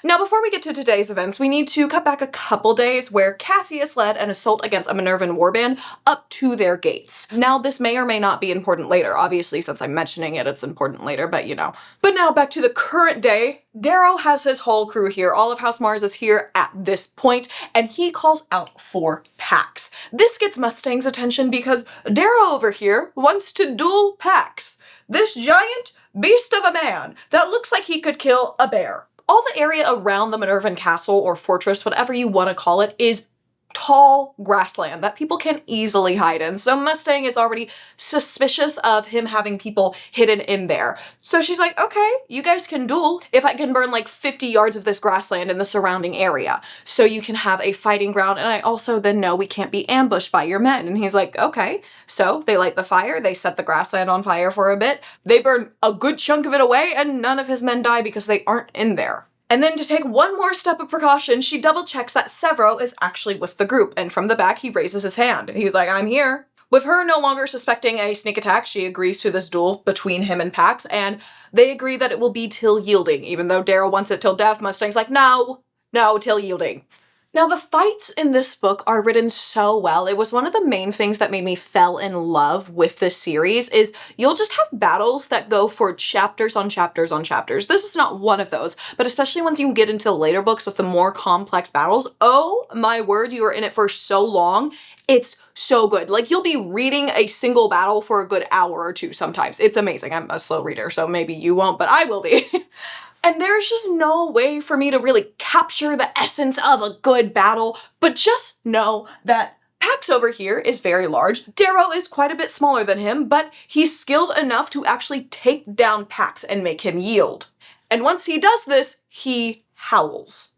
Now, before we get to today's events, we need to cut back a couple days where Cassius led an assault against a Minervan warband up to their gates. Now, this may or may not be important later. Obviously, since I'm mentioning it, it's important later, but you know. But now back to the current day. Darrow has his whole crew here. All of House Mars is here at this point, and he calls out for Pax. This gets Mustang's attention because Darrow over here wants to duel Pax. This giant beast of a man that looks like he could kill a bear. All the area around the Minervan castle or fortress, whatever you want to call it, is tall grassland that people can easily hide in. So Mustang is already suspicious of him having people hidden in there. So she's like, okay, you guys can duel if I can burn like 50 yards of this grassland in the surrounding area. So you can have a fighting ground, and I also then know we can't be ambushed by your men. And he's like, okay. So they light the fire, they set the grassland on fire for a bit, they burn a good chunk of it away, and none of his men die because they aren't in there. And then to take one more step of precaution, she double checks that Severo is actually with the group, and from the back he raises his hand. He's like, I'm here. With her no longer suspecting a sneak attack, she agrees to this duel between him and Pax, and they agree that it will be till yielding. Even though Darrow wants it till death, Mustang's like, no, till yielding. Now, the fights in this book are written so well. It was one of the main things that made me fall in love with this series is you'll just have battles that go for chapters on chapters on chapters. This is not one of those, but especially once you get into the later books with the more complex battles, oh my word, you are in it for so long. It's so good. Like, you'll be reading a single battle for a good hour or two sometimes. It's amazing. I'm a slow reader, so maybe you won't, but I will be. And there's just no way for me to really capture the essence of a good battle, but just know that Pax over here is very large. Darrow is quite a bit smaller than him, but he's skilled enough to actually take down Pax and make him yield. And once he does this, he howls.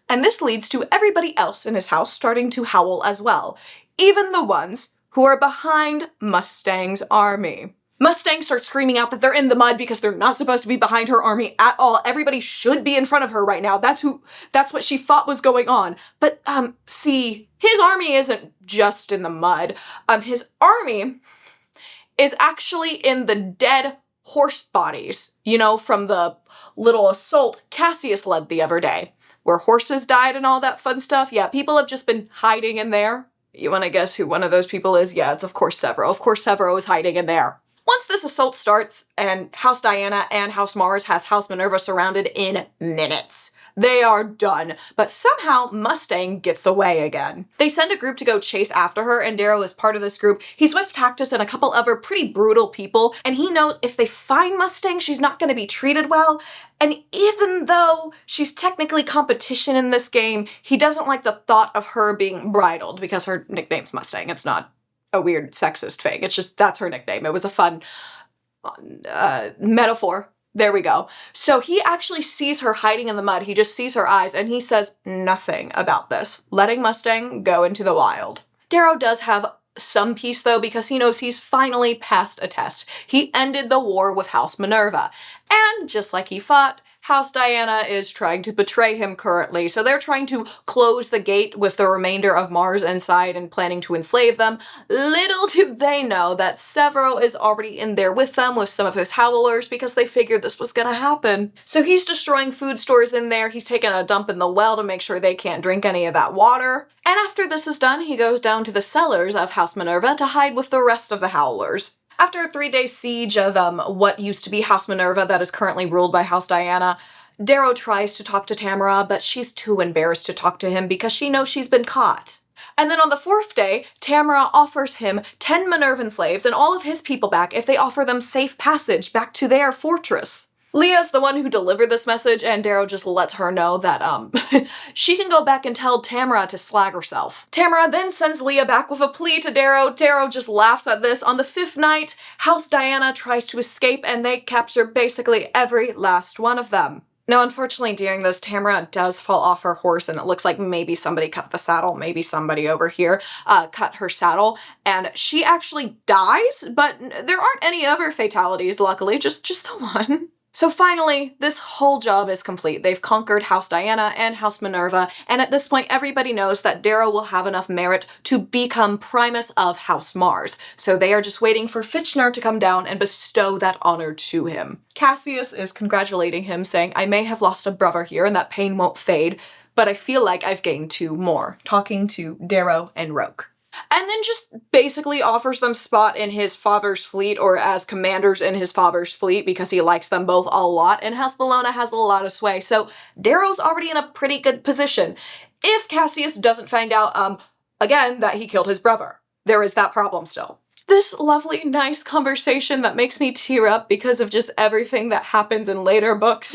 And this leads to everybody else in his house starting to howl as well, even the ones who are behind Mustang's army. Mustang starts screaming out that they're in the mud because they're not supposed to be behind her army at all. Everybody should be in front of her right now. That's what she thought was going on. But, see, his army isn't just in the mud. His army is actually in the dead horse bodies, you know, from the little assault Cassius led the other day, where horses died and all that fun stuff. Yeah, people have just been hiding in there. You want to guess who one of those people is? Yeah, it's of course Severo. Of course Severo is hiding in there. Once this assault starts, and House Diana and House Mars has House Minerva surrounded in minutes. They are done, but somehow Mustang gets away again. They send a group to go chase after her, and Darrow is part of this group. He's with Tactus and a couple other pretty brutal people, and he knows if they find Mustang, she's not going to be treated well. And even though she's technically competition in this game, he doesn't like the thought of her being bridled because her nickname's Mustang. It's not a weird sexist thing. It's just, that's her nickname. It was a fun metaphor. There we go. So he actually sees her hiding in the mud. He just sees her eyes and he says nothing about this, letting Mustang go into the wild. Darrow does have some peace though, because he knows he's finally passed a test. He ended the war with House Minerva. And just like he fought, House Diana is trying to betray him currently, so they're trying to close the gate with the remainder of Mars inside and planning to enslave them. Little do they know that Severo is already in there with them with some of his howlers because they figured this was gonna happen. So he's destroying food stores in there, he's taking a dump in the well to make sure they can't drink any of that water. And after this is done, he goes down to the cellars of House Minerva to hide with the rest of the howlers. After a 3-day siege of what used to be House Minerva that is currently ruled by House Diana, Darrow tries to talk to Tamara, but she's too embarrassed to talk to him because she knows she's been caught. And then on the 4th day, Tamara offers him 10 Minervan slaves and all of his people back if they offer them safe passage back to their fortress. Leah's the one who delivered this message, and Darrow just lets her know that, she can go back and tell Tamara to slag herself. Tamara then sends Leah back with a plea to Darrow. Darrow just laughs at this. On the 5th night, House Diana tries to escape, and they capture basically every last one of them. Now, unfortunately, during this, Tamara does fall off her horse, and it looks like maybe somebody cut the saddle, maybe somebody over here cut her saddle, and she actually dies, but there aren't any other fatalities, luckily, just the one. So finally, this whole job is complete. They've conquered House Diana and House Minerva, and at this point, everybody knows that Darrow will have enough merit to become Primus of House Mars. So they are just waiting for Fitchner to come down and bestow that honor to him. Cassius is congratulating him, saying, I may have lost a brother here and that pain won't fade, but I feel like I've gained 2 more, talking to Darrow and Roke. And then just basically offers them spot in his father's fleet, or as commanders in his father's fleet, because he likes them both a lot, and House Bologna has a lot of sway, so Darrow's already in a pretty good position. If Cassius doesn't find out, again, that he killed his brother. There is that problem still. This lovely, nice conversation that makes me tear up because of just everything that happens in later books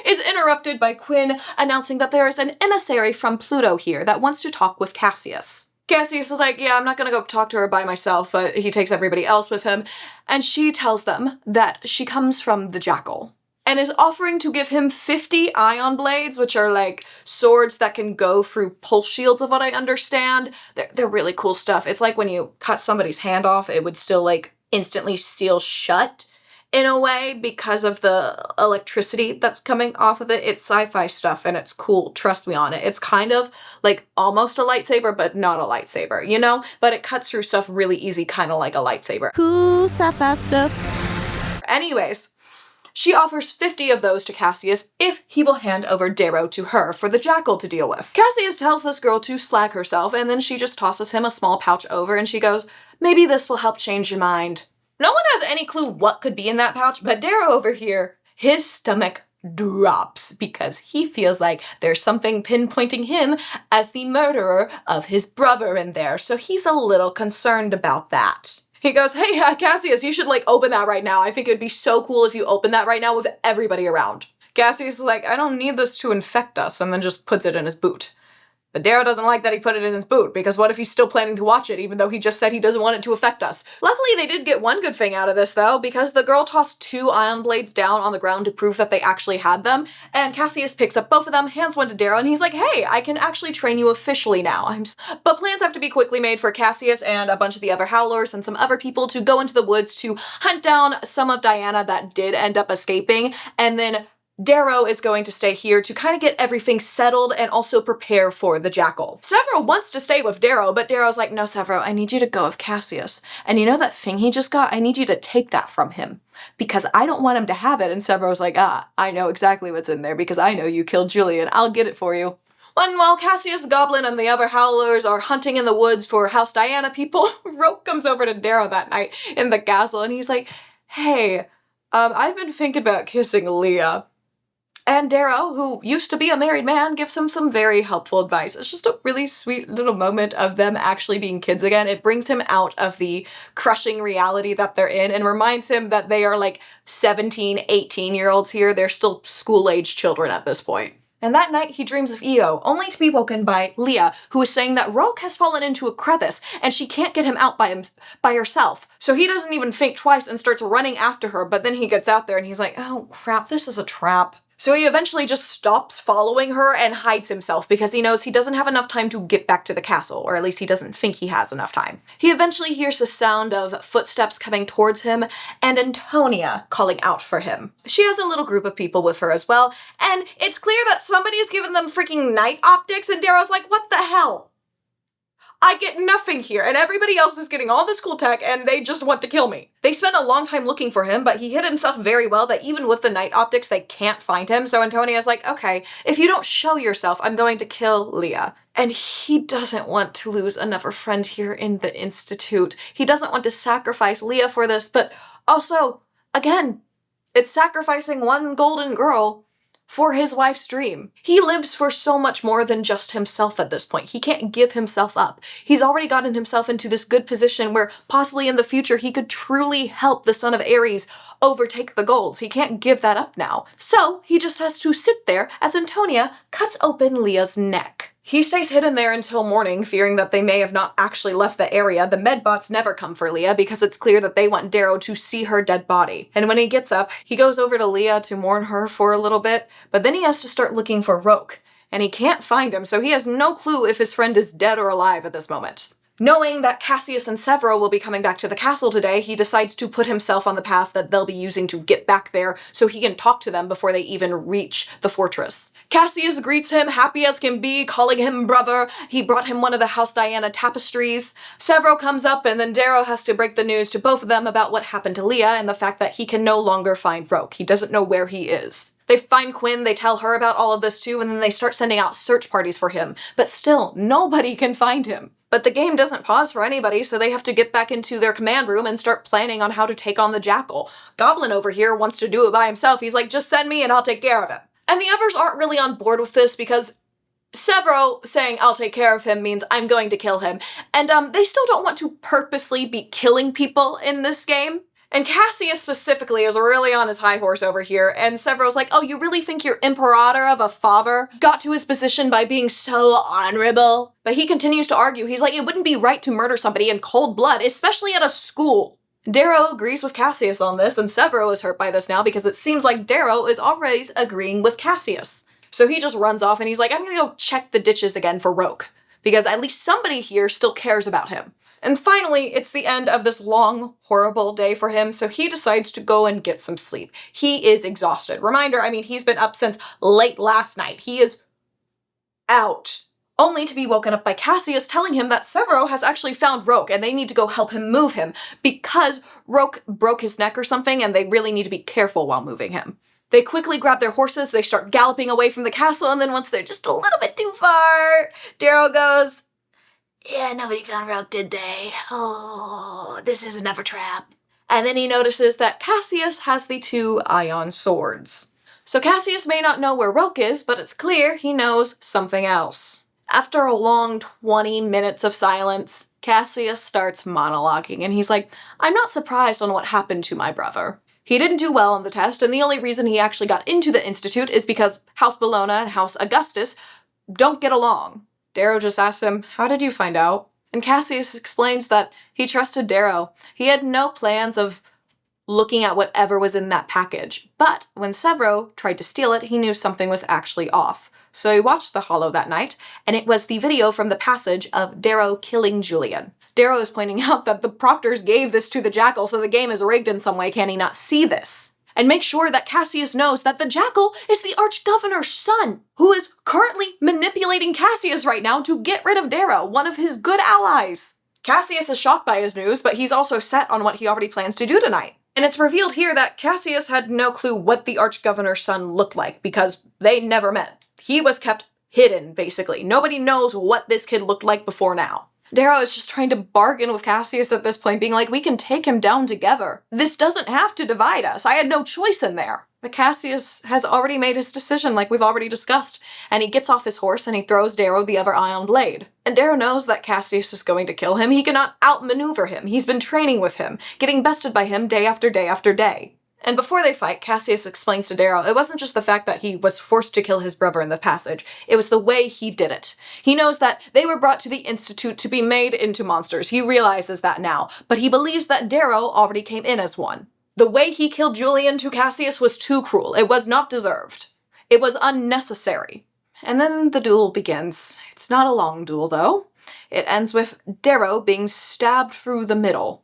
is interrupted by Quinn announcing that there is an emissary from Pluto here that wants to talk with Cassius. Cassius is like, yeah, I'm not gonna go talk to her by myself, but he takes everybody else with him, and she tells them that she comes from the Jackal and is offering to give him 50 ion blades, which are like swords that can go through pulse shields of what I understand. They're really cool stuff. It's like when you cut somebody's hand off, it would still like instantly seal shut in a way because of the electricity that's coming off of it. It's sci-fi stuff and it's cool, trust me on it. It's kind of like almost a lightsaber, but not a lightsaber, you know? But it cuts through stuff really easy, kind of like a lightsaber. Cool sci-fi stuff. Anyways, she offers 50 of those to Cassius if he will hand over Darrow to her for the Jackal to deal with. Cassius tells this girl to slag herself, and then she just tosses him a small pouch over and she goes, maybe this will help change your mind. No one has any clue what could be in that pouch, but Darrow over here, his stomach drops because he feels like there's something pinpointing him as the murderer of his brother in there, so he's a little concerned about that. He goes, hey, Cassius, you should like open that right now. I think it'd be so cool if you open that right now with everybody around. Cassius is like, I don't need this to infect us, and then just puts it in his boot. But Darrow doesn't like that he put it in his boot, because what if he's still planning to watch it, even though he just said he doesn't want it to affect us? Luckily, they did get one good thing out of this, though, because the girl tossed 2 ion blades down on the ground to prove that they actually had them, and Cassius picks up both of them, hands one to Darrow, and he's like, hey, I can actually train you officially now. But plans have to be quickly made for Cassius and a bunch of the other howlers and some other people to go into the woods to hunt down some of Diana that did end up escaping, and then Darrow is going to stay here to kind of get everything settled and also prepare for the Jackal. Severo wants to stay with Darrow, but Darrow's like, no, Severo, I need you to go with Cassius. And you know that thing he just got? I need you to take that from him because I don't want him to have it. And Severo's like, I know exactly what's in there because I know you killed Julian. I'll get it for you. And while Cassius, Goblin, and the other howlers are hunting in the woods for House Diana people, Roke comes over to Darrow that night in the castle and he's like, hey, I've been thinking about kissing Leah. And Darrow, who used to be a married man, gives him some very helpful advice. It's just a really sweet little moment of them actually being kids again. It brings him out of the crushing reality that they're in and reminds him that they are like 17, 18-year-olds here. They're still school-age children at this point. And that night he dreams of Io, only to be woken by Leah, who is saying that Roke has fallen into a crevice and she can't get him out by herself. So he doesn't even think twice and starts running after her, but then he gets out there and he's like, oh crap, this is a trap. So he eventually just stops following her and hides himself because he knows he doesn't have enough time to get back to the castle, or at least he doesn't think he has enough time. He eventually hears the sound of footsteps coming towards him and Antonia calling out for him. She has a little group of people with her as well, and it's clear that somebody's given them freaking night optics and Darrow's like, what the hell? I get nothing here, and everybody else is getting all this cool tech, and they just want to kill me. They spent a long time looking for him, but he hid himself very well that even with the night optics, they can't find him. So Antonia's like, okay, if you don't show yourself, I'm going to kill Leah. And he doesn't want to lose another friend here in the Institute. He doesn't want to sacrifice Leah for this, but also, again, it's sacrificing one golden girl for his wife's dream. He lives for so much more than just himself at this point. He can't give himself up. He's already gotten himself into this good position where possibly in the future he could truly help the son of Ares overtake the golds. He can't give that up now. So he just has to sit there as Antonia cuts open Leah's neck. He stays hidden there until morning, fearing that they may have not actually left the area. The medbots never come for Leah because it's clear that they want Darrow to see her dead body. And when he gets up, he goes over to Leah to mourn her for a little bit, but then he has to start looking for Roke. And he can't find him, so he has no clue if his friend is dead or alive at this moment. Knowing that Cassius and Severo will be coming back to the castle today, he decides to put himself on the path that they'll be using to get back there so he can talk to them before they even reach the fortress. Cassius greets him, happy as can be, calling him brother. He brought him one of the House Diana tapestries. Severo comes up and then Darrow has to break the news to both of them about what happened to Leah and the fact that he can no longer find Roke. He doesn't know where he is. They find Quinn, they tell her about all of this too, and then they start sending out search parties for him. But still, nobody can find him. But the game doesn't pause for anybody, so they have to get back into their command room and start planning on how to take on the Jackal. Goblin over here wants to do it by himself. He's like, just send me and I'll take care of it. And the others aren't really on board with this because Severo saying I'll take care of him means I'm going to kill him. And they still don't want to purposely be killing people in this game. And Cassius specifically is really on his high horse over here, and Severo's like, oh, you really think your imperator of a father got to his position by being so honorable? But he continues to argue. He's like, it wouldn't be right to murder somebody in cold blood, especially at a school. Darrow agrees with Cassius on this, and Severo is hurt by this now because it seems like Darrow is always agreeing with Cassius. So he just runs off and he's like, I'm gonna go check the ditches again for Roke, because at least somebody here still cares about him. And finally, it's the end of this long, horrible day for him, so he decides to go and get some sleep. He is exhausted. Reminder, he's been up since late last night. He is out. Only to be woken up by Cassius telling him that Severo has actually found Roke and they need to go help him move him because Roke broke his neck or something and they really need to be careful while moving him. They quickly grab their horses, they start galloping away from the castle, and then once they're just a little bit too far, Darrow goes, yeah, nobody found Roke, did they? Oh, this is another trap. And then he notices that Cassius has the 2 ion swords. So Cassius may not know where Roke is, but it's clear he knows something else. After a long 20 minutes of silence, Cassius starts monologuing, and he's like, I'm not surprised on what happened to my brother. He didn't do well on the test, and the only reason he actually got into the Institute is because House Bologna and House Augustus don't get along. Darrow just asks him, how did you find out? And Cassius explains that he trusted Darrow. He had no plans of looking at whatever was in that package. But when Severo tried to steal it, he knew something was actually off. So he watched the holo that night, and it was the video from the passage of Darrow killing Julian. Darrow is pointing out that the proctors gave this to the Jackal, so the game is rigged in some way. Can he not see this? And make sure that Cassius knows that the Jackal is the Archgovernor's son, who is currently manipulating Cassius right now to get rid of Darrow, one of his good allies. Cassius is shocked by his news, but he's also set on what he already plans to do tonight. And it's revealed here that Cassius had no clue what the Archgovernor's son looked like, because they never met. He was kept hidden, basically. Nobody knows what this kid looked like before now. Darrow is just trying to bargain with Cassius at this point, being like, we can take him down together. This doesn't have to divide us. I had no choice in there. But Cassius has already made his decision, like we've already discussed, and he gets off his horse and he throws Darrow the other ion blade. And Darrow knows that Cassius is going to kill him. He cannot outmaneuver him. He's been training with him, getting bested by him day after day after day. And before they fight, Cassius explains to Darrow it wasn't just the fact that he was forced to kill his brother in the passage, it was the way he did it. He knows that they were brought to the Institute to be made into monsters. He realizes that now, but he believes that Darrow already came in as one. The way he killed Julian to Cassius was too cruel. It was not deserved. It was unnecessary. And then the duel begins. It's not a long duel, though. It ends with Darrow being stabbed through the middle,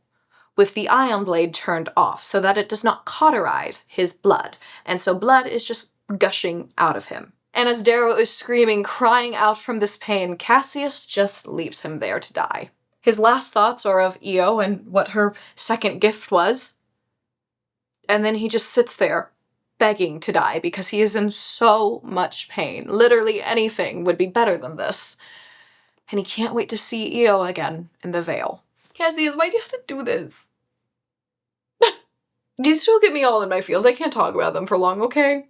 with the ion blade turned off so that it does not cauterize his blood, and so blood is just gushing out of him. And as Darrow is screaming, crying out from this pain, Cassius just leaves him there to die. His last thoughts are of Io and what her second gift was, and then he just sits there, begging to die because he is in so much pain. Literally anything would be better than this. And he can't wait to see Io again in the Vale. Cassius, why do you have to do this? You still get me all in my feels. I can't talk about them for long, okay?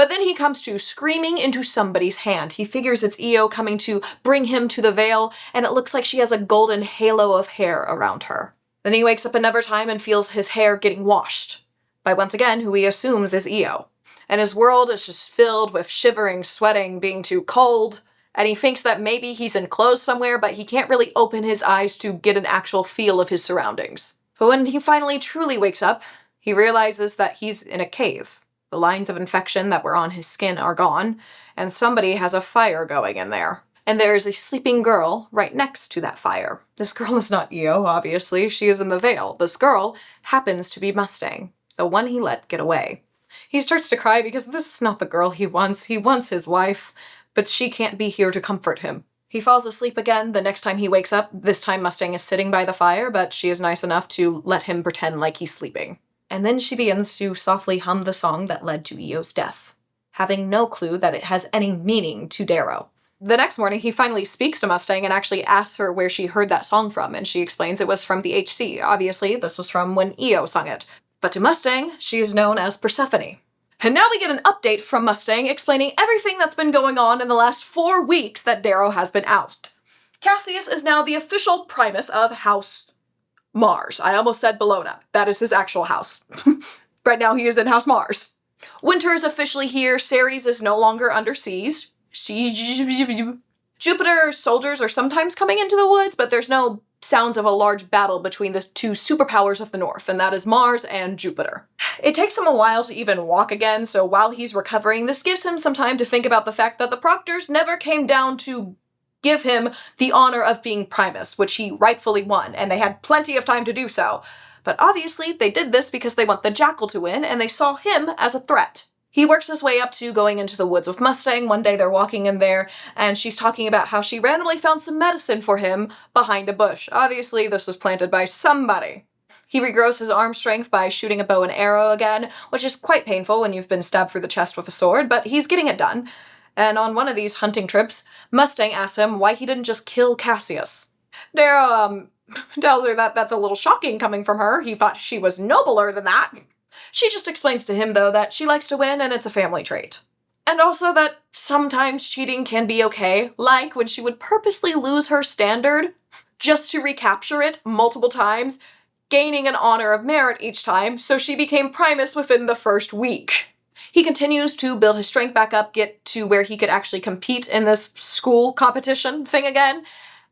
But then he comes to screaming into somebody's hand. He figures it's Io coming to bring him to the veil, and it looks like she has a golden halo of hair around her. Then he wakes up another time and feels his hair getting washed by once again who he assumes is Io. And his world is just filled with shivering, sweating, being too cold, and he thinks that maybe he's enclosed somewhere, but he can't really open his eyes to get an actual feel of his surroundings. But when he finally truly wakes up, he realizes that he's in a cave. The lines of infection that were on his skin are gone, and somebody has a fire going in there. And there is a sleeping girl right next to that fire. This girl is not Io, obviously. She is in the veil. This girl happens to be Mustang, the one he let get away. He starts to cry because this is not the girl he wants. He wants his wife, but she can't be here to comfort him. He falls asleep again. The next time he wakes up, this time Mustang is sitting by the fire, but she is nice enough to let him pretend like he's sleeping. And then she begins to softly hum the song that led to Io's death, having no clue that it has any meaning to Darrow. The next morning, he finally speaks to Mustang and actually asks her where she heard that song from, and she explains it was from the HC. Obviously, this was from when Io sung it. But to Mustang, she is known as Persephone. And now we get an update from Mustang explaining everything that's been going on in the last 4 weeks that Darrow has been out. Cassius is now the official primus of House Mars. I almost said Bologna. That is his actual house. Right now he is in House Mars. Winter is officially here. Ceres is no longer under siege. Jupiter's soldiers are sometimes coming into the woods, but there's no sounds of a large battle between the two superpowers of the north, and that is Mars and Jupiter. It takes him a while to even walk again, so while he's recovering, this gives him some time to think about the fact that the Proctors never came down to give him the honor of being Primus, which he rightfully won, and they had plenty of time to do so. But obviously, they did this because they want the Jackal to win, and they saw him as a threat. He works his way up to going into the woods with Mustang. One day they're walking in there, and she's talking about how she randomly found some medicine for him behind a bush. Obviously, this was planted by somebody. He regrows his arm strength by shooting a bow and arrow again, which is quite painful when you've been stabbed through the chest with a sword, but he's getting it done. And on one of these hunting trips, Mustang asks him why he didn't just kill Cassius. Darrow, tells her that that's a little shocking coming from her. He thought she was nobler than that. She just explains to him, though, that she likes to win and it's a family trait. And also that sometimes cheating can be okay, like when she would purposely lose her standard just to recapture it multiple times, gaining an honor of merit each time, so she became Primus within the first week. He continues to build his strength back up, get to where he could actually compete in this school competition thing again,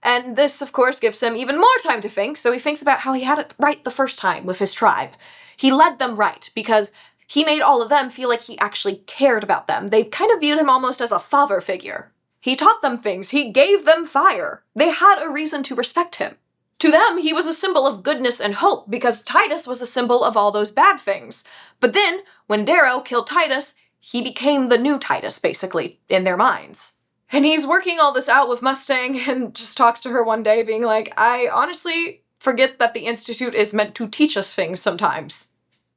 and this, of course, gives him even more time to think, so he thinks about how he had it right the first time with his tribe. He led them right, because he made all of them feel like he actually cared about them. They kind of viewed him almost as a father figure. He taught them things. He gave them fire. They had a reason to respect him. To them, he was a symbol of goodness and hope, because Titus was a symbol of all those bad things. But then, when Darrow killed Titus, he became the new Titus, basically, in their minds. And he's working all this out with Mustang and just talks to her one day being like, I honestly forget that the Institute is meant to teach us things sometimes.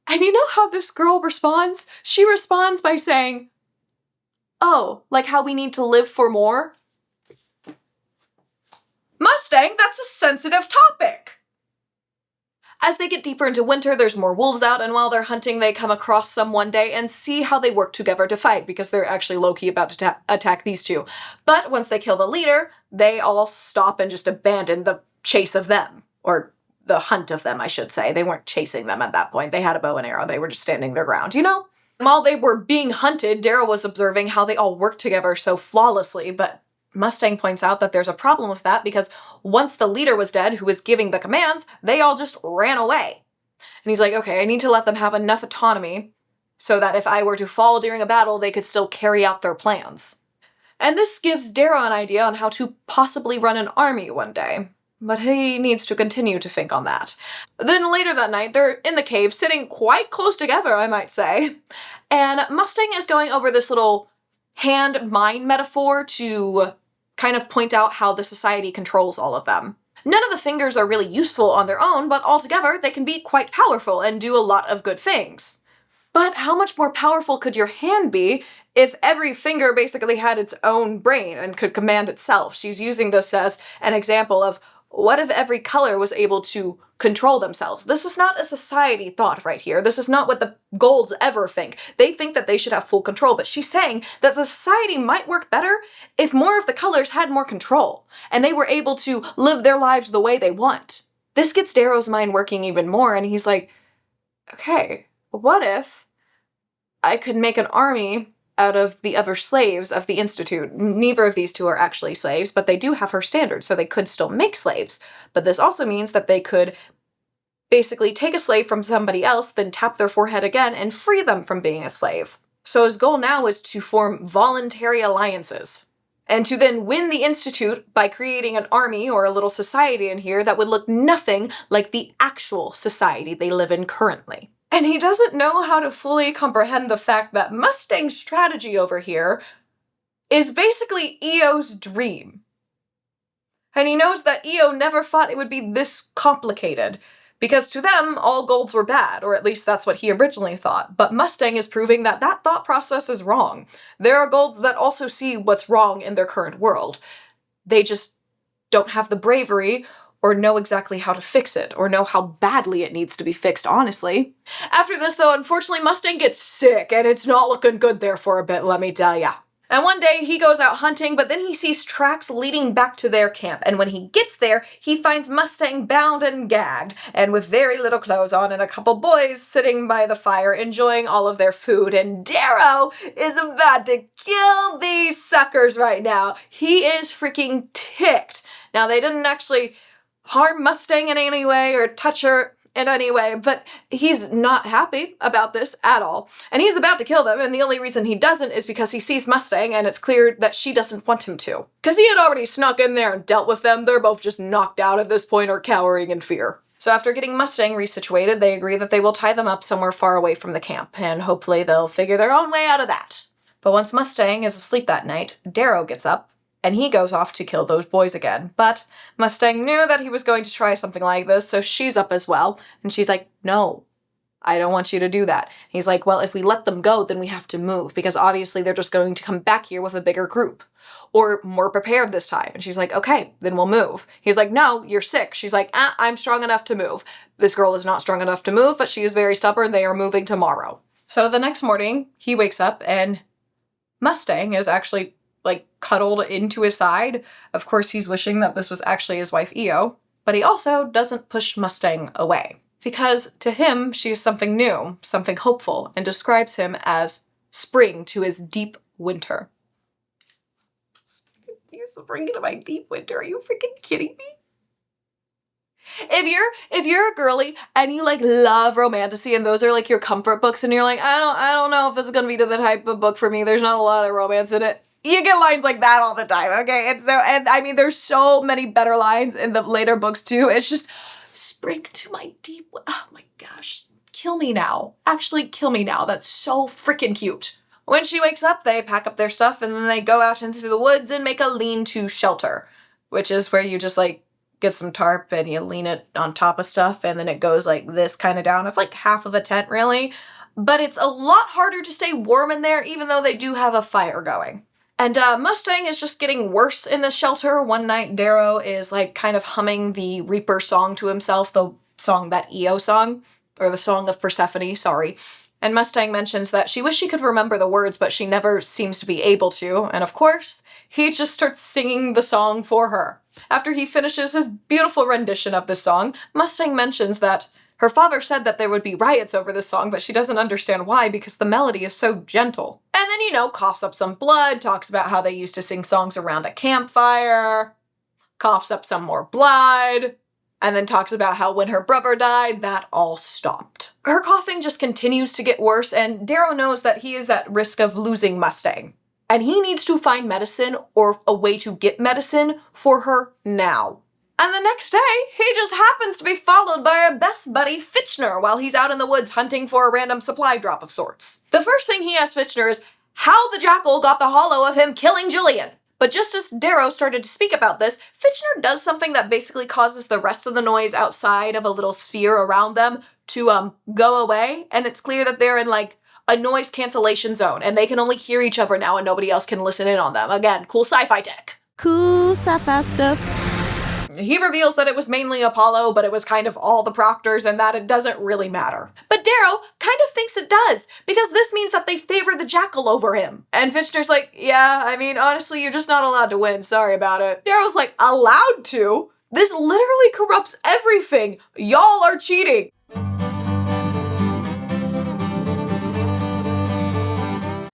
And you know how this girl responds? She responds by saying, oh, like how we need to live for more? Mustang, that's a sensitive topic! As they get deeper into winter, there's more wolves out, and while they're hunting, they come across some one day and see how they work together to fight, because they're actually low-key about to attack these two. But once they kill the leader, they all stop and just abandon the chase of them. Or the hunt of them, I should say. They weren't chasing them at that point. They had a bow and arrow. They were just standing their ground, you know? While they were being hunted, Darrow was observing how they all worked together so flawlessly, but Mustang points out that there's a problem with that because once the leader was dead, who was giving the commands, they all just ran away. And he's like, okay, I need to let them have enough autonomy so that if I were to fall during a battle, they could still carry out their plans. And this gives Darrow an idea on how to possibly run an army one day. But he needs to continue to think on that. Then later that night, they're in the cave, sitting quite close together, I might say. And Mustang is going over this little hand-mine metaphor to kind of point out how the society controls all of them. None of the fingers are really useful on their own, but altogether they can be quite powerful and do a lot of good things. But how much more powerful could your hand be if every finger basically had its own brain and could command itself? She's using this as an example of What if every color was able to control themselves? This is not a society thought right here. This is not what the golds ever think. They think that they should have full control, but she's saying that the society might work better if more of the colors had more control, and they were able to live their lives the way they want. This gets Darrow's mind working even more, and he's like, okay, what if I could make an army out of the other slaves of the Institute? Neither of these two are actually slaves, but they do have her standards, so they could still make slaves. But this also means that they could basically take a slave from somebody else, then tap their forehead again and free them from being a slave. So his goal now is to form voluntary alliances, and to then win the Institute by creating an army or a little society in here that would look nothing like the actual society they live in currently. And he doesn't know how to fully comprehend the fact that Mustang's strategy over here is basically EO's dream. And he knows that EO never thought it would be this complicated, because to them, all golds were bad, or at least that's what he originally thought. But Mustang is proving that that thought process is wrong. There are golds that also see what's wrong in their current world. They just don't have the bravery or know exactly how to fix it, or know how badly it needs to be fixed, honestly. After this, though, unfortunately, Mustang gets sick, and it's not looking good there for a bit, let me tell ya. And one day, he goes out hunting, but then he sees tracks leading back to their camp, and when he gets there, he finds Mustang bound and gagged, and with very little clothes on, and a couple boys sitting by the fire enjoying all of their food, and Darrow is about to kill these suckers right now. He is freaking ticked. Now, they didn't actually harm Mustang in any way or touch her in any way, but he's not happy about this at all. And he's about to kill them, and the only reason he doesn't is because he sees Mustang, and it's clear that she doesn't want him to. Because he had already snuck in there and dealt with them. They're both just knocked out at this point or cowering in fear. So after getting Mustang resituated, they agree that they will tie them up somewhere far away from the camp, and hopefully they'll figure their own way out of that. But once Mustang is asleep that night, Darrow gets up, and he goes off to kill those boys again. But Mustang knew that he was going to try something like this, so she's up as well. And she's like, no, I don't want you to do that. He's like, well, if we let them go, then we have to move, because obviously they're just going to come back here with a bigger group. Or more prepared this time. And she's like, okay, then we'll move. He's like, no, you're sick. She's like, I'm strong enough to move. This girl is not strong enough to move, but she is very stubborn. They are moving tomorrow. So the next morning, he wakes up, and Mustang is actually cuddled into his side. Of course, he's wishing that this was actually his wife, EO, but he also doesn't push Mustang away, because to him, she's something new, something hopeful, and describes him as spring to his deep winter. You're spring to my deep winter. Are you freaking kidding me? If you're a girly and you love romantasy and those are your comfort books and you're like, I don't know if this is gonna be the type of book for me, there's not a lot of romance in it. You get lines like that all the time, okay? And I mean, there's so many better lines in the later books too. It's just, spring to my deep, oh my gosh, kill me now. Actually, kill me now. That's so freaking cute. When she wakes up, they pack up their stuff and then they go out into the woods and make a lean-to shelter, which is where you just get some tarp and you lean it on top of stuff and then it goes this kind of down. It's half of a tent, really. But it's a lot harder to stay warm in there, even though they do have a fire going. And Mustang is just getting worse in the shelter. One night, Darrow is kind of humming the Reaper song to himself, the song that EO song, or the Song of Persephone, sorry. And Mustang mentions that she wished she could remember the words, but she never seems to be able to. And of course, he just starts singing the song for her. After he finishes his beautiful rendition of the song, Mustang mentions that her father said that there would be riots over this song, but she doesn't understand why because the melody is so gentle. And then, coughs up some blood, talks about how they used to sing songs around a campfire, coughs up some more blood, and then talks about how when her brother died, that all stopped. Her coughing just continues to get worse, and Darrow knows that he is at risk of losing Mustang. And he needs to find medicine or a way to get medicine for her now. And the next day, he just happens to be followed by our best buddy, Fitchner, while he's out in the woods hunting for a random supply drop of sorts. The first thing he asks Fitchner is how the jackal got the hollow of him killing Julian. But just as Darrow started to speak about this, Fitchner does something that basically causes the rest of the noise outside of a little sphere around them to go away, and it's clear that they're in a noise cancellation zone, and they can only hear each other now and nobody else can listen in on them. Again, cool sci-fi tech. Cool sci-fi stuff. He reveals that it was mainly Apollo, but it was kind of all the proctors and that it doesn't really matter. But Darrow kind of thinks it does, because this means that they favor the jackal over him. And Fitchner's like, yeah, I mean, honestly, you're just not allowed to win. Sorry about it. Darrow's like, allowed to? This literally corrupts everything. Y'all are cheating.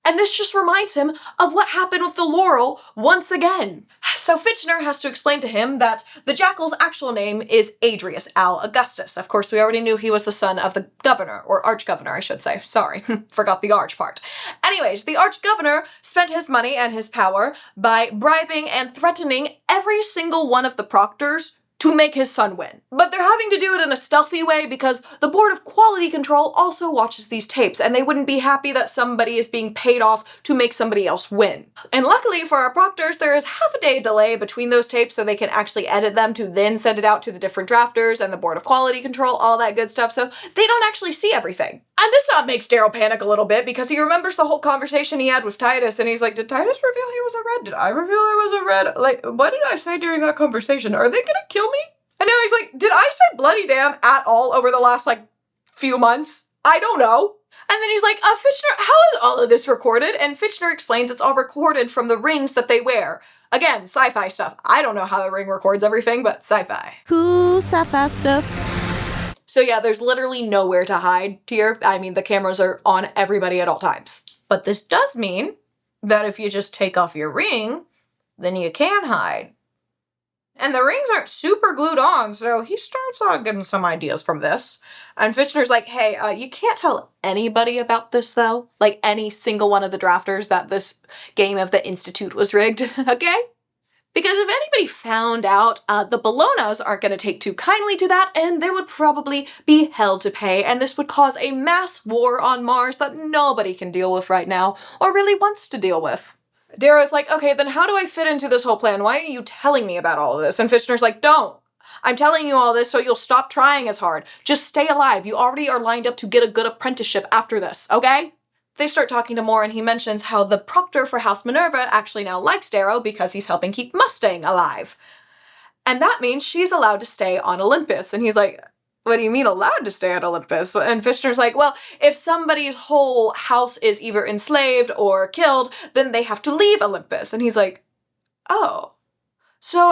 And this just reminds him of what happened with the laurel once again. So Fitchner has to explain to him that the jackal's actual name is Adrius Al Augustus. Of course, we already knew he was the son of the governor, or arch-governor, I should say. Sorry, forgot the arch part. Anyways, the arch-governor spent his money and his power by bribing and threatening every single one of the proctors to make his son win. But they're having to do it in a stealthy way because the Board of Quality Control also watches these tapes, and they wouldn't be happy that somebody is being paid off to make somebody else win. And luckily for our proctors, there is half a day delay between those tapes so they can actually edit them to then send it out to the different drafters and the Board of Quality Control, all that good stuff, so they don't actually see everything. And this makes Darrow panic a little bit because he remembers the whole conversation he had with Titus, and he's like, did Titus reveal he was a red? Did I reveal I was a red? Like, what did I say during that conversation? Are they gonna kill me? And now he's like, did I say bloody damn at all over the last, few months? I don't know. And then he's like, Fitchner, how is all of this recorded? And Fitchner explains it's all recorded from the rings that they wear. Again, sci-fi stuff. I don't know how the ring records everything, but sci-fi. Cool sci-fi stuff. So yeah, there's literally nowhere to hide here. I mean, the cameras are on everybody at all times. But this does mean that if you just take off your ring, then you can hide. And the rings aren't super glued on, so he starts getting some ideas from this. And Fitchner's like, hey, you can't tell anybody about this, though. Like, any single one of the drafters that this game of the Institute was rigged, okay? Because if anybody found out, the Bolognas aren't going to take too kindly to that, and they would probably be held to pay, and this would cause a mass war on Mars that nobody can deal with right now, or really wants to deal with. Darrow's like, okay, then how do I fit into this whole plan? Why are you telling me about all of this? And Fitchner's like, don't. I'm telling you all this so you'll stop trying as hard. Just stay alive. You already are lined up to get a good apprenticeship after this, okay? They start talking to more, and he mentions how the proctor for House Minerva actually now likes Darrow because he's helping keep Mustang alive. And that means she's allowed to stay on Olympus. And he's like, what do you mean allowed to stay on Olympus? And Fitchner's like, well, if somebody's whole house is either enslaved or killed, then they have to leave Olympus. And he's like, oh. So,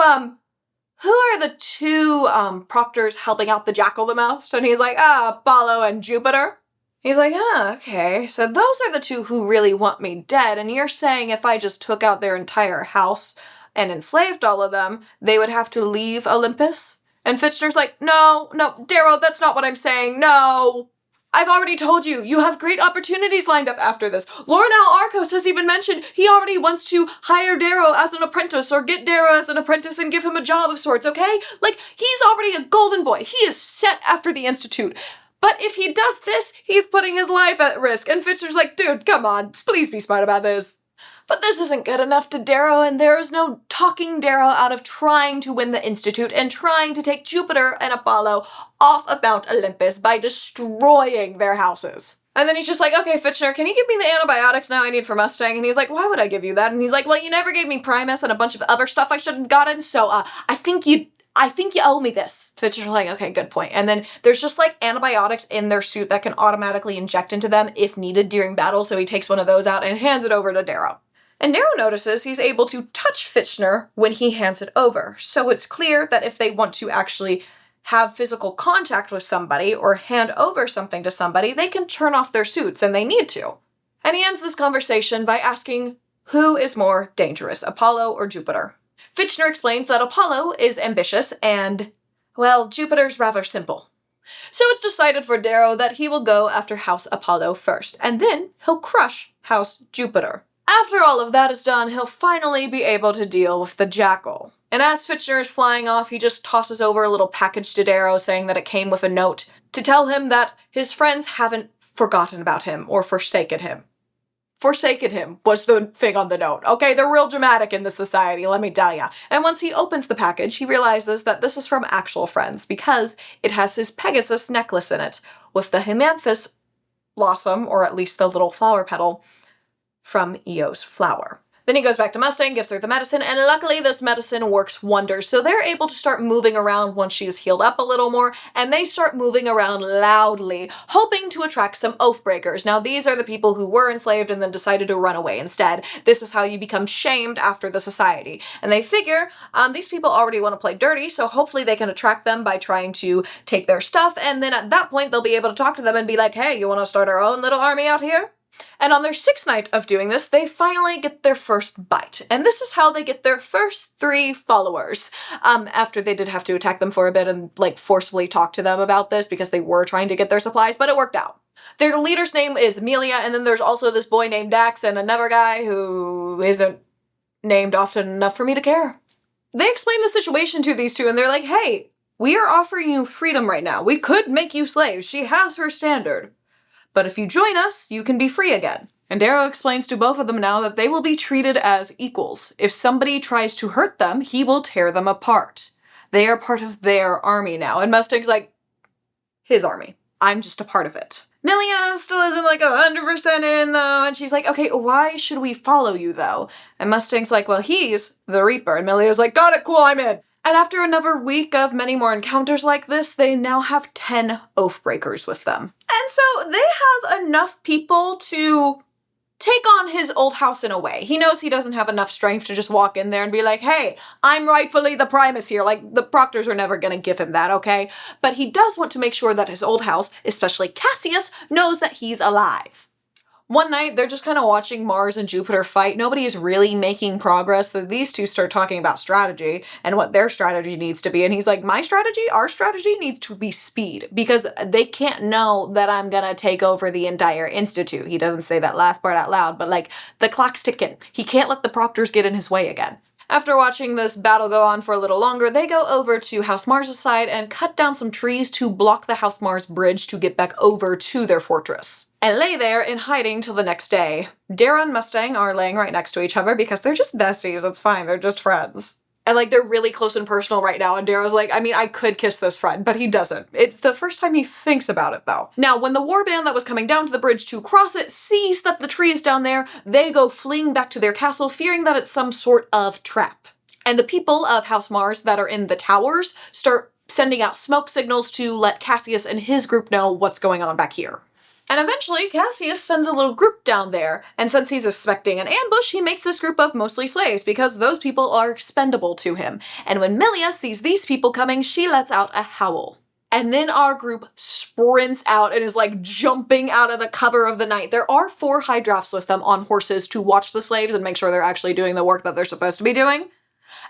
who are the two proctors helping out the jackal the most? And he's like, Apollo and Jupiter. He's like, okay, so those are the two who really want me dead, and you're saying if I just took out their entire house and enslaved all of them, they would have to leave Olympus? And Fitchner's like, no, Darrow, that's not what I'm saying, no. I've already told you, you have great opportunities lined up after this. Lornal Arcos has even mentioned he already wants to hire Darrow as an apprentice or get Darrow as an apprentice and give him a job of sorts, okay? Like, he's already a golden boy. He is set after the Institute. But if he does this, he's putting his life at risk. And Fitchner's like, dude, come on, please be smart about this. But this isn't good enough to Darrow, and there is no talking Darrow out of trying to win the Institute and trying to take Jupiter and Apollo off of Mount Olympus by destroying their houses. And then he's just like, okay, Fitchner, can you give me the antibiotics now I need for Mustang? And he's like, why would I give you that? And he's like, well, you never gave me primus and a bunch of other stuff I should have gotten, so I think you owe me this. Fitchner's like, okay, good point. And then there's just antibiotics in their suit that can automatically inject into them if needed during battle, so he takes one of those out and hands it over to Darrow. And Darrow notices he's able to touch Fitchner when he hands it over, so it's clear that if they want to actually have physical contact with somebody or hand over something to somebody, they can turn off their suits, and they need to. And he ends this conversation by asking, who is more dangerous, Apollo or Jupiter? Fitchner explains that Apollo is ambitious and, well, Jupiter's rather simple. So it's decided for Darrow that he will go after House Apollo first, and then he'll crush House Jupiter. After all of that is done, he'll finally be able to deal with the jackal. And as Fitchner is flying off, he just tosses over a little package to Darrow saying that it came with a note to tell him that his friends haven't forgotten about him or forsaken him. Forsaken him was the thing on the note. Okay, they're real dramatic in this society, let me tell ya. And once he opens the package, he realizes that this is from actual friends because it has his Pegasus necklace in it with the Himanthes blossom, or at least the little flower petal, from Eo's flower. Then he goes back to Mustang, gives her the medicine, and luckily this medicine works wonders. So they're able to start moving around once she's healed up a little more, and they start moving around loudly, hoping to attract some oath breakers. Now these are the people who were enslaved and then decided to run away instead. This is how you become shamed after the society. And they figure these people already want to play dirty, so hopefully they can attract them by trying to take their stuff, and then at that point they'll be able to talk to them and be like, hey, you want to start our own little army out here? And on their 6th night of doing this, they finally get their first bite. And this is how they get their first 3 followers. After they did have to attack them for a bit and like forcefully talk to them about this because they were trying to get their supplies, but it worked out. Their leader's name is Amelia, and then there's also this boy named Dax and another guy who isn't named often enough for me to care. They explain the situation to these two and they're like, hey, we are offering you freedom right now. We could make you slaves. She has her standard. But if you join us, you can be free again. And Darrow explains to both of them now that they will be treated as equals. If somebody tries to hurt them, he will tear them apart. They are part of their army now. And Mustang's like, his army. I'm just a part of it. Milliana still isn't like 100% in though, and she's like, okay, why should we follow you though? And Mustang's like, well, he's the Reaper. And Millia's like, got it, cool, I'm in. And after another week of many more encounters like this, they now have 10 Oathbreakers with them. And so they have enough people to take on his old house in a way. He knows he doesn't have enough strength to just walk in there and be like, hey, I'm rightfully the primus here. Like, the proctors are never gonna give him that, okay? But he does want to make sure that his old house, especially Cassius, knows that he's alive. One night, they're just kind of watching Mars and Jupiter fight. Nobody is really making progress, so these two start talking about strategy and what their strategy needs to be. And he's like, my strategy, our strategy needs to be speed, because they can't know that I'm gonna take over the entire institute. He doesn't say that last part out loud, but like, the clock's ticking. He can't let the proctors get in his way again. After watching this battle go on for a little longer, they go over to House Mars' side and cut down some trees to block the House Mars bridge to get back over to their fortress. And lay there in hiding till the next day. Darrow and Mustang are laying right next to each other because they're just besties, it's fine, they're just friends. And like, they're really close and personal right now, and Darrow's like, I mean, I could kiss this friend, but he doesn't. It's the first time he thinks about it, though. Now, when the warband that was coming down to the bridge to cross it sees that the tree is down there, they go fleeing back to their castle, fearing that it's some sort of trap. And the people of House Mars that are in the towers start sending out smoke signals to let Cassius and his group know what's going on back here. And eventually, Cassius sends a little group down there, and since he's expecting an ambush, he makes this group of mostly slaves, because those people are expendable to him. And when Milia sees these people coming, she lets out a howl. And then our group sprints out and is like jumping out of the cover of the night. There are 4 high drafts with them on horses to watch the slaves and make sure they're actually doing the work that they're supposed to be doing.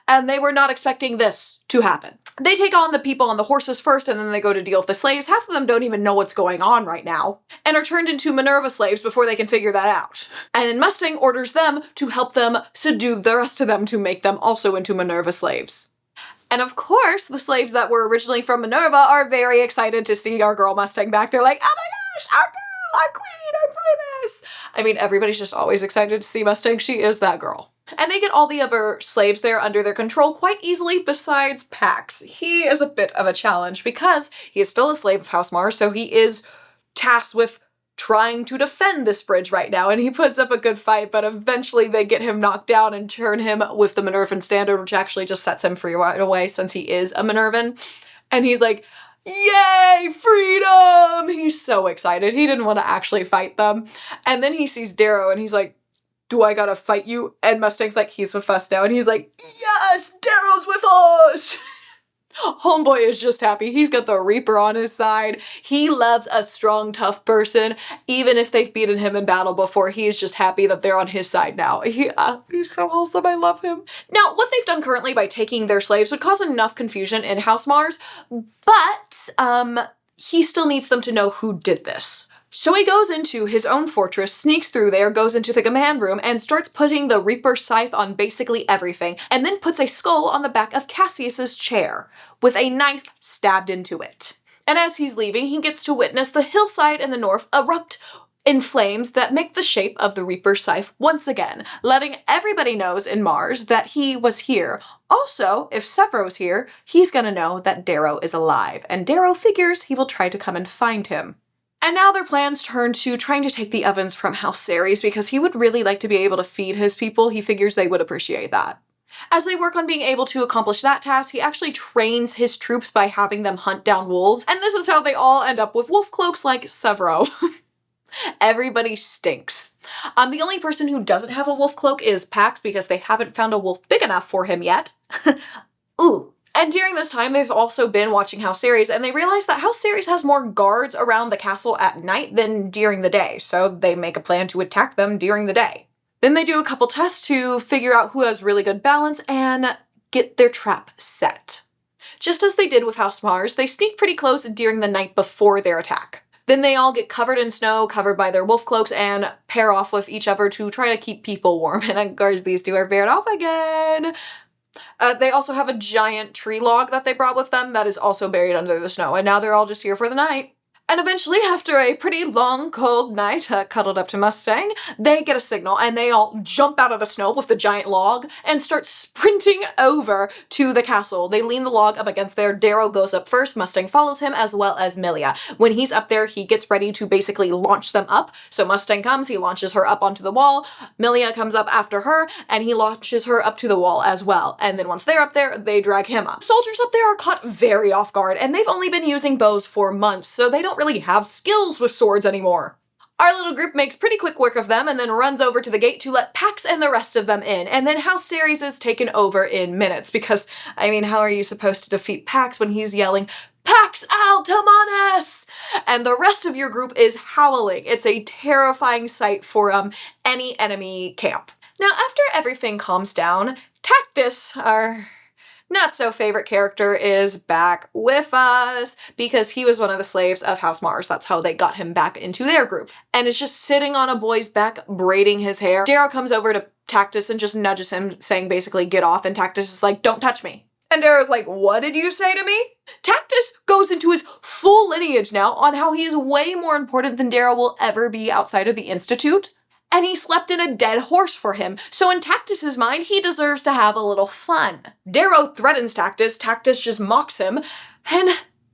And they were not expecting this to happen. They take on the people on the horses first, and then they go to deal with the slaves. Half of them don't even know what's going on right now, and are turned into Minerva slaves before they can figure that out. And then Mustang orders them to help them subdue the rest of them to make them also into Minerva slaves. And of course, the slaves that were originally from Minerva are very excited to see our girl Mustang back. They're like, oh my gosh, our girl, our queen, our primus. I mean, everybody's just always excited to see Mustang. She is that girl. And they get all the other slaves there under their control quite easily, besides Pax. He is a bit of a challenge because he is still a slave of House Mars, so he is tasked with trying to defend this bridge right now, and he puts up a good fight, but eventually they get him knocked down and turn him with the Minervan standard, which actually just sets him free right away since he is a Minervan. And he's like, yay, freedom! He's so excited. He didn't want to actually fight them. And then he sees Darrow and he's like, do I gotta fight you? And Mustang's like, he's with us now. And he's like, yes, Darrow's with us! Homeboy is just happy. He's got the Reaper on his side. He loves a strong, tough person. Even if they've beaten him in battle before, he is just happy that they're on his side now. He's so awesome. I love him. Now, what they've done currently by taking their slaves would cause enough confusion in House Mars, but he still needs them to know who did this. So he goes into his own fortress, sneaks through there, goes into the command room, and starts putting the Reaper scythe on basically everything, and then puts a skull on the back of Cassius's chair, with a knife stabbed into it. And as he's leaving, he gets to witness the hillside in the north erupt in flames that make the shape of the Reaper scythe once again, letting everybody knows in Mars that he was here. Also, if Sevro's here, he's gonna know that Darrow is alive, and Darrow figures he will try to come and find him. And now their plans turn to trying to take the ovens from House Ceres because he would really like to be able to feed his people. He figures they would appreciate that. As they work on being able to accomplish that task, he actually trains his troops by having them hunt down wolves, and this is how they all end up with wolf cloaks like Severo. Everybody stinks. The only person who doesn't have a wolf cloak is Pax because they haven't found a wolf big enough for him yet. Ooh. And during this time, they've also been watching House Ceres, and they realize that House Ceres has more guards around the castle at night than during the day, so they make a plan to attack them during the day. Then they do a couple tests to figure out who has really good balance and get their trap set. Just as they did with House Mars, they sneak pretty close during the night before their attack. Then they all get covered in snow, covered by their wolf cloaks, and pair off with each other to try to keep people warm. And of course, these two are paired off again. They also have a giant tree log that they brought with them that is also buried under the snow, and now they're all just here for the night. And eventually, after a pretty long, cold night, cuddled up to Mustang, they get a signal and they all jump out of the snow with the giant log and start sprinting over to the castle. They lean the log up against there. Darrow goes up first. Mustang follows him, as well as Milia. When he's up there, he gets ready to basically launch them up. So Mustang comes, he launches her up onto the wall. Milia comes up after her, and he launches her up to the wall as well. And then once they're up there, they drag him up. Soldiers up there are caught very off guard, and they've only been using bows for months, so they don't really have skills with swords anymore. Our little group makes pretty quick work of them and then runs over to the gate to let Pax and the rest of them in, and then House Ceres is taken over in minutes because, I mean, how are you supposed to defeat Pax when he's yelling, "Pax Altamones!" And the rest of your group is howling. It's a terrifying sight for any enemy camp. Now, after everything calms down, Tactus, our not-so-favorite character, is back with us because he was one of the slaves of House Mars. That's how they got him back into their group. And is just sitting on a boy's back, braiding his hair. Darrow comes over to Tactus and just nudges him, saying basically, "Get off," and Tactus is like, "Don't touch me." And Darrow's like, "What did you say to me?" Tactus goes into his full lineage now on how he is way more important than Darrow will ever be outside of the Institute. And he slept in a dead horse for him, so in Tactus's mind, he deserves to have a little fun. Darrow threatens Tactus, Tactus just mocks him, and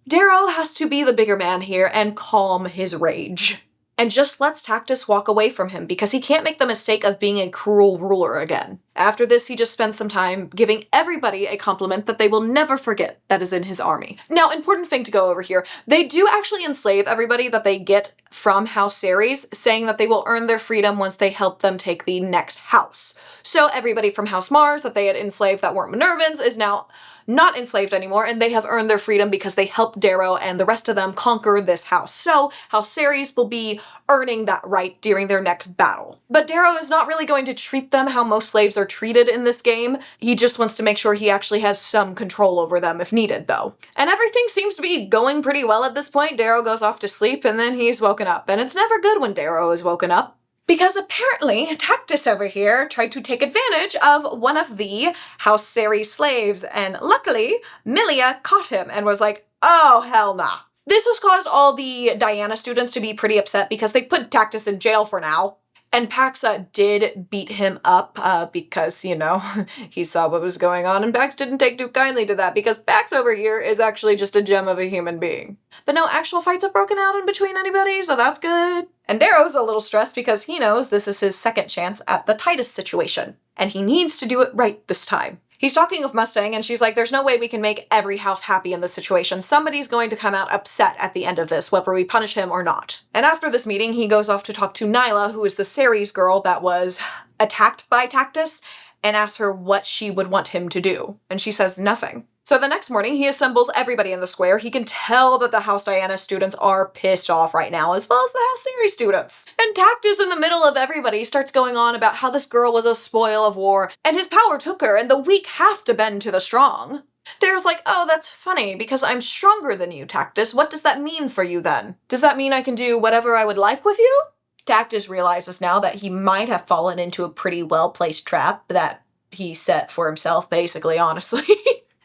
Darrow has to be the bigger man here and calm his rage. And just lets Tactus walk away from him because he can't make the mistake of being a cruel ruler again. After this, he just spends some time giving everybody a compliment that they will never forget that is in his army. Now, important thing to go over here, they do actually enslave everybody that they get from House Ceres, saying that they will earn their freedom once they help them take the next house. So everybody from House Mars that they had enslaved that weren't Minervans is now not enslaved anymore, and they have earned their freedom because they helped Darrow and the rest of them conquer this house. So House Ceres will be earning that right during their next battle. But Darrow is not really going to treat them how most slaves are treated in this game. He just wants to make sure he actually has some control over them if needed, though. And everything seems to be going pretty well at this point. Darrow goes off to sleep, and then he's woken up. And it's never good when Darrow is woken up, because apparently Tactus over here tried to take advantage of one of the House Ceres slaves, and luckily Milia caught him and was like, "Oh, hell nah." This has caused all the Diana students to be pretty upset because they put Tactus in jail for now. And Pax did beat him up because, you know, he saw what was going on, and Pax didn't take too kindly to that because Pax over here is actually just a gem of a human being. But no actual fights have broken out in between anybody, so that's good. And Darrow's a little stressed because he knows this is his second chance at the Titus situation, and he needs to do it right this time. He's talking with Mustang, and she's like, "There's no way we can make every house happy in this situation. Somebody's going to come out upset at the end of this, whether we punish him or not." And after this meeting, he goes off to talk to Nyla, who is the Ceres girl that was attacked by Tactus, and asks her what she would want him to do. And she says nothing. So the next morning, he assembles everybody in the square. He can tell that the House Diana students are pissed off right now, as well as the House Ceres students. And Tactus, in the middle of everybody, starts going on about how this girl was a spoil of war, and his power took her, and the weak have to bend to the strong. Darrow's like, "Oh, that's funny, because I'm stronger than you, Tactus. What does that mean for you, then? Does that mean I can do whatever I would like with you?" Tactus realizes now that he might have fallen into a pretty well-placed trap that he set for himself, basically, honestly.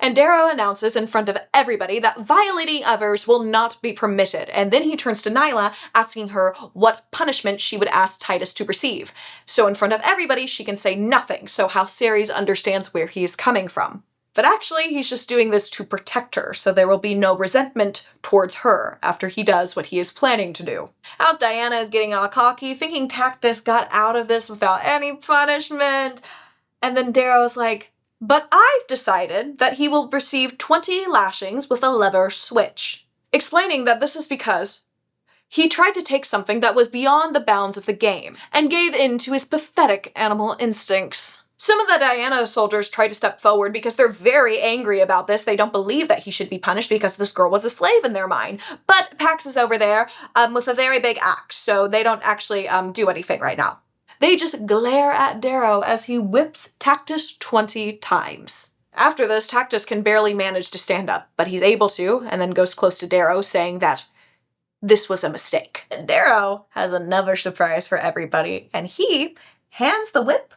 And Darrow announces in front of everybody that violating others will not be permitted, and then he turns to Nyla, asking her what punishment she would ask Titus to receive. So in front of everybody, she can say nothing, so House Ceres understands where he is coming from. But actually, he's just doing this to protect her, so there will be no resentment towards her after he does what he is planning to do. As Diana is getting all cocky, thinking Cactus got out of this without any punishment, and then Darrow's like, but I've decided that he will receive 20 lashings with a lever switch, explaining that this is because he tried to take something that was beyond the bounds of the game and gave in to his pathetic animal instincts. Some of the Diana soldiers try to step forward because they're very angry about this. They don't believe that he should be punished because this girl was a slave in their mind. But Pax is over there with a very big axe, so they don't actually do anything right now. They just glare at Darrow as he whips Tactus 20 times. After this, Tactus can barely manage to stand up, but he's able to, and then goes close to Darrow, saying that this was a mistake. And Darrow has another surprise for everybody, and he hands the whip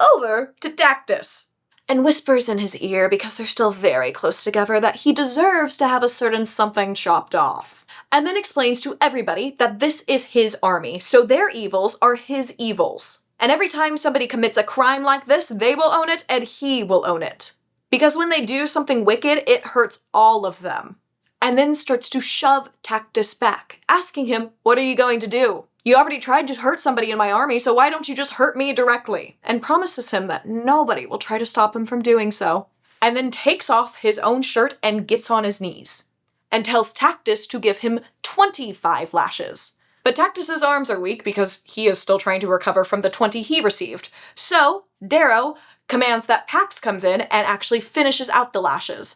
over to Tactus and whispers in his ear, because they're still very close together, that he deserves to have a certain something chopped off. And then explains to everybody that this is his army, so their evils are his evils. And every time somebody commits a crime like this, they will own it and he will own it. Because when they do something wicked, it hurts all of them. And then starts to shove Tactus back, asking him, what are you going to do? You already tried to hurt somebody in my army, so why don't you just hurt me directly? And promises him that nobody will try to stop him from doing so. And then takes off his own shirt and gets on his knees. And tells Tactus to give him 25 lashes. But Tactus's arms are weak because he is still trying to recover from the 20 he received. So Darrow commands that Pax comes in and actually finishes out the lashes.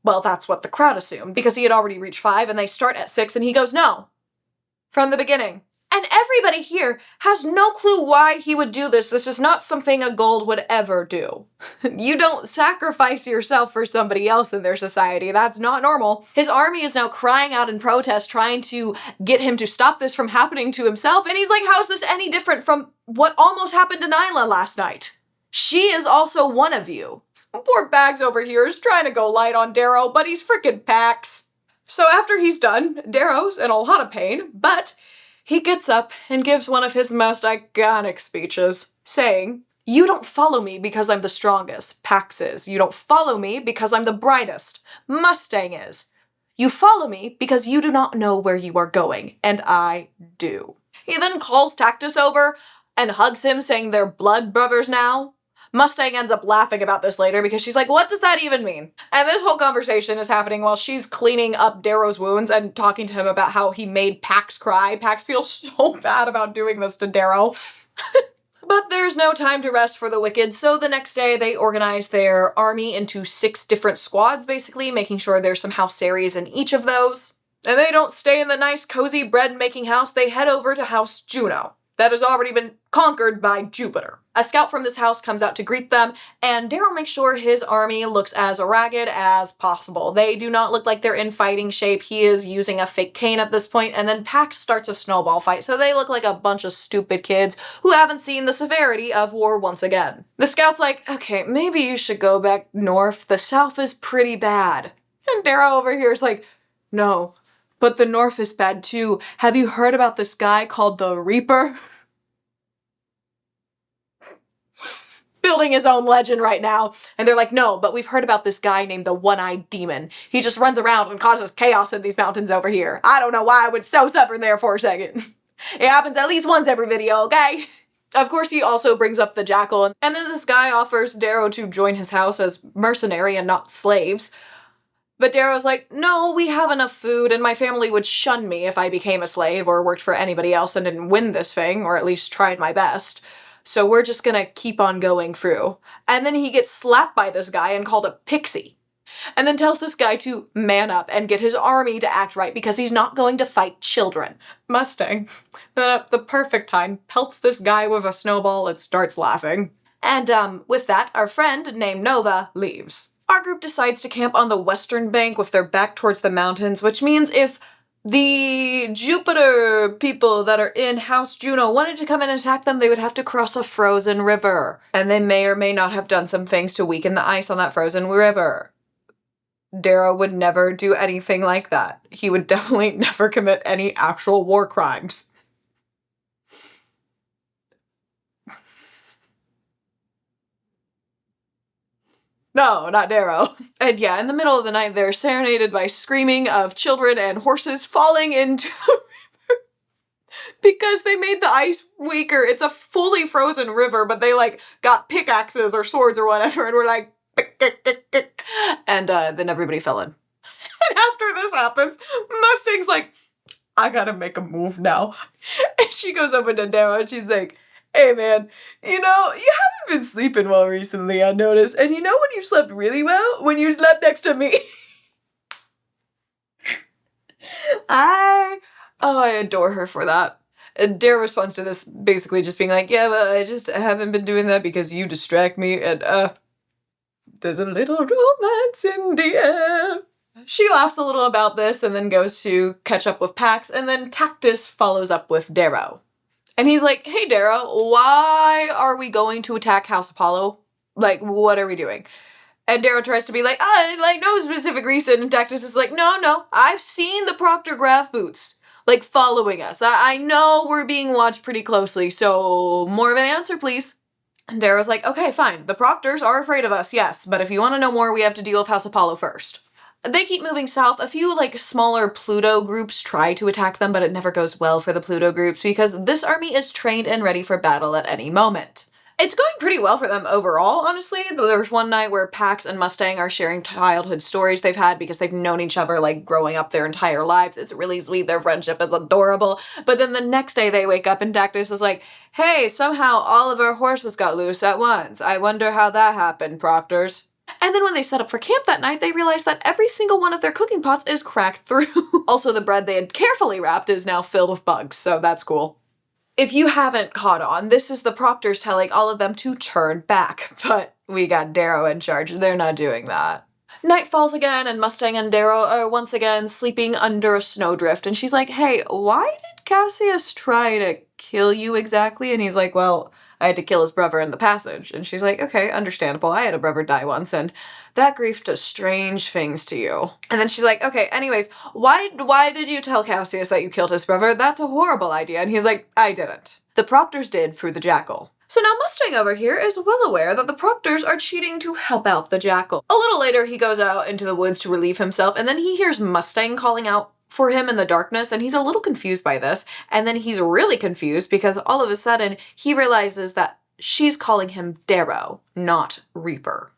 Well, that's what the crowd assumed, because he had already reached 5 and they start at 6, and he goes, no, from the beginning. And everybody here has no clue why he would do this. This is not something a gold would ever do. You don't sacrifice yourself for somebody else in their society. That's not normal. His army is now crying out in protest, trying to get him to stop this from happening to himself. And he's like, how is this any different from what almost happened to Nyla last night? She is also one of you. Poor Bags over here is trying to go light on Darrow, but he's frickin' Pax. So after he's done, Darrow's in a lot of pain, but he gets up and gives one of his most iconic speeches, saying, you don't follow me because I'm the strongest, Pax is. You don't follow me because I'm the brightest, Mustang is. You follow me because you do not know where you are going, and I do. He then calls Tactus over and hugs him, saying they're blood brothers now. Mustang ends up laughing about this later because she's like, what does that even mean? And this whole conversation is happening while she's cleaning up Darrow's wounds and talking to him about how he made Pax cry. Pax feels so bad about doing this to Darrow. But there's no time to rest for the wicked, so the next day they organize their army into 6 different squads, basically, making sure there's some house Ceres in each of those. And they don't stay in the nice, cozy bread-making house, they head over to House Juno. That has already been conquered by Jupiter. A scout from this house comes out to greet them, and Darrow makes sure his army looks as ragged as possible. They do not look like they're in fighting shape. He is using a fake cane at this point, and then Pax starts a snowball fight, so they look like a bunch of stupid kids who haven't seen the severity of war once again. The scout's like, okay, maybe you should go back north. The south is pretty bad. And Darrow over here is like, no, but the north is bad too. Have you heard about this guy called the Reaper? Building his own legend right now. And they're like, no, but we've heard about this guy named the One-Eyed Demon. He just runs around and causes chaos in these mountains over here. I don't know why I would so suffer there for a second. It happens at least once every video, okay? Of course, he also brings up the jackal, and then this guy offers Darrow to join his house as mercenary and not slaves. But Darrow's like, no, we have enough food, and my family would shun me if I became a slave or worked for anybody else and didn't win this thing, or at least tried my best. So we're just gonna keep on going through. And then he gets slapped by this guy and called a pixie. And then tells this guy to man up and get his army to act right because he's not going to fight children. Mustang, at the perfect time, pelts this guy with a snowball and starts laughing. And with that, our friend named Nova leaves. Our group decides to camp on the western bank with their back towards the mountains, which means if the Jupiter people that are in House Juno wanted to come and attack them, they would have to cross a frozen river. And they may or may not have done some things to weaken the ice on that frozen river. Darrow would never do anything like that. He would definitely never commit any actual war crimes. No, not Darrow. And yeah, in the middle of the night, they're serenaded by screaming of children and horses falling into the river because they made the ice weaker. It's a fully frozen river, but they like got pickaxes or swords or whatever, and were like, and then everybody fell in. And after this happens, Mustang's like, I gotta make a move now. And she goes over to Darrow and she's like, hey man, you haven't been sleeping well recently, I noticed. And you know when you slept really well? When you slept next to me. I adore her for that. And Darrow responds to this basically just being like, yeah, well, I just haven't been doing that because you distract me, and there's a little romance in the air. She laughs a little about this and then goes to catch up with Pax, and then Tactus follows up with Darrow. And he's like, hey Darrow, why are we going to attack House Apollo? Like, what are we doing? And Darrow tries to be like, no specific reason. And Tactus is like, no, I've seen the Proctor Graph boots, like, following us. I know we're being watched pretty closely, so more of an answer, please. And Darrow's like, okay, fine. The Proctors are afraid of us, yes, but if you want to know more, we have to deal with House Apollo first. They keep moving south. A few, smaller Pluto groups try to attack them, but it never goes well for the Pluto groups because this army is trained and ready for battle at any moment. It's going pretty well for them overall, honestly. There's one night where Pax and Mustang are sharing childhood stories they've had because they've known each other, growing up their entire lives. It's really sweet. Their friendship is adorable. But then the next day they wake up and Tactus is like, hey, somehow all of our horses got loose at once. I wonder how that happened, Proctors. And then when they set up for camp that night, they realized that every single one of their cooking pots is cracked through. Also, the bread they had carefully wrapped is now filled with bugs, so that's cool. If you haven't caught on, this is the Proctors telling all of them to turn back, but we got Darrow in charge. They're not doing that. Night falls again, and Mustang and Darrow are once again sleeping under a snowdrift, and she's like, hey, why did Cassius try to kill you exactly? And he's like, well, I had to kill his brother in the passage. And she's like, okay, understandable. I had a brother die once, and that grief does strange things to you. And then she's like, okay, anyways, why did you tell Cassius that you killed his brother? That's a horrible idea. And he's like, I didn't. The Proctors did through the Jackal. So now Mustang over here is well aware that the Proctors are cheating to help out the Jackal. A little later, he goes out into the woods to relieve himself, and then he hears Mustang calling out for him in the darkness, and he's a little confused by this, and then he's really confused because all of a sudden he realizes that she's calling him Darrow, not Reaper.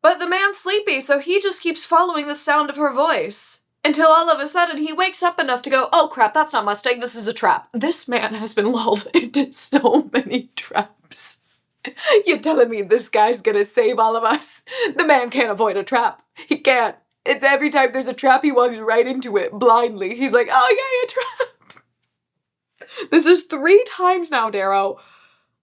But the man's sleepy, so he just keeps following the sound of her voice until all of a sudden he wakes up enough to go, oh crap, that's not Mustang, this is a trap. This man has been lulled into so many traps. You're telling me this guy's gonna save all of us? The man can't avoid a trap. He can't. It's every time there's a trap, he walks right into it blindly. He's like, oh yeah, a trap. This is 3 times now, Darrow.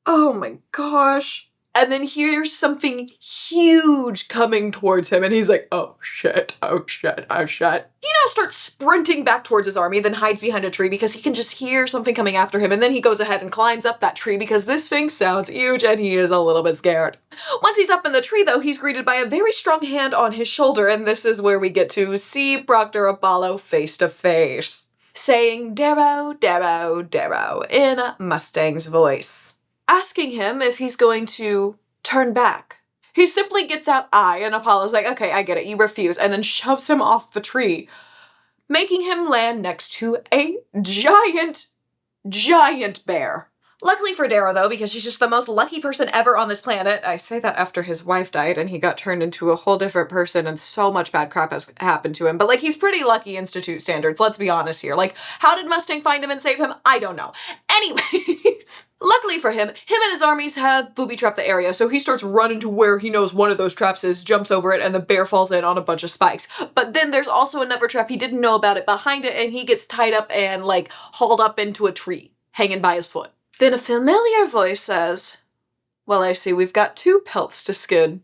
Oh my gosh. And then here's something huge coming towards him, and he's like, oh shit, oh shit, oh shit. He now starts sprinting back towards his army, then hides behind a tree because he can just hear something coming after him, and then he goes ahead and climbs up that tree because this thing sounds huge and he is a little bit scared. Once he's up in the tree though, he's greeted by a very strong hand on his shoulder, and this is where we get to see Proctor Apollo face to face, saying, Darrow, Darrow, Darrow, in Mustang's voice, asking him if he's going to turn back. He simply gets out eye, and Apollo's like, okay, I get it, you refuse, and then shoves him off the tree, making him land next to a giant bear. Luckily for Darrow, though, because he's just the most lucky person ever on this planet. I say that after his wife died and he got turned into a whole different person and so much bad crap has happened to him. But, he's pretty lucky Institute standards, let's be honest here. How did Mustang find him and save him? I don't know. Anyways, luckily for him and his armies have booby-trapped the area, so he starts running to where he knows one of those traps is, jumps over it, and the bear falls in on a bunch of spikes. But then there's also another trap he didn't know about it behind it, and he gets tied up and, hauled up into a tree, hanging by his foot. Then a familiar voice says, well, I see we've got 2 pelts to skin.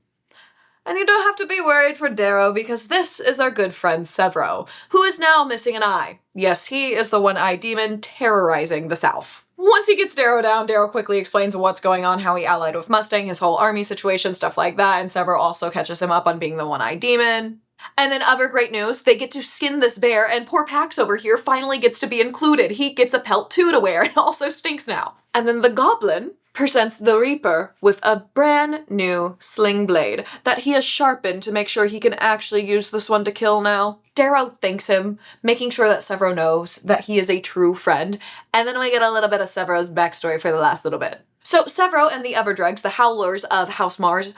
And you don't have to be worried for Darrow because this is our good friend Severo, who is now missing an eye. Yes, he is the one-eyed demon terrorizing the South. Once he gets Darrow down, Darrow quickly explains what's going on, how he allied with Mustang, his whole army situation, stuff like that, and Severo also catches him up on being the one-eyed demon. And then other great news, they get to skin this bear, and poor Pax over here finally gets to be included. He gets a pelt too to wear, and also stinks now. And then the goblin presents the Reaper with a brand new sling blade that he has sharpened to make sure he can actually use this one to kill now. Darrow thanks him, making sure that Severo knows that he is a true friend, and then we get a little bit of Severo's backstory for the last little bit. So Severo and the Everdregs, the howlers of House Mars,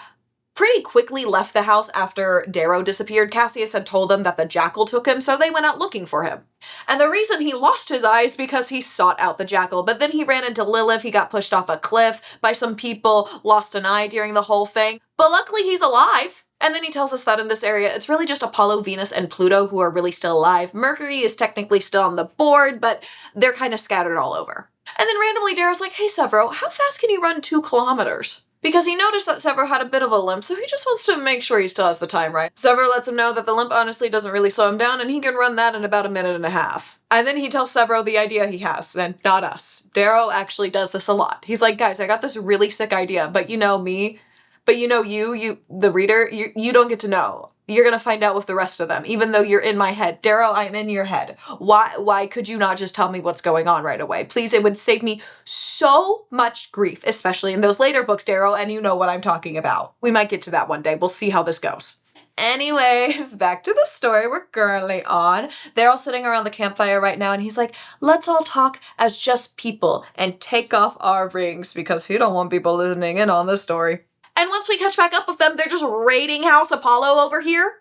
pretty quickly left the house after Darrow disappeared. Cassius had told them that the jackal took him, so they went out looking for him. And the reason he lost his eye is because he sought out the jackal, but then he ran into Lilith, he got pushed off a cliff by some people, lost an eye during the whole thing. But luckily he's alive. And then he tells us that in this area, it's really just Apollo, Venus, and Pluto who are really still alive. Mercury is technically still on the board, but they're kind of scattered all over. And then randomly Darrow's like, hey Severo, how fast can you run 2 kilometers? Because he noticed that Severo had a bit of a limp, so he just wants to make sure he still has the time right. Severo lets him know that the limp honestly doesn't really slow him down, and he can run that in about 1.5 minutes. And then he tells Severo the idea he has, and not us. Darrow actually does this a lot. He's like, guys, I got this really sick idea, but you know me, but you know you, the reader, you don't get to know. You're gonna find out with the rest of them, even though you're in my head. Darrow, I'm in your head. Why could you not just tell me what's going on right away? Please, it would save me so much grief, especially in those later books, Darrow, and you know what I'm talking about. We might get to that one day. We'll see how this goes. Anyways, back to the story we're currently on. They're all sitting around the campfire right now, and he's like, let's all talk as just people and take off our rings, because he don't want people listening in on this story. And once we catch back up with them, they're just raiding House Apollo over here.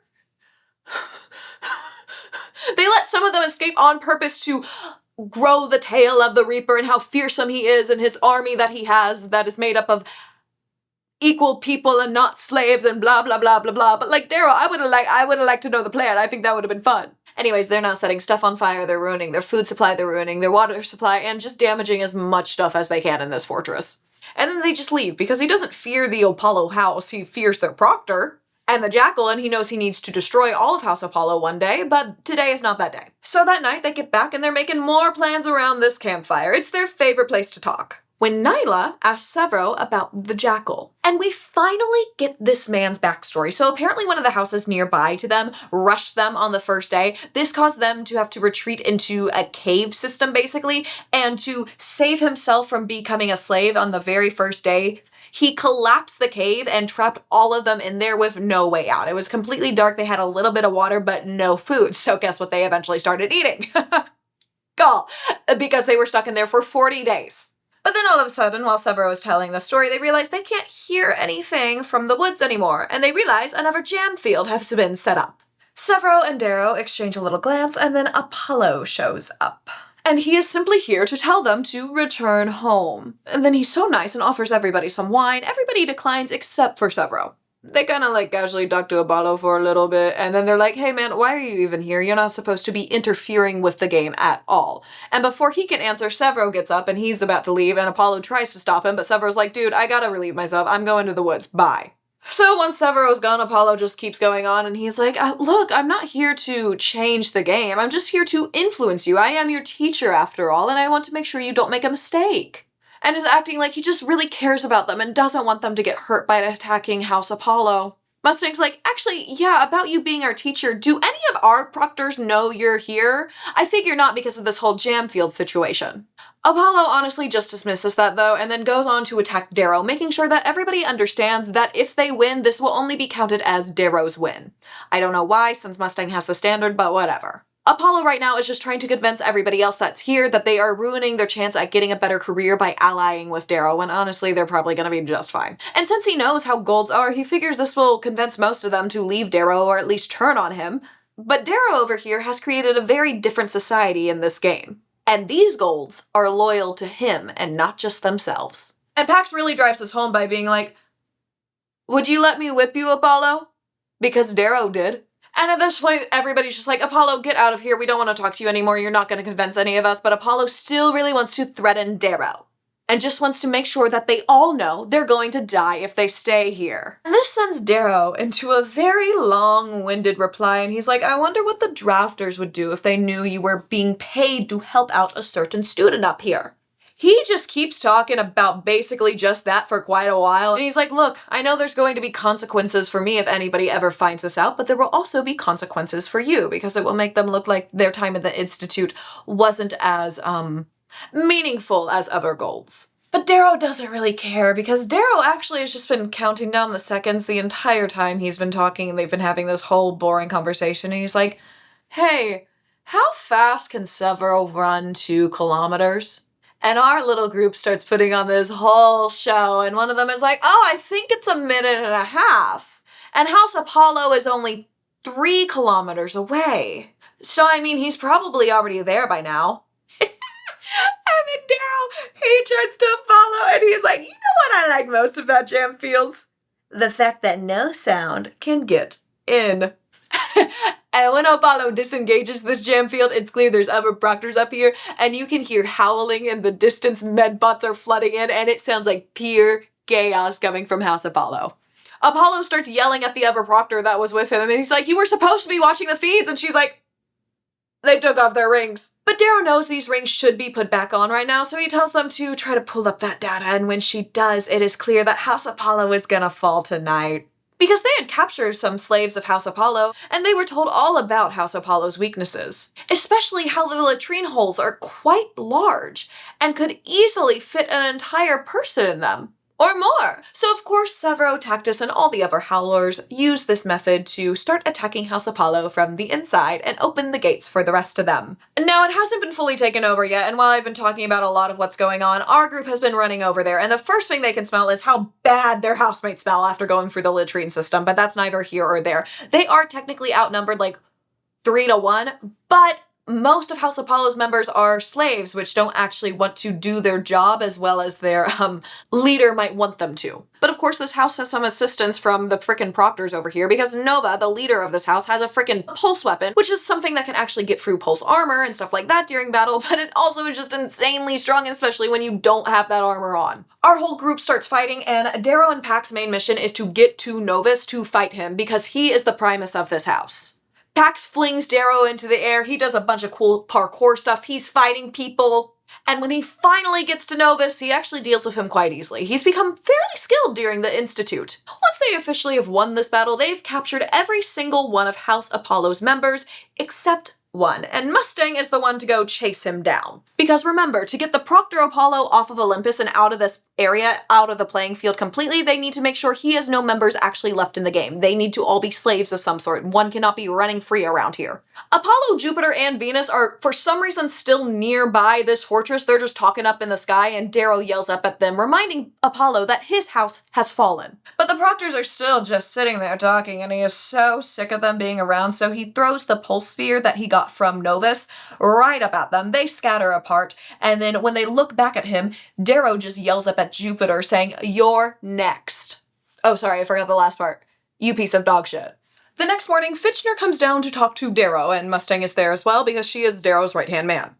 They let some of them escape on purpose to grow the tale of the Reaper and how fearsome he is and his army that he has that is made up of equal people and not slaves and blah, blah, blah, blah, blah. But like, Darrow, I would have liked to know the plan. I think that would have been fun. Anyways, they're now setting stuff on fire. They're ruining their food supply. They're ruining their water supply and just damaging as much stuff as they can in this fortress. And then they just leave because he doesn't fear the Apollo house. He fears their proctor and the jackal, and he knows he needs to destroy all of House Apollo one day, but today is not that day. So that night they get back and they're making more plans around this campfire. It's their favorite place to talk. When Nyla asks Severo about the jackal. And we finally get this man's backstory. So apparently one of the houses nearby to them rushed them on the first day. This caused them to have to retreat into a cave system, basically, and to save himself from becoming a slave on the very first day, he collapsed the cave and trapped all of them in there with no way out. It was completely dark. They had a little bit of water, but no food. So guess what they eventually started eating? Gall. Because they were stuck in there for 40 days. But then all of a sudden, while Severo is telling the story, they realize they can't hear anything from the woods anymore, and they realize another jam field has been set up. Severo and Darrow exchange a little glance, and then Apollo shows up. And he is simply here to tell them to return home. And then he's so nice and offers everybody some wine. Everybody declines except for Severo. They kind of like casually duck to Apollo for a little bit, and then they're like, hey man, why are you even here? You're not supposed to be interfering with the game at all. And before he can answer, Severo gets up and he's about to leave, and Apollo tries to stop him, but Severo's like, dude, I gotta relieve myself. I'm going to the woods. Bye. So once Severo's gone, Apollo just keeps going on, and he's like, look, I'm not here to change the game. I'm just here to influence you. I am your teacher after all, and I want to make sure you don't make a mistake. And is acting like he just really cares about them and doesn't want them to get hurt by attacking House Apollo. Mustang's like, actually, yeah, about you being our teacher, do any of our proctors know you're here? I figure not because of this whole jam field situation. Apollo honestly just dismisses that though, and then goes on to attack Darrow, making sure that everybody understands that if they win, this will only be counted as Darrow's win. I don't know why, since Mustang has the standard, but whatever. Apollo right now is just trying to convince everybody else that's here that they are ruining their chance at getting a better career by allying with Darrow, when honestly they're probably gonna be just fine. And since he knows how golds are, he figures this will convince most of them to leave Darrow or at least turn on him. But Darrow over here has created a very different society in this game. And these golds are loyal to him and not just themselves. And Pax really drives this home by being like, would you let me whip you, Apollo? Because Darrow did. And at this point, everybody's just like, Apollo, get out of here. We don't want to talk to you anymore. You're not going to convince any of us. But Apollo still really wants to threaten Darrow. And just wants to make sure that they all know they're going to die if they stay here. And this sends Darrow into a very long-winded reply. And he's like, I wonder what the drafters would do if they knew you were being paid to help out a certain student up here. He just keeps talking about basically just that for quite a while. And he's like, look, I know there's going to be consequences for me if anybody ever finds this out, but there will also be consequences for you because it will make them look like their time at the Institute wasn't as, meaningful as other golds. But Darrow doesn't really care because Darrow actually has just been counting down the seconds the entire time he's been talking and they've been having this whole boring conversation. And he's like, hey, how fast can Severo run 2 kilometers? And our little group starts putting on this whole show, and one of them is like, oh, I think it's 1.5 minutes. And House Apollo is only 3 kilometers away. So, I mean, he's probably already there by now. And then Darrow, he turns to Apollo and he's like, you know what I like most about jam fields? The fact that no sound can get in. And when Apollo disengages this jam field, it's clear there's other proctors up here, and you can hear howling in the distance, medbots are flooding in, and it sounds like pure chaos coming from House Apollo. Apollo starts yelling at the other proctor that was with him, and he's like, you were supposed to be watching the feeds, and she's like, they took off their rings. But Darrow knows these rings should be put back on right now, so he tells them to try to pull up that data, and when she does, it is clear that House Apollo is gonna fall tonight. Because they had captured some slaves of House Apollo, and they were told all about House Apollo's weaknesses, especially how the latrine holes are quite large and could easily fit an entire person in them. Or more. So of course Severo, Tactus, and all the other howlers use this method to start attacking House Apollo from the inside and open the gates for the rest of them. Now it hasn't been fully taken over yet, and while I've been talking about a lot of what's going on, our group has been running over there, and the first thing they can smell is how bad their housemates smell after going through the latrine system, but that's neither here or there. They are technically outnumbered like 3-1, but most of House Apollo's members are slaves, which don't actually want to do their job as well as their leader might want them to. But of course this house has some assistance from the frickin' proctors over here, because Nova, the leader of this house, has a frickin' pulse weapon, which is something that can actually get through pulse armor and stuff like that during battle, but it also is just insanely strong, especially when you don't have that armor on. Our whole group starts fighting, and Darrow and Pax's main mission is to get to Novus to fight him, because he is the primus of this house. Pax flings Darrow into the air, he does a bunch of cool parkour stuff, he's fighting people, and when he finally gets to Novus, he actually deals with him quite easily. He's become fairly skilled during the Institute. Once they officially have won this battle, they've captured every single one of House Apollo's members, except one, and Mustang is the one to go chase him down. Because remember, to get the Proctor Apollo off of Olympus and out of this area, out of the playing field completely, they need to make sure he has no members actually left in the game. They need to all be slaves of some sort. One cannot be running free around here. Apollo, Jupiter, and Venus are, for some reason, still nearby this fortress. They're just talking up in the sky, and Darrow yells up at them, reminding Apollo that his house has fallen. But the Proctors are still just sitting there talking, and he is so sick of them being around, so he throws the pulse sphere that he got from Novus right up at them. They scatter apart, and then when they look back at him, Darrow just yells up at Jupiter saying, "You're next." Oh, sorry, I forgot the last part. You piece of dog shit. The next morning, Fitchner comes down to talk to Darrow, and Mustang is there as well because she is Darrow's right-hand man.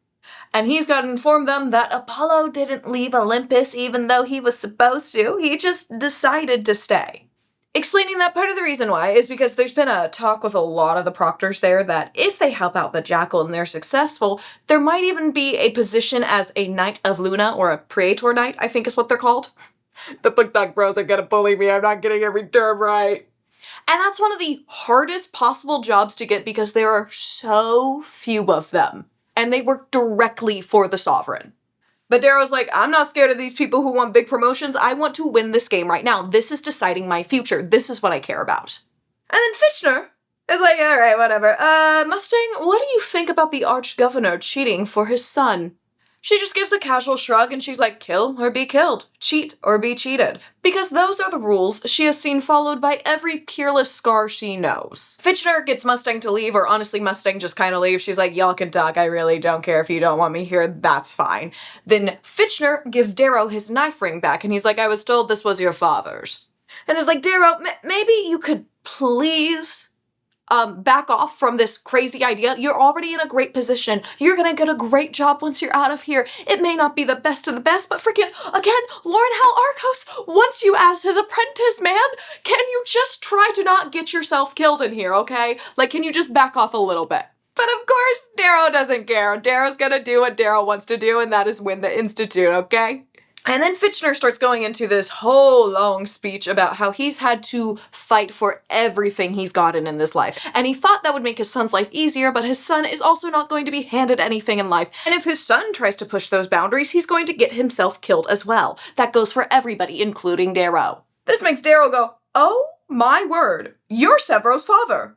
And he's got to inform them that Apollo didn't leave Olympus even though he was supposed to. He just decided to stay. Explaining that part of the reason why is because there's been a talk with a lot of the proctors there that if they help out the Jackal and they're successful, there might even be a position as a Knight of Luna, or a Praetor Knight, I think is what they're called. The Book Dog Bros are gonna bully me, I'm not getting every term right. And that's one of the hardest possible jobs to get because there are so few of them, and they work directly for the Sovereign. But Darrow's like, I'm not scared of these people who want big promotions. I want to win this game right now. This is deciding my future. This is what I care about. And then Fitchner is like, all right, whatever. Mustang, what do you think about the Arch-Governor cheating for his son? She just gives a casual shrug and she's like, kill or be killed, cheat or be cheated. Because those are the rules she has seen followed by every peerless scar she knows. Fitchner gets Mustang to leave, or honestly Mustang just kind of leaves. She's like, y'all can talk, I really don't care if you don't want me here, that's fine. Then Fitchner gives Darrow his knife ring back and he's like, I was told this was your father's. And it's like, Darrow, maybe you could please back off from this crazy idea. You're already in a great position. You're gonna get a great job once you're out of here. It may not be the best of the best, but freaking, again, Lauren Hal Arcos wants you as his apprentice, man. Can you just try to not get yourself killed in here, okay? Like, can you just back off a little bit? But of course, Darrow doesn't care. Darrow's gonna do what Darrow wants to do, and that is win the Institute, okay? And then Fitchner starts going into this whole long speech about how he's had to fight for everything he's gotten in this life. And he thought that would make his son's life easier, but his son is also not going to be handed anything in life. And if his son tries to push those boundaries, he's going to get himself killed as well. That goes for everybody, including Darrow. This makes Darrow go, "Oh my word, you're Severo's father."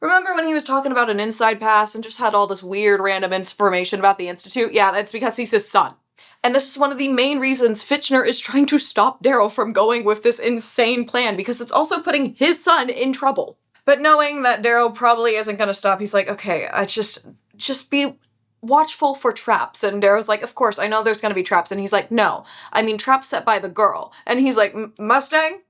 Remember when he was talking about an inside pass and just had all this weird random information about the Institute? Yeah, that's because he's his son. And this is one of the main reasons Fitchner is trying to stop Darrow from going with this insane plan, because it's also putting his son in trouble. But knowing that Darrow probably isn't going to stop, he's like, okay, just be watchful for traps. And Darrow's like, of course, I know there's going to be traps. And he's like, no, I mean traps set by the girl. And he's like, Mustang?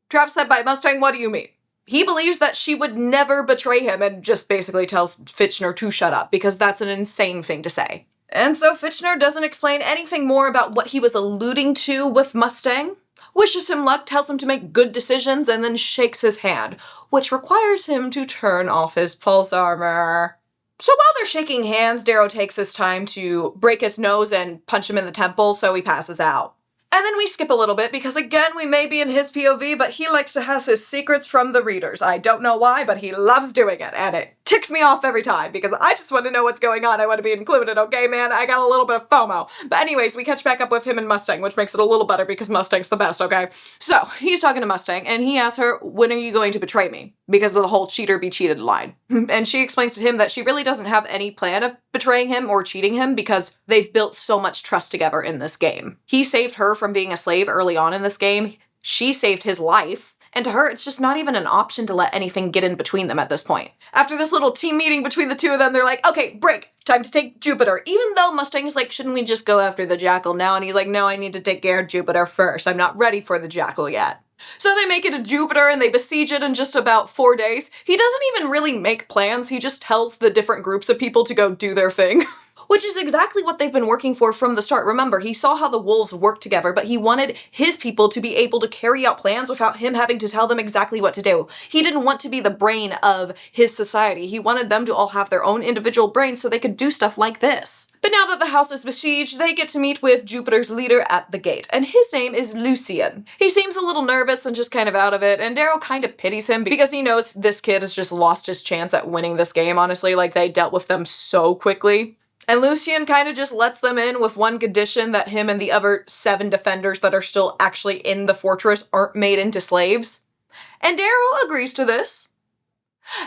Traps set by Mustang? What do you mean? He believes that she would never betray him and just basically tells Fitchner to shut up, because that's an insane thing to say. And so Fitchner doesn't explain anything more about what he was alluding to with Mustang, wishes him luck, tells him to make good decisions, and then shakes his hand, which requires him to turn off his pulse armor. So while they're shaking hands, Darrow takes his time to break his nose and punch him in the temple, so he passes out. And then we skip a little bit because, again, we may be in his POV, but he likes to have his secrets from the readers. I don't know why, but he loves doing it, and it ticks me off every time because I just want to know what's going on. I want to be included, okay, man? I got a little bit of FOMO. But anyways, we catch back up with him and Mustang, which makes it a little better because Mustang's the best, okay? So he's talking to Mustang, and he asks her, when are you going to betray me? Because of the whole cheater be cheated line. And she explains to him that she really doesn't have any plan of betraying him or cheating him because they've built so much trust together in this game. He saved her from being a slave early on in this game. She saved his life. And to her, it's just not even an option to let anything get in between them at this point. After this little team meeting between the two of them, they're like, okay, break. Time to take Jupiter. Even though Mustang's like, shouldn't we just go after the Jackal now? And he's like, no, I need to take care of Jupiter first. I'm not ready for the Jackal yet. So they make it to Jupiter and they besiege it in just about 4 days. He doesn't even really make plans. He just tells the different groups of people to go do their thing. Which is exactly what they've been working for from the start. Remember, he saw how the wolves worked together, but he wanted his people to be able to carry out plans without him having to tell them exactly what to do. He didn't want to be the brain of his society. He wanted them to all have their own individual brains so they could do stuff like this. But now that the house is besieged, they get to meet with Jupiter's leader at the gate, and his name is Lucian. He seems a little nervous and just kind of out of it, and Darrow kind of pities him because he knows this kid has just lost his chance at winning this game, honestly. Like, they dealt with them so quickly. And Lucian kind of just lets them in with one condition, that him and the other 7 defenders that are still actually in the fortress aren't made into slaves. And Darrow agrees to this.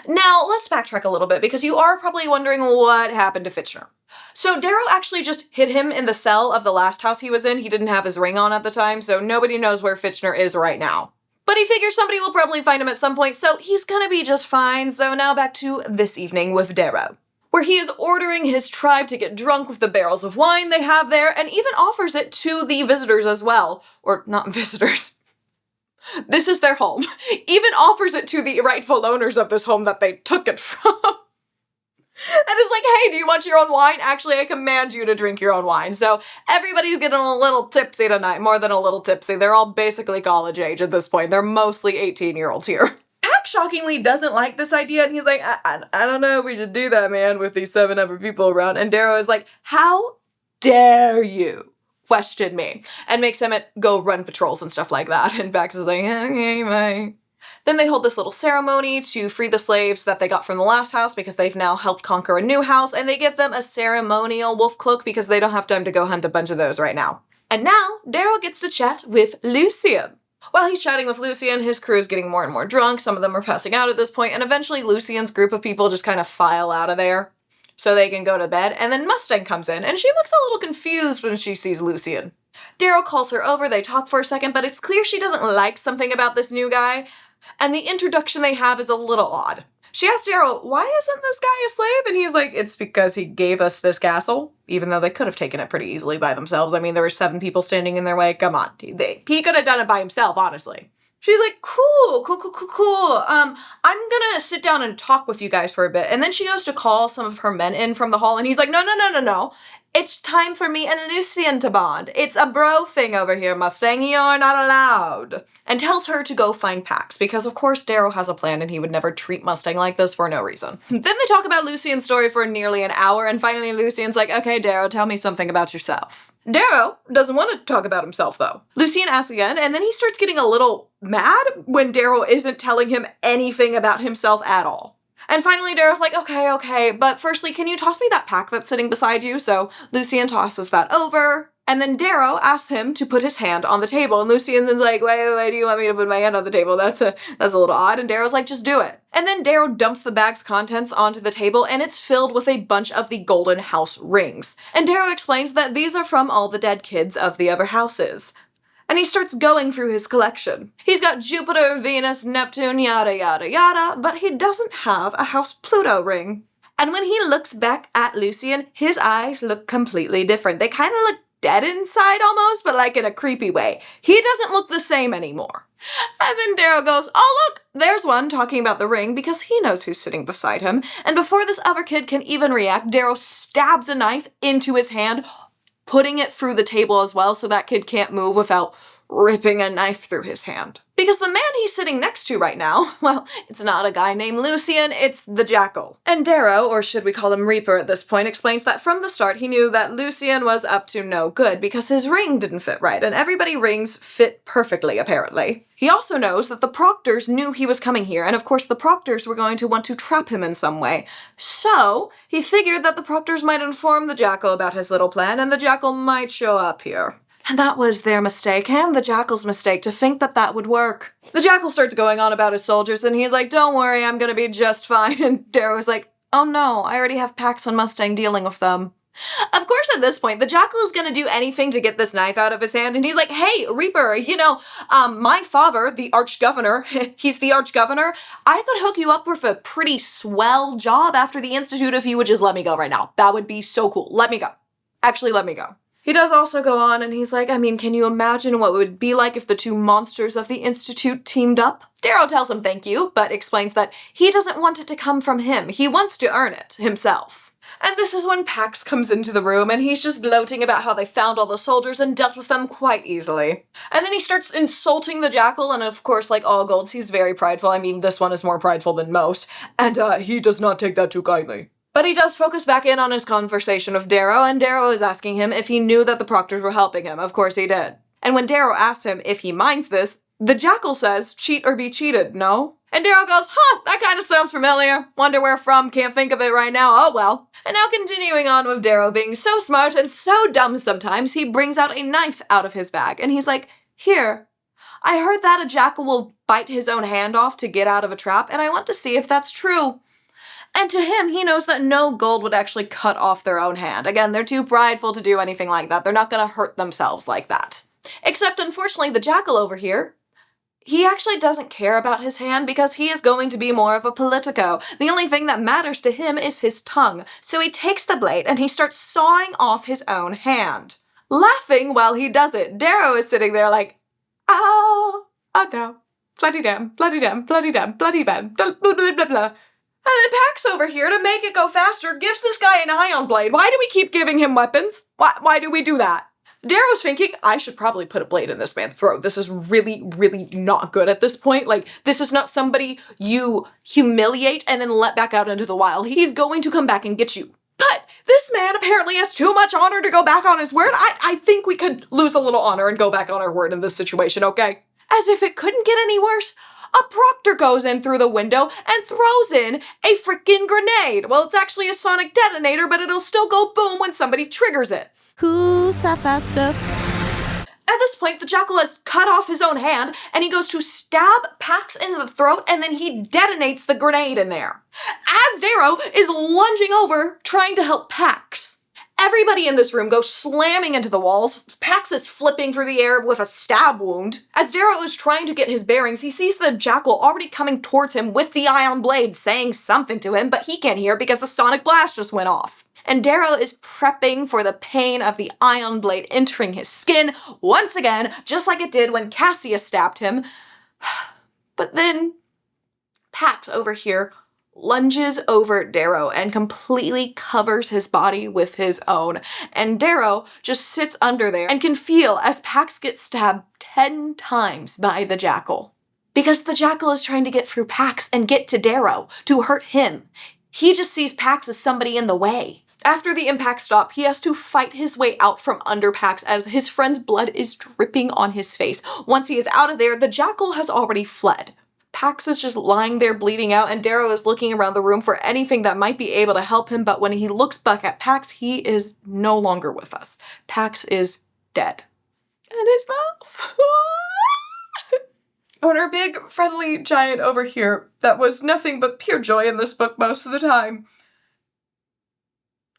Now, let's backtrack a little bit because you are probably wondering what happened to Fitchner. So Darrow actually just hid him in the cell of the last house he was in. He didn't have his ring on at the time, so nobody knows where Fitchner is right now. But he figures somebody will probably find him at some point, so he's gonna be just fine. So now back to this evening with Darrow, where he is ordering his tribe to get drunk with the barrels of wine they have there, and even offers it to the visitors as well. Or not visitors. This is their home. Even offers it to the rightful owners of this home that they took it from. And is like, hey, do you want your own wine? Actually, I command you to drink your own wine. So everybody's getting a little tipsy tonight, more than a little tipsy. They're all basically college age at this point. They're mostly 18-year-olds here. Shockingly doesn't like this idea, and he's like, I don't know if we should do that, man, with these 7 other people around. And Darrow is like, how dare you question me? And makes him go run patrols and stuff like that. And Bax is like, okay, bye. Then they hold this little ceremony to free the slaves that they got from the last house because they've now helped conquer a new house, and they give them a ceremonial wolf cloak because they don't have time to go hunt a bunch of those right now. And now Darrow gets to chat with Lucian. While he's chatting with Lucian, his crew is getting more and more drunk. Some of them are passing out at this point, and eventually Lucian's group of people just kind of file out of there so they can go to bed. And then Mustang comes in, and she looks a little confused when she sees Lucian. Darrow calls her over, they talk for a second, but it's clear she doesn't like something about this new guy, and the introduction they have is a little odd. She asks Darrow, why isn't this guy a slave? And he's like, it's because he gave us this castle, even though they could have taken it pretty easily by themselves. I mean, there were 7 people standing in their way. Come on. He could have done it by himself, honestly. She's like, cool. I'm gonna sit down and talk with you guys for a bit. And then she goes to call some of her men in from the hall, and he's like, no. It's time for me and Lucien to bond. It's a bro thing over here, Mustang. You're not allowed. And tells her to go find Pax, because of course Darrow has a plan and he would never treat Mustang like this for no reason. Then they talk about Lucien's story for nearly an hour, and finally Lucien's like, okay, Darrow, tell me something about yourself. Darrow doesn't want to talk about himself, though. Lucien asks again, and then he starts getting a little mad when Darrow isn't telling him anything about himself at all. And finally, Darrow's like, okay, but firstly, can you toss me that pack that's sitting beside you? So Lucien tosses that over, and then Darrow asks him to put his hand on the table, and Lucien's like, wait, do you want me to put my hand on the table? That's a little odd, and Darrow's like, just do it. And then Darrow dumps the bag's contents onto the table, and it's filled with a bunch of the Golden House rings. And Darrow explains that these are from all the dead kids of the other houses. And he starts going through his collection. He's got Jupiter, Venus, Neptune, yada yada yada, but he doesn't have a House Pluto ring. And when he looks back at Lucien, his eyes look completely different. They kind of look dead inside almost, but like in a creepy way. He doesn't look the same anymore. And then Darrow goes, oh look, there's one, talking about the ring, because he knows who's sitting beside him. And before this other kid can even react, Darrow stabs a knife into his hand, putting it through the table as well so that kid can't move without ripping a knife through his hand. Because the man he's sitting next to right now, well, it's not a guy named Lucien, it's the Jackal. And Darrow, or should we call him Reaper at this point, explains that from the start he knew that Lucien was up to no good because his ring didn't fit right, and everybody's rings fit perfectly, apparently. He also knows that the Proctors knew he was coming here, and of course the Proctors were going to want to trap him in some way. So, he figured that the Proctors might inform the Jackal about his little plan, and the Jackal might show up here. And that was their mistake, and the Jackal's mistake, to think that that would work. The Jackal starts going on about his soldiers, and he's like, don't worry, I'm gonna be just fine. And Darrow's like, oh no, I already have Pax and Mustang dealing with them. Of course, at this point, the Jackal is gonna do anything to get this knife out of his hand, and he's like, hey, Reaper, my father, the Arch-Governor, he's the Arch-Governor, I could hook you up with a pretty swell job after the Institute if you would just let me go right now. That would be so cool. Let me go. Actually, let me go. He does also go on, and he's like, can you imagine what it would be like if the two monsters of the Institute teamed up? Darrow tells him thank you, but explains that he doesn't want it to come from him. He wants to earn it himself. And this is when Pax comes into the room, and he's just gloating about how they found all the soldiers and dealt with them quite easily. And then he starts insulting the Jackal, and of course, like all Golds, he's very prideful. This one is more prideful than most, and he does not take that too kindly. But he does focus back in on his conversation with Darrow, and Darrow is asking him if he knew that the Proctors were helping him. Of course he did. And when Darrow asks him if he minds this, the Jackal says, cheat or be cheated, no? And Darrow goes, that kind of sounds familiar. Wonder where from, can't think of it right now, oh well. And now continuing on with Darrow being so smart and so dumb sometimes, he brings out a knife out of his bag, and he's like, here, I heard that a Jackal will bite his own hand off to get out of a trap, and I want to see if that's true. And to him, he knows that no Gold would actually cut off their own hand. Again, they're too prideful to do anything like that. They're not going to hurt themselves like that. Except, unfortunately, the Jackal over here, he actually doesn't care about his hand because he is going to be more of a politico. The only thing that matters to him is his tongue. So he takes the blade and he starts sawing off his own hand. Laughing while he does it. Darrow is sitting there like, oh no, bloody damn, bloody damn, bloody damn, bloody damn, blah, blah, blah, blah, blah. And then Pax over here, to make it go faster, gives this guy an ion blade. Why do we keep giving him weapons? Why do we do that? Darrow's thinking, I should probably put a blade in this man's throat. This is really, really not good at this point. This is not somebody you humiliate and then let back out into the wild. He's going to come back and get you. But this man apparently has too much honor to go back on his word. I think we could lose a little honor and go back on our word in this situation, okay? As if it couldn't get any worse, a Proctor goes in through the window and throws in a freaking grenade. Well, it's actually a sonic detonator, but it'll still go boom when somebody triggers it. Cool sci-fi stuff. At this point, the Jackal has cut off his own hand, and he goes to stab Pax into the throat, and then he detonates the grenade in there. As Darrow is lunging over, trying to help Pax. Everybody in this room goes slamming into the walls. Pax is flipping through the air with a stab wound. As Darrow is trying to get his bearings, he sees the Jackal already coming towards him with the ion blade, saying something to him, but he can't hear because the sonic blast just went off. And Darrow is prepping for the pain of the ion blade entering his skin once again, just like it did when Cassius stabbed him. But then Pax over here lunges over Darrow and completely covers his body with his own. And Darrow just sits under there and can feel as Pax gets stabbed 10 times by the jackal. Because the jackal is trying to get through Pax and get to Darrow to hurt him. He just sees Pax as somebody in the way. After the impact stop, he has to fight his way out from under Pax as his friend's blood is dripping on his face. Once he is out of there, the jackal has already fled. Pax is just lying there bleeding out, and Darrow is looking around the room for anything that might be able to help him, but when he looks back at Pax, he is no longer with us. Pax is dead. And his mouth. And our big, friendly giant over here, that was nothing but pure joy in this book most of the time,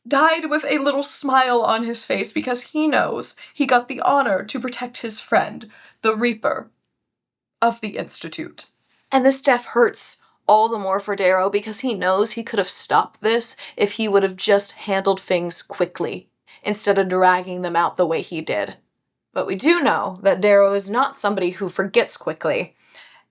died with a little smile on his face because he knows he got the honor to protect his friend, the Reaper of the Institute. And this death hurts all the more for Darrow because he knows he could have stopped this if he would have just handled things quickly instead of dragging them out the way he did. But we do know that Darrow is not somebody who forgets quickly.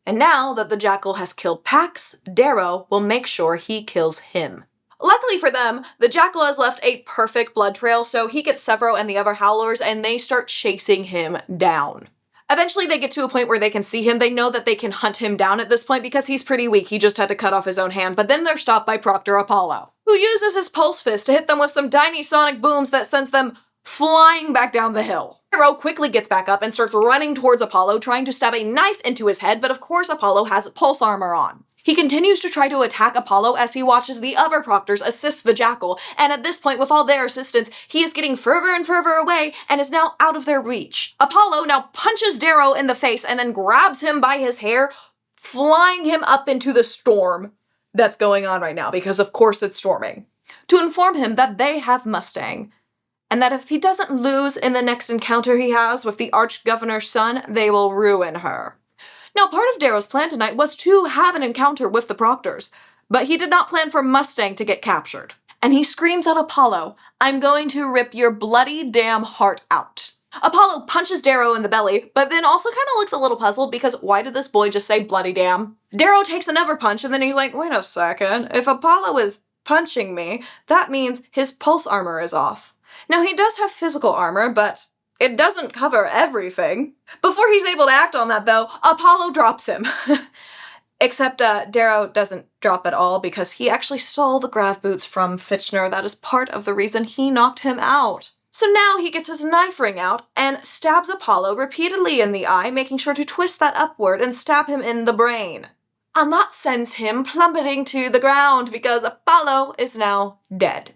And now that the jackal has killed Pax, Darrow will make sure he kills him. Luckily for them, the jackal has left a perfect blood trail, so he gets Severo and the other howlers, and they start chasing him down. Eventually they get to a point where they can see him. They know that they can hunt him down at this point because he's pretty weak. He just had to cut off his own hand. But then they're stopped by Proctor Apollo, who uses his pulse fist to hit them with some tiny sonic booms that sends them flying back down the hill. Darrow quickly gets back up and starts running towards Apollo, trying to stab a knife into his head, but of course Apollo has pulse armor on. He continues to try to attack Apollo as he watches the other proctors assist the jackal, and at this point, with all their assistance, he is getting further and further away and is now out of their reach. Apollo now punches Darrow in the face and then grabs him by his hair, flying him up into the storm that's going on right now, because of course it's storming, to inform him that they have Mustang, and that if he doesn't lose in the next encounter he has with the Arch-Governor's son, they will ruin her. Now, part of Darrow's plan tonight was to have an encounter with the proctors, but he did not plan for Mustang to get captured. And he screams at Apollo, "I'm going to rip your bloody damn heart out." Apollo punches Darrow in the belly, but then also kind of looks a little puzzled because why did this boy just say bloody damn? Darrow takes another punch and then he's like, wait a second, if Apollo is punching me, that means his pulse armor is off. Now, he does have physical armor, but it doesn't cover everything. Before he's able to act on that, though, Apollo drops him. Except Darrow doesn't drop at all because he actually stole the grav boots from Fitchner. That is part of the reason he knocked him out. So now he gets his knife ring out and stabs Apollo repeatedly in the eye, making sure to twist that upward and stab him in the brain. And that sends him plummeting to the ground because Apollo is now dead.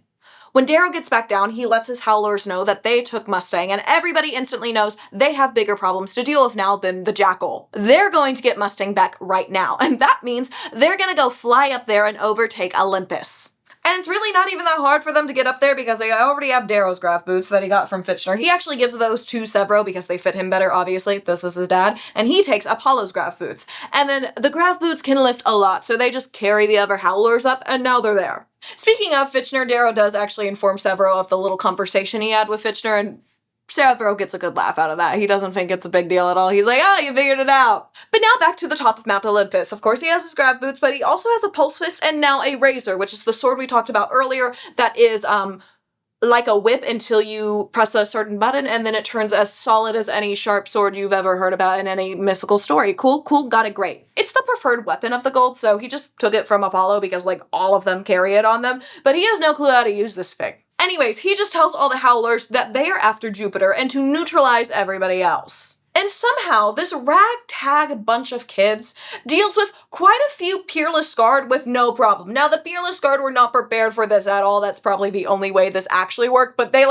When Darrow gets back down, he lets his howlers know that they took Mustang, and everybody instantly knows they have bigger problems to deal with now than the jackal. They're going to get Mustang back right now, and that means they're gonna go fly up there and overtake Olympus. And it's really not even that hard for them to get up there because they already have Darrow's grav boots that he got from Fitchner. He actually gives those to Severo because they fit him better, obviously. This is his dad. And he takes Apollo's grav boots. And then the grav boots can lift a lot, so they just carry the other howlers up, and now they're there. Speaking of Fitchner, Darrow does actually inform Severo of the little conversation he had with Fitchner, and Severo gets a good laugh out of that. He doesn't think it's a big deal at all. He's like, oh, you figured it out. But now back to the top of Mount Olympus. Of course, he has his grav boots, but he also has a pulse fist and now a razor, which is the sword we talked about earlier that is, like a whip until you press a certain button, and then it turns as solid as any sharp sword you've ever heard about in any mythical story. Cool, got it, great. It's the preferred weapon of the gold, so he just took it from Apollo because, like, all of them carry it on them, but he has no clue how to use this thing. Anyways, he just tells all the howlers that they are after Jupiter and to neutralize everybody else. And somehow, this ragtag bunch of kids deals with quite a few Peerless Guard with no problem. Now, the Peerless Guard were not prepared for this at all. That's probably the only way this actually worked, but they,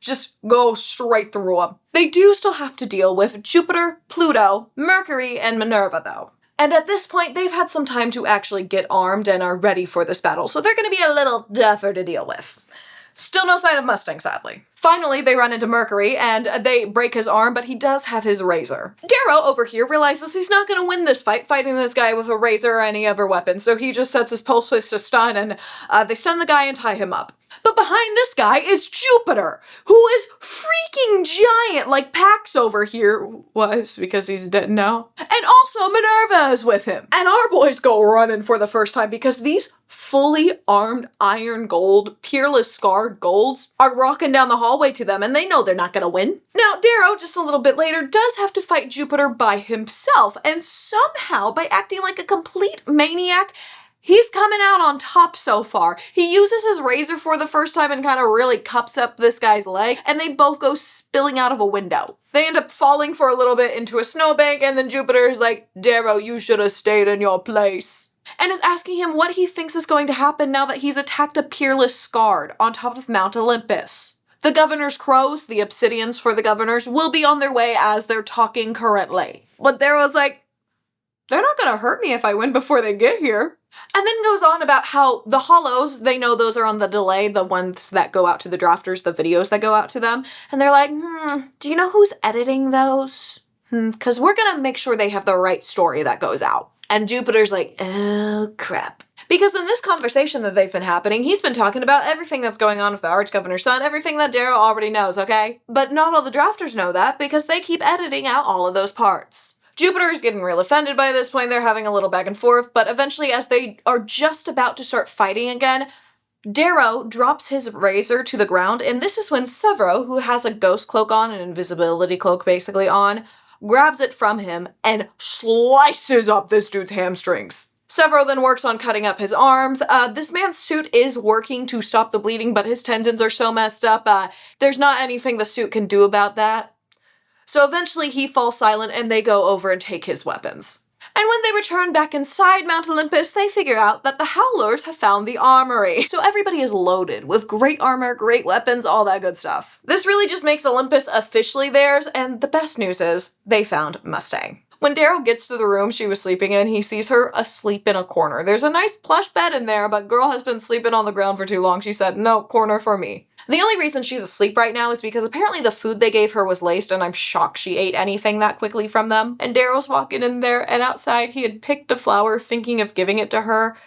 just go straight through them. They do still have to deal with Jupiter, Pluto, Mercury, and Minerva, though. And at this point, they've had some time to actually get armed and are ready for this battle, so they're going to be a little tougher to deal with. Still no sign of Mustang, sadly. Finally, they run into Mercury, and they break his arm, but he does have his razor. Darrow, over here, realizes he's not gonna win this fight fighting this guy with a razor or any other weapon, so he just sets his pulse fist to stun, and they stun the guy and tie him up. But behind this guy is Jupiter, who is freaking giant like Pax over here was, because he's dead now. And also Minerva is with him. And our boys go running for the first time because these fully armed iron gold, peerless scarred golds are rocking down the hallway to them, and they know they're not gonna win. Now, Darrow, just a little bit later, does have to fight Jupiter by himself, and somehow, by acting like a complete maniac, he's coming out on top so far. He uses his razor for the first time and kind of really cups up this guy's leg, and they both go spilling out of a window. They end up falling for a little bit into a snowbank, and then Jupiter is like, Darrow, you should have stayed in your place. And is asking him what he thinks is going to happen now that he's attacked a peerless Scarred on top of Mount Olympus. The governor's crows, the obsidians for the governors, will be on their way as they're talking currently. But Darrow's like, they're not gonna hurt me if I win before they get here. And then goes on about how the hollows, they know those are on the delay, the ones that go out to the drafters, the videos that go out to them. And they're like, do you know who's editing those? Because we're gonna make sure they have the right story that goes out. And Jupiter's like, oh crap. Because in this conversation that they've been happening, he's been talking about everything that's going on with the Archgovernor's son, everything that Darrow already knows, okay? But not all the drafters know that because they keep editing out all of those parts. Jupiter's getting real offended by this point. They're having a little back and forth, but eventually as they are just about to start fighting again, Darrow drops his razor to the ground, and this is when Severo, who has a ghost cloak on, an invisibility cloak basically on, grabs it from him and slices up this dude's hamstrings. Severo then works on cutting up his arms. This man's suit is working to stop the bleeding, but his tendons are so messed up, there's not anything the suit can do about that. So eventually he falls silent and they go over and take his weapons. And when they return back inside Mount Olympus, they figure out that the howlers have found the armory. So everybody is loaded with great armor, great weapons, all that good stuff. This really just makes Olympus officially theirs, and the best news is they found Mustang. When Darrow gets to the room she was sleeping in, he sees her asleep in a corner. There's a nice plush bed in there, but girl has been sleeping on the ground for too long. She said, no, corner for me. The only reason she's asleep right now is because apparently the food they gave her was laced, and I'm shocked she ate anything that quickly from them. And Darrow's walking in there, and outside he had picked a flower thinking of giving it to her,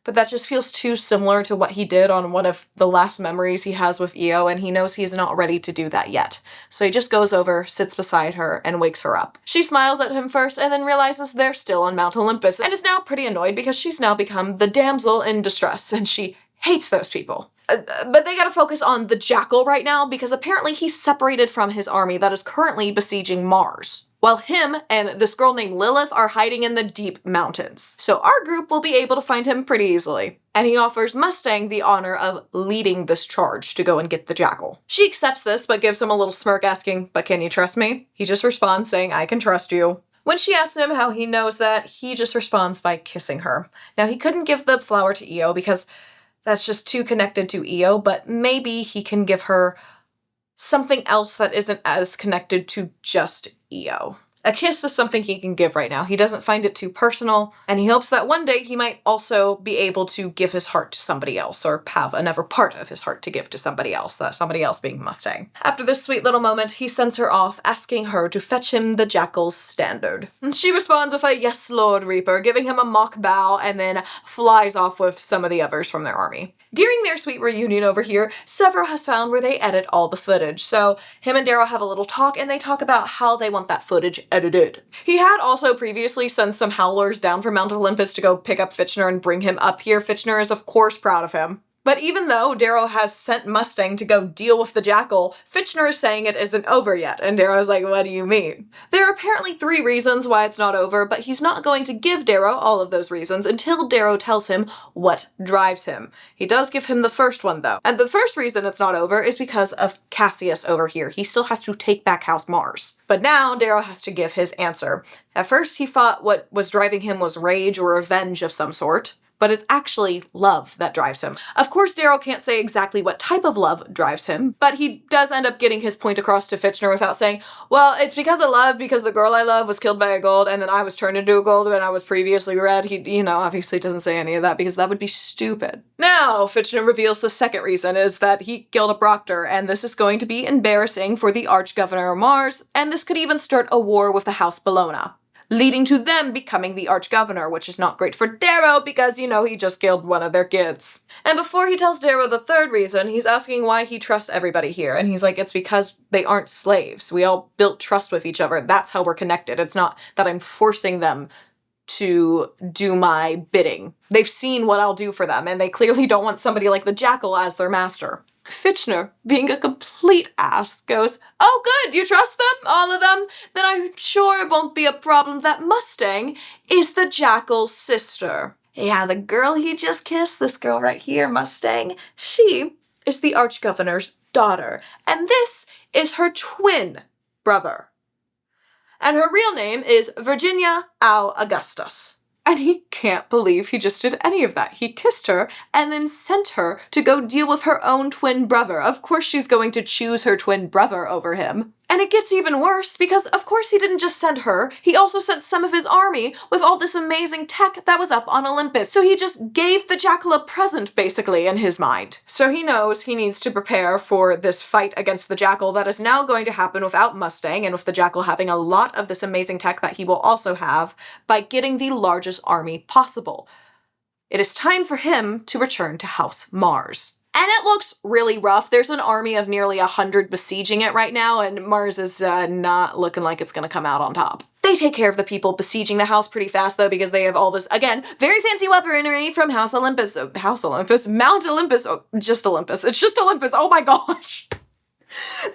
but that just feels too similar to what he did on one of the last memories he has with Io, and he knows he's not ready to do that yet. So he just goes over, sits beside her, and wakes her up. She smiles at him first, and then realizes they're still on Mount Olympus, and is now pretty annoyed because she's now become the damsel in distress, and she hates those people. But they gotta focus on the Jackal right now because apparently he's separated from his army that is currently besieging Mars, while him and this girl named Lilith are hiding in the deep mountains. So our group will be able to find him pretty easily. And he offers Mustang the honor of leading this charge to go and get the Jackal. She accepts this, but gives him a little smirk asking, but can you trust me? He just responds saying, I can trust you. When she asks him how he knows that, he just responds by kissing her. Now he couldn't give the flower to Io because that's just too connected to Io, but maybe he can give her something else that isn't as connected to just Io. A kiss is something he can give right now. He doesn't find it too personal, and he hopes that one day he might also be able to give his heart to somebody else, or have another part of his heart to give to somebody else, that somebody else being Mustang. After this sweet little moment, he sends her off, asking her to fetch him the Jackal's standard. And she responds with a yes, Lord Reaper, giving him a mock bow, and then flies off with some of the others from their army. During their sweet reunion over here, Severo has found where they edit all the footage, so him and Darrow have a little talk, and they talk about how they want that footage edited. He had also previously sent some howlers down from Mount Olympus to go pick up Fitchner and bring him up here. Fitchner is of course proud of him. But even though Darrow has sent Mustang to go deal with the Jackal, Fitchner is saying it isn't over yet, and Darrow's like, what do you mean? There are apparently 3 reasons why it's not over, but he's not going to give Darrow all of those reasons until Darrow tells him what drives him. He does give him the first one though, and the first reason it's not over is because of Cassius over here. He still has to take back House Mars. But now Darrow has to give his answer. At first he thought what was driving him was rage or revenge of some sort, but it's actually love that drives him. Of course, Darrow can't say exactly what type of love drives him, but he does end up getting his point across to Fitchner without saying, well, it's because of love, because the girl I love was killed by a gold, and then I was turned into a gold when I was previously red. He, obviously doesn't say any of that because that would be stupid. Now, Fitchner reveals the second reason is that he killed a Proctor, and this is going to be embarrassing for the Arch-Governor of Mars, and this could even start a war with the House Bologna. leading to them becoming the arch-governor, which is not great for Darrow because, he just killed one of their kids. And before he tells Darrow the third reason, he's asking why he trusts everybody here. And he's like, it's because they aren't slaves. We all built trust with each other. That's how we're connected. It's not that I'm forcing them to do my bidding. They've seen what I'll do for them, and they clearly don't want somebody like the Jackal as their master. Fitchner, being a complete ass, goes, oh good, you trust them? All of them? Then I'm sure it won't be a problem that Mustang is the Jackal's sister. Yeah, the girl he just kissed, this girl right here, Mustang, she is the arch-governor's daughter, and this is her twin brother. And her real name is Virginia Al Augustus. And he can't believe he just did any of that. He kissed her and then sent her to go deal with her own twin brother. Of course she's going to choose her twin brother over him. And it gets even worse because of course he didn't just send her, he also sent some of his army with all this amazing tech that was up on Olympus. So he just gave the Jackal a present basically in his mind. So he knows he needs to prepare for this fight against the Jackal that is now going to happen without Mustang and with the Jackal having a lot of this amazing tech that he will also have by getting the largest army possible. It is time for him to return to House Mars. And it looks really rough. There's an army of nearly 100 besieging it right now, and Mars is not looking like it's gonna come out on top. They take care of the people besieging the house pretty fast, though, because they have all this, again, very fancy weaponry from House Olympus. Mount Olympus, just Olympus. It's just Olympus, oh my gosh!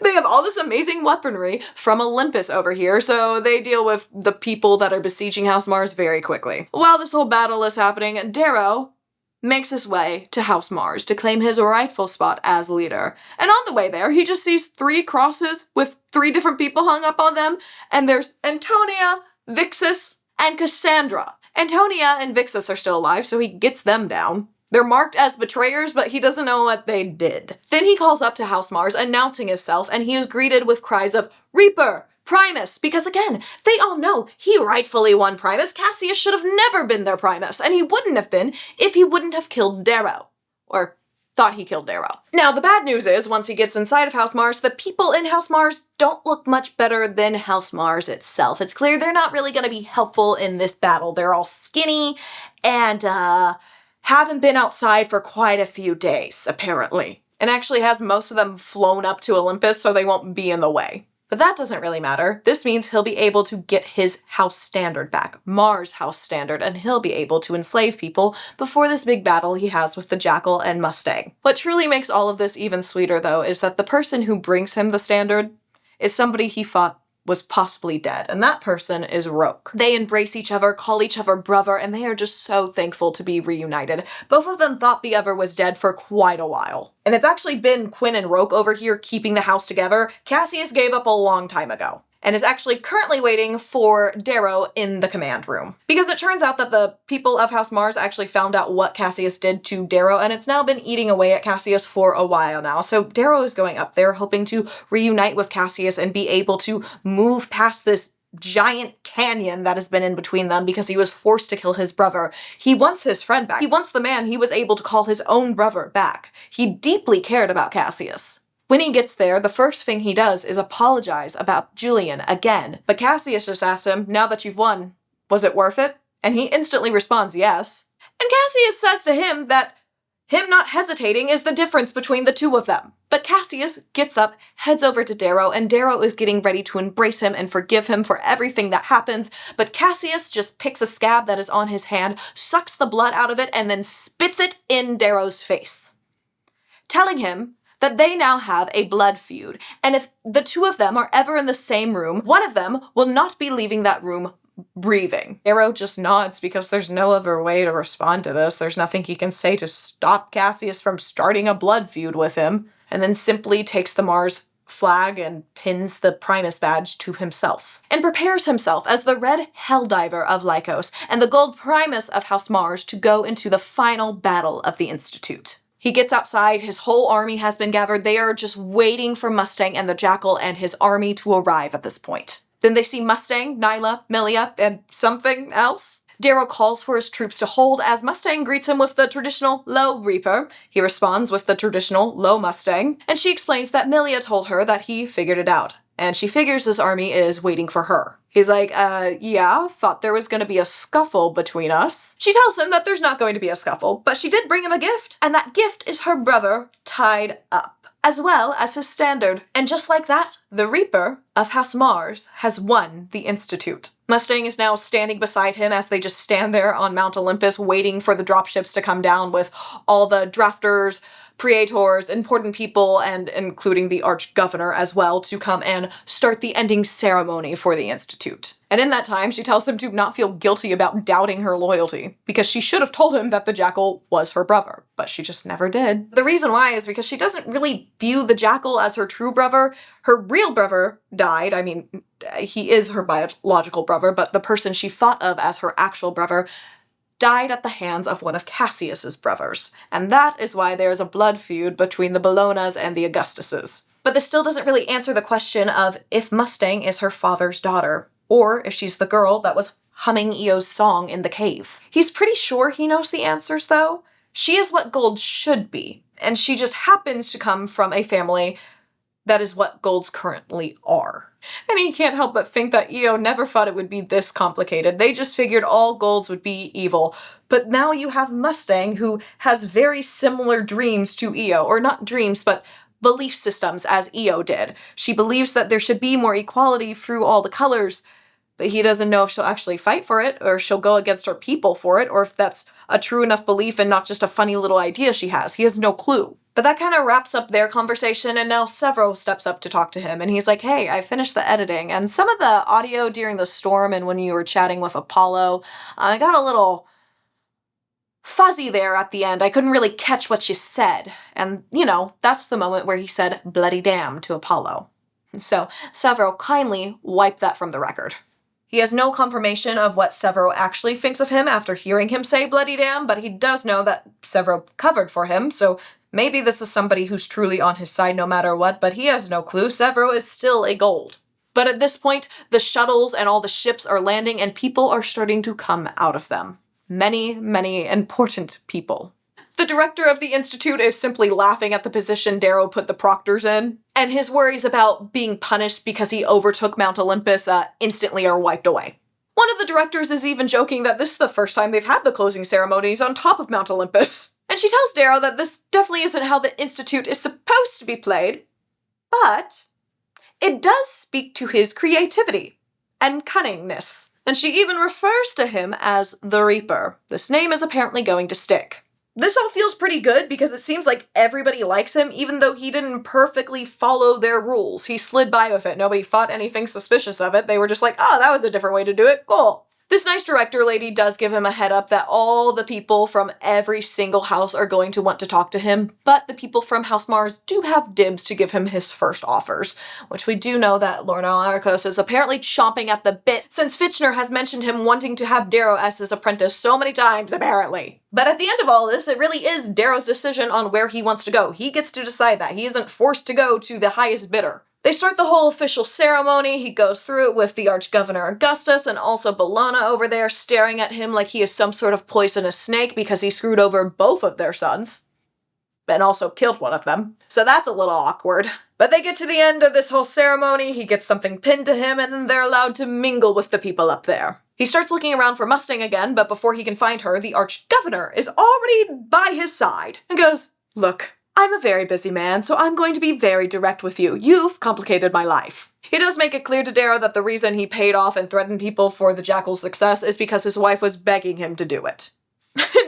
They have all this amazing weaponry from Olympus over here, so they deal with the people that are besieging House Mars very quickly. While this whole battle is happening, Darrow makes his way to House Mars to claim his rightful spot as leader. And on the way there, he just sees 3 crosses with 3 different people hung up on them, and there's Antonia, Vixus, and Cassandra. Antonia and Vixus are still alive, so he gets them down. They're marked as betrayers, but he doesn't know what they did. Then he calls up to House Mars, announcing himself, and he is greeted with cries of, Reaper! Primus! Because again, they all know he rightfully won Primus. Cassius should have never been their Primus, and he wouldn't have been if he wouldn't have killed Darrow. Or thought he killed Darrow. Now, the bad news is, once he gets inside of House Mars, the people in House Mars don't look much better than House Mars itself. It's clear they're not really gonna be helpful in this battle. They're all skinny and, haven't been outside for quite a few days, apparently. And actually has most of them flown up to Olympus so they won't be in the way. But that doesn't really matter. This means he'll be able to get his house standard back, Mars' house standard, and he'll be able to enslave people before this big battle he has with the Jackal and Mustang. What truly makes all of this even sweeter, though, is that the person who brings him the standard is somebody he thought was possibly dead, and that person is Roke. They embrace each other, call each other brother, and they are just so thankful to be reunited. Both of them thought the other was dead for quite a while. And it's actually been Quinn and Roke over here keeping the house together. Cassius gave up a long time ago, and is actually currently waiting for Darrow in the command room. Because it turns out that the people of House Mars actually found out what Cassius did to Darrow, and it's now been eating away at Cassius for a while now. So Darrow is going up there hoping to reunite with Cassius and be able to move past this giant canyon that has been in between them because he was forced to kill his brother. He wants his friend back. He wants the man he was able to call his own brother back. He deeply cared about Cassius. When he gets there, the first thing he does is apologize about Julian again. But Cassius just asks him, now that you've won, was it worth it? And he instantly responds yes. And Cassius says to him that him not hesitating is the difference between the two of them. But Cassius gets up, heads over to Darrow, and Darrow is getting ready to embrace him and forgive him for everything that happens. But Cassius just picks a scab that is on his hand, sucks the blood out of it, and then spits it in Darrow's face, telling him that they now have a blood feud, and if the two of them are ever in the same room, one of them will not be leaving that room breathing. Darrow just nods because there's no other way to respond to this. There's nothing he can say to stop Cassius from starting a blood feud with him, and then simply takes the Mars flag and pins the Primus badge to himself, and prepares himself as the red Helldiver of Lycos and the gold Primus of House Mars to go into the final battle of the Institute. He gets outside, his whole army has been gathered. They are just waiting for Mustang and the Jackal and his army to arrive at this point. Then they see Mustang, Nyla, Melia, and something else. Darrow calls for his troops to hold as Mustang greets him with the traditional low Reaper. He responds with the traditional low Mustang, and she explains that Melia told her that he figured it out. and she figures this army is waiting for her. He's like, yeah, thought there was gonna be a scuffle between us. She tells him that there's not going to be a scuffle, but she did bring him a gift, and that gift is her brother tied up, as well as his standard. And just like that, the Reaper of House Mars has won the Institute. Mustang is now standing beside him as they just stand there on Mount Olympus waiting for the dropships to come down with all the drafters, praetors, important people, and including the arch-governor as well, to come and start the ending ceremony for the Institute. And in that time, she tells him to not feel guilty about doubting her loyalty, because she should have told him that the Jackal was her brother, but she just never did. The reason why is because she doesn't really view the Jackal as her true brother. Her real brother died. I mean, he is her biological brother, but the person she thought of as her actual brother died at the hands of one of Cassius's brothers, and that is why there is a blood feud between the Bolognas and the Augustuses. But this still doesn't really answer the question of if Mustang is her father's daughter, or if she's the girl that was humming Eo's song in the cave. He's pretty sure he knows the answers, though. She is what gold should be, and she just happens to come from a family that is what golds currently are. And he can't help but think that Io never thought it would be this complicated. They just figured all golds would be evil. But now you have Mustang, who has very similar dreams to Io. Or not dreams, but belief systems as Io did. She believes that there should be more equality through all the colors, but he doesn't know if she'll actually fight for it, or she'll go against her people for it, or if that's a true enough belief and not just a funny little idea she has. He has no clue. But that kind of wraps up their conversation, and now Severo steps up to talk to him, and he's like, hey, I finished the editing, and some of the audio during the storm and when you were chatting with Apollo, I got a little fuzzy there at the end. I couldn't really catch what she said. And, you know, that's the moment where he said bloody damn to Apollo. So Severo kindly wiped that from the record. He has no confirmation of what Severo actually thinks of him after hearing him say bloody damn, but he does know that Severo covered for him, so maybe this is somebody who's truly on his side no matter what, but he has no clue. Severo is still a gold. But at this point, the shuttles and all the ships are landing and people are starting to come out of them. Many, many important people. The director of the Institute is simply laughing at the position Darrow put the proctors in, and his worries about being punished because he overtook Mount Olympus instantly are wiped away. One of the directors is even joking that this is the first time they've had the closing ceremonies on top of Mount Olympus. And she tells Darrow that this definitely isn't how the Institute is supposed to be played, but it does speak to his creativity and cunningness. And she even refers to him as the Reaper. This name is apparently going to stick. This all feels pretty good because it seems like everybody likes him, even though he didn't perfectly follow their rules. He slid by with it. Nobody thought anything suspicious of it. They were just like, oh, that was a different way to do it. Cool. This nice director lady does give him a head up that all the people from every single house are going to want to talk to him, but the people from House Mars do have dibs to give him his first offers, which we do know that Lorna Arcos is apparently chomping at the bit since Fitchner has mentioned him wanting to have Darrow as his apprentice so many times, apparently. But at the end of all this, it really is Darrow's decision on where he wants to go. He gets to decide that. He isn't forced to go to the highest bidder. They start the whole official ceremony. He goes through it with the Arch-Governor Augustus and also Bologna over there staring at him like he is some sort of poisonous snake because he screwed over both of their sons. And also killed one of them. So that's a little awkward. But they get to the end of this whole ceremony, he gets something pinned to him, and then they're allowed to mingle with the people up there. He starts looking around for Mustang again, but before he can find her, the Arch-Governor is already by his side and goes, look, I'm a very busy man, so I'm going to be very direct with you. You've complicated my life. He does make it clear to Darrow that the reason he paid off and threatened people for the Jackal's success is because his wife was begging him to do it.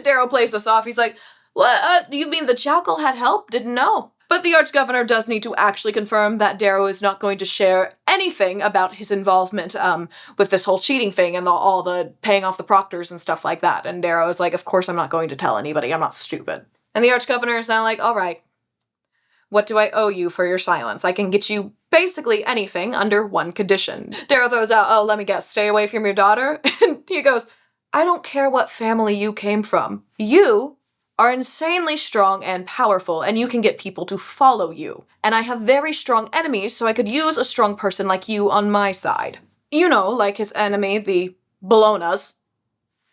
Darrow plays this off. He's like, what? You mean the Jackal had help? Didn't know. But the Arch-Governor does need to actually confirm that Darrow is not going to share anything about his involvement with this whole cheating thing and all the paying off the proctors and stuff like that. And Darrow is like, of course I'm not going to tell anybody. I'm not stupid. And the Arch-Governor is now like, all right, what do I owe you for your silence? I can get you basically anything under one condition. Darrow throws out, oh, let me guess, stay away from your daughter? And he goes, I don't care what family you came from. You are insanely strong and powerful, and you can get people to follow you. And I have very strong enemies, so I could use a strong person like you on my side. You know, like his enemy, the Bolognas.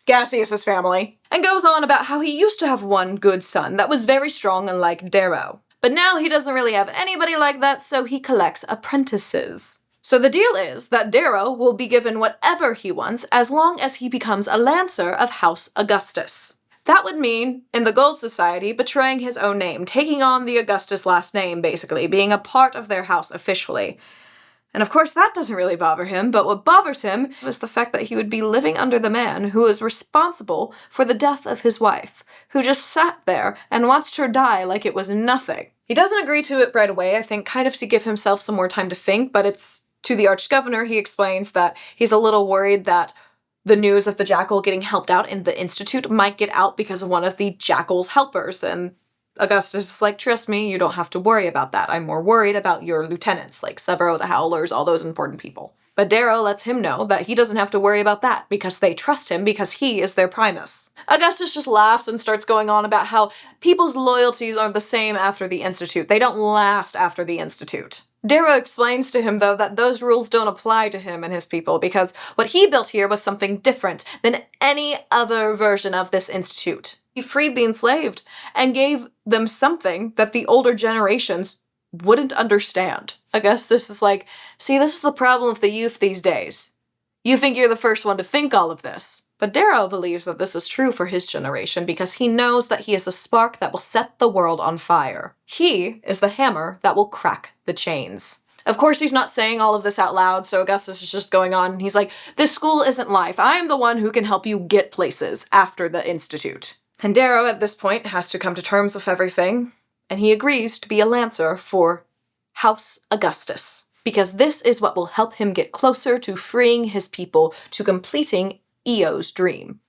Cassius's family, and goes on about how he used to have one good son that was very strong and like Darrow. But now he doesn't really have anybody like that, so he collects apprentices. So the deal is that Darrow will be given whatever he wants as long as he becomes a Lancer of House Augustus. That would mean, in the Gold Society, betraying his own name, taking on the Augustus last name, basically, being a part of their house officially. And of course that doesn't really bother him, but what bothers him was the fact that he would be living under the man who is responsible for the death of his wife, who just sat there and watched her die like it was nothing. He doesn't agree to it right away, I think, kind of to give himself some more time to think, but it's to the Archgovernor he explains that he's a little worried that the news of the Jackal getting helped out in the Institute might get out because of one of the Jackal's helpers, and Augustus is like, trust me, you don't have to worry about that. I'm more worried about your lieutenants, like Severo, the Howlers, all those important people. But Darrow lets him know that he doesn't have to worry about that because they trust him because he is their primus. Augustus just laughs and starts going on about how people's loyalties are the same after the Institute. They don't last after the Institute. Darrow explains to him, though, that those rules don't apply to him and his people because what he built here was something different than any other version of this institute. He freed the enslaved and gave them something that the older generations wouldn't understand. Augustus is like, see, this is the problem with the youth these days. You think you're the first one to think all of this. But Darrow believes that this is true for his generation because he knows that he is the spark that will set the world on fire. He is the hammer that will crack the chains. Of course, he's not saying all of this out loud, so Augustus is just going on, and he's like, this school isn't life. I am the one who can help you get places after the Institute. And Darrow, at this point, has to come to terms with everything, and he agrees to be a Lancer for House Augustus, because this is what will help him get closer to freeing his people, to completing Eo's dream.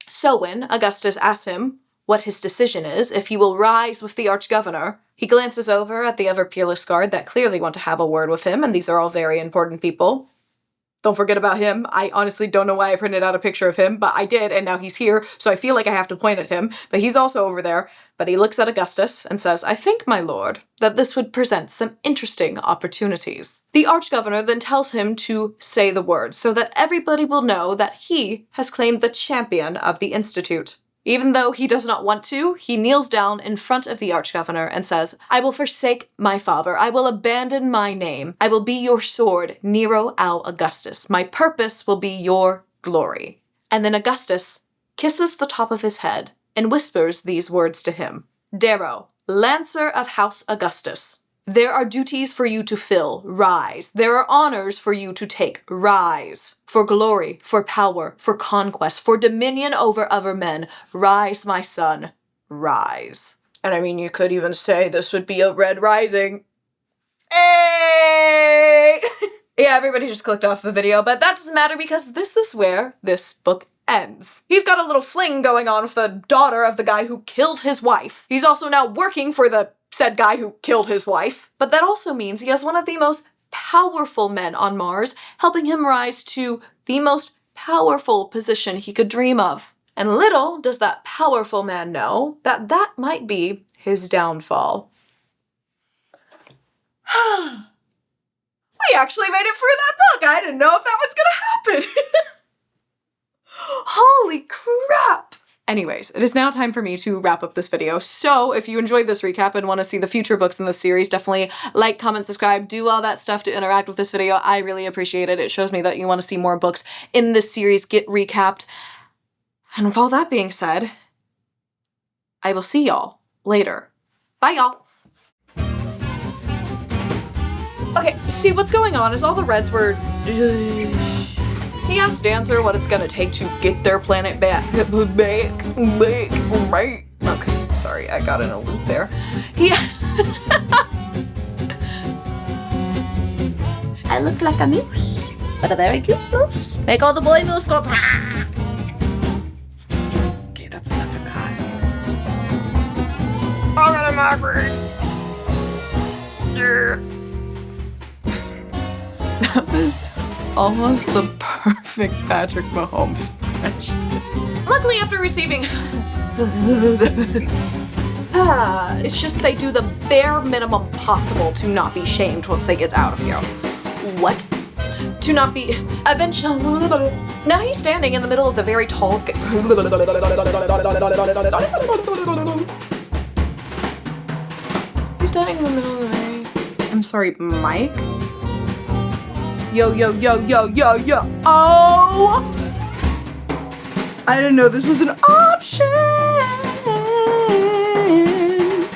So when Augustus asks him what his decision is, if he will rise with the Archgovernor, he glances over at the other Peerless Guard that clearly want to have a word with him, and these are all very important people. Don't forget about him. I honestly don't know why I printed out a picture of him, but I did, and now he's here, so I feel like I have to point at him. But he's also over there. But he looks at Augustus and says, I think, my lord, that this would present some interesting opportunities. The Archgovernor then tells him to say the words so that everybody will know that he has claimed the champion of the Institute. Even though he does not want to, he kneels down in front of the Archgovernor and says, I will forsake my father. I will abandon my name. I will be your sword, Nero Al Augustus. My purpose will be your glory. And then Augustus kisses the top of his head and whispers these words to him. Darrow, Lancer of House Augustus. There are duties for you to fill. Rise. There are honors for you to take. Rise. For glory, for power, for conquest, for dominion over other men. Rise, my son. Rise. And I mean, you could even say this would be a red rising. Hey! Yeah, everybody just clicked off the video, but that doesn't matter because this is where this book ends. He's got a little fling going on with the daughter of the guy who killed his wife. He's also now working for the said guy who killed his wife. But that also means he has one of the most powerful men on Mars, helping him rise to the most powerful position he could dream of. And little does that powerful man know that that might be his downfall. We actually made it through that book! I didn't know if that was gonna happen! Holy crap! Anyways, it is now time for me to wrap up this video. So if you enjoyed this recap and want to see the future books in this series, definitely like, comment, subscribe, do all that stuff to interact with this video. I really appreciate it. It shows me that you want to see more books in this series get recapped. And with all that being said, I will see y'all later. Bye, y'all. Okay, see what's going on is all the reds were... He asked Dancer what it's gonna take to get their planet back. Right. Okay, sorry, I got in a loop there. I look like a moose, but a very cute moose. Make all the boy moose go. Okay, that's enough of that. Oh, God, I'm awkward. That was almost the perfect Patrick Mahomes impression. Luckily, after receiving... it's just they do the bare minimum possible to not be shamed once they get out of here. What? To not be... Eventually... Now he's standing in the middle of the very tall... He's standing in the middle of the very... I'm sorry, Mike? Yo, yo, yo, yo, yo, yo. Oh! I didn't know this was an option.